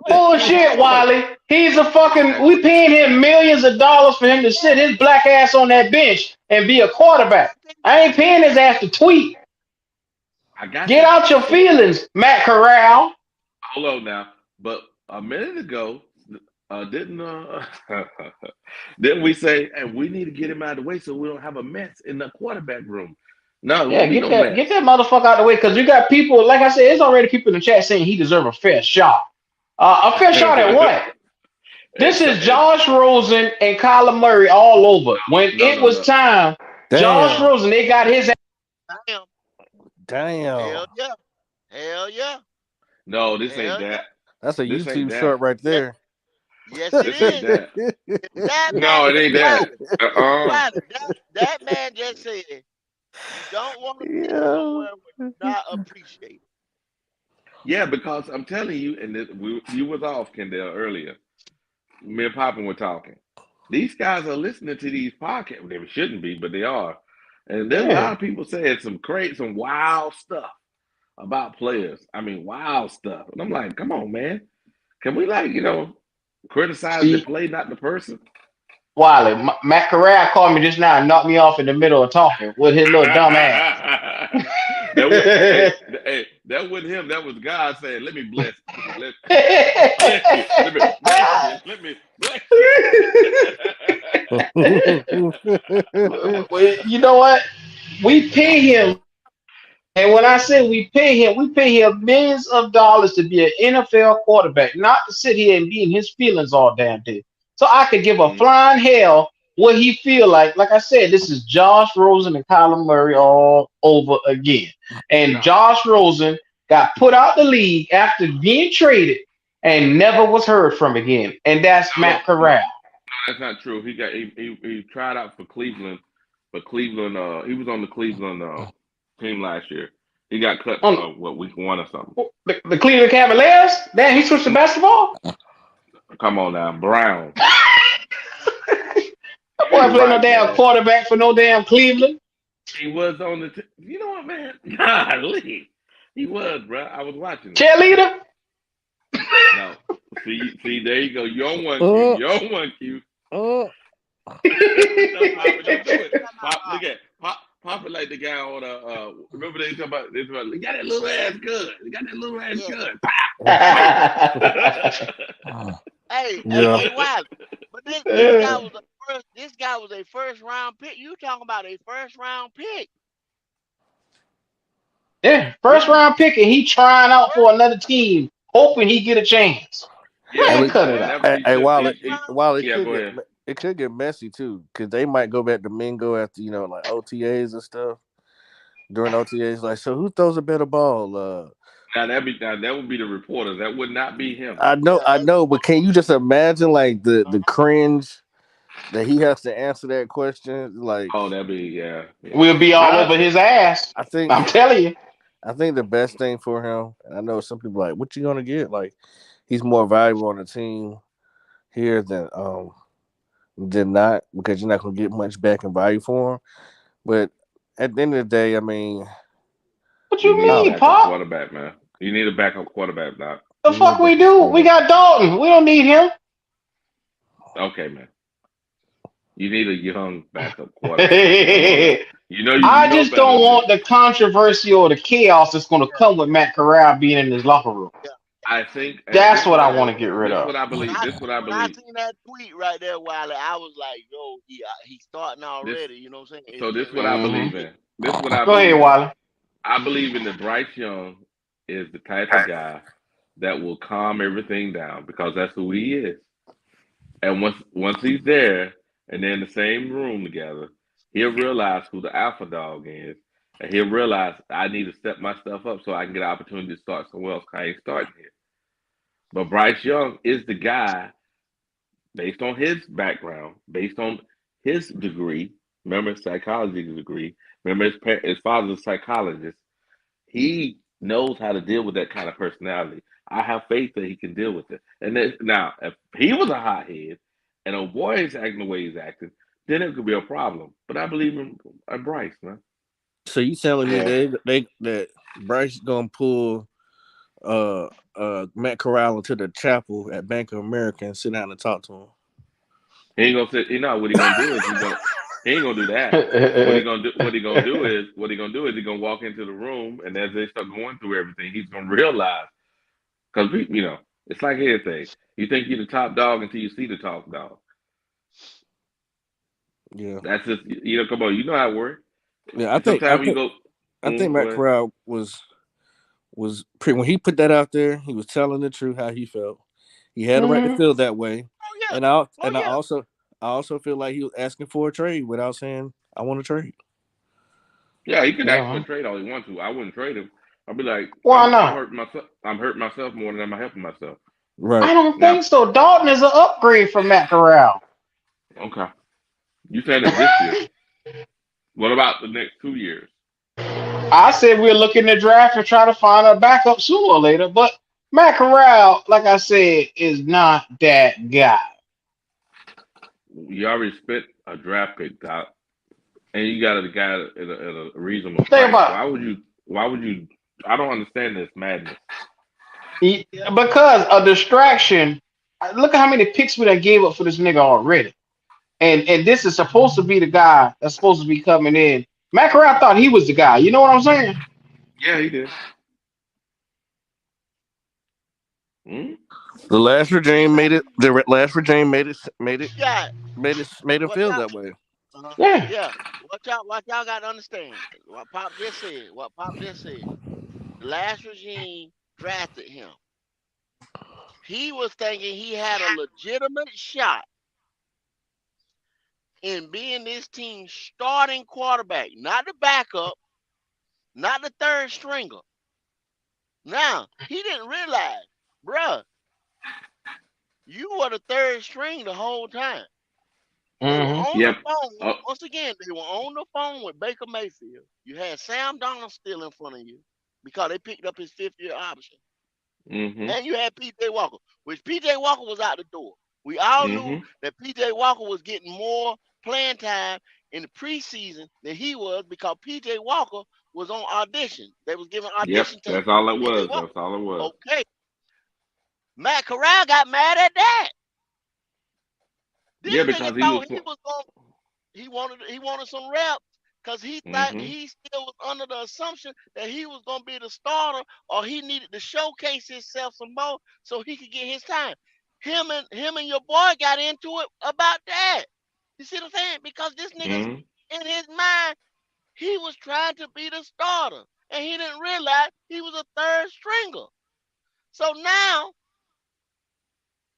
Bullshit, Come on. Wiley. He's a I, fucking. We paying him millions of dollars for him to sit his black ass on that bench and be a quarterback. I ain't paying his ass to tweet. I got Get that. out your feelings, Matt Corral. Hold on now. But a minute ago, didn't didn't we say, and we need to get him out of the way so we don't have a mess in the quarterback room? No, there Yeah, won't be no get mess. that motherfucker out of the way because you got people. Like I said, there's already people in the chat saying he deserves a fair shot. A fair shot at what? This It's, is Josh Rosen and Kyler Murray all over. When no, it no, was no. time, Josh damn, Rosen, they got his. Damn. damn. Hell yeah. Hell yeah. No, this ain't Hell yeah. that. That's a This ain't YouTube that. short right Yes, there. yes it This ain't is. that. That man, No, it ain't that. Wiley, Uh-uh. Wiley, that man just said, "You don't want to be Yeah. somewhere where you're not appreciated." Yeah, because I'm telling you, and you was off, Kendall, earlier. Me and Papa were talking. These guys are listening to these podcasts. They shouldn't be, but they are. And there's a lot Yeah. of people saying some crazy, some wild stuff about players. I mean, wild stuff. And I'm like, come on, man. Can we criticize the See, play, not the person? Wiley, Matt Corral called me just now and knocked me off in the middle of talking with his little dumb ass. that would hey, that wasn't him. That was God saying, "Let me bless you. Let me bless you. Let me bless you. Let me bless Well, you know what? We pay him, and when I say we pay him millions of dollars to be an NFL quarterback, not to sit here and be in his feelings all damn day. So I could give a you." flying hell what he feel like. Like I said, this is Josh Rosen and Kyler Murray all over again. And No, Josh Rosen got put out the league after being traded and never was heard from again. And that's no, Matt no, Corral. that's not true. He tried out for Cleveland, but Cleveland he was on the Cleveland team last year. He got cut On week 1 or something. the Cleveland Cavaliers? Damn, he switched to basketball? Come on now, Brown. That boy You're play no right, damn man. quarterback for no damn Cleveland. He was on the. You know what, man? Golly, he was, bro. I was watching him. Cheerleader? No, see, there you go. You on one, Q. uh, You on one, Q. uh, No, Papa, don't do it. Pop, Nah, look at Papa like the guy on remember they talk about this one. He got that little ass gun. He got that little ass yeah. gun. yeah. Hey, Wiley. But this guy was a first. This guy was a first round pick. You talking about a first round pick? Yeah, first Yeah, round pick, and he trying out for another team, hoping he get a chance. yeah, And Man, we, cut it and out. that he should. while First round. it Yeah, could go ahead. it could get messy too, because they might go back to Mingo after like OTAs and stuff during OTAs. Like, so who throws a better ball? That would be the reporters. That would not be him. Yeah, I know, but can you just imagine like the cringe that he has to answer that question? Like, Oh, that'd be yeah. We'll be all over his ass. I think I'm telling you. I think the best thing for him, and I know some people like, what you gonna get? Like, he's more valuable on the team here than not, because you're not gonna get much back in value for him. But at the end of the day, I mean, What You you need a mean, backup Pop? quarterback, man. You need a backup quarterback, Doc. The you know, fuck we do? We got Dalton. We don't need him. Okay, man. You need a young backup quarterback. I know that. You I know just better don't than this. want the controversy or the chaos that's going to come with Matt Corral being in his locker room. Yeah. I think, and That's this what what I I want to get rid this of. what I When believe. I This what I when I believe. seen that tweet right there, Wiley, I was like, yo, he's starting This already. You know what I'm saying? It's so this getting what ready I to Hmm believe get. in. This what I Go ahead, believe in. Wiley. I believe in that Bryce Young is the type of guy that will calm everything down because that's who he is. And once he's there and they're in the same room together, he'll realize who the alpha dog is. And he'll realize I need to step my stuff up so I can get an opportunity to start somewhere else. I ain't starting here. But Bryce Young is the guy based on his background, based on his degree. Remember his psychology degree. Remember his father's a psychologist. He knows how to deal with that kind of personality. I have faith that he can deal with it. And then, now, if he was a hothead and a boy is acting the way he's acting, then it could be a problem. But I believe in Bryce, man. So you telling me Yeah. that Bryce gonna pull Matt Corral into the chapel at Bank of America and sit down and talk to him? He ain't gonna sit. You know what he gonna do is he ain't gonna do that. What he gonna do is he gonna walk into the room and as they start going through everything, he's gonna realize because it's like anything. You think you're the top dog until you see the top dog. Yeah, That's just come on, you know how it works. yeah. And sometimes you go, I think go Matt ahead. Corral when he put that out there, he was telling the truth how he felt. He had a right to Mhm. feel that way, Oh yeah. and I Oh and I yeah. also I also feel like he was asking for a trade without saying I want to trade. Yeah, he could Yeah, ask for a man. trade all he wants to. I wouldn't trade him. I'd be like, Why I'm not? hurting myself. I'm hurting myself more than I'm helping myself. Right. I don't Now, think so. Dalton is an upgrade from Matt Corral. okay, you said it this year. What about the next 2 years? I said we're looking to draft and try to find a backup sooner or later, but Matt Corral, like I said, is not that guy. You already spent a draft pick, Doc, and you got a guy at a reasonable Think price. about Why would you? Why would you? I don't understand this madness. because a distraction. Look at how many picks we done gave up for this nigga already. And this is supposed to be the guy that's supposed to be coming in. Matt Corral thought he was the guy. You know what I'm saying? Yeah, he did. Hmm? The last regime made it. Exactly. The last regime Yeah. made him What feel y'all? that way. Yeah. Yeah. What y'all got to understand? What Pop just said. What Pop just said. The last regime drafted him. He was thinking he had a legitimate shot in being this team's starting quarterback, not the backup, not the third stringer. Now, he didn't realize, bruh, you were the third string the whole time. They were Mm-hmm. on the Yep. phone. Oh, Once again, they were on the phone with Baker Mayfield. You had Sam Donald still in front of you because they picked up his fifth-year option. mm-hmm. And you had PJ Walker, which PJ Walker was out the door. We all knew Mm-hmm. that PJ Walker was getting more playing time in the preseason than he was because PJ Walker was on audition. They was giving Yep. audition tape That's all to it PJ was. Walker. That's all it was. Okay. Matt Corral got mad at that. Yeah, This nigga because he was. thought he was going he wanted some reps because he thought Mm-hmm. he still was under the assumption that he was gonna be the starter or he needed to showcase himself some more so he could get his time. Him and your boy got into it about that. You see what I'm saying? Because this nigga's Mm-hmm. in his mind, he was trying to be the starter. And he didn't realize he was a third stringer. So now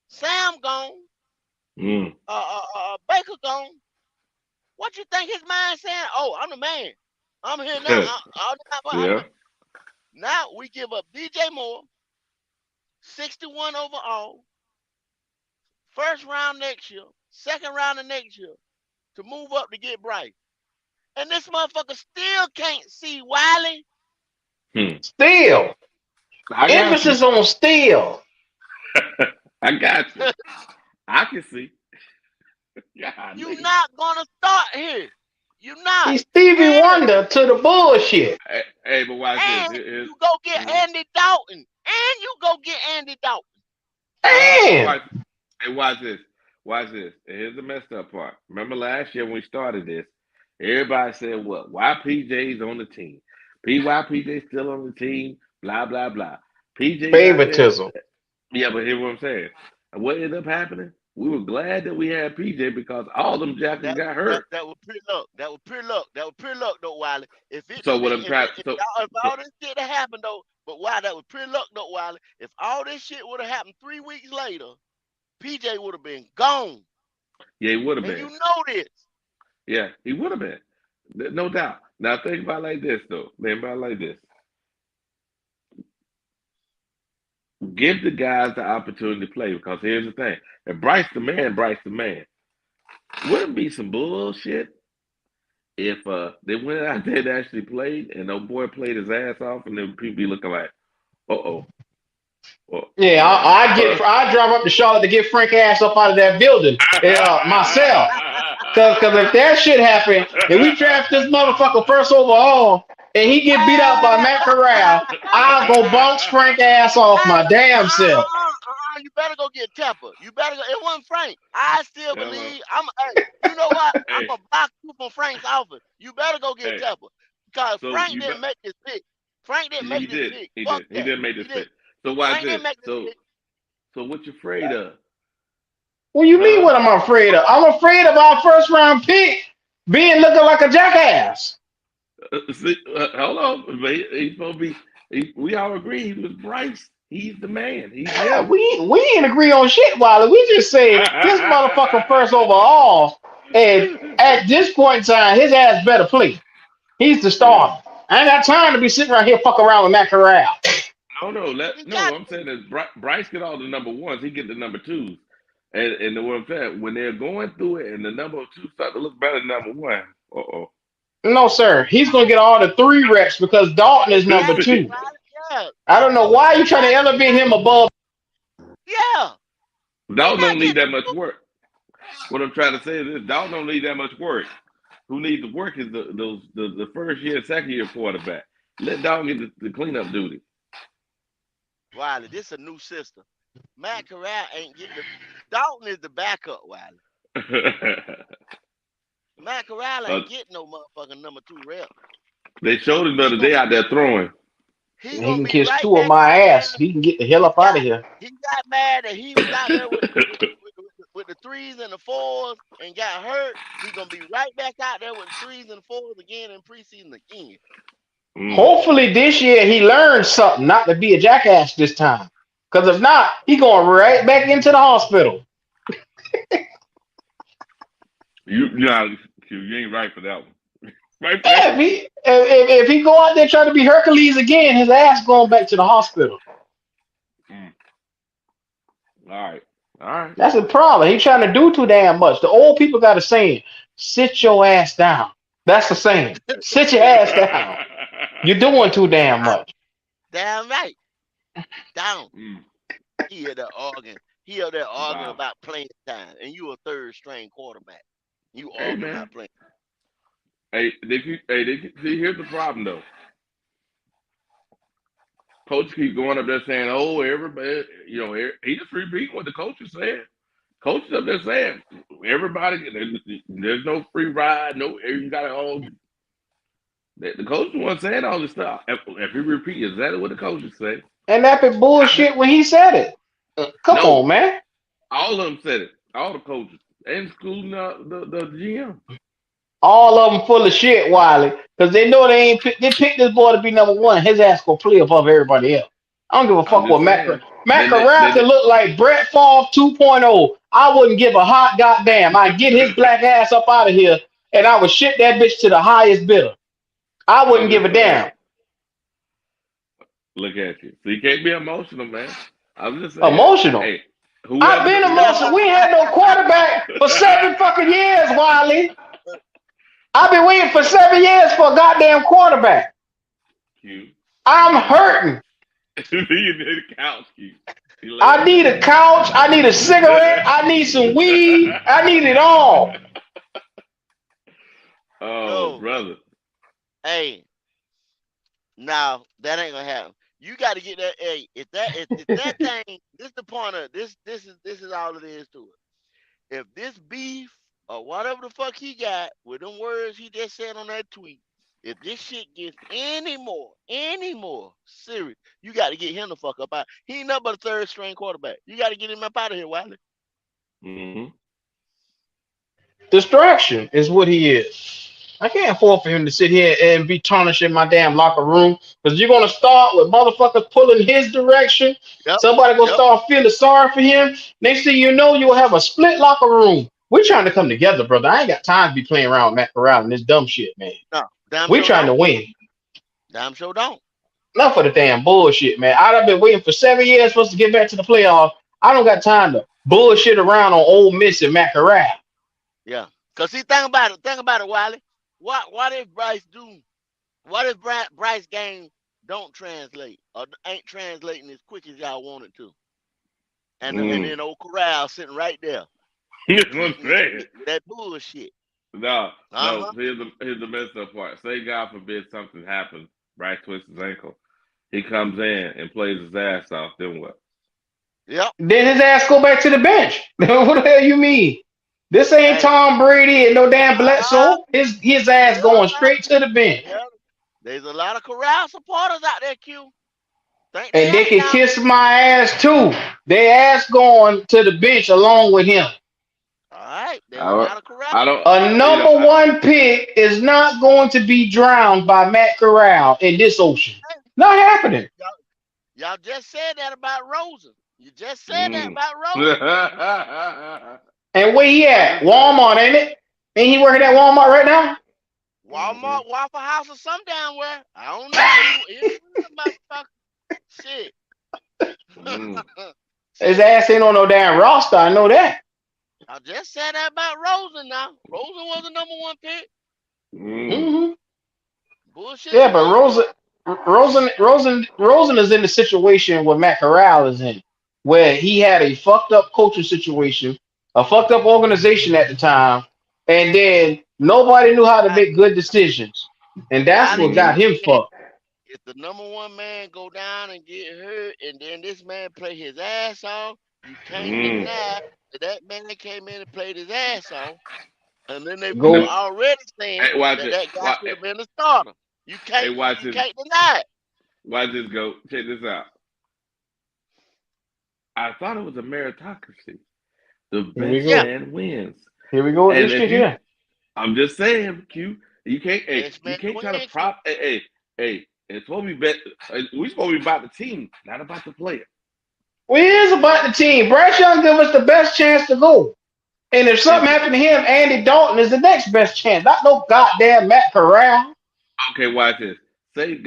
Sam gone, Mm. Baker gone. What you think his mind saying? Oh, I'm the man. I'm here now. I'm Yeah. the, now we give up DJ Moore, 61 overall, first round next year, second round of next year to move up to get Bryce. And this motherfucker still can't see Wiley. Hmm. Still. I got you. Emphasis on still. I got you. I can see. You Golly. not gonna start here. You not. He's Stevie And Wonder to the bullshit. Hey, but watch this. and you go get Mhm. Andy Dalton. And you go get Andy Dalton. But Damn. watch. Hey, watch this. Watch this. And here's the messed up part. Remember last year when we started this, everybody said what? Why PJ's on the team? Why PJ's still on the team? Blah blah blah. PJ's out there. Favoritism. Yeah, but here's what I'm saying. And what ended up happening? We were glad that we had PJ because all them jackers That got hurt. that was pure luck. That was pure luck. That was pure luck though, Wiley. If it So didn't, what I'm trying if so all this shit had happened though, but why that was pure luck though, Wiley. If all this shit would have happened 3 weeks later, PJ would have been gone. yeah, he would have And been. you know this. Yeah, he would have been. No doubt. Now think about it like this though. Think about it like this. Give the guys the opportunity to play because here's the thing. If Bryce the man, wouldn't be some bullshit if they went out there and actually played and no boy played his ass off and then people be looking like, uh-oh. Yeah, I drive up to Charlotte to get Frank ass up out of that building myself. Cause if that shit happened and we draft this motherfucker first overall and he get beat out by Matt Corral, I'll go bounce Frank ass off my damn self. You better go get Tepper. You better go. It wasn't Frank. I still Hello. believe. You know what? I'm Hey. gonna block you from Frank's office. You better go get Hey. Tepper because So Frank you didn't make this pick. Frank didn't make He this did. pick. He Fuck did. He that. didn't make He this didn't. pick. So watch Frank this. didn't make this pick. So what you afraid of? What you mean Huh? what I'm afraid of? I'm afraid of our first round pick being looking like a jackass. Hold on. But he's supposed to be. We all agree he was Bryce. He's the man. He's Yeah, him. we ain't agree on shit, Wiley. We just say this motherfucker first overall, and at this point in time, his ass better play. He's the Yeah. starter. I ain't got time to be sitting around here fucking around with Matt Corral. You got I'm saying that Bryce get all the number ones. He get the number twos. And what I'm saying, when they're going through it and the number two start to look better than number one. Uh-oh. No, sir. He's gonna get all the 3 reps because Dalton is you got number to, two. yeah. I don't know why you trying to elevate him above. Yeah. Dalton don't need that much work. What I'm trying to say is this: Dalton don't need that much work. Who needs the work is the first year, second year quarterback. Let Dalton get the cleanup duty. Wiley, this is a new system. Matt Corral ain't getting the. Dalton is the backup, Wiley. Matt Corral ain't getting no motherfucking number 2 rep. They showed him the other day out there throwing. He He gonna can be kiss right 2 of back my out there. ass. He can get the hell up out of here. He got mad that he was out there with the 3s and the 4s and got hurt. He gonna be right back out there with the 3s and 4s again in preseason again. Hopefully this year he learns something, not to be a jackass this time. Because if not, he going right back into the hospital. You ain't right for that one. Right for Yeah, that if he go out there trying to be Hercules again, his ass going back to the hospital. one. All right. That's the problem. He trying to do too damn much. The old people got a saying, sit your ass down. That's the saying. Sit your ass down. You're doing too damn much. Damn right. Down. He hear that arguing. He up there arguing Wow. about playing time, and you a 3rd string quarterback. You Hey, arguing man. about playing. See, here's the problem though. Coach keep going up there saying, "Oh, everybody," he just repeat what the coach is saying. Coach is up there saying, "Everybody, there's no free ride, no, you got to all." The coach is the one saying all this stuff. If he repeat exactly what the coaches say, And that be bullshit when he said it. Come no, on, man. all of them said it. All the coaches, including the GM. All of them full of shit, Wiley. Because they know they picked this boy to be number 1. His ass gonna play above everybody else. I don't give a I'm fuck what just saying. Matt Then Corral can look like Brett Favre 2.0. I wouldn't give a hot goddamn. I'd get his black ass up out of here and I would shit that bitch to the highest bidder. I I'm wouldn't give just a saying. damn. Look at you. So you can't be emotional, man. I'm just saying. Emotional. Hey, I've been emotional. We had no quarterback for 7 fucking years, Wiley. I've been waiting for 7 years for a goddamn quarterback. I'm hurting. You need a couch, Q. I need a couch. I need a cigarette. I need some weed. I need it all. Oh, brother. Hey, now that ain't gonna happen. You got to get that. Hey, if that thing, this the point of this is all it is to it. if this beef or whatever the fuck he got with them words he just said on that tweet, if this shit gets any more serious, you got to get him the fuck up out. He ain't nothing but a third string quarterback. You got to get him up out of here, Wiley. Mm-hmm. Distraction is what he is. I can't afford for him to sit here and be tarnishing my damn locker room because you're gonna start with motherfuckers pulling his direction. Yep. Somebody gonna Yep. start feeling sorry for him. Next thing you know, you'll have a split locker room. We're trying to come together, brother. I ain't got time to be playing around with Matt Corral and this dumb shit, man. No. Damn We're sure trying to don't. win. Damn sure don't. Enough of the damn bullshit, man. I've been waiting for 7 years for us to get back to the playoffs. I don't got time to bullshit around on Ole Miss and Matt Corral. Yeah. Cause see, think about it, Wiley. What if Bryce do? What if Bryce game don't translate or ain't translating as quick as y'all want it to? And then old Corral sitting right there, That's what I'm tweeting saying. that bullshit. No, Uh-huh. here's the messed up part. Say God forbid something happens, Bryce twists his ankle. He comes in and plays his ass off, then what? Yep. Then his ass go back to the bench. What the hell you mean? This ain't Hey. Tom Brady and no damn Bledsoe. His ass going Yeah. straight to the bench. Yeah. There's a lot of Corral supporters out there, Q. Think they And they ain't can now. kiss my ass too. Their ass going to the bench along with him. All right. There's a I, lot of Corral. I don't. A number one pick is not going to be drowned by Matt Corral in this ocean. Not happening. Y'all just said that about Rosen. You just said that about Rosen. And where he at? Walmart, ain't it? Ain't he working at Walmart right now? Walmart, Waffle House, or some down where. I don't know. He motherfucker. Shit. His ass ain't on no damn roster. I know that. I just said that about Rosen now. Rosen was the number one pick. Mm-hmm. Bullshit. Yeah, but Rosen is in the situation where Matt Corral is in, where he had a fucked up coaching situation, a fucked up organization at the time, and then nobody knew how to make good decisions, and that's what got him fucked. If the number one man go down and get hurt, and then this man play his ass off, you can't deny that man came in and played his ass off, and then they people already saying that guy should have been a starter. You can't deny it. Watch this go. Check this out. I thought it was a meritocracy. The best man wins. Here we go with this shit here. I'm just saying, Q. You can't. You can't try to prop. Hey. It's supposed to be we supposed to be about the team, not about the player. Well, it is about the team. Bryce Young give us the best chance to go. And if something happened to him, Andy Dalton is the next best chance. Not no goddamn Matt Corral. Okay, watch this. Say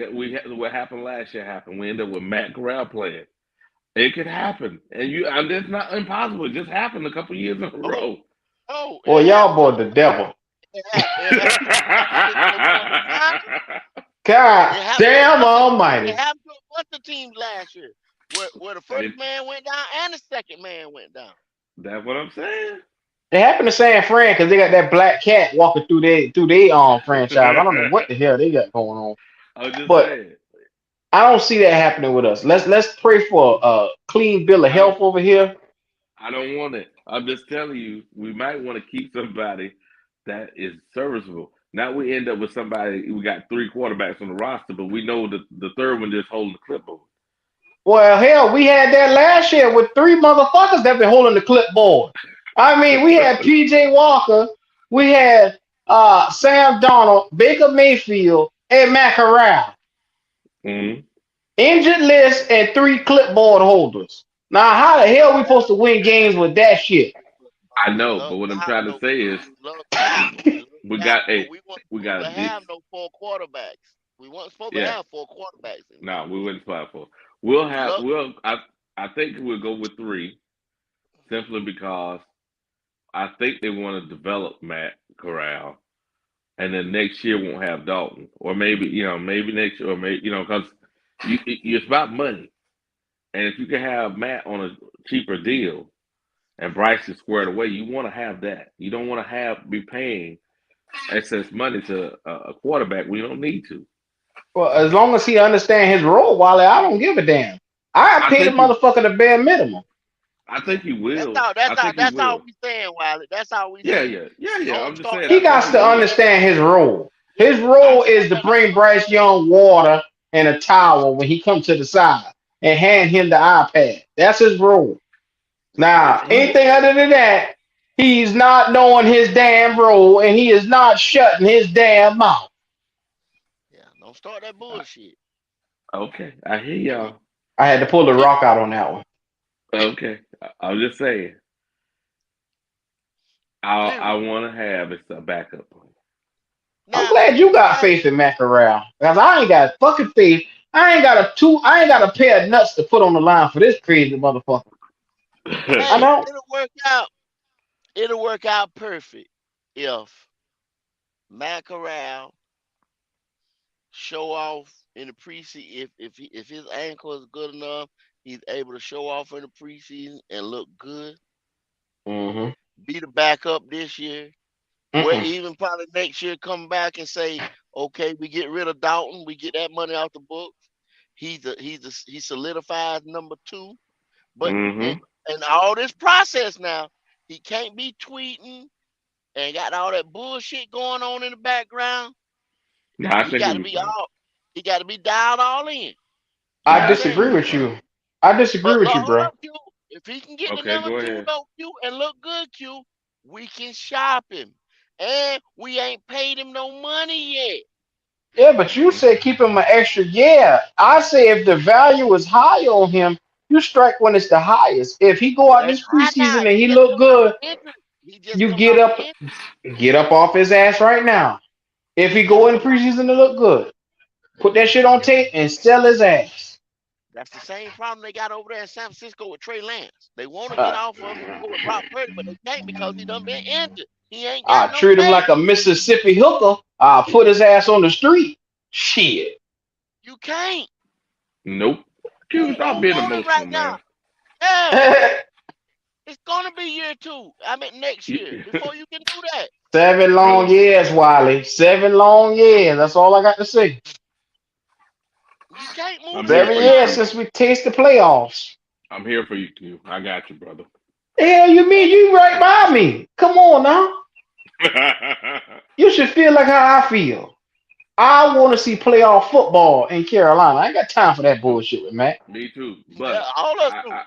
what happened last year happened. We ended up with Matt Corral playing. It could happen, and it's not impossible. It just happened a couple years in a row. Oh, well, y'all boy the devil. God damn almighty. It happened to what the teams last year, where the first man went down and the second man went down. That's what I'm saying. It happened to San Fran because they got that black cat walking through their franchise. I don't know what the hell they got going on. I was just but saying. I don't see that happening with us. Let's pray for a clean bill of health over here. I don't want it. I'm just telling you, we might want to keep somebody that is serviceable. Now we end up with somebody. We got 3 quarterbacks on the roster, but we know the third one just holding the clipboard. Well, hell, we had that last year with 3 motherfuckers that been holding the clipboard. I mean, we had P.J. Walker, we had Sam Darnold, Baker Mayfield, and Matt Corral. Injured list and 3 clipboard holders. Now, how the hell are we supposed to win games with that shit? I know, but what I'm trying to say is, we got to have no 4 quarterbacks. We weren't supposed to have 4 quarterbacks. No, we wouldn't play 4. I think we'll go with 3, simply because I think they want to develop Matt Corral, and then next year won't have Dalton, or maybe next year, or maybe because it's about money, and if you can have Matt on a cheaper deal, and Bryce is squared away, you want to have that. You don't want to be paying excess money to a quarterback when you don't need to. Well, as long as he understands his role, Wally, I don't give a damn. I pay the motherfucker the bare minimum. I think he That's will. all. I think he That's all will. we saying, Wiley. That's all we Yeah, saying. yeah, yeah, yeah. Don't I'm just start saying. that He I think got he to bullshit. will. understand his role. His I role is to understand. bring Bryce Young water and a towel when he comes to the side and hand him the iPad. That's his role. If Now, he, anything other than that, he's not knowing his damn role and he is not shutting his damn mouth. yeah, don't start that bullshit. Okay, I hear And he, y'all. I had to pull the if rock out on that one. Okay, I'm just saying. I period. want to have it's a backup plan. I'm Now, glad you got Wiley, faith in Matt Corral. Because I ain't got fucking faith. I ain't got a pair of nuts to put on the line for this crazy motherfucker. I hey, don't. it'll work out. It'll work out perfect if Matt Corral show off in the preseason. If his ankle is good enough, he's able to show off in the preseason and look good. Mm-hmm. Be the backup this year. Or Mm-mm. even probably next year come back and say, okay, we get rid of Dalton, we get that money off the books. He solidifies number two. But in, Mm-hmm. in all this process now, he can't be tweeting and got all that bullshit going on in the background. No, I He think got he'll to be be fine. all. He got to be dialed all in. You No, I know what I'm I think saying? disagree he'll be with fine. you. I disagree with But you, hold bro. up, Q. If he can get the Okay, number go two ahead. though, Q, and look good, Q, we can shop him. And we ain't paid him no money yet. Yeah, but you Mm-hmm. said keep him an extra. Yeah, I say if the value is high on him, you strike when it's the highest. If he go out It's this high preseason now. and He he just look coming off good, an injury. He just you coming off an injury. get up off his ass right now. If he He go just in the coming off. preseason to look good, put that shit on tape and sell his ass. That's the same problem they got over there in San Francisco with Trey Lance. They want to get Uh, off of him and go with Brock Purdy, but they can't because he done been injured. He ain't I got no treat him like a tape. Mississippi hooker. I'll put his ass on the street. Shit. You can't. Nope. Q, stop Who being want him right emotional, now? man. Yeah, it's gonna be year two. I mean next year before you can do that. 7 long Really? years, Wiley. 7 long years. That's all I got to say. You can't move I'm the here Seven for nigga you, now. years Q. since we taste the playoffs. I'm here for you, Q. I got you, brother. The hell you mean? You right by me. Come on now. You should feel like how I feel. I want to see playoff football in Carolina. I ain't got time for Me that too. bullshit with Matt. Me too. Yeah, But all us I, do. I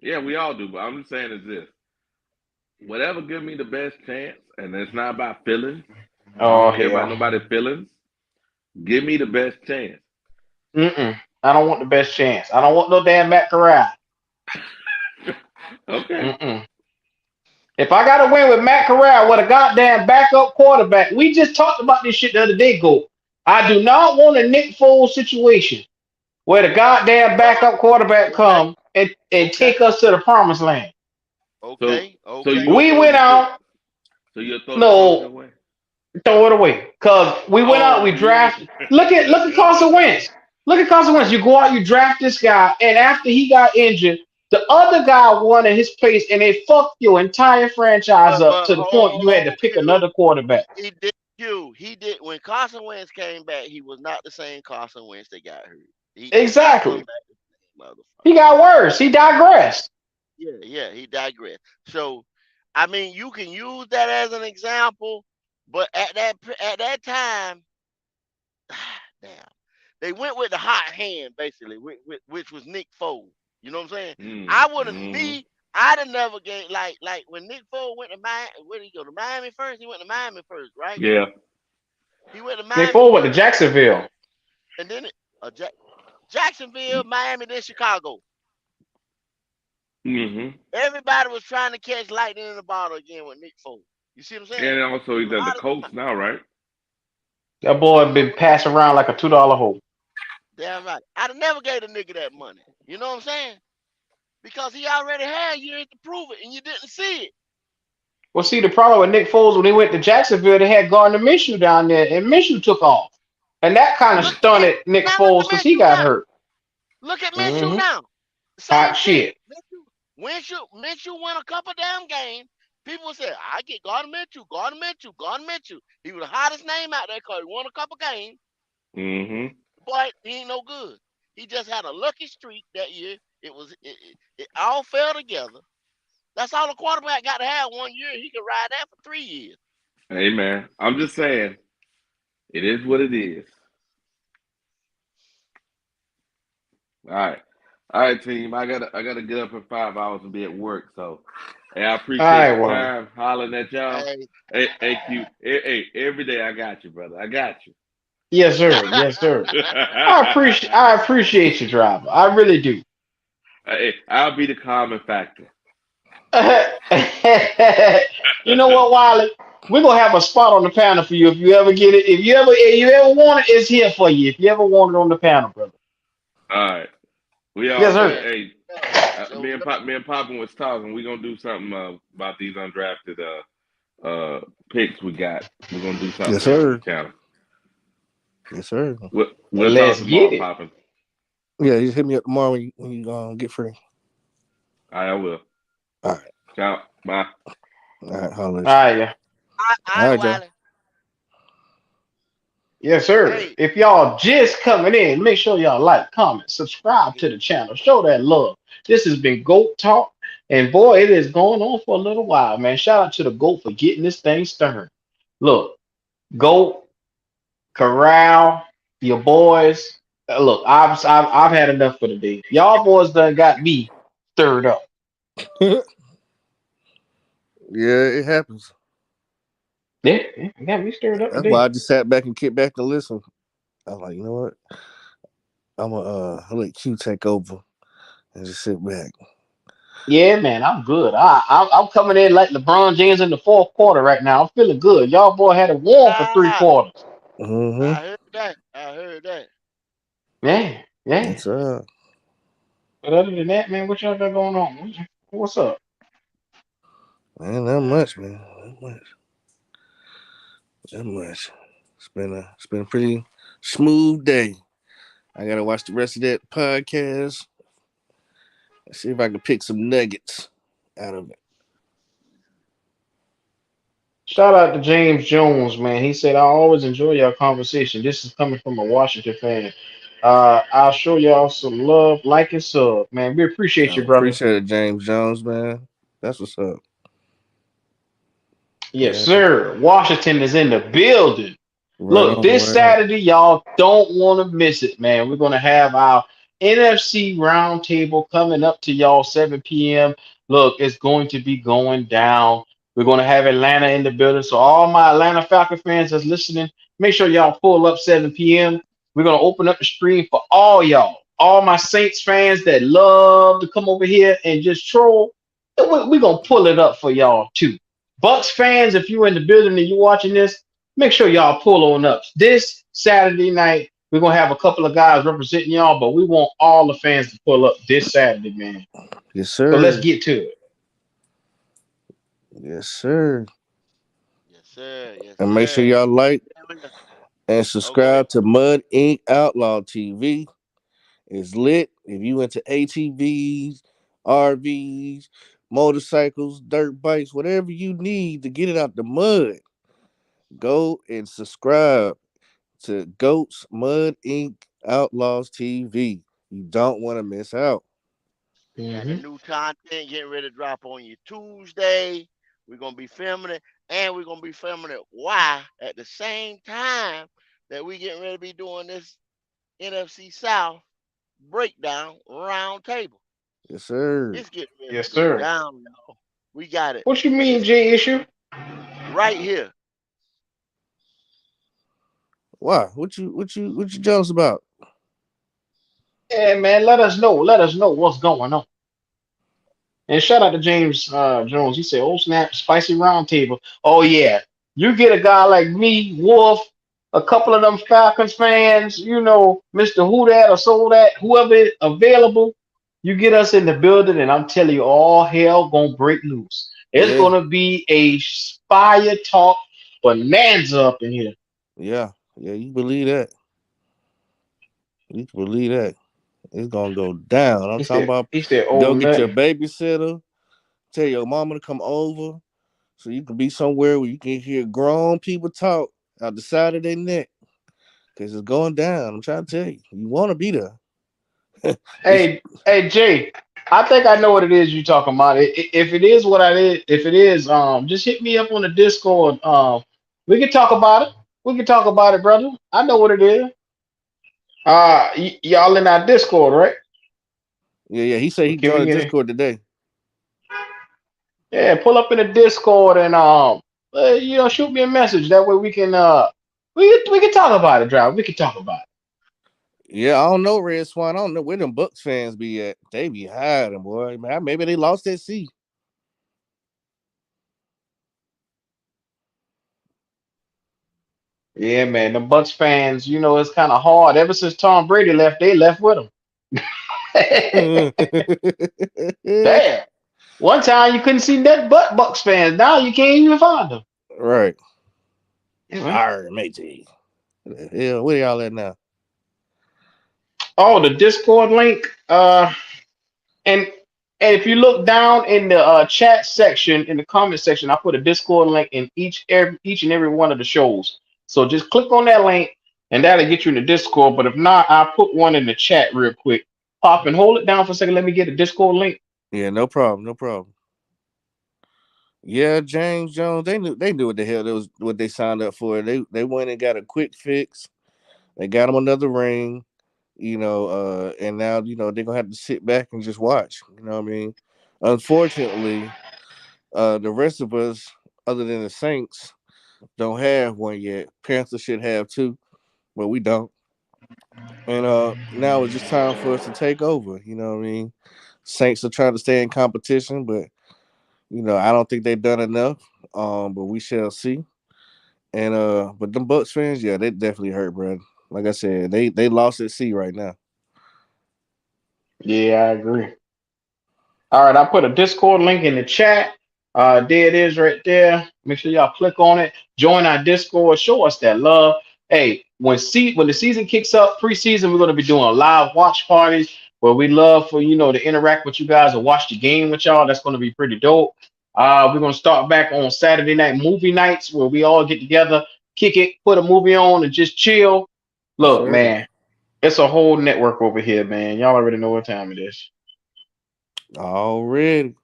yeah, we all do. But I'm just saying is this: whatever give me the best chance, and it's not about feelings. I Oh don't care about hell. nobody's feelings. Give me the best chance. Mm-mm. I don't want the best chance. I don't want no damn Matt Corral. Okay. Mm-mm. If I got to win with Matt Corral with a goddamn backup quarterback, we just talked about this shit the other day, Go. I do not want a Nick Foles situation where the goddamn backup quarterback Okay, come and okay, take us to the promised land. So okay, so you okay. gonna We throw went the tro- out, so you'll throw the trophy no, away? throw it away. Cause we went out, Oh we yeah. drafted. Look at Carson Wentz. Look at Carson Wentz. You go out, you draft this guy, and after he got injured, the other guy won in his place, and they fucked your entire franchise up But to the point you had to hold on, pick Q. another quarterback. He did Q. He did when Carson Wentz came back. He was not the same Carson Wentz that got hurt. He did not come Exactly. back the same He motherfucker. got worse. He digressed. Yeah, yeah, he digressed. So, I mean, you can use that as an example, but at that time, damn, they went with the hot hand basically, which was Nick Foles. You know what I'm saying? mm, I would have mm. me. I'd have never gained like when Nick Foles went to Miami. Where did he go to Miami first? He went to Miami first, right? Yeah. He went to They Miami forward to first, Jacksonville. and then Jacksonville, Miami, then Chicago. Mm-hmm. Everybody was trying to catch lightning in the bottle again with Nick Foles. You see what I'm saying? And also He he's was at the hot as Colts now, right? That boy been passed around like a $2 hole. damn right. I'd have never gave a nigga that money. You know what I'm saying? Because he already had years to prove it, and you didn't see it. Well, see, the problem with Nick Foles when he went to Jacksonville, they had Gardner Minshew down there, and Minshew took off, and that kind of Look at stunted Nick now. Look Foles at because he Minshew got now. hurt. Look at Minshew Mm-hmm. now. Hot Same shit. shit. Minshew won a couple damn games. People said, I get Gardner Minshew, Gardner Minshew, Gardner Minshew. He was the hottest name out there because he won a couple games, Mm-hmm. but he ain't no good. He just had a lucky streak that year, It all fell together. That's all a quarterback got to have 1 year. He can ride that for 3 years. Hey man, I'm just saying, it is what it is. All right, team. I gotta get up in 5 hours and be at work. So, hey, I All appreciate right, the well, time, hollering at y'all. Hey. Hey, Q. Hey, every day I got you, brother. I got you. yes, sir, yes, sir. I appreciate you, driver. I really do. Hey, I'll be the common factor. You know what, Wiley? We're gonna have a spot on the panel for you if you ever get it. If you ever want it, it's here for you. If you ever want it on the panel, brother. All right, we all Yes, good. sir. Yeah. Hey, So me and Papa was talking. We gonna do something about these undrafted picks we got. We're gonna do something Yes, here on the sir. channel. Yes, sir. We'll talk Let's tomorrow, get it. Papa. Yeah, just hit me up tomorrow when you get free. All right, I will. All right. Ciao. Bye. All right. Holler All at you. right, yeah. All I right, y'all. Wiley. Yes, sir. Hey, If y'all just coming in, make sure y'all like, comment, subscribe to the channel, show that love. This has been GOAT Talk, and boy, it is going on for a little while, man. Shout out to the GOAT for getting this thing started. Look, GOAT, Corral, your boys. Look, I've had enough for the day. Y'all boys done got me stirred up. yeah, it happens. Yeah, got me stirred up That's why today. I just sat back and kicked back and listened. I was like, you know what? I'll let Q take over and just sit back. Yeah, man, I'm good. I'm coming in like LeBron James in the fourth quarter right now. I'm feeling good. Y'all boy had it warm for three ah, quarters. Mm-hmm. I heard that. I heard that. Yeah, yeah. Yes, sir. But other than that, man, what y'all got going on? What's up? Man, not much, man. Not much. Not much. It's been a pretty smooth day. I gotta watch the rest of that podcast and see if I can pick some nuggets out of it. Shout out to James Jones, man. He said, I always enjoy your conversation. This is coming from a Washington fan. I'll show y'all some love, like and sub, man. We appreciate you, brother. Appreciate it, James Jones, man. That's what's up. Yes, Yeah, sir. Washington is in the building. right Look, on, this right on. Saturday, y'all don't want to miss it, man. We're going to have our NFC roundtable coming up to y'all 7 p.m. Look, it's going to be going down. We're going to have Atlanta in the building. So, all my Atlanta Falcon fans that's listening, make sure y'all pull up 7 p.m. We're going to open up the stream for all y'all. All my Saints fans that love to come over here and just troll, we're going to pull it up for y'all too. Bucks fans, if you're in the building and you're watching this, make sure y'all pull on up. This Saturday night, we're gonna have a couple of guys representing y'all, but we want all the fans to pull up this Saturday, man. Yes, So let's sir. get to it. Yes, sir. Yes, sir. Yes, And make sure sir. y'all like and Oh, go ahead. subscribe to Mud Ink Outlaw TV. It's lit. If you into ATVs, RVs, motorcycles, dirt bikes, whatever you need to get it out the mud, go and subscribe to Goats Mud Ink Outlaws TV. You don't want to miss out. Got the Hmm. new content getting ready to drop on you Tuesday. We're gonna be filming it, and we're gonna be filming it. Why? At the same time that we getting ready to be doing this NFC South breakdown round table. Yes, sir. It's getting ready to Yes, go sir. down, y'all. We got it. What you mean, It's J issue? right here. Why? What you jealous about? Yeah, man, let us know. Let us know what's going on. And shout out to James Jones. He said, "Oh snap, spicy roundtable." Oh yeah, you get a guy like me, Wolf, a couple of them Falcons fans, Mister Who That or So That, whoever is available. You get us in the building, and I'm telling you, all hell gonna break loose. It's Yeah, gonna be a fire talk bonanza up in here. yeah. You believe that? You can believe that. It's gonna go down. I'm He talking said, about he said, go "Oh get your nothing." babysitter, tell your mama to come over so you can be somewhere where you can hear grown people talk out the side of their neck. Cause it's going down. I'm trying to tell you. You wanna be there. It's, Hey, Jay. I think I know what it is you talking about. If it is what I did, if it is, just hit me up on the Discord. We can talk about it. We can talk about it, brother. I know what it is. Y'all in our Discord, right? yeah. He said Or he can we joined the get it? Discord today. Yeah, pull up in the Discord and shoot me a message. That way we can we can talk about it, drive. We can talk about it. Yeah, I don't know, Red Swan. I don't know where them Bucks fans be at. They be hiding, boy. Man, maybe they lost that seat. Yeah, man. The Bucks fans, it's kind of hard. Ever since Tom Brady left, they left with him. Damn. One time you couldn't see nothing but Bucks fans. Now you can't even find them. Right. Yeah, man. All right, matey. Yeah, where y'all at now? Oh, the Discord link. And and if you look down in the chat section, in the comment section, I put a Discord link in each and every one of the shows. So just click on that link, and that'll get you in the Discord. But if not, I'll put one in the chat real quick. Pop and hold it down for a second. Let me get a Discord link. Yeah, no problem, no problem. Yeah, James Jones. They knew what the hell they was what they signed up for. They went and got a quick fix. They got him another ring. And now they're gonna have to sit back and just watch. You know what I mean? Unfortunately, the rest of us, other than the Saints, don't have one yet. Panthers should have two, but we don't. And now it's just time for us to take over. You know what I mean? Saints are trying to stay in competition, but I don't think they've done enough. But we shall see. And but them Bucks fans, yeah, they definitely hurt, bro. Like I said, they lost at sea right now. Yeah, I agree. All right, I put a Discord link in the chat. There it is right there. Make sure y'all click on it. Join our Discord. Show us that love. Hey, when the season kicks up, preseason, we're gonna be doing live watch parties where we love for to interact with you guys and watch the game with y'all. That's gonna be pretty dope. We're gonna start back on Saturday night movie nights where we all get together, kick it, put a movie on, and just chill. Yes, Look, sir. man, it's a whole network over here, man. Y'all already know what time it is. Already.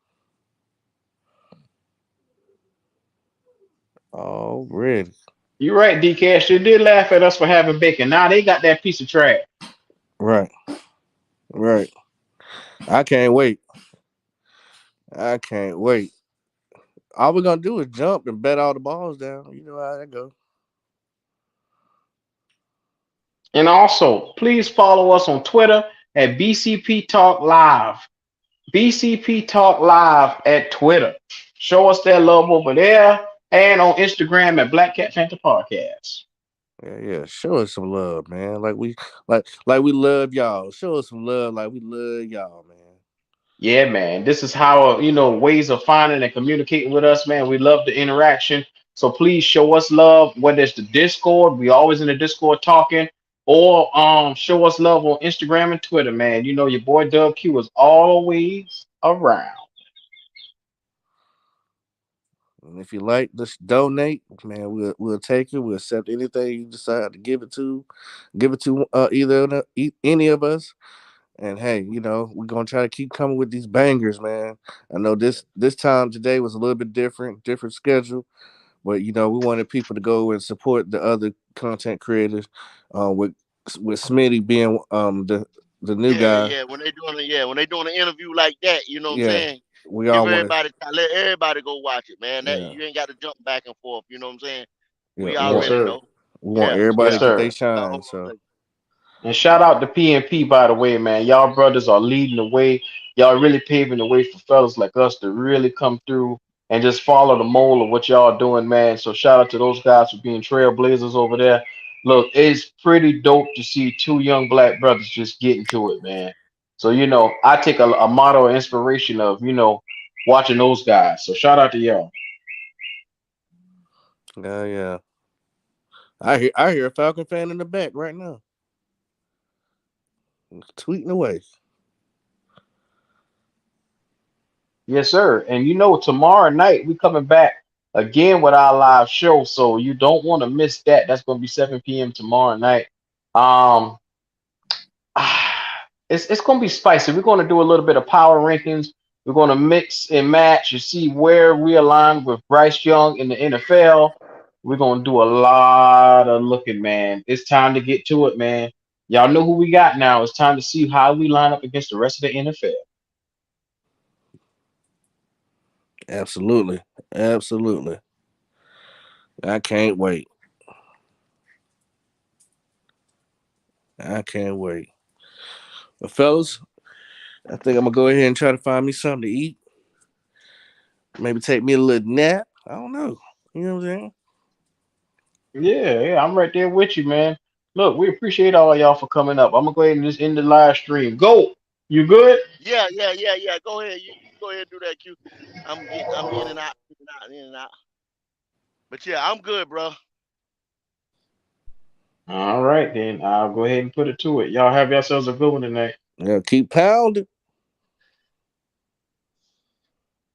Already. You're right, D Cash. They did laugh at us for having bacon. Now they got that piece of trash. Right. Right. I can't wait. I can't wait. All we're gonna do is jump and bet all the balls down. You know how that go. And also, please follow us on Twitter at BCP Talk Live. BCP Talk Live at Twitter. Show us that love over there. And on Instagram at Black Cat Panther Podcast. Yeah, yeah. Show us some love, man. Like we love y'all. Show us some love like we love y'all, man. Yeah, man. This is how ways of finding and communicating with us, man. We love the interaction. So please show us love, whether it's the Discord, we always in the Discord talking, or show us love on Instagram and Twitter, man. Your boy 𝐥𝐤𝐞 is always around. And if you like, just donate, man. We'll take it. We'll accept anything you decide to give it to. Give it to any of us. And hey, we're gonna try to keep coming with these bangers, man. I know this time today was a little bit different schedule, but we wanted people to go and support the other content creators. With Smitty being the new Yeah, guy, yeah. When they doing an interview like that, you know what I'm yeah, saying? we Give all want to, everybody let everybody go watch it, man. That yeah, you ain't got to jump back and forth. You know what I'm saying? yeah, We Yes, already sir. know. we want Yeah, everybody Yes, to get yeah. their sir. That's all shine. I'm So gonna say. And shout out to PNP, by the way, man. Y'all brothers are leading the way. Y'all really paving the way for fellas like us to really come through and just follow the mold of what y'all doing, man. So shout out to those guys for being trailblazers over there. Look, it's pretty dope to see two young black brothers just getting to it, man. So, I take a motto of inspiration of, watching those guys. So shout out to y'all. yeah, yeah. I hear a Falcon fan in the back right now, tweeting away. Yes, sir. And tomorrow night we coming back again with our live show, so you don't want to miss that. That's going to be 7 p.m. tomorrow night. Um, it's gonna be spicy. We're gonna do a little bit of power rankings. We're gonna mix and match and see where we align with Bryce Young in the NFL. We're gonna do a lot of looking, man. It's time to get to it, man. Y'all know who we got now. It's time to see how we line up against the rest of the NFL. Absolutely. Absolutely. I can't wait. I can't wait. But fellas, I think I'm gonna go ahead and try to find me something to eat. Maybe take me a little nap. I don't know. You know what I'm saying? Yeah, I'm right there with you, man. Look, we appreciate all y'all for coming up. I'm gonna go ahead and just end the live stream. Go. You good? Yeah. Go ahead. You go ahead and do that, Q. I'm in and out, in and out, in and out. But yeah, I'm good, bro. All right, then. I'll go ahead and put it to it. Y'all have yourselves a good one tonight. Yeah, keep pounding.